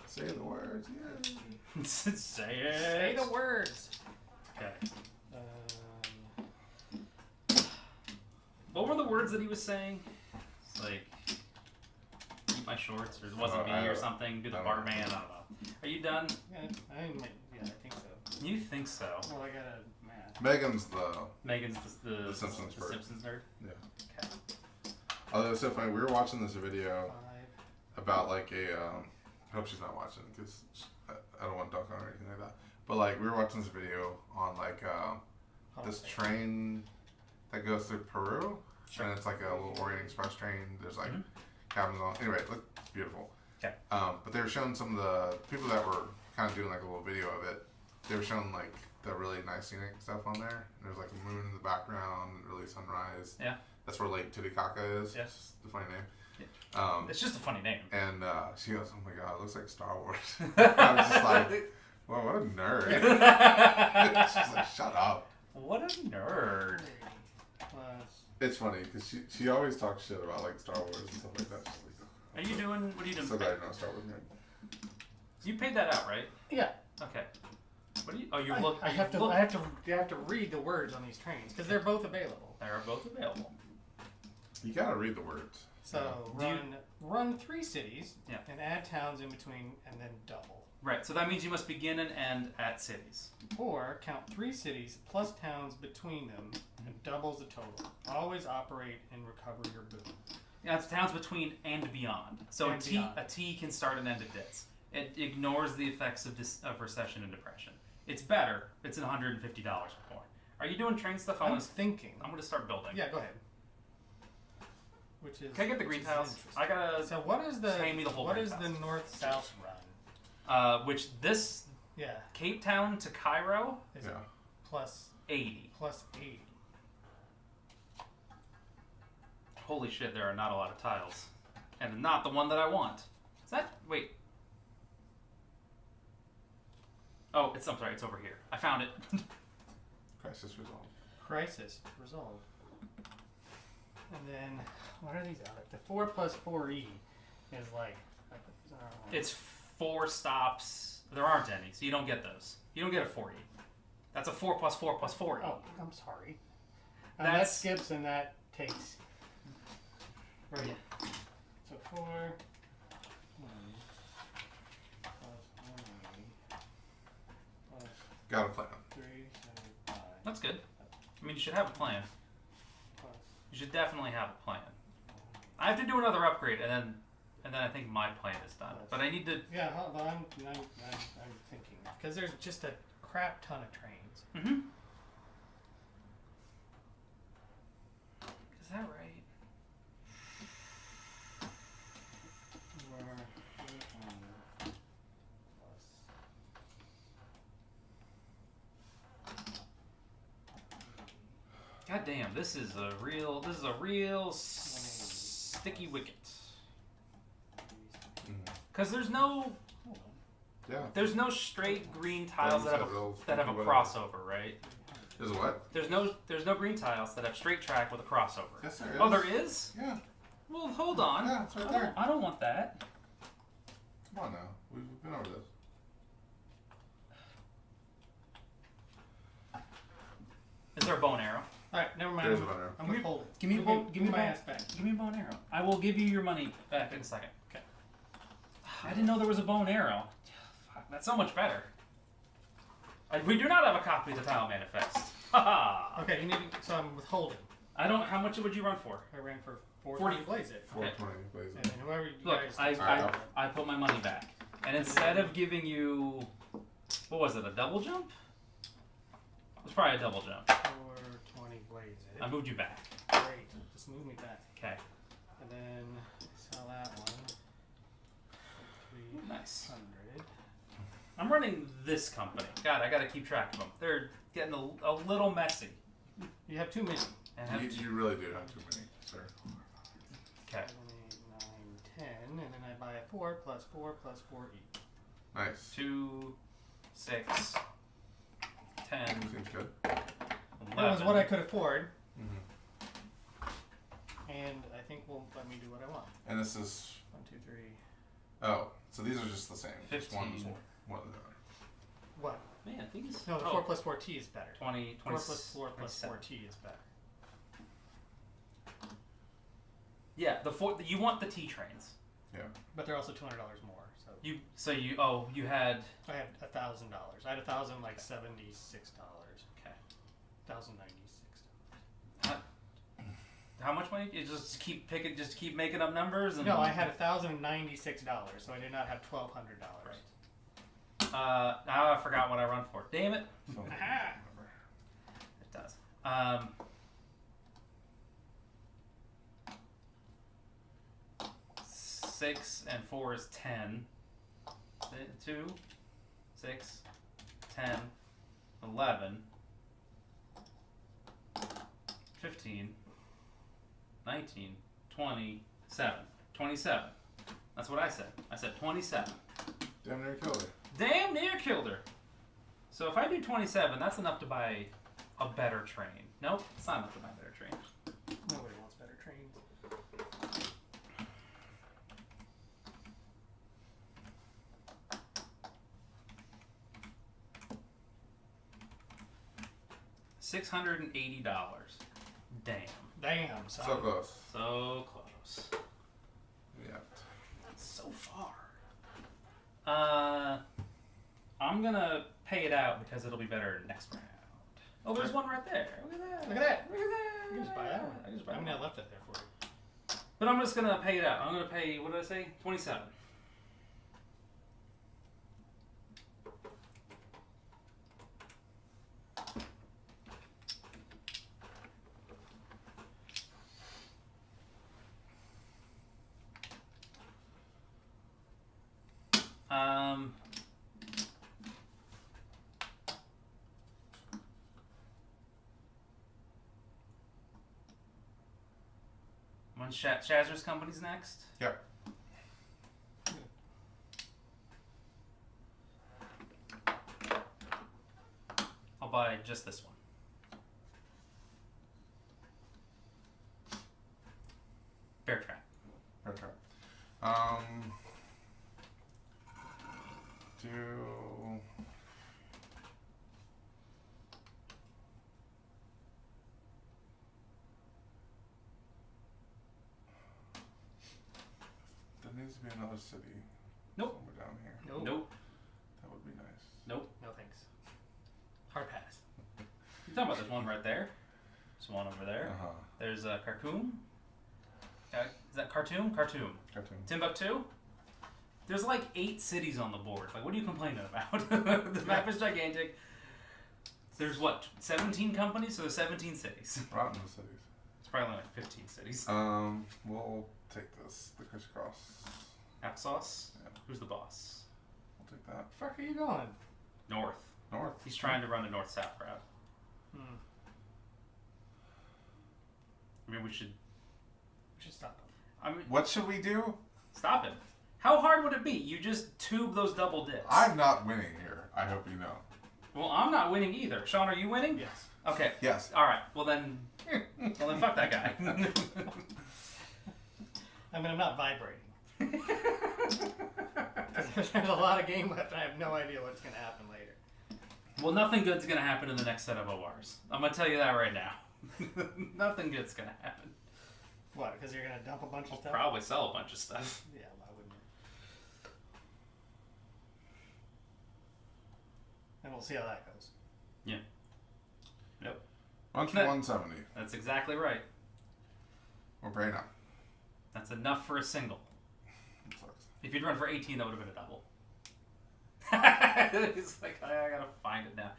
Say the words. Yeah. Say it. Say the words. Okay. Um, What were the words that he was saying? It's like, eat my shorts, or it wasn't me, or something. Do the I don't barman. know. I don't know. Are you done? yeah, I think so. You think so? Well, I got a math. Megan's the. Megan's the Simpsons bird. Simpsons nerd. Yeah. Okay. Although it's so funny, we were watching this video 5. about like a. I hope she's not watching because I don't want to dunk on her or anything like that. But like we were watching this video on like this train that goes through Peru, and it's like a little Orient Express train. There's like cabins on. Anyway, it looked beautiful. Okay. But they were showing some of the people that were kind of doing like a little video of it. They were showing like the really nice scenic stuff on there. And there's like a moon in the background, and really sunrise. Yeah. That's where Lake Titicaca is. Yeah. It's just the funny name. It's just a funny name. And she goes, "Oh my god, it looks like Star Wars." I was just like, "Well, what a nerd." She's like, "Shut up." What a nerd. Plus. It's funny because she always talks shit about like Star Wars and stuff like that. She's like, Are you doing? What are you doing? so glad you're not a Star Wars nerd. You paid that out, right? Yeah. Okay. What do you? Oh, you look. I have to read the words on these trains because they're both available. They are both available. You gotta read the words. So Do you- run 3 cities Yeah. and add towns in between and then double. Right. So that means you must begin and end at cities. Or count 3 cities plus towns between them and doubles the total. Always operate and recover your boom. Yeah, it's towns between and beyond. So And beyond. a T can start and end at bits. It ignores the effects of recession and depression. It's better. It's $150 per point. Are you doing train stuff? I'm thinking. I'm going to start building. Yeah, go ahead. Which is. Can I get the green tiles? I gotta. So what is the? Pay me the whole what green is the tiles. north-south run? Which this Yeah. Cape Town to Cairo, Is Yeah. it plus 80. 80? Holy shit! There are not a lot of tiles, and not the one that I want. Is that wait? Oh, I'm sorry. It's over here. I found it. Crisis resolved. Crisis resolved. And then what are these other? The 4 plus 4e is like. It's 4 stops. There aren't any, so you don't get those. You don't get a 4E. That's a 4 plus 4 plus 4E. Oh, I'm sorry. That That's- skips and that takes. Right. Yeah. So 4. 1 plus 1e plus Got a plan. 3, 7, 5. That's good. I mean, you should have a plan. plus. You should definitely have a plan. I have to do another upgrade, and then I think my plan is done. But I need to. Yeah, but I'm thinking because there's just a crap ton of trains. Mm-hmm. Is that right? God damn, this is a real sticky wicket. Because there's no straight green tiles that have a crossover, right? There's what? There's no green tiles that have straight track with a crossover. Yes, there is. Oh, there is? Yeah. Well, hold on. Yeah, it's right there. I don't want that. Come on now. We've been over this. Is there a bow and arrow? All right, never mind. There's a bow and arrow. I'm withholding. Give me my ass back. Give me a bow and arrow. I will give you your money back in a second. Okay. I didn't know there was a bow and arrow. Fuck, that's so much better. We do not have a copy of the tile manifest. Haha. Okay, so I'm withholding. I don't. How much would you run for? I ran for 40. 40 blaze it. 420 plays And it. whoever you Look, guys. I put my money back, and instead of giving you, what was it, a double jump? It was probably a double jump. 420 blaze it. I moved you back. Great. Just move me back. Okay. And then sell that one. Nice. 300. I'm running this company. God, I got to keep track of them. They're getting a little messy. You have too many. And have You really do have too many, sir. Okay. 7, 8, 9, 10, and then I buy a 4 plus 4 plus 4 each. Nice. 2, 6, 10, Seems good. 11. That was what I could afford, Mm-hmm. and I think will let me do what I want. And this is 1, 2, 3. oh, so these are just the same. Just 15. one is one of the other. What? Man, these. No, the 4 plus 4t is better. 20, 4 20, plus 4 plus 27. 4t is better. Yeah, you want the T trains. Yeah. But they're also $200 more. So You had. I had $1,000. I had $1,076. Okay. $1,096. How much money? You just keep making up numbers. And No, I had $1,096, so I did not have $1,200. Right. Now I forgot what I run for. Damn it. So, Aha! It does. 6 and 4 is 10. 2, 6, 10, 11, 15, 19, 27. 27. That's what I said. I said 27. damn near killed it. Damn near killed her. So if I do 27, that's enough to buy a better train. Nope, it's not enough to buy a better train. Nobody wants better trains. $680. Damn. Damn, son. So close. So close. Yeah. That's so far. I'm gonna pay it out because it'll be better next round. Oh, there's one right there. Look at that. Look at that. Look at that. You can just buy that one. I just buy I mean, one. I left it there for you. But I'm just gonna pay it out. I'm gonna pay, what did I say? 27. When Shazer's company's next? Yep. I'll buy just this one. Bear trap. Fair try. Do there needs to be another city. Nope. Somewhere down here. Nope. Nope. That would be nice. Nope. No thanks. Hard pass. You're talking about this one right there? There's one over there. Uh-huh. There's There's Khartoum. Is that Khartoum? Khartoum. Timbuktu. There's like 8 cities on the board. Like, what are you complaining about? The map is gigantic. There's what, 17 companies? So there's 17 cities. Rotten cities. It's probably only like 15 cities. We'll take this. The crisscross. Applesauce? Yeah. Who's the boss? We'll take that. The fuck are you going? North. North. He's trying to run a north-south route. I mean, we should stop him. I mean, What should we do? stop him. How hard would it be? You just tube those double dips. I'm not winning here. I hope you know. Well, I'm not winning either. Sean, are you winning? Yes. Okay. Yes. All right. Well then fuck that guy. I mean, I'm not vibrating. There's a lot of game left, and I have no idea what's going to happen later. Well, nothing good's gonna happen in the next set of ORs. I'm gonna tell you that right now. Nothing good's gonna happen. What? Because you're going to dump a bunch of stuff? Probably sell a bunch of stuff. Yeah, why wouldn't you? And we'll see how that goes. Yeah. Yep. Runs for That- 170. That's exactly right. We're paying up. That's enough for a single. It sucks. If you'd run for 18, that would have been a double. It's like, I gotta find it now.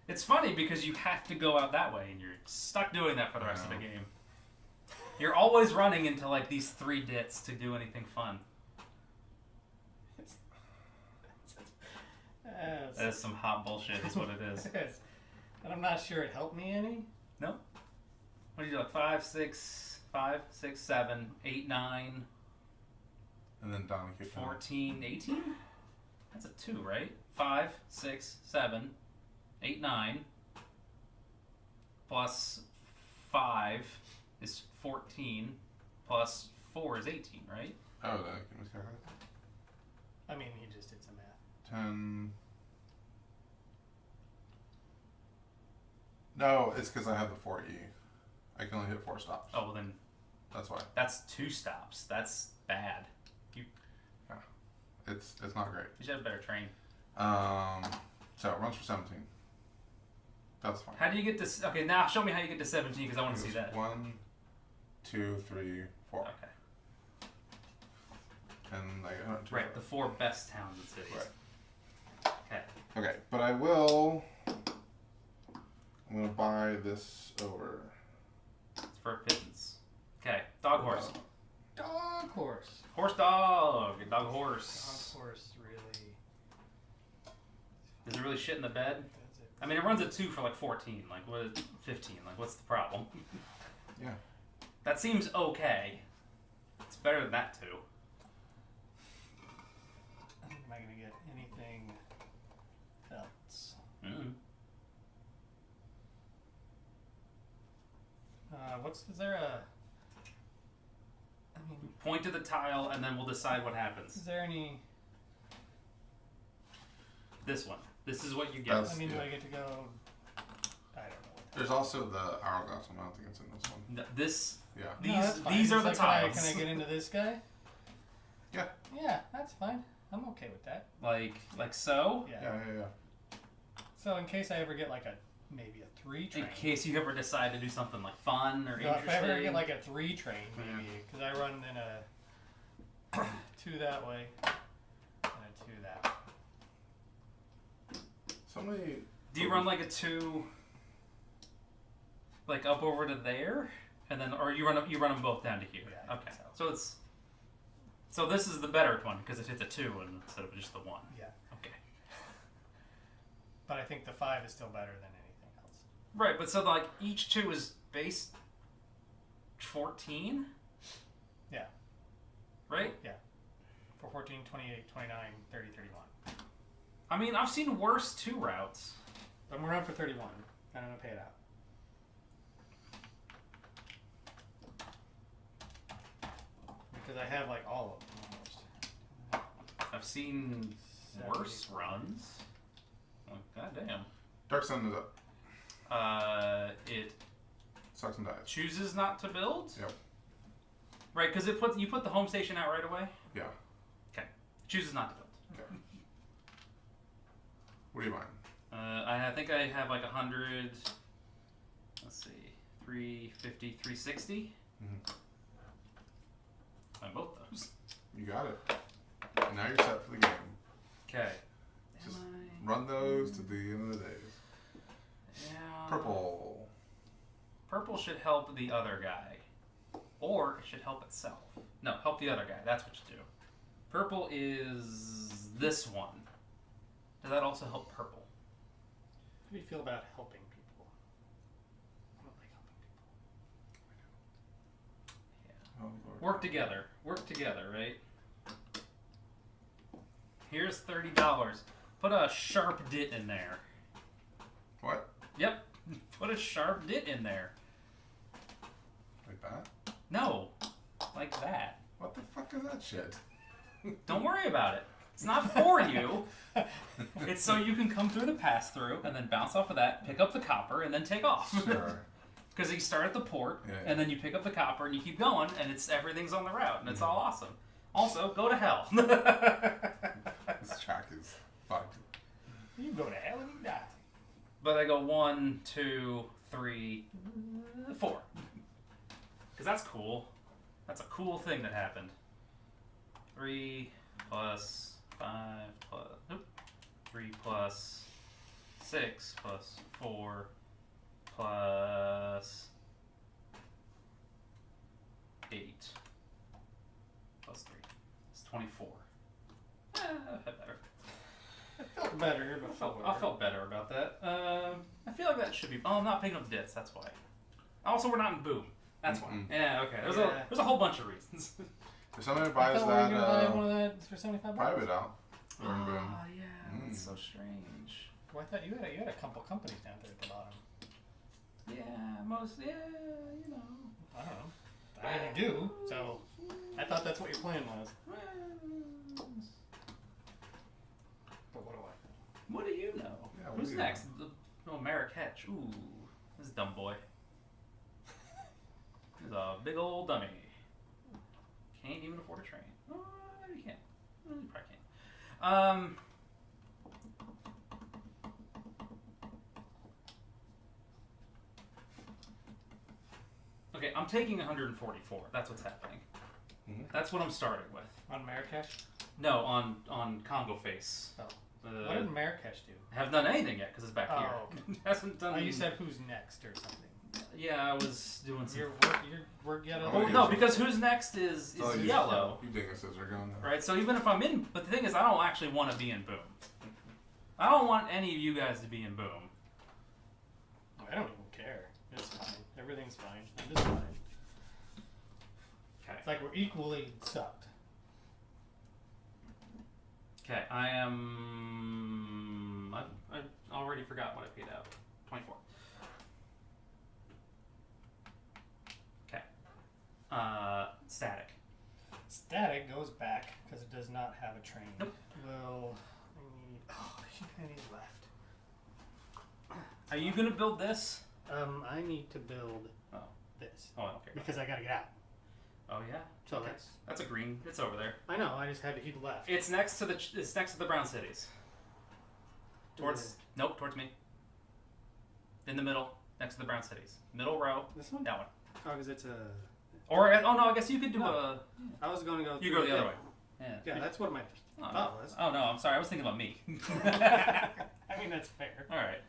It's funny because you have to go out that way, and you're stuck doing that for the rest of the game. You're always running into like these 3 dits to do anything fun. That is some hot bullshit, is what it is. And I'm not sure it helped me any. No? What do you do, like 5, 6, 7, 8, 9, And then Donnie kicked 14, 18? That's a 2, right? 5, 6, 7, 8, 9. Plus 5 is 14. Plus 4 is 18, right? Oh, then I can miscalculate. I mean, he just did some math. 10. No, it's because I have the 4E. I can only hit 4 stops. Oh, well then, That's why. that's 2 stops. That's bad. It's not great. You should have a better train. So it runs for 17. That's fine. How do you get to... Okay, now show me how you get to 17, because I want to see that. 1, 2, 3, 4. Okay. And I got Right, the 4 best towns and cities. Right. Okay. Okay, but I will. I'm gonna buy this over. It's for a pittance. Okay, dog horse. Dog horse. Horse dog. Dog horse. Dog horse really. Does it really shit in the bed? Does it? I mean, it runs a 2 for like 14. Like, what is 15? Like, what's the problem? Yeah. That seems okay. It's better than that 2. I think, am I going to get anything else? Is there a... I mean, Point to the tile, and then we'll decide what happens. is there any... This one. This is what you get. That's- I mean, do yeah. I get to go... I don't know what that There's also the hourglass one. I don't think it's in this one. This. Yeah. No, that's fine. These are It's the like, tiles. Can I get into this guy? Yeah. Yeah, that's fine. I'm okay with that. Like so. Yeah. Yeah. So in case I ever get like maybe a 3 train. In case you ever decide to do something like fun or No, if I interesting. ever get like a 3 train, maybe, because I run in a 2 that way and a 2 that way. Somebody. Do you run like a 2, like up over to there, and then, or you run them both down to here? Yeah, I Okay. think So this is the better one because it hits a 2 instead of just the 1. Yeah. Okay. But I think the 5 is still better than anything else. Right, but so like each 2 is base 14. Yeah. Right. Yeah. For 14, 28, 29, 30, 31. I mean, I've seen worse 2 routes. But I'm going to run for 31. And I'm going to pay it out. Because I have like all of them almost. I've seen 70. worse runs. Oh, goddamn. Dark Sun is up. It Sucks and dies. chooses not to build. Yep. Right, because you put the home station out right away. Yeah. Okay. Chooses not to build. Okay. What do you mind? I think I have like 100. Let's see, 350, 360. On both those. You got it. And now you're set for the game. Okay. Just run those to the end of the day. Yeah. Purple. Purple should help the other guy. Or it should help itself. No, help the other guy. That's what you do. Purple is this one. Does that also help purple? How do you feel about helping people? I don't like helping people. Yeah. Work together. Work together, right? Here's $30. Put a sharp dit in there. What? Yep. Put a sharp dit in there. Like that? No. Like that. What the fuck is that shit? Don't worry about it. It's not for you. It's so you can come through the pass-through and then bounce off of that, pick up the copper, and then take off. Sure. Because you start at the port, Yeah. and then you pick up the copper, and you keep going, and everything's on the route, and it's all awesome. Also, go to hell. This track is fucked. You go to hell and you die. But I go 1, 2, 3, 4. Because that's cool. That's a cool thing that happened. 3 plus 5 plus... Nope. 3 plus 6 plus 4 plus 8 plus 3. It's 24. I felt better. I felt better before. I felt better about that. I feel like that should be... Oh, I'm not picking up dits, that's why. Also, we're not in boom. That's why. Yeah, okay. There's a whole bunch of reasons. If somebody buys I thought we were gonna buy one of that for $75. private out, we're in boom. Oh, yeah. That's so strange. Well, I thought you had a couple companies down there at the bottom. Yeah, you know. I don't know. I mean, you do, so I thought that's what your plan was. But what do I know? What do you know? Yeah, what Who's do you next? Oh, Merrick Hedge. Ooh, this dumb boy. He's a big old dummy. Can't even afford a train. Oh, maybe he can. Well, he probably can. Okay, I'm taking 144. That's what's happening. Mm-hmm. That's what I'm starting with. On Marrakesh? No, on Congo Face. Oh. What did Marrakesh do? I haven't done anything yet because it's back here. Oh, okay. Hasn't done. Oh, you said who's next or something. Yeah, I was doing some. Your work yet? Oh, Well, no, because who's next is yellow. You dinguses are going there. Right, so even if I'm in, but the thing is, I don't actually want to be in Boom. I don't want any of you guys to be in Boom. I don't even care. It's fine. Everything's fine. I'm just fine. Okay. It's like we're equally sucked. Okay, I am. I already forgot what I paid out. 24. Okay. Static. Static goes back because it does not have a train. Nope. Well, I need left. Are you gonna build this? I need to build this Oh, I don't care. because I gotta get out. Oh yeah. So Okay. That's a green. It's over there. I know. I just had to hit left. It's next to the brown cities. Towards towards me. In the middle, next to the brown cities. Middle row. This one? That one. Oh, because it's a. Or I guess you could do a. I was going to go. You go the other way. Yeah. Yeah, that's what my Oh, thought was. Oh no, I'm sorry. I was thinking about me. I mean, that's fair. All right.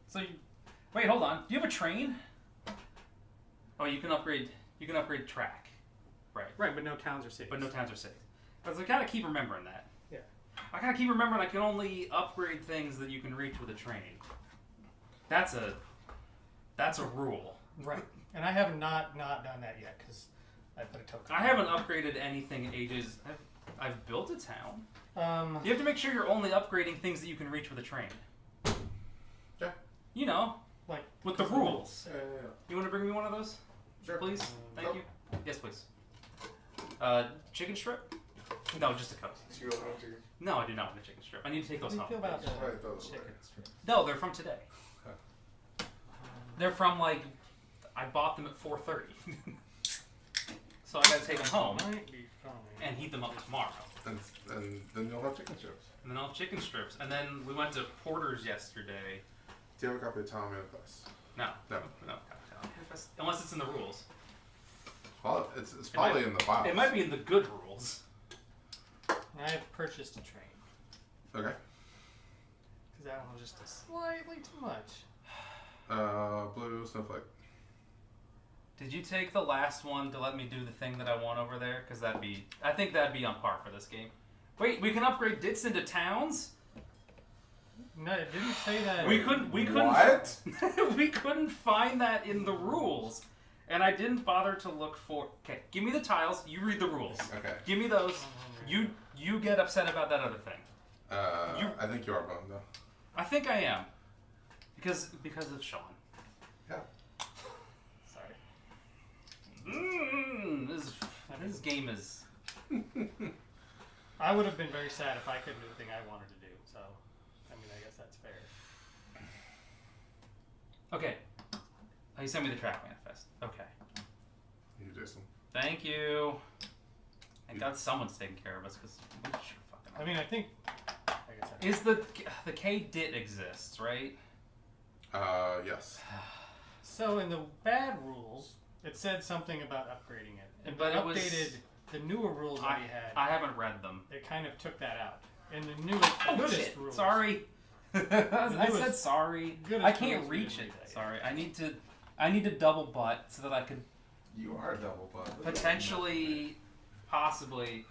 So, wait, hold on. Do you have a train? Oh, you can upgrade. You can upgrade track. Right. Right, but no towns or cities. But no towns or cities. Because I gotta keep remembering that. Yeah. I gotta keep remembering I can only upgrade things that you can reach with a train. That's a rule. Right. And I have not done that yet because I put a token. I haven't upgraded anything in ages. I've built a town. You You have to make sure you're only upgrading things that you can reach with a train. Yeah. You know, like with the rules. Yeah. You want to bring me one of those, Sure. please? Thank Nope. you. Yes, please. Chicken strip? No, just a Coke. You don't want to. No, I do not want a chicken strip. I need to take How those do you home. feel about Right, those chicken way. strips? No, they're from today. They're from I bought them at 4:30. So I gotta take them home Might be fine. and heat them up tomorrow. And then you'll have chicken strips. And then I'll have chicken strips. And then we went to Porter's yesterday. Do you have a copy of Tom Manifest? No. No. No. Unless it's in the rules. Well, it's probably in the files. It might be in the good rules. I have purchased a train. Okay. Because that one was just slightly too much. Blue snowflake. Did you take the last one to let me do the thing that I want over there? Because I think that'd be on par for this game. Wait, we can upgrade dits into towns? No, it didn't say that. We couldn't. What? We couldn't find that in the rules, and I didn't bother to look for. Okay, give me the tiles. You read the rules. Okay. Give me those. You get upset about that other thing. I think you are bummed though. I think I am, because of Sean. Yeah. Sorry. This game is. I would have been very sad if I couldn't do the thing I wanted to do. So, I mean, I guess that's fair. Okay. Oh, you sent me the track manifest. Okay. You, Jason. Thank you. Thank God someone's taking care of us because we sure fucking. I mean, I think. I guess Is the K dit exists, right? Yes. So in the bad rules, it said something about upgrading it. But it it was- updated the newer rules that we had. I haven't read them. It kind of took that out. In the newest Shit. rules. Sorry. I said sorry. Goodest I can't rules reach we it. didn't Sorry. I need to double butt so that I could You are a double butt. potentially, possibly,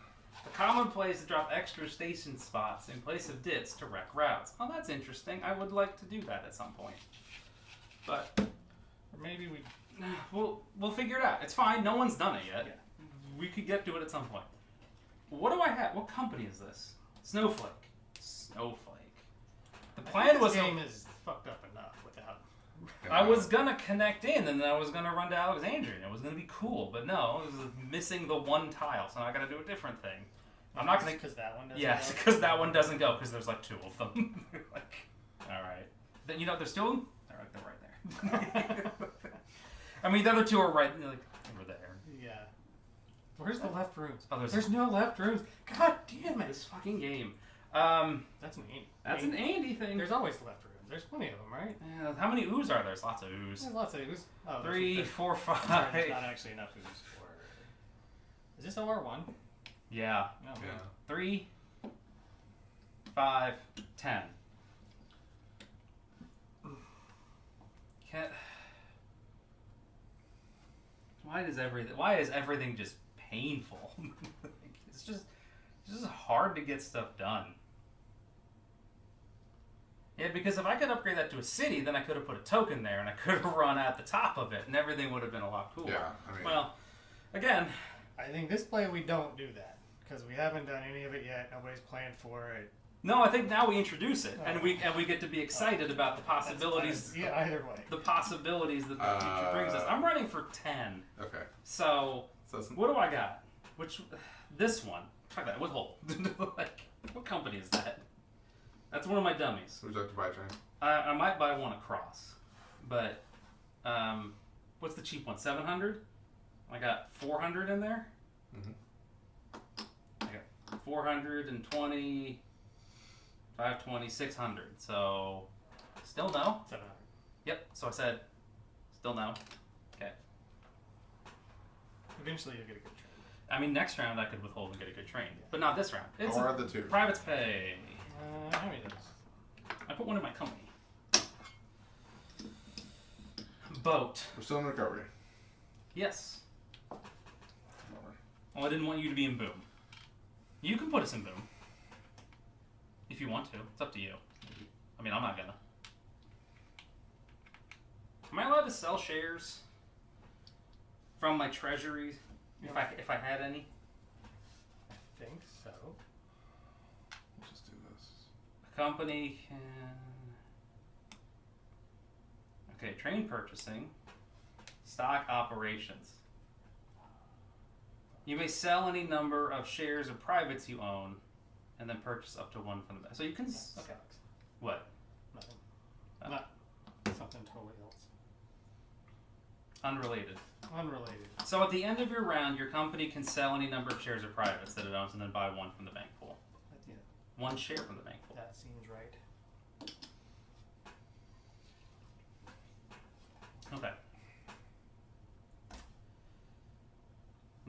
a common place to drop extra station spots in place of dits to wreck routes. Oh, that's interesting. I would like to do that at some point. But Or maybe we. we'll figure it out. It's fine. No one's done it yet. Yeah. We could get to it at some point. What do I have? What company is this? Snowflake. The plan was This game is fucked up enough without. I was gonna connect in and then I was gonna run to Alexandria and it was gonna be cool, but no, it was missing the one tile, so now I gotta do a different thing. I'm not gonna. Because that one doesn't. Yes, go? because that one doesn't go because there's like two of them. Like, all right. Then you know there's two of them. They're right there. I mean, the other two are right like over there. Yeah. Where's the left rooms? Oh, There's no left rooms. God damn it. This fucking game. That's an Andy. That's an Andy thing. There's always left rooms. There's plenty of them, right? Yeah, how many ooze are there? There's lots of ooze. There's lots of ooze. Oh, 3, 4, Sorry, 5. there's not actually enough ooze for. Is this OR1? Yeah. No. Yeah. 3, 5, 10. Can't. Why is everything just painful? it's just hard to get stuff done. Yeah, because if I could upgrade that to a city, then I could have put a token there and I could have run at the top of it and everything would have been a lot cooler. Yeah, I mean. Well, again, I think this play we don't do that because we haven't done any of it yet. Nobody's planned for it. no, I think now we introduce it and we get to be excited about the That's possibilities. fine. Yeah, either way. The possibilities that the future brings us. I'm running for 10. Okay. So So that's what do I got? This one? Fuck that. Withhold. Like, what company is that? That's one of my dummies. would you like to buy a train? I might buy one across, but what's the cheap one? 700. I got 400 in there. Mm-hmm. I got 420, 520, 600. So still no. 700. Yep. So I said still no. Okay. Eventually you'll get a good trade. I mean, next round I could withhold and get a good train, but not this round. It's Or the two. privates pay. How many of those? I put one in my company. Boat. We're still in recovery. Yes. Well, I didn't want you to be in Boom. You can put us in Boom. If you want to. It's up to you. I mean, I'm not gonna. Am I allowed to sell shares from my treasury if I had any? I think so. Let's just do this. A company can... Okay, train purchasing. Stock operations. You may sell any number of shares of privates you own, and then purchase up to one from the... So you can... That Okay. sucks. What? Nothing. Oh. Not something totally else. Unrelated. Unrelated. So at the end of your round, your company can sell any number of shares of privates that it owns and then buy one from the bank pool. Yeah, One share from the bank pool. that seems right.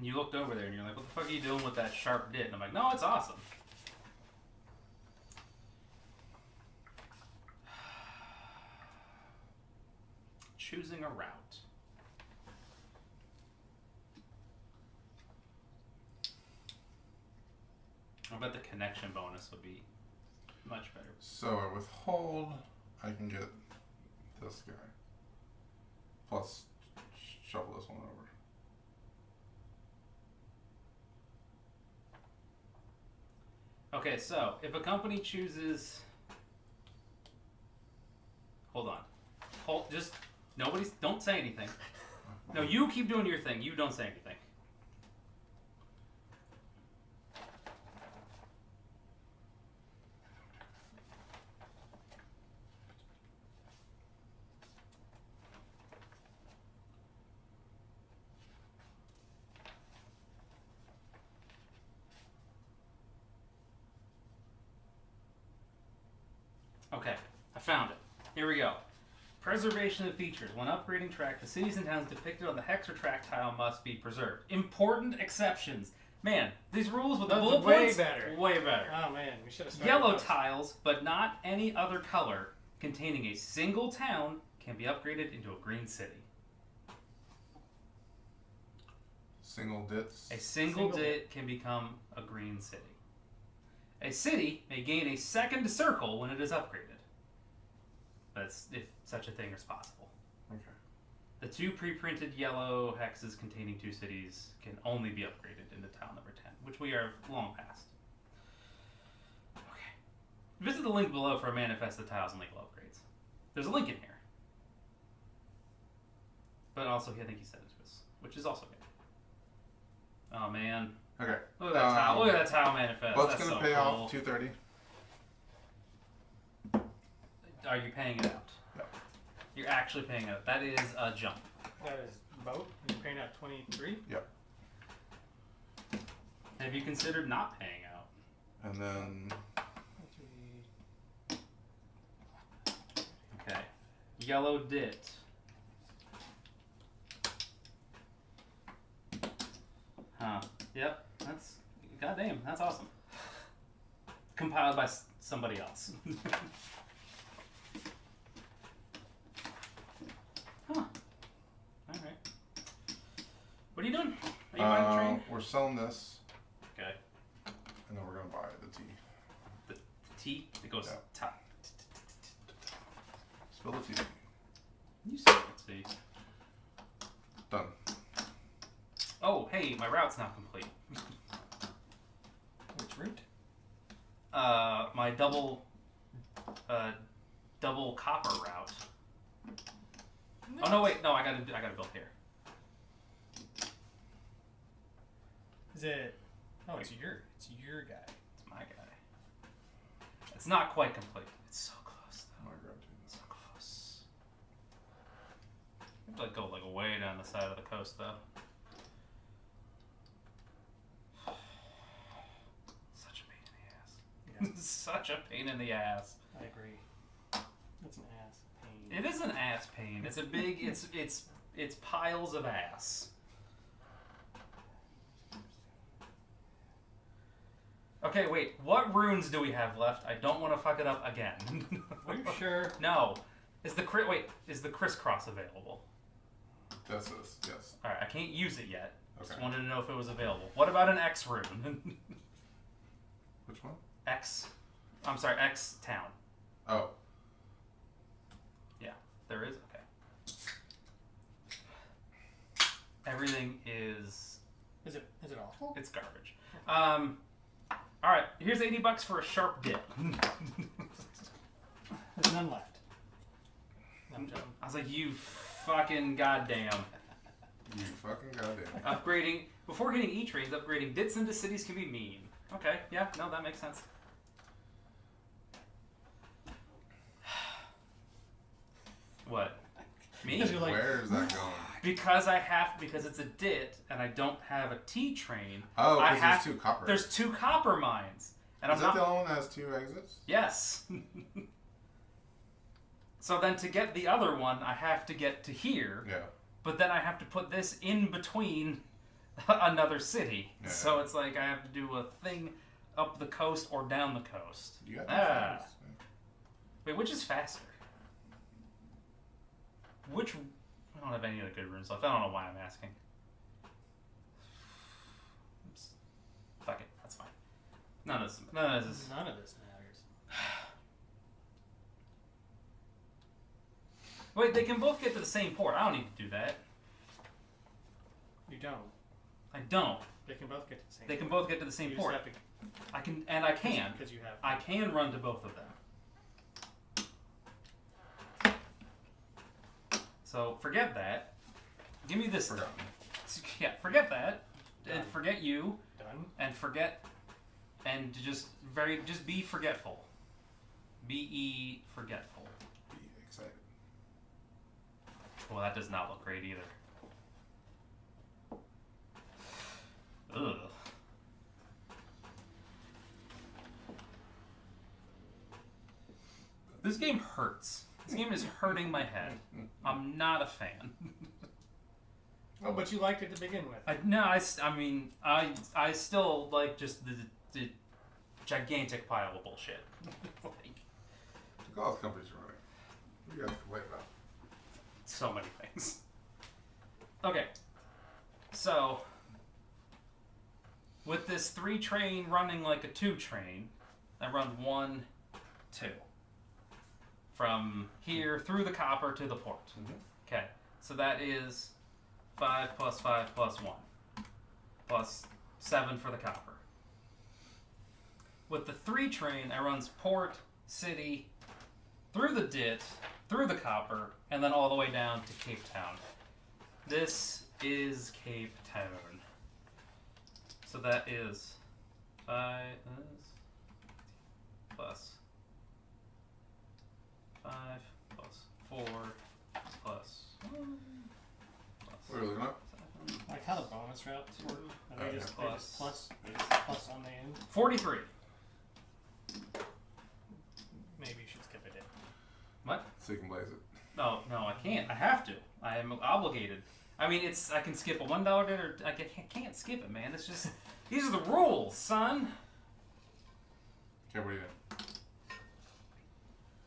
And you looked over there and you're like, what the fuck are you doing with that sharp dit? And I'm like, no, it's awesome. Choosing a route. I bet the connection bonus would be much better. So I withhold, I can get this guy. Plus, shuffle this one over. Okay, so if a company chooses... Hold on. Just... Nobody's... Don't say anything. No, you keep doing your thing. You don't say anything. Okay, I found it. Here we go. Preservation of features. When upgrading track, the cities and towns depicted on the hex or track tile must be preserved. Important exceptions. Man, these rules with the That's bullet way points, better. way better. Oh man, we should have started. Yellow those. tiles, but not any other color, containing a single town can be upgraded into a green city. Single dits. A single dit can become a green city. A city may gain a second circle when it is upgraded. That's if such a thing is possible. Okay. The 2 pre-printed yellow hexes containing 2 cities can only be upgraded into town number 10, which we are long past. Okay. Visit the link below for a manifest of tiles and legal upgrades. There's a link in here. But also, I think he sent it to us, which is also good. Oh man. Okay. Look at that tile. Look at that tile manifest. What's That's going to so pay cool. off $230? Are you paying it out? Yep. You're actually paying it out. That is a jump. That is boat. You're paying out 23. Yep. Have you considered not paying out? And then Okay. Yellow dit. Huh. Yep. That's goddamn. That's awesome. Compiled by somebody else. Huh. All right. What are you doing? Are you buying the train? we're selling this, Okay. and then we're going to buy the tea. The tea that goes Yeah. top. Spill the tea. You say let's see. Done. Oh, hey, my route's not complete. Which route? My double copper route. Oh no, wait, no, I gotta build here. Is it? Oh, it's your guy. It's my guy. It's not quite complete. It's so close though. I'm going to grab two. So close. You have to like go like way down the side of the coast though. Such a pain in the ass. Yeah, Such a pain in the ass. I agree. That's an ass pain. It is an ass pain. It's a big. It's piles of ass. Okay, wait. What runes do we have left? I don't want to fuck it up again. Are you sure? No. Is the crisscross available? This is, yes. All right, I can't use it yet. Just Okay. wanted to know if it was available. What about an X rune? Which one? X. I'm sorry, X town. Oh. Yeah, there is. Okay. Everything is. Is it awful? It's garbage. All right, here's $80 for a sharp dip. There's none left. I'm joking. I was like, you fucking goddamn. You fucking goddamn. Upgrading before getting E-trains, upgrading dits into cities can be mean. Okay, yeah, no, that makes sense. What? Me? Because you're like, Where is that going? Because it's a dit, and I don't have a T train. Oh, I because have- there's two copper. There's 2 copper mines, and Is I'm that not. the only one that has 2 exits? Yes. So then to get the other one, I have to get to here, Yeah. but then I have to put this in between another city. Yeah. So it's like I have to do a thing up the coast or down the coast. You got Ah. Wait, which is faster? Which... I don't have any other good runes left. I don't know why I'm asking. Oops. Fuck it. That's fine. None of this None of this matters. Wait, they can both get to the same port. I don't need to do that. You don't. I don't. They can both get to the same. They can both get to the same You port. just have to, I can, and I can. because you have. I can run to both of them. So forget that. Give me this Forgotten. thing. Yeah, forget that, and Done. forget you, Done. and forget, and just be forgetful. Be forgetful. Be excited. Well, that does not look great either. Ugh. This game hurts. This game is hurting my head. I'm not a fan. Oh, but you liked it to begin with. I still like just the gigantic pile of bullshit. Like, Look at all the companies you're running. What do you got to complain about? so many things. Okay, so with this 3 train running like a 2 train, I run 1, 2 from here through the copper to the port. Okay, so that is 5 plus 5 plus 1 plus 7 for the copper. With the 3 train, I runs port, city, through the dit, through the copper, and then all the way down to Cape Town. This is Cape Town. So that is 5 plus 5 plus 4 plus 1 What are you looking up? 7. Like how the bonus routes work. Are they just Plus. they just plus on the end? 43. Maybe you should skip it in. What? So you can blaze it. No, I can't. I have to. I am obligated. I mean, I can skip a $1 bid, or I can't skip it, man. It's just, these are the rules, son. Okay, what are you doing?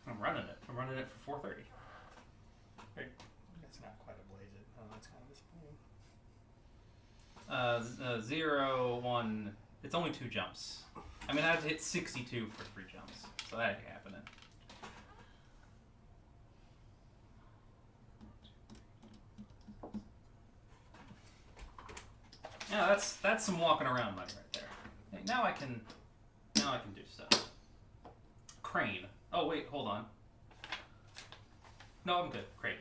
I'm running it. I'm running it for 430. That's not quite a blaze it. Oh, that's kind of disappointing. 0, 1. It's only 2 jumps. I mean, I have to hit 62 for 3 jumps, so that ain't happening. Yeah, that's some walking around money right there. Hey, now I can do stuff. Crane. Oh wait, hold on. No, I'm good. Crane.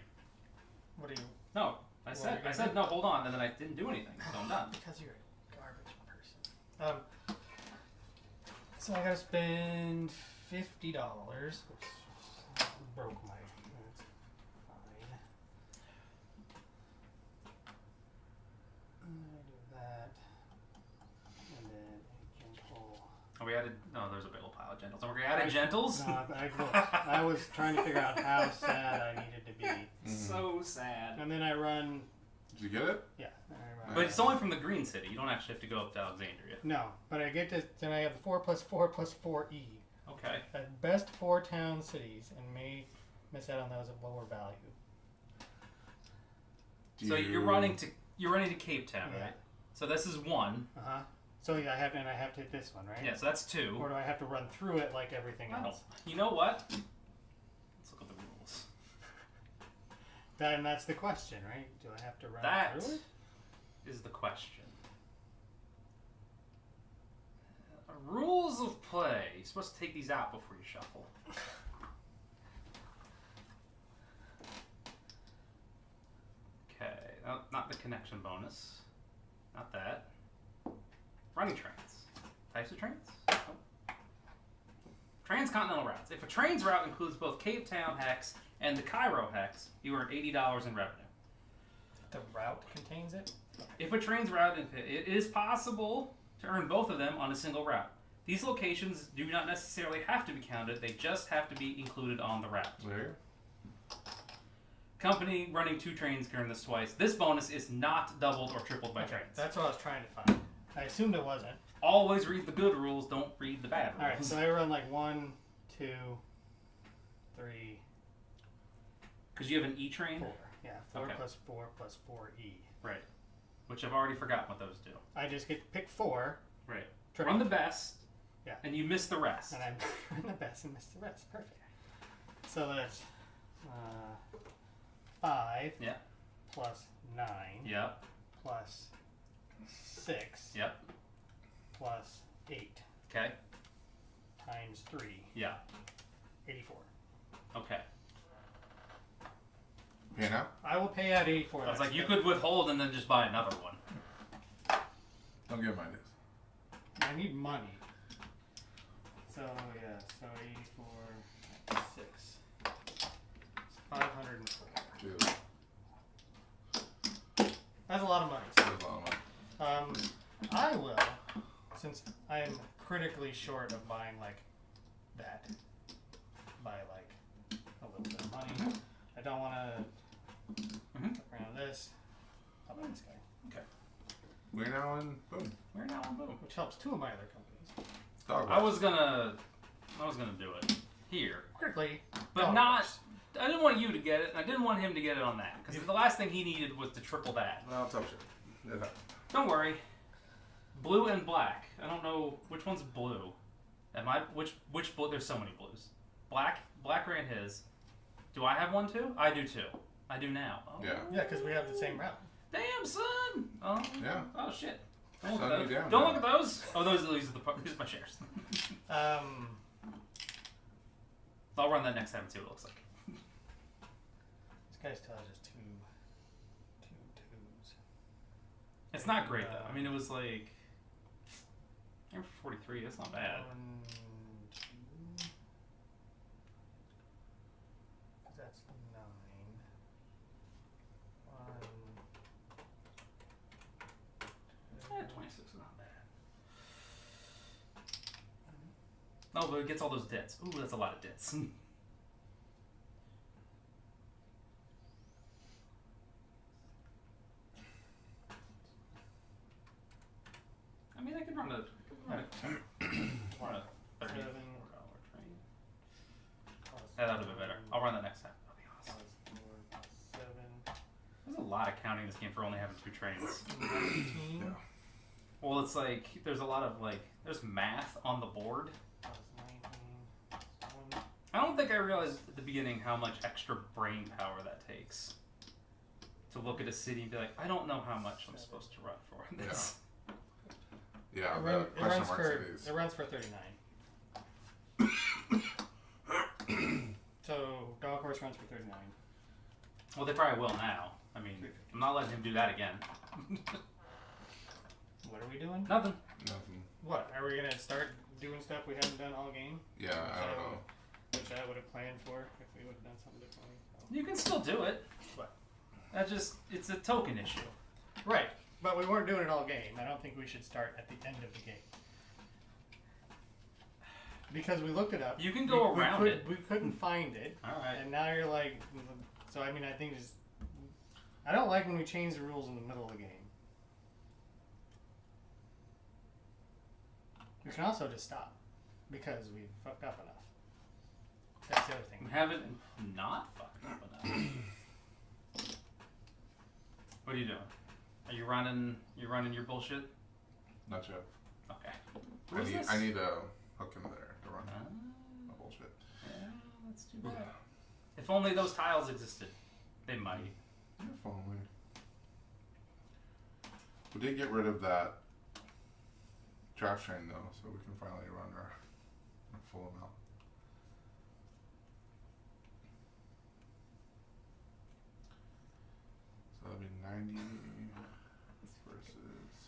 What are you? No, I said no. Hold on, and then I didn't do anything, so I'm done. Because you're a garbage person. So I gotta spend $50, which broke my. That's fine. I do that, and then a gentle. Oh, we added. No, there's a big old pile of gentles. And we're gonna add gentles. No, I looked. I was trying to figure out how sad I needed to be, So sad. and then I run. Did you get it? Yeah, I run. But it's only from the Green City. You don't actually have to go up to Alexandria. No, but I get to. Then I have the 4 plus 4 plus 4E. Okay. At best 4 town cities, and may miss out on those of lower value. So you're running to Cape Town, Yeah. right? So this is 1. So yeah, I have to hit this one, right? Yeah, so that's 2. Or do I have to run through it like everything I don't. else? You know what? Let's look at the rules. And that's the question, right? Do I have to run That through it? is the question. Rules of play. You're supposed to take these out before you shuffle. Okay, not the connection bonus. Not that. Running trains. Types of trains? Nope. Transcontinental routes. If a train's route includes both Cape Town hex and the Cairo hex, you earn $80 in revenue. The route contains it? If a train's route, it is possible to earn both of them on a single route. These locations do not necessarily have to be counted, they just have to be included on the route. There. Company running 2 trains can earn this twice. This bonus is not doubled or tripled by Okay, trains. that's what I was trying to find. I assumed it wasn't. Always read the good rules, don't read the bad rules. Alright, so I run like 1, 2, 3, Because you have an E train? 4. Yeah, 4 Okay. plus 4 plus 4E. Right. Which I've already forgotten what those do. I just get to pick 4. Right. Triple. Run the best. Yeah. And you miss the rest. And I'm the best and miss the rest. Perfect. So that's 5 Yeah. plus 9 Yep. plus 6 Yep. plus 8 Okay. times 3. Yeah. 84. Okay. Pay now? I will pay out 84. I was That's like, you good. could withhold and then just buy another one. Don't give my news. I need money. So, yeah, so 84 times 6. 504. Dude, That's a lot of money. that's a lot of money. I will, since I am critically short of buying like that, buy like a little bit of money. I don't want to around this. I'll buy this guy, We're now in boom. We're now on boom. which helps 2 of my other companies. Dog I was gonna do it here, Quickly, but dog not. wash. I didn't want you to get it, and I didn't want him to get it on that because the last thing he needed was to triple that. No, tough shit. It happens. Don't worry. Blue and black. I don't know which one's blue. Am I which blue? There's so many blues. Black ran his. Do I have one too? I do too. I do now. Oh. Yeah. Yeah, because we have the same route. Damn, son. Oh. Yeah. Oh shit. Don't look Son, at you those. down Don't now. look at those. Oh, these are these are my shares. I'll run that next time and see what it looks like. This guy still has just two twos. It's not great though. I mean, it was like. I'm 43. That's not bad. 1, 2. 'Cause that's 9. 1. 26 is not bad. Oh, but it gets all those debts. Ooh, that's a lot of debts. I mean, I could run a 34 7 train. plus Yeah, that would have been better. I'll run that next time. That'll be awesome. plus 4 plus 7. There's a lot of counting this game for only having 2 trains. 19 Yeah. Well, it's like there's a lot of there's math on the board. plus 19 plus 1. I don't think I realized at the beginning how much extra brain power that takes to look at a city and be like, I don't know how much I'm supposed to run for this. Yeah, It the question mark it cities. runs for 39. So golf course runs for 39. Well, they probably will now. I mean, I'm not letting him do that again. What are we doing? Nothing. Nothing. What are we gonna start doing stuff we haven't done all game? Yeah, I don't know. Which I would have planned for if we would have done something differently. You can still do it. What? It's a token issue. Right, but we weren't doing it all game. I don't think we should start at the end of the game. Because we looked it up. You can go around it. We couldn't find it. Alright. And now you're like, so I mean, I think just, I don't like when we change the rules in the middle of the game. We can also just stop because we fucked up enough. That's the other We thing. haven't not fucked up enough. What are you doing? Are you running your bullshit? Not yet. Okay. I Who's need, this? I need a hook in there to run Ah, my bullshit. yeah, that's too bad. If only those tiles existed. They might. If only. We did get rid of that trash train though, so we can finally run our full amount. So that'd be 90 versus.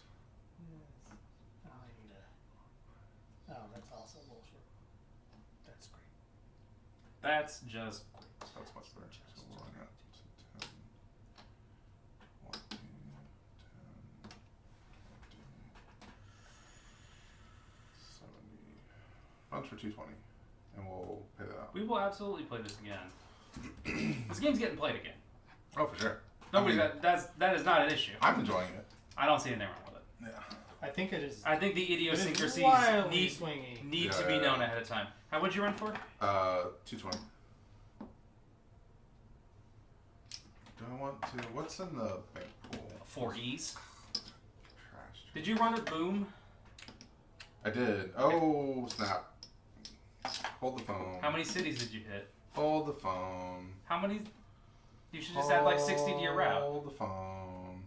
Oh, I need a. Oh, that's also bullshit. That's great. That's just That's much better. So we're running up to 10. 1, 10, 70. Runs for 220. And we'll pay that out. we will absolutely play this again. This game's getting played again. Oh, for sure. Nobody. I mean, That is not an issue. I'm enjoying it. I don't see anything wrong with it. Yeah. I think it is. I think the idiosyncrasies wildly need swingy. to be known ahead of time. How would you run for? 220. Do I want to? What's in the bank pool? 4 E's. Trash. Did you run a boom? I did. Oh, snap. Hold the phone. How many cities did you hit? Hold the phone. How many? You should just add like 60 to your route. Hold the phone.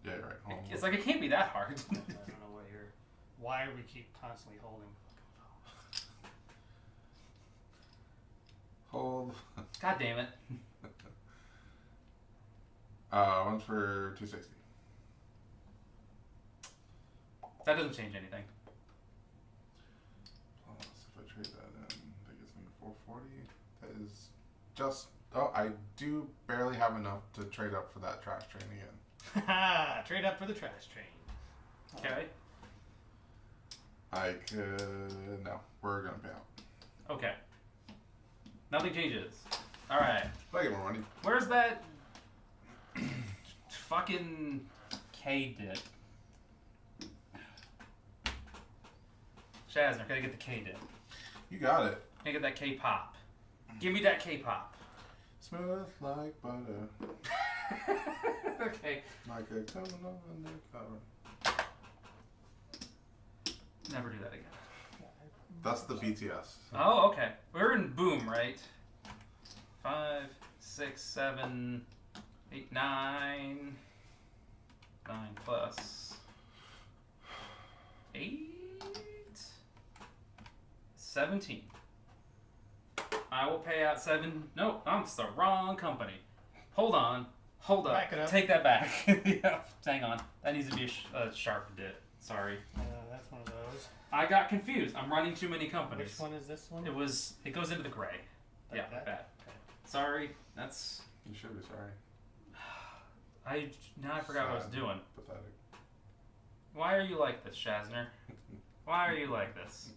Yeah, you're right. Hold It's like it can't be that hard. I don't know what you're. Why we keep constantly holding. Hold. God damn it. One's for 260. That doesn't change anything. Plus, if I trade that in, that gives me 440. That is just. Oh, I do barely have enough to trade up for that trash train again. Haha! Trade up for the trash train. Okay. I could. No, we're gonna pay out. Okay. Nothing changes. Alright. I get more money. Where's that fucking K dip? Shazner, can I get the K dip? You got it. Can I get that K pop? Give me that K pop. Smooth like butter, Okay. like a criminal undercover. Never do that again. That's the BTS. Oh, okay. We're in boom, right? 5, 6, 7, 8, 9. 9 plus 8. 17. I will pay out 7. No, I'm the wrong company. Hold on. Hold up. Back it up. Take that back. Yeah, hang on. That needs to be a sharp dip. Sorry. That's one of those. I got confused. I'm running too many companies. Which one is this one? It goes into the gray. Like Yeah, that? like that. Okay. Sorry. That's. You should be sorry. Now I forgot what I was Sad. doing. Pathetic. Why are you like this, Shazner? Why are you like this?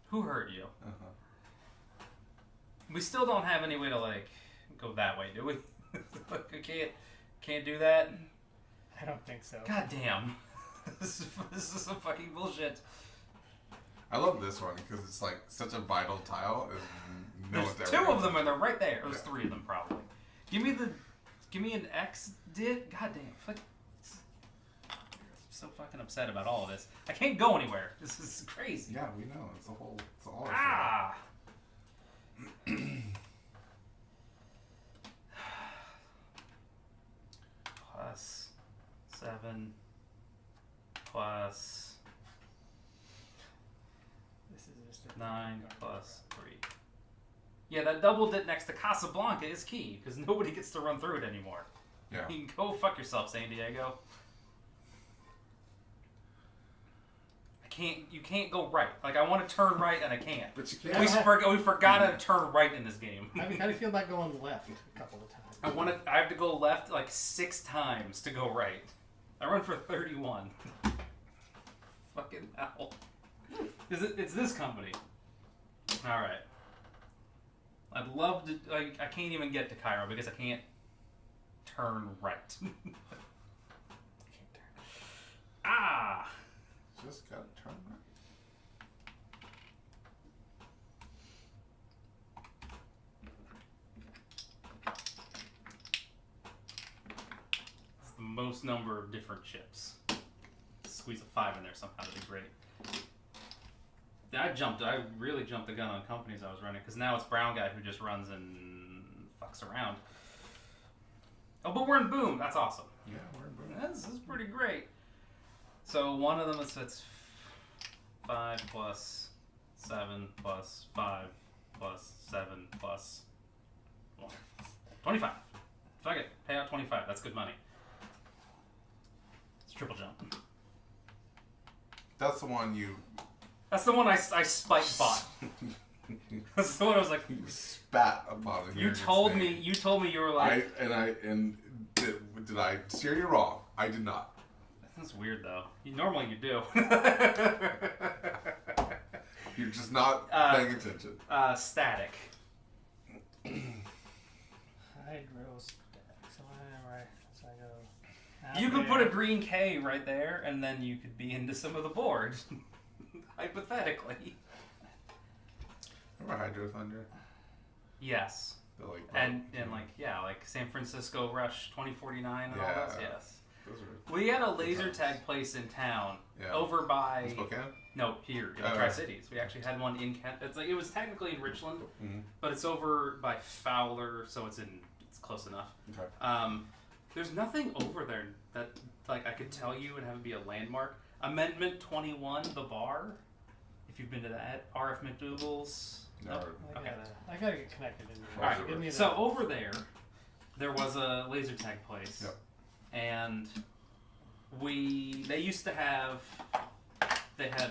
Who hurt you? Uh-huh. We still don't have any way to like go that way, do we? Like, we can't do that. I don't think so. God damn. This is some fucking bullshit. I love this one because it's like such a vital tile. And no There's one's 2 ever of them and they're right there. There's Yeah. 3 of them probably. Give me an X dip. God damn. I'm so fucking upset about all of this. I can't go anywhere. This is crazy. Yeah, we know. It's all our Ah. Plus 7 plus This is just a 9 plus 3. Yeah, that double dip next to Casablanca is key because nobody gets to run through it anymore. Yeah. You can go fuck yourself, San Diego. You can't go right. Like I want to turn right and I can't. But you We can't. forgot how to turn right in this game. How do you feel about going left a couple of times? I have to go left like 6 times to go right. I run for 31. Fucking hell. It's this company. All right. I'd love to. I can't even get to Cairo because I can't turn right. Ah. Just gotta turn right. It's the most number of different chips. Squeeze a 5 in there somehow, that'd be great. I really jumped the gun on companies I was running, because now it's Brown Guy who just runs and fucks around. Oh, but we're in boom! That's awesome. Yeah, we're in boom. This is pretty great. So one of them is 5 plus 7 plus 5 plus 7 plus 1. 25. Fuck it. Pay out 25. That's good money. It's triple jump. That's the one you That's the one I spike bought. That's the one I was like. you spat upon it. You told me you were like. Did I steer you wrong? I did not. That's weird though. Normally you do. You're just not paying attention. Static. So I go. You out could put a there. green K right there, and then you could be into some of the boards. Hypothetically. Remember Hydro Thunder? Yes. The, like, And like San Francisco Rush 2049 and all Yeah. those, yes. those are We had a good laser times. tag place in town, Yeah. over by In Spokane? no here in Oh, Tri Cities. We actually had one in Kent. It's like it was technically in Richland, Mm-hmm. but it's over by Fowler, so it's close enough. Okay. There's nothing over there that like I could tell you and have it be a landmark. Amendment 21, the bar. If you've been to that, RF McDougal's. No. Nope. I gotta get connected in All there. right, Give me that. So over there was a laser tag place, Yep. and they used to have, they had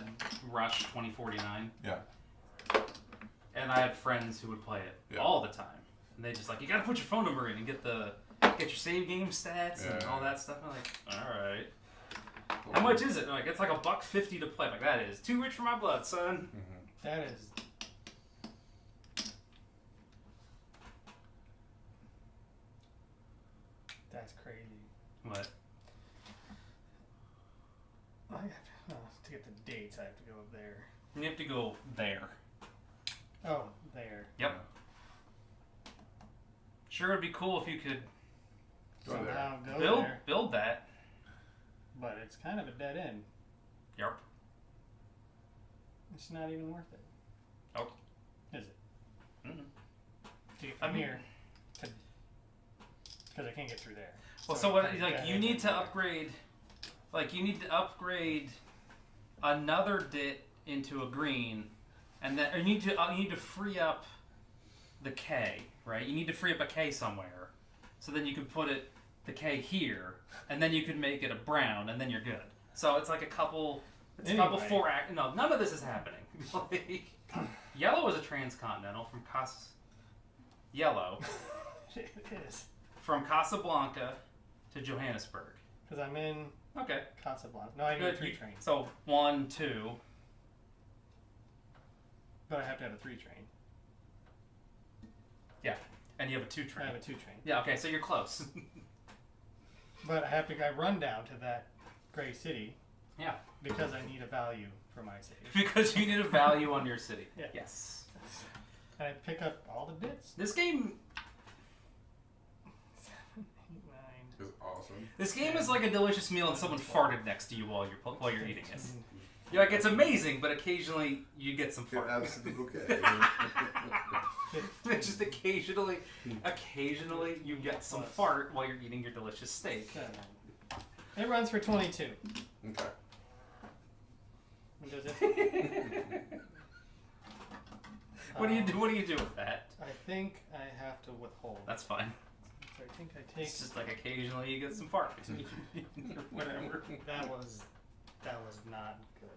Rush 2049, Yeah. and I had friends who would play it Yeah. all the time, and they just like, you gotta put your phone number in and get your save game stats and Yeah. all that stuff. I'm like, all right, how much is it? They're like, it's like $1.50 to play. I'm like, that is too rich for my blood, son. Mm-hmm. That is. That's crazy. What? I have to get the dates. I have to go up there. You have to go there. Oh, there. Yep. Sure, it'd be cool if you could Go there. Somehow go there, build that. but it's kind of a dead end. Yep. It's not even worth it. Oh. Is it? Mm-hmm. To get I from mean- here to, because I can't get through there. Well, So so what? it's Like, dead you end need to there. upgrade. Like, you need to upgrade another dit into a green, and then or you need to free up the K, right? You need to free up a K somewhere, so then you can put the K here, and then you can make it a brown, and then you're good. So it's like a couple. It's a couple Anyway. 4 act. No, none of this is happening. Like, yellow is a transcontinental from Yellow It is. from Casablanca to Johannesburg. Because I'm in Okay. Casablanca. No, I need a Good. 3 train. So 1, 2. But I have to have a 3 train. And you have a 2 I train. have a 2 train. Yeah, okay, so you're close. But I run down to that gray city. Yeah. Because I need a value for my city. Because you need a value on your city. Yeah. Yes. And I pick up all the bits. This game 7, 8, 9. It's awesome. is like a delicious meal and someone farted next to you while you're eating it. You're like, it's amazing, but occasionally you get some It fart. adds to the bouquet. Just occasionally you get some Plus. fart while you're eating your delicious steak. 7. It runs for 22. Okay. And does it? What do you do? What do you do with that? I think I have to withhold. That's fine. So I think I take. It's just like occasionally you get some fart between or whatever. That was not good.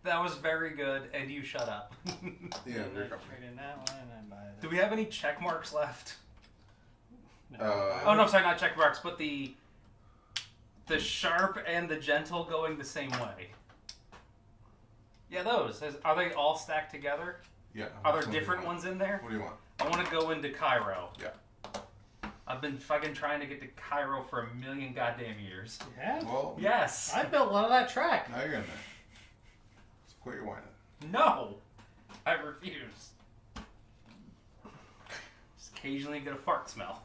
That was very good, and you shut up. Yeah, And very I comfortable. trade in that one and I buy that. Do we have any check marks left? No. Oh no, sorry, not check marks, but the sharp and the gentle going the same way. Yeah, those. Are they all stacked together? Yeah. Are Which there one do you different want? ones in there? What do you want? I want to go into Cairo. Yeah. I've been fucking trying to get to Cairo for a million goddamn years. Yeah? Well, Yes. I built one of that track. now you're in there. So quit your whining. No. I refuse. Just occasionally get a fart smell.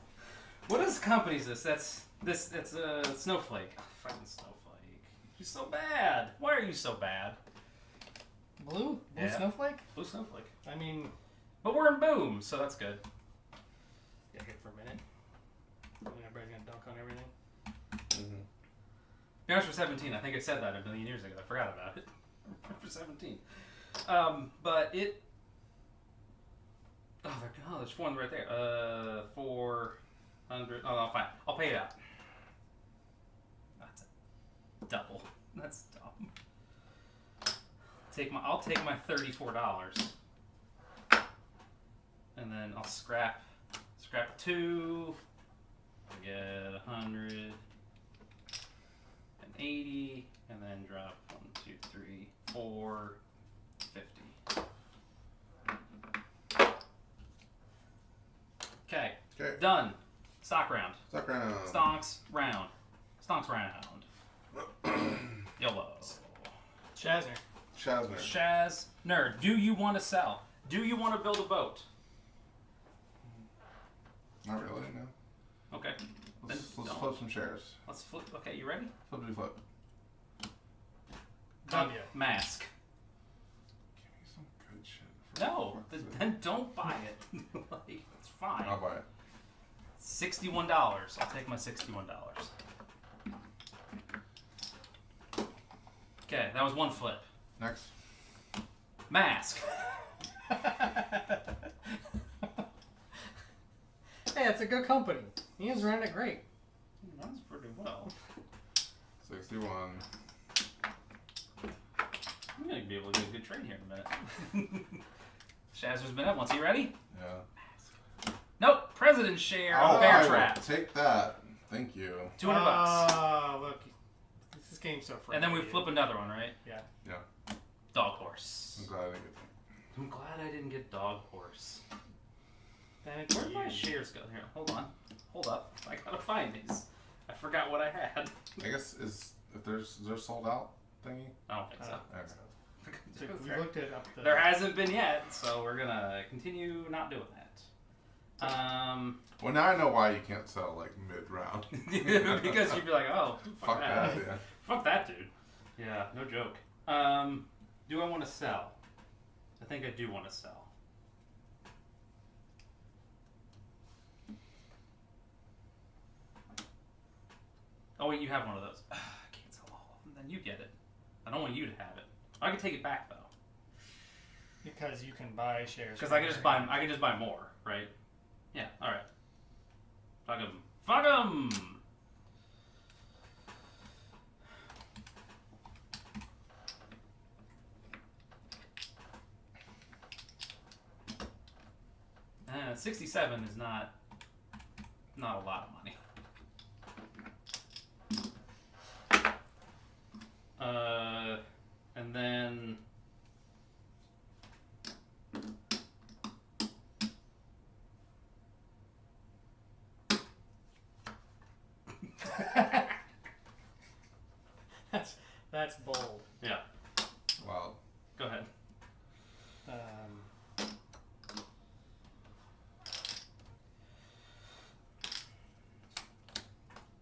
What is company is this? That's a Snowflake. Oh, fucking Snowflake. You're so bad. Why are you so bad? Blue Yeah. snowflake? Blue Snowflake. I mean, But we're in Boom, so that's good. yeah, here for a minute. Everybody's gonna dunk on everything. Mm-hmm. Yours for 17. I think I said that a million years ago. I forgot about it. For 17. But it. Oh, there's one right there. 400. Oh, no, fine. I'll pay it out. That's a double. That's dumb. I'll take my $34. And then I'll scrap 2. I get 180, and then drop 1, 2, 3, 4, 50. Okay, Okay. done. Stock round. Stuck around. Stonks round. Stonks round. YOLO. Shazner. Shazner. Shaz. Nerd. Do you want to sell? Do you want to build a boat? Not really, no. Okay. Let's Then don't. flip some shares. Let's flip. Okay, you ready? Flip. W. Mask. Give me some good shit. No, then don't buy it. Like, it's fine. I'll buy it. $61. I'll take my $61. Okay, that was one flip. Next. Mask. Hey, it's a good company. Ian's running it great. Runs pretty well. 61. I'm gonna be able to get a good trade here in a minute. Shazer's been up once. You ready? Yeah. Nope. President share Oh, of Bear I will Trap. take that. Thank you. $200. Oh, look. This game's so friendly. And then we flip another one, right? Yeah. Yeah. Dog horse. I'm glad I didn't get that. I'm glad I didn't get dog horse. Then it's Where'd my you. shares go? Here, hold on. Hold up. I gotta find these. I forgot what I had. I guess is there sold out thingy? I don't think so. Okay. So we looked it up. There hasn't been yet, so we're gonna continue not doing that. Well, now I know why you can't sell like mid round. Because you'd be like, oh, Fuck that. Yeah. Fuck that, dude. Yeah, no joke. Do I want to sell? I think I do want to sell. Oh wait, you have one of those. I can't sell all of them. Then you get it. I don't want you to have it. I can take it back though. Because you can buy shares. Because I can just buy. I can just buy more, right? Yeah. All right. Fuck 'em. Fuck 'em. $67 is not a lot of money. And then that's bold. yeah, Wow. go ahead.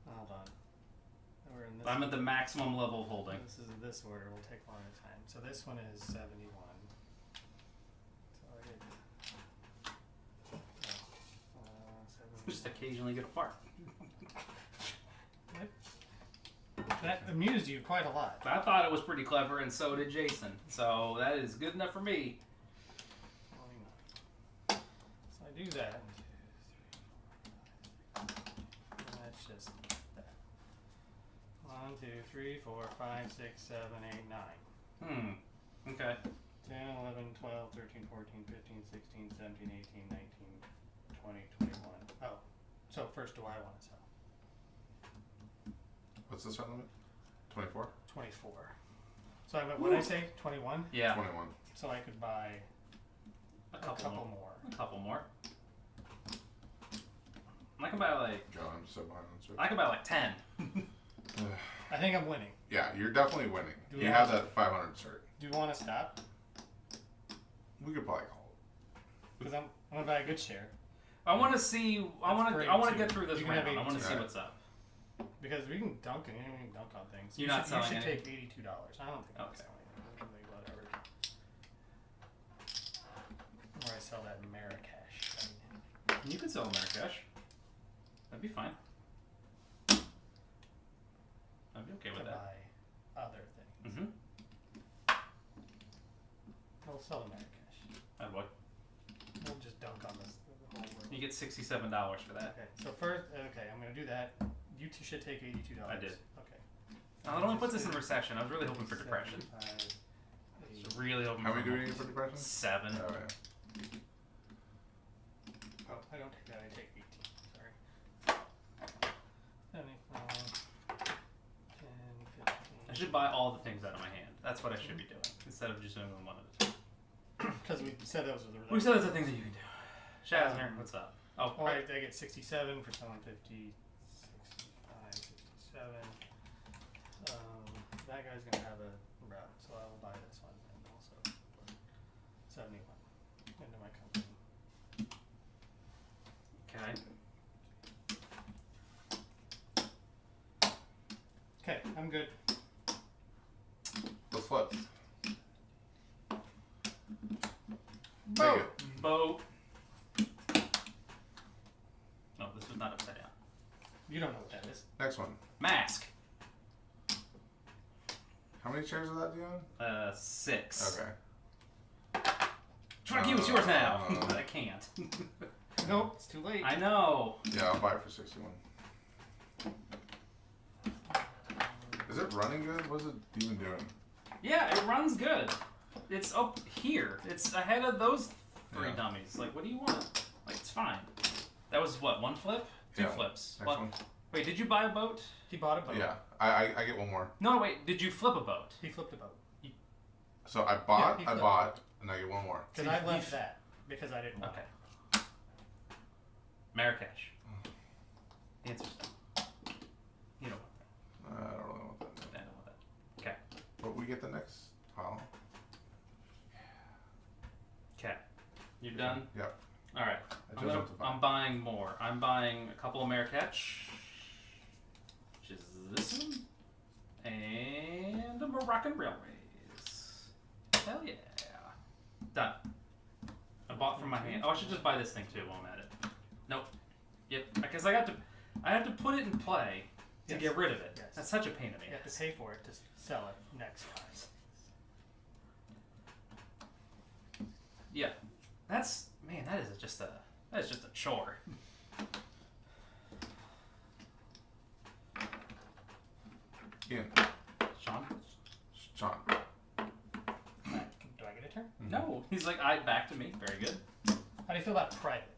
Hold on. We're in this. I'm at the maximum level of holding. This is this order. Will take longer time. So this one is 71. So I did. Just occasionally get a fart. That amused you quite a lot. I thought it was pretty clever, and so did Jason. So that is good enough for me. 29. So I do that. 1, 2, 3, 4, 5, 6, 7, 8, 9. And that's just that. 1, 2, 3, 4, 5, 6, 7, 8, 9. Okay. 10, 11, 12, 13, 14, 15, 16, 17, 18, 19, 20, 21. Oh, so first, do I want to sell? What's the start limit? 24? 24. So what did I say? 21? Yeah. 21. So I could buy A a couple couple more. more. A couple more. I can buy like. God, I'm so behind on search. I can buy like 10. I think I'm winning. Yeah, you're definitely winning. Do You we have have- that 500 cert. Do you want to stop? We could probably call Because I'm going to buy a good share. I want to see. I want great, to. I want to too. get through this You can have round. I want to 82. see Right. what's up. Because we can dunk it. We can dunk on things. You're not selling You should any? take $82. I don't think I'm Okay. selling it. Really, whatever. Or I sell that Marrakesh. You could sell Marrakesh. That'd be fine. I'd be okay To with that. buy other things. Mm-hmm. I'll sell the Marrakesh. I'd what? We'll just dunk on this the whole world. You get $67 for that. Okay, so first, I'm going to do that. You two should take $82. I did. Okay. Oh, it only puts us in recession. I was really hoping for depression. 75, Just really hoping. How many for do we need for depression? 7. Oh, yeah. Oh, I don't take that. I take 18. Sorry. 75, 10, 15. I should buy all the things out of my hand. That's what I should be doing instead of just doing them one at a time. Because we said those were the We said that's the things that you can do. Shazner, what's up? Oh, Oh, right. I get 67 for someone 50, 65, 67. That guy's gonna have a route, so I will buy this one and also put 71 into my company. Okay. Okay, I'm good. The flip. Boat. Take it. Boat. No, this was not upside down. You don't know what that is. Next one. Mask. How many chairs of that do you own? 6. Okay. Fuck you, it's yours now. Uh, I can't. Nope, it's too late. I know. Yeah, I'll buy it for 61. Is it running good? What is it even doing? Yeah, it runs good. It's up here. It's ahead of those 3 Yeah. dummies. Like, what do you want? Like, it's fine. That was what, 1 flip? 2 Yeah. flips. Next What? one. Wait, did you buy a boat? He bought a boat. Yeah, I get one more. No, wait, did you flip a boat? He flipped a boat. So I bought, he I flipped. bought, and I get one more. Because So I you- left that because I didn't want Okay. it. Marrakesh. The answer's no. You don't want I don't really want that. that. I don't want that. Okay. But we get the next pile. Okay. You're done? Yep. Alright. I chose up to buy. I'm buying more. I'm buying a couple of Marrakech, which is this one, and a Moroccan Railways. Hell yeah. Done. I bought from my hand. Oh, I should just buy this thing too while I'm at it. Nope. Yep. Because I have to put it in play to Yes. get rid of it. Yes. That's such a pain in the You have ass. to pay for it to sell it next time. Yeah. That's, man, that is just a chore. Ian. Sean? Sean. Alright, do I get a turn? No. He's like, back to me. Very good. How do you feel about private?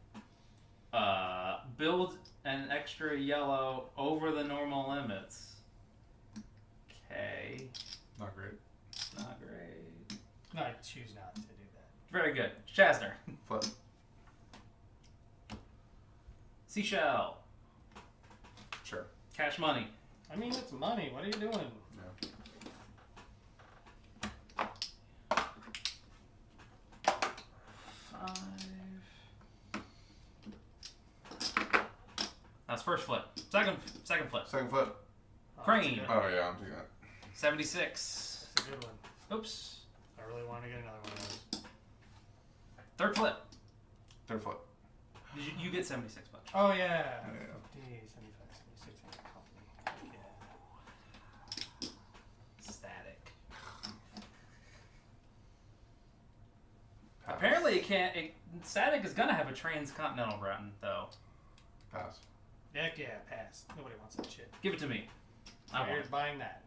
Build an extra yellow over the normal limits. Okay. Not great. Not great. No, I choose not to do that. Very good. Chasner. Flip. Seashell. Sure. Cash money. I mean, it's money. What are you doing? Yeah. That's first flip. Second flip. Second flip. Oh, Crane. That's, Oh yeah, I'm taking that. 76. that's a good one. Oops. I really want to get another one of those. Third flip. Third flip. You get 76 bucks. Oh, yeah. Yeah. 50, 75, 76 in the company. Yeah. Static. Pass. Apparently it can't. Static is gonna have a transcontinental route though. Pass. Heck yeah, pass. Nobody wants that shit. Give it to me. I You're want it. buying that.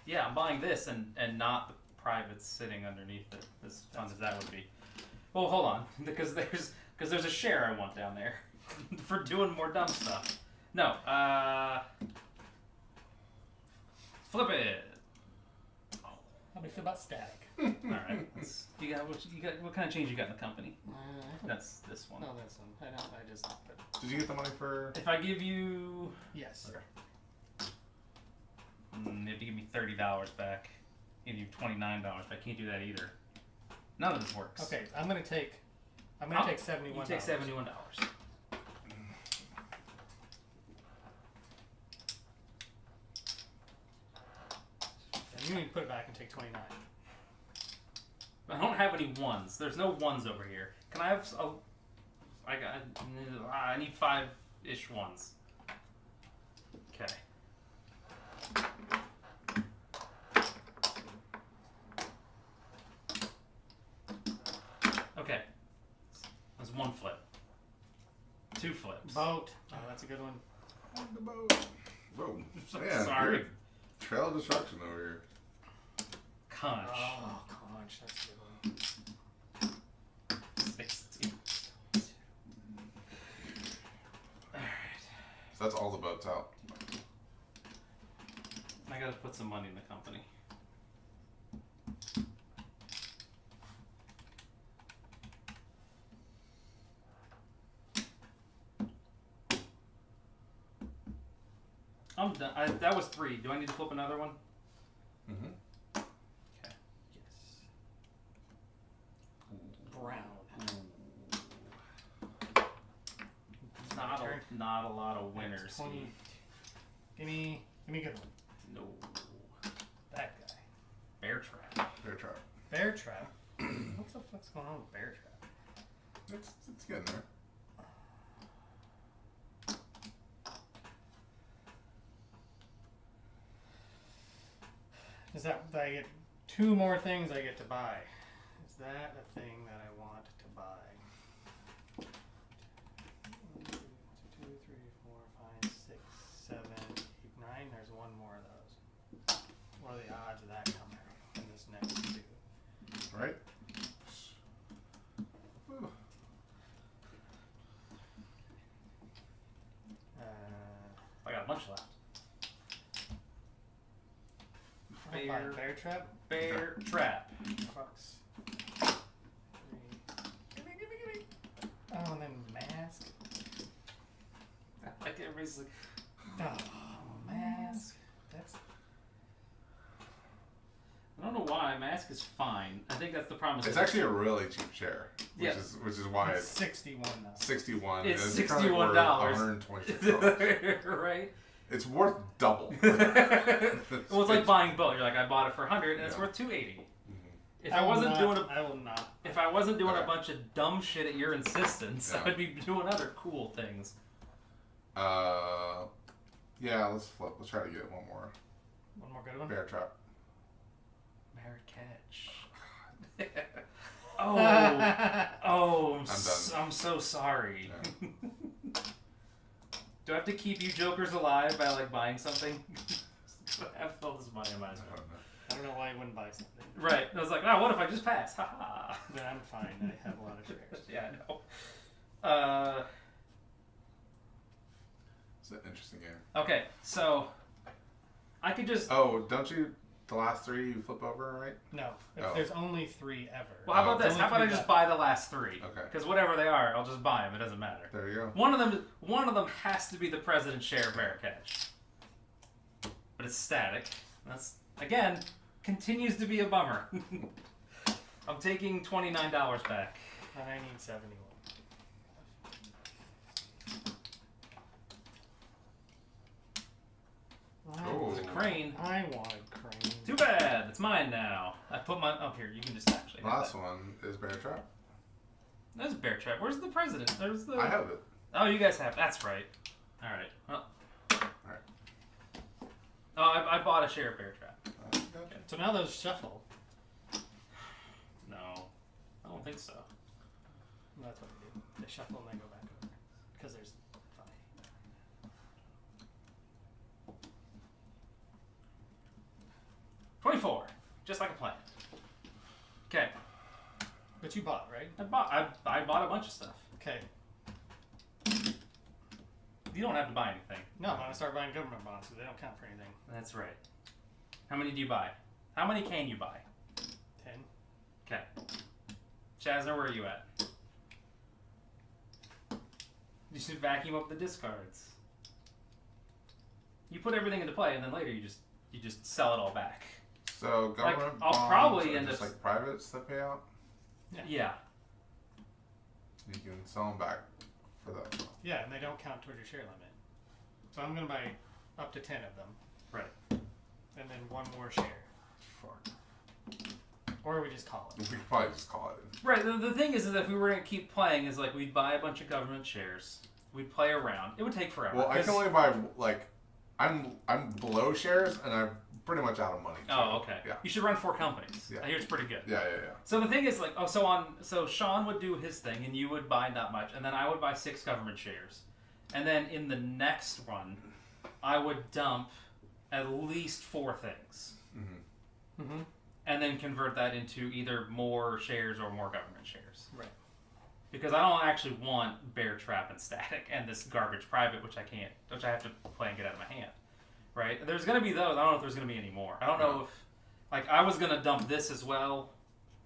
Yeah, I'm buying this and not the privates sitting underneath it. As fun as that would be. Well, hold on, because there's a share I want down there for doing more dumb stuff. No, flip it. How do you feel about static? All right, you got what kind of change you got in the company? That's this one. No, that's one. I don't. I just. But Did you get the money for? If I give you, yes. Okay. you have to give me $30 back. Give you $29, but I can't do that either. None of this works. Okay, I'm gonna take. I'm gonna take $71. You take $71. And you need to put it back and take 29. I don't have any ones. There's no ones over here. Can I have? I need 5-ish ones. Okay. Okay. That's 1 flip. 2 flips. Boat. Oh, that's a good one. The boat. Whoa. So Man, sorry. you're trail of destruction over here. Conch. Oh, conch. That's a good one. 16. Alright. So that's all the boats out. I gotta put some money in the company. I'm done. That was 3. Do I need to flip another one? Mm-hmm. Okay. Yes. Brown. Not a lot of winners. 20. Give me a good one. No. That guy. Bear trap. Bear trap. Bear trap. What the fuck's going on with bear trap? It's getting there. Is that I get 2 more things I get to buy? Is that a thing that I want to buy? 1, 2, 3, 4, 5, 6, 7, 8, 9. There's one more of those. What are the odds of that coming in this next 2? Right? Ooh. I got a bunch left. Bear trap. Bear trap. Fucks. 3. Give me. Oh, and then mask. Like everybody's like, Oh, mask. That's. I don't know why mask is fine. I think that's the problem. It's actually a really cheap chair, which is why It's it's 61 now. 61. It's and $61. $126. Right? It's worth double. Well, it's like buying boat. You're like, I bought it for 100, and it's Yeah. worth 280. Mhm. If I wasn't doing I will not. if I wasn't doing a Okay. bunch of dumb shit at your insistence, Yeah. I'd be doing other cool things. Yeah, let's flip. Let's try to get one more. One more good one. Bear trap. Merit catch. Oh, I'm done. I'm so sorry. Yeah. Do I have to keep you jokers alive by like buying something? I have all this money in my I don't know. I don't know why you wouldn't buy something. Right. I was like, oh, what if I just pass? Ha ha. Then I'm fine. I have a lot of shares. Yeah, I know. It's an interesting game. Okay, so I could just. Oh, don't you? The last 3 you flip over, right? No, Oh. there's only 3 ever. Well, how about There's this? only How about I 3 just left. buy the last 3? Okay. Because whatever they are, I'll just buy them. It doesn't matter. There you go. One of them has to be the president's share of bear catch, but it's static. That's again continues to be a bummer. I'm taking $29 back. And I need 71. Oh. It's a crane. I wanted crane. Too bad. It's mine now. I put mine up here. You can just actually. have Last that. one is bear trap. There's a bear trap. Where's the president? There's the. I have it. Oh, you guys have. That's right. All right. Well. Alright. Oh, I bought a share of bear trap. Gotcha. So now those shuffle. No, I don't think so. That's what they do. They shuffle and they go back over. Because there's 5. 24, just like a plan. Okay, But you bought, right? I bought a bunch of stuff. Okay. You don't have to buy anything. No, I'm going to start buying government bonds because they don't count for anything. That's right. How many do you buy? How many can you buy? 10. Okay. Chasner, where are you at? You should vacuum up the discards. You put everything into play, and then later you just sell it all back. So government I'll bonds probably are end just up- like privates that pay out. Yeah. You can sell them back for that. Yeah, and they don't count toward your share limit. So I'm going to buy up to 10 of them. Right. And then one more share. Fuck. Or we just call We it. could probably just call it. Right. The thing is that if we were gonna keep playing, is like we'd buy a bunch of government shares. We'd play around. It would take forever. Well, I 'cause- can only buy like I'm below shares and I'm pretty much out of money. Oh, okay. Yeah. You should run 4 companies. Yeah. I hear it's pretty good. Yeah. So the thing is, like, so Sean would do his thing, and you would buy not much, and then I would buy 6 government shares, and then in the next one, I would dump at least 4 things, Mm-hmm. Mm-hmm. and then convert that into either more shares or more government shares. Right. Because I don't actually want Bear Trap and Static and this garbage private, which I have to play and get out of my hand. Right? There's gonna be those. I don't know if there's gonna be any more. I don't know if, like, I was gonna dump this as well.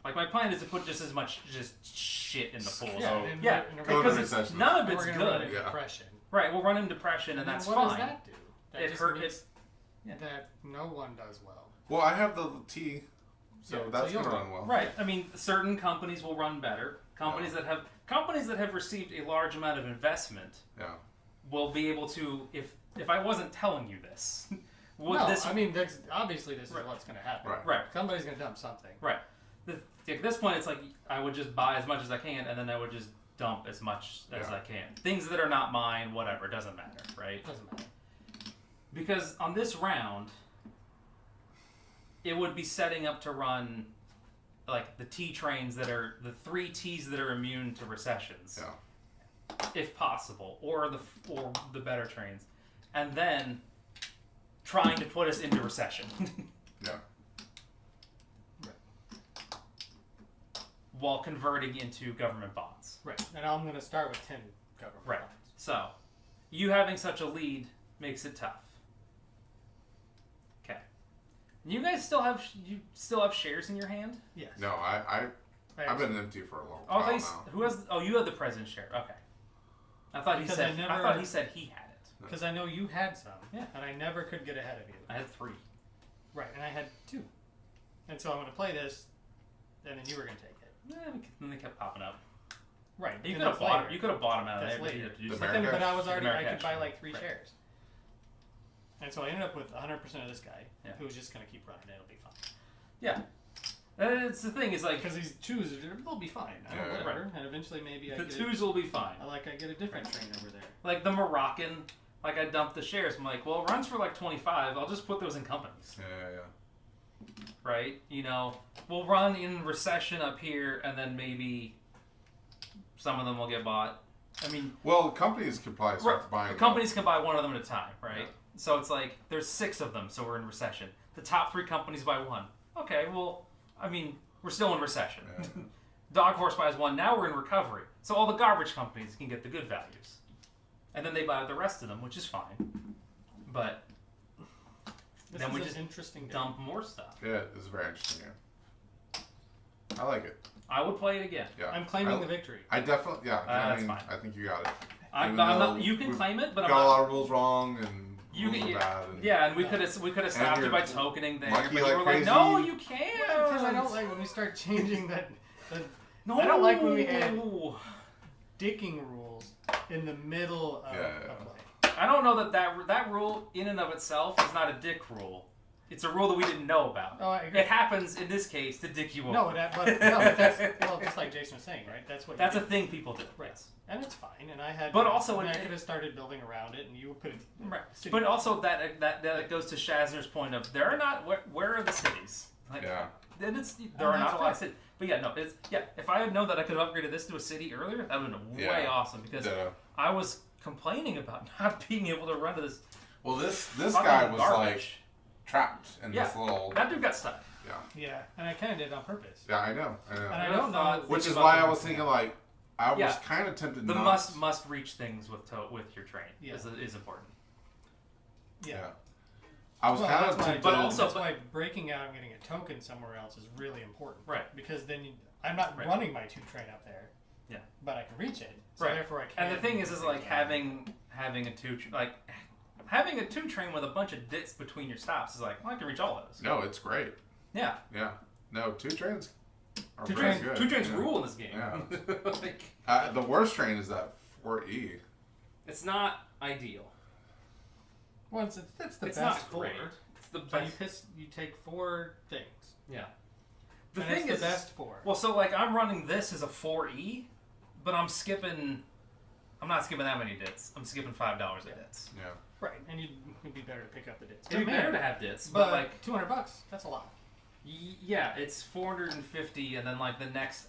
Like, my plan is to put just as much shit in the pool. Yeah, So, and because recession. none of we're it's gonna good. run into Yeah. depression. Right, we'll run into depression, and then that's what fine. does that do? That it just hurt. means Yeah. that no one does well. Well, I have the T, so Yeah, that's so you'll gonna run. run well. Right. I mean, certain companies will run better. Companies that have received a large amount of investment Yeah. will be able to. If I wasn't telling you this, would No, this I mean, this is Right. what's going to happen. Right. right? Somebody's going to dump something. Right. At this point, it's like I would just buy as much as I can, and then I would just dump as much as Yeah. I can. Things that are not mine, whatever, doesn't matter, right? Doesn't matter. Because on this round, it would be setting up to run like the T trains that are the 3 T's that are immune to recessions, Yeah. if possible, or the better trains, and then trying to put us into recession. Yeah. While converting into government bonds. Right. And I'm going to start with 10 government Right. bonds. So, you having such a lead makes it tough. Okay. You guys still have shares in your hand? Yes. No, I've been empty for a long Oh, while they, now. who has? Oh, you have the president's share. Okay. I thought Because he said. I never- I thought he said he had it. Because I know you had some. Yeah. And I never could get ahead of you. I had 3. Right. And I had 2. And so I'm going to play this, and then you were going to take it. Yeah, then they kept popping up. Right. You and could have that's bought. later. You could have bought them out of That's there, but you later. have to do The something. But I was The already, I could Marrakesh. buy like 3 Right. shares. And so I ended up with 100% of this guy, Yeah. who's just going to keep running. It'll be fine. Yeah. It's the thing is like Because these 2s, they'll be fine. I don't Yeah. whatever. And eventually maybe I the get 2s will be fine. I get a different train over there. Like the Moroccan, like I dumped the shares. I'm like, well, it runs for like 25. I'll just put those in companies. Yeah. Right? You know, we'll run in recession up here, and then maybe some of them will get bought. I mean, Well, companies could probably start buying. companies can buy one of them at a time, right? Yeah. So it's like there's 6 of them, so we're in recession. The top 3 companies buy 1. Okay, well, I mean, we're still in recession. Yeah. Dog Horse buys 1. Now we're in recovery, so all the garbage companies can get the good values, and then they buy the rest of them, which is fine. But This then is we an just interesting game. dump more stuff. Yeah, it's a very interesting game. I like it. I would play it again. Yeah. I'm claiming I, the victory. I definitely. Yeah. That's fine. I think you got it. I'm Even not, though you can we've claim it, but I'm got a not. lot of rules wrong and You rules can, are bad. And yeah, and we could have stopped you you're by tokening there, monkey but you like were crazy. like, no, you can't. Because I don't like when we start changing that. No. I don't like when we add dicking rules in the middle of Yeah. a play. I don't know that rule in and of itself is not a dick rule. It's a rule that we didn't know about. Oh, I agree. It happens in this case to dick you over. No, but that's well, just like Jason was saying, right? That's what. That's you a do. thing people do. Right. Yes. And it's fine. And I had. But also and I it- could have started building around it, and you put it. Right. city- But also that goes to Shazner's point of there are not where are the cities? Like, Yeah. And it's there Oh, are that's not a lot of fair. cities. But yeah, no, it's If I had known that I could have upgraded this to a city earlier, that would have been way Yeah. awesome because Ditto. I was complaining about not being able to run to this. Well, this fucking guy was like garbage. trapped in Yeah. this little. That dude got stuck. Yeah. Yeah, and I kind of did it on purpose. Yeah, I know. And I I don't know. thought- Which is about why the- I was thinking like I was Yeah. kind of tempted The not. must reach things with your train Yeah. is important. Yeah. I was Well, kind that's of why, tempted. but also- that's why breaking out and getting a token somewhere else is really important. Right. Because then I'm not Right. running my 2 train up there. Yeah. But I can reach it. So Right. therefore I can. And the thing is like having a having a 2 train with a bunch of dits between your stops is like, well, I can reach all those. No, it's great. Yeah. Yeah. No, 2 trains are 2 very trains, good. 2 trains yeah. rule in this game. Yeah. Like, The worst train is that 4E. it's not ideal. Well, it's the It's best not 4. great. It's the So best. you take 4 things. Yeah. The And thing it's is, the best 4. well, so like I'm running this as a 4E, but I'm not skipping that many dits. I'm skipping $5 of dits. Yeah. Right, and it'd be better to pick up the dits. It'd be Man, better to have dits, but but like, $200, that's a lot. yeah, it's 450, and then like the next,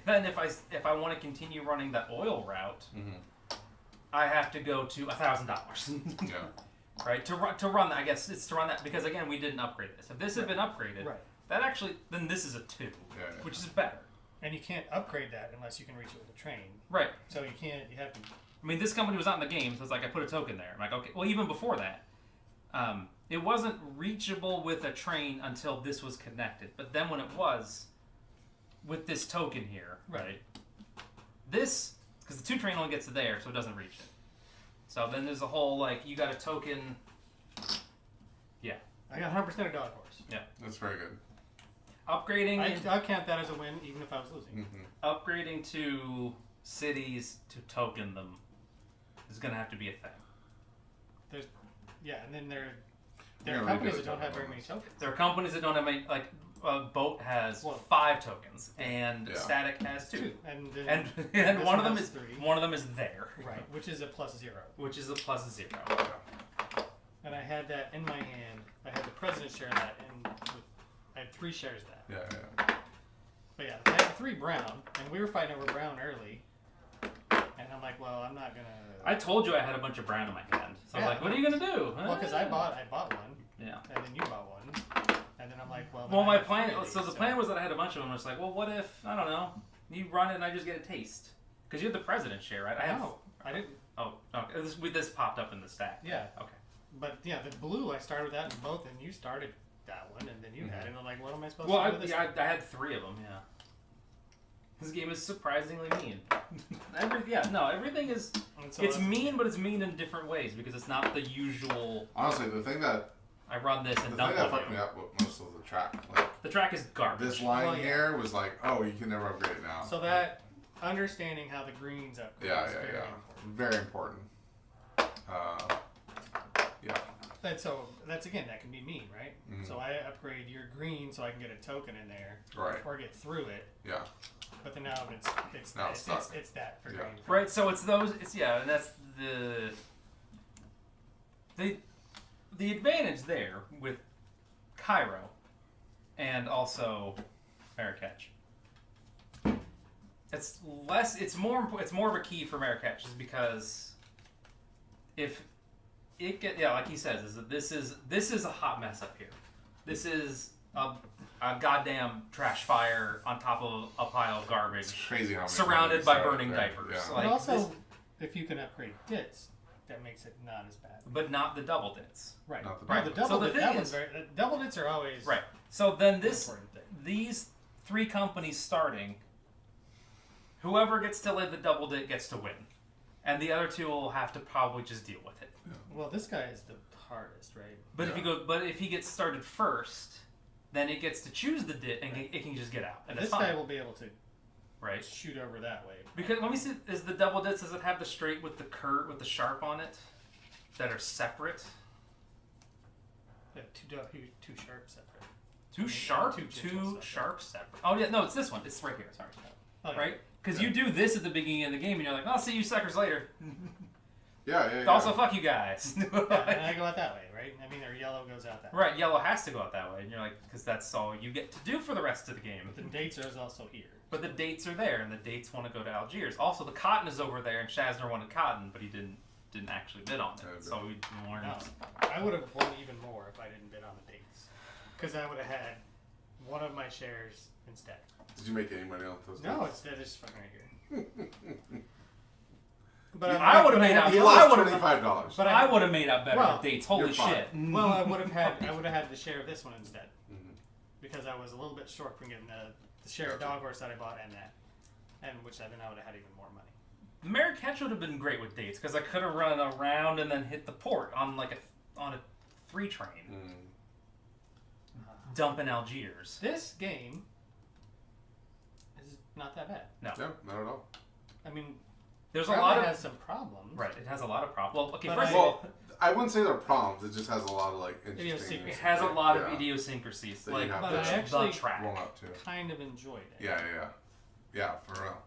then if I want to continue running that oil route, Mm-hmm. I have to go to $1,000. Yeah. Right, to run that, I guess it's to run that because again we didn't upgrade this. If this had been upgraded, Right. that actually then this is a 2, Yeah. which is better. And you can't upgrade that unless you can reach it with a train. Right. So you have to. I mean, this company was not in the game, so it's like I put a token there. I'm like, okay. Well, even before that, it wasn't reachable with a train until this was connected. But then when it was, with this token here, right? This, because the 2 train only gets to there, so it doesn't reach it. So then there's a whole like you got a token I got 100% of dog horse. That's very good. Upgrading. I count that as a win, even if I was losing. Upgrading to cities to token them is going to have to be a thing. And then there are companies that don't have very many tokens. There are companies that don't have many, like Boat has 5 tokens, and Static has 2. And one of them is 3. One of them is there. Right, which is a +0. Which is a +0. And I had that in my hand. I had the president share that, and I had 3 shares of that. Yeah. But yeah, I had 3 brown, and we were fighting over brown early. And I'm like, well, I'm not gonna. I told you I had a bunch of brown in my hand, so I'm like, what are you gonna do? Well, because I bought one. Yeah. And then you bought one. And then I'm like, well. Well, my plan. So the plan was that I had a bunch of them. I was like, well, what if I don't know? You run it and I just get a taste. Because you had the president share, right? I didn't. Oh, okay. This popped up in the stack. Yeah. Okay. But yeah, the blue, I started with that in both, and you started that one, and then you had it. And I'm like, what am I supposed to do with this? I had 3 of them. Yeah. This game is surprisingly mean. Everything is. It's mean, but it's mean in different ways because it's not the usual. Honestly, the thing that I run this and the dump thing that on fucked you. me up with most of the track, like The track is garbage. this line here was like, oh, you can never upgrade it now. So that understanding how the greens upgrade is very important. Very important. Yeah. And so that's again, that can be mean, right? Mhm. So I upgrade your green so I can get a token in there, Right. or get through it. Yeah. But then now it's Now it's stuck. it's that for green. Right, so it's those. And that's the advantage there with Cairo, and also Marrakech. It's less. It's more of a key for Marrakech, is because if it like he says, is that this is a hot mess up here. This is a goddamn trash fire on top of a pile of garbage. It's crazy how many surrounded by burning diapers. Yeah. But also, if you can upgrade dits, that makes it not as bad. But not the double dits. Right. Not the Right. The double So the dit, thing that is- one's double dits are always Right. So then an important thing. these 3 companies starting, whoever gets to lay the double dit gets to win. And the other 2 will have to probably just deal with it. Well, this guy is the hardest, right? But if he gets started first, then it gets to choose the dit and it can just get out. And This that's fine. guy will be able to shoot over that way. Because let me see, is the double dits, does it have the straight with the curve with the sharp on it that are separate? Yeah, two sharp separate. Two sharp? Two Two gentle sharp separate. Oh yeah, no, it's this one. It's right here. Sorry. Oh, yeah. Right? Because you do this at the beginning of the game and you're like, I'll see you suckers later. Yeah. Also, fuck you guys. Yeah, and I go out that way, right? I mean, or yellow goes out that way. Right, yellow has to go out that way. And you're like, because that's all you get to do for the rest of the game. But the dates are also here. But the dates are there, and the dates want to go to Algiers. Also, the cotton is over there, and Shazner wanted cotton, but he didn't actually bid on it. So we weren't. No, I would have won even more if I didn't bid on the dates. Because I would have had one of my shares instead. Did you make any money off those? No, it's just fucking right here. But I would have made out. He lost $25. But I would have made out better Well, with dates. Holy you're fine. shit! Well, I would have had the share of this one instead, because I was a little bit short from getting the share of dog horse that I bought and that, and which then I would have had even more money. Marrakech would have been great with dates because I could have run around and then hit the port on a 3 train, dumping Algiers. This game is not that bad. No, not at all. I mean, there's a lot of has some problems. Right, it has a lot of problems. Well, okay, But first of all, I wouldn't say they're problems. It just has a lot of interesting. Idiosyncrasies. it has a lot of idiosyncrasies, That like you have But to I actually the track. warm up to. kind of enjoyed it. Yeah, for real.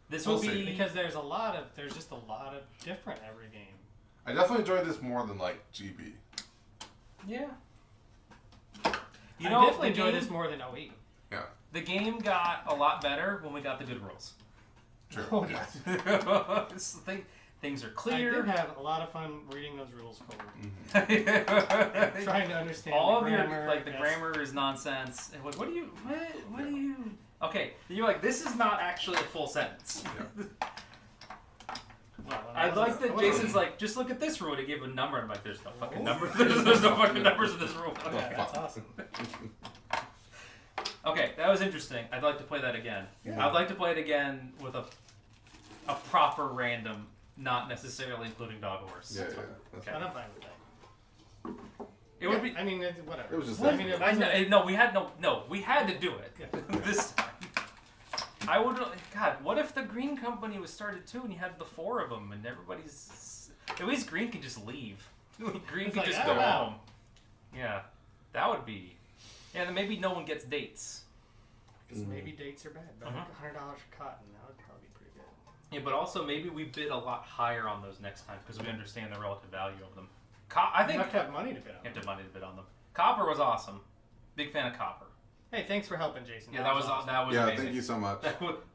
This We'll will be see. Because there's just a lot of different every game. I definitely enjoyed this more than like GB. yeah. I definitely enjoyed this more than 08. Yeah, The game got a lot better when we got the good rules. true. Oh, yeah. Things are I clear. did have a lot of fun reading those rules forward. Mm-hmm. Trying to understand all the of grammar. your the yes. grammar is nonsense. And what do you? Okay, you're like, this is not actually a full sentence. Yeah. Well, I like that Jason's like, just look at this rule to give a number. I'm like, there's no fucking numbers. There's no fucking numbers in this rule. Yeah, that's awesome. Okay, that was interesting. I'd like to play that again. Yeah. I'd like to play it again with a proper random, not necessarily including dog horse. Yeah. Okay. But I'm fine with that. It would be. I mean, whatever. It was just I mean, it I wasn't. know, we had we had to do it Yeah. this time. I would. God, what if the Green Company was started too, and you had the 4 of them, and everybody's. At least Green could just leave. Green It's could like, just oh, go wow. home. Yeah, that would be. Yeah, then maybe no one gets dates. Because maybe dates are bad, but Mhm. $100 for cotton, that would probably be pretty good. Yeah, but also maybe we bid a lot higher on those next time because we understand the relative value of them. I think You have to have money to bid on. you have to have money to bid on them. Copper was awesome. Big fan of copper. Hey, thanks for helping, Jason. Yeah, that was awesome. Yeah, amazing. thank you so much.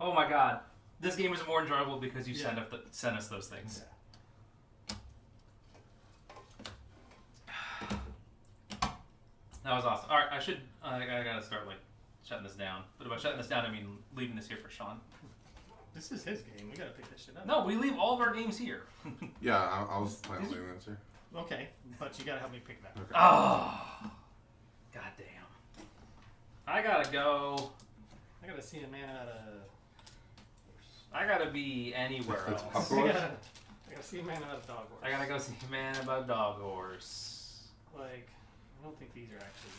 Oh my god, this game is more enjoyable because you Yeah. sent us those things. That was awesome. All right, I gotta start like shutting this down. But by shutting this down, I mean leaving this here for Sean. This is his game. We gotta pick this shit up. No, we leave all of our games here. Yeah, I was planning on doing that too. Okay, but you gotta help me pick that. Okay. Oh, goddamn! I gotta go. I gotta see a man out of. I gotta be anywhere That's else. Of course. I gotta see a man out of dog horse. I gotta go see Man About Dog Horse. Like, I don't think these are actually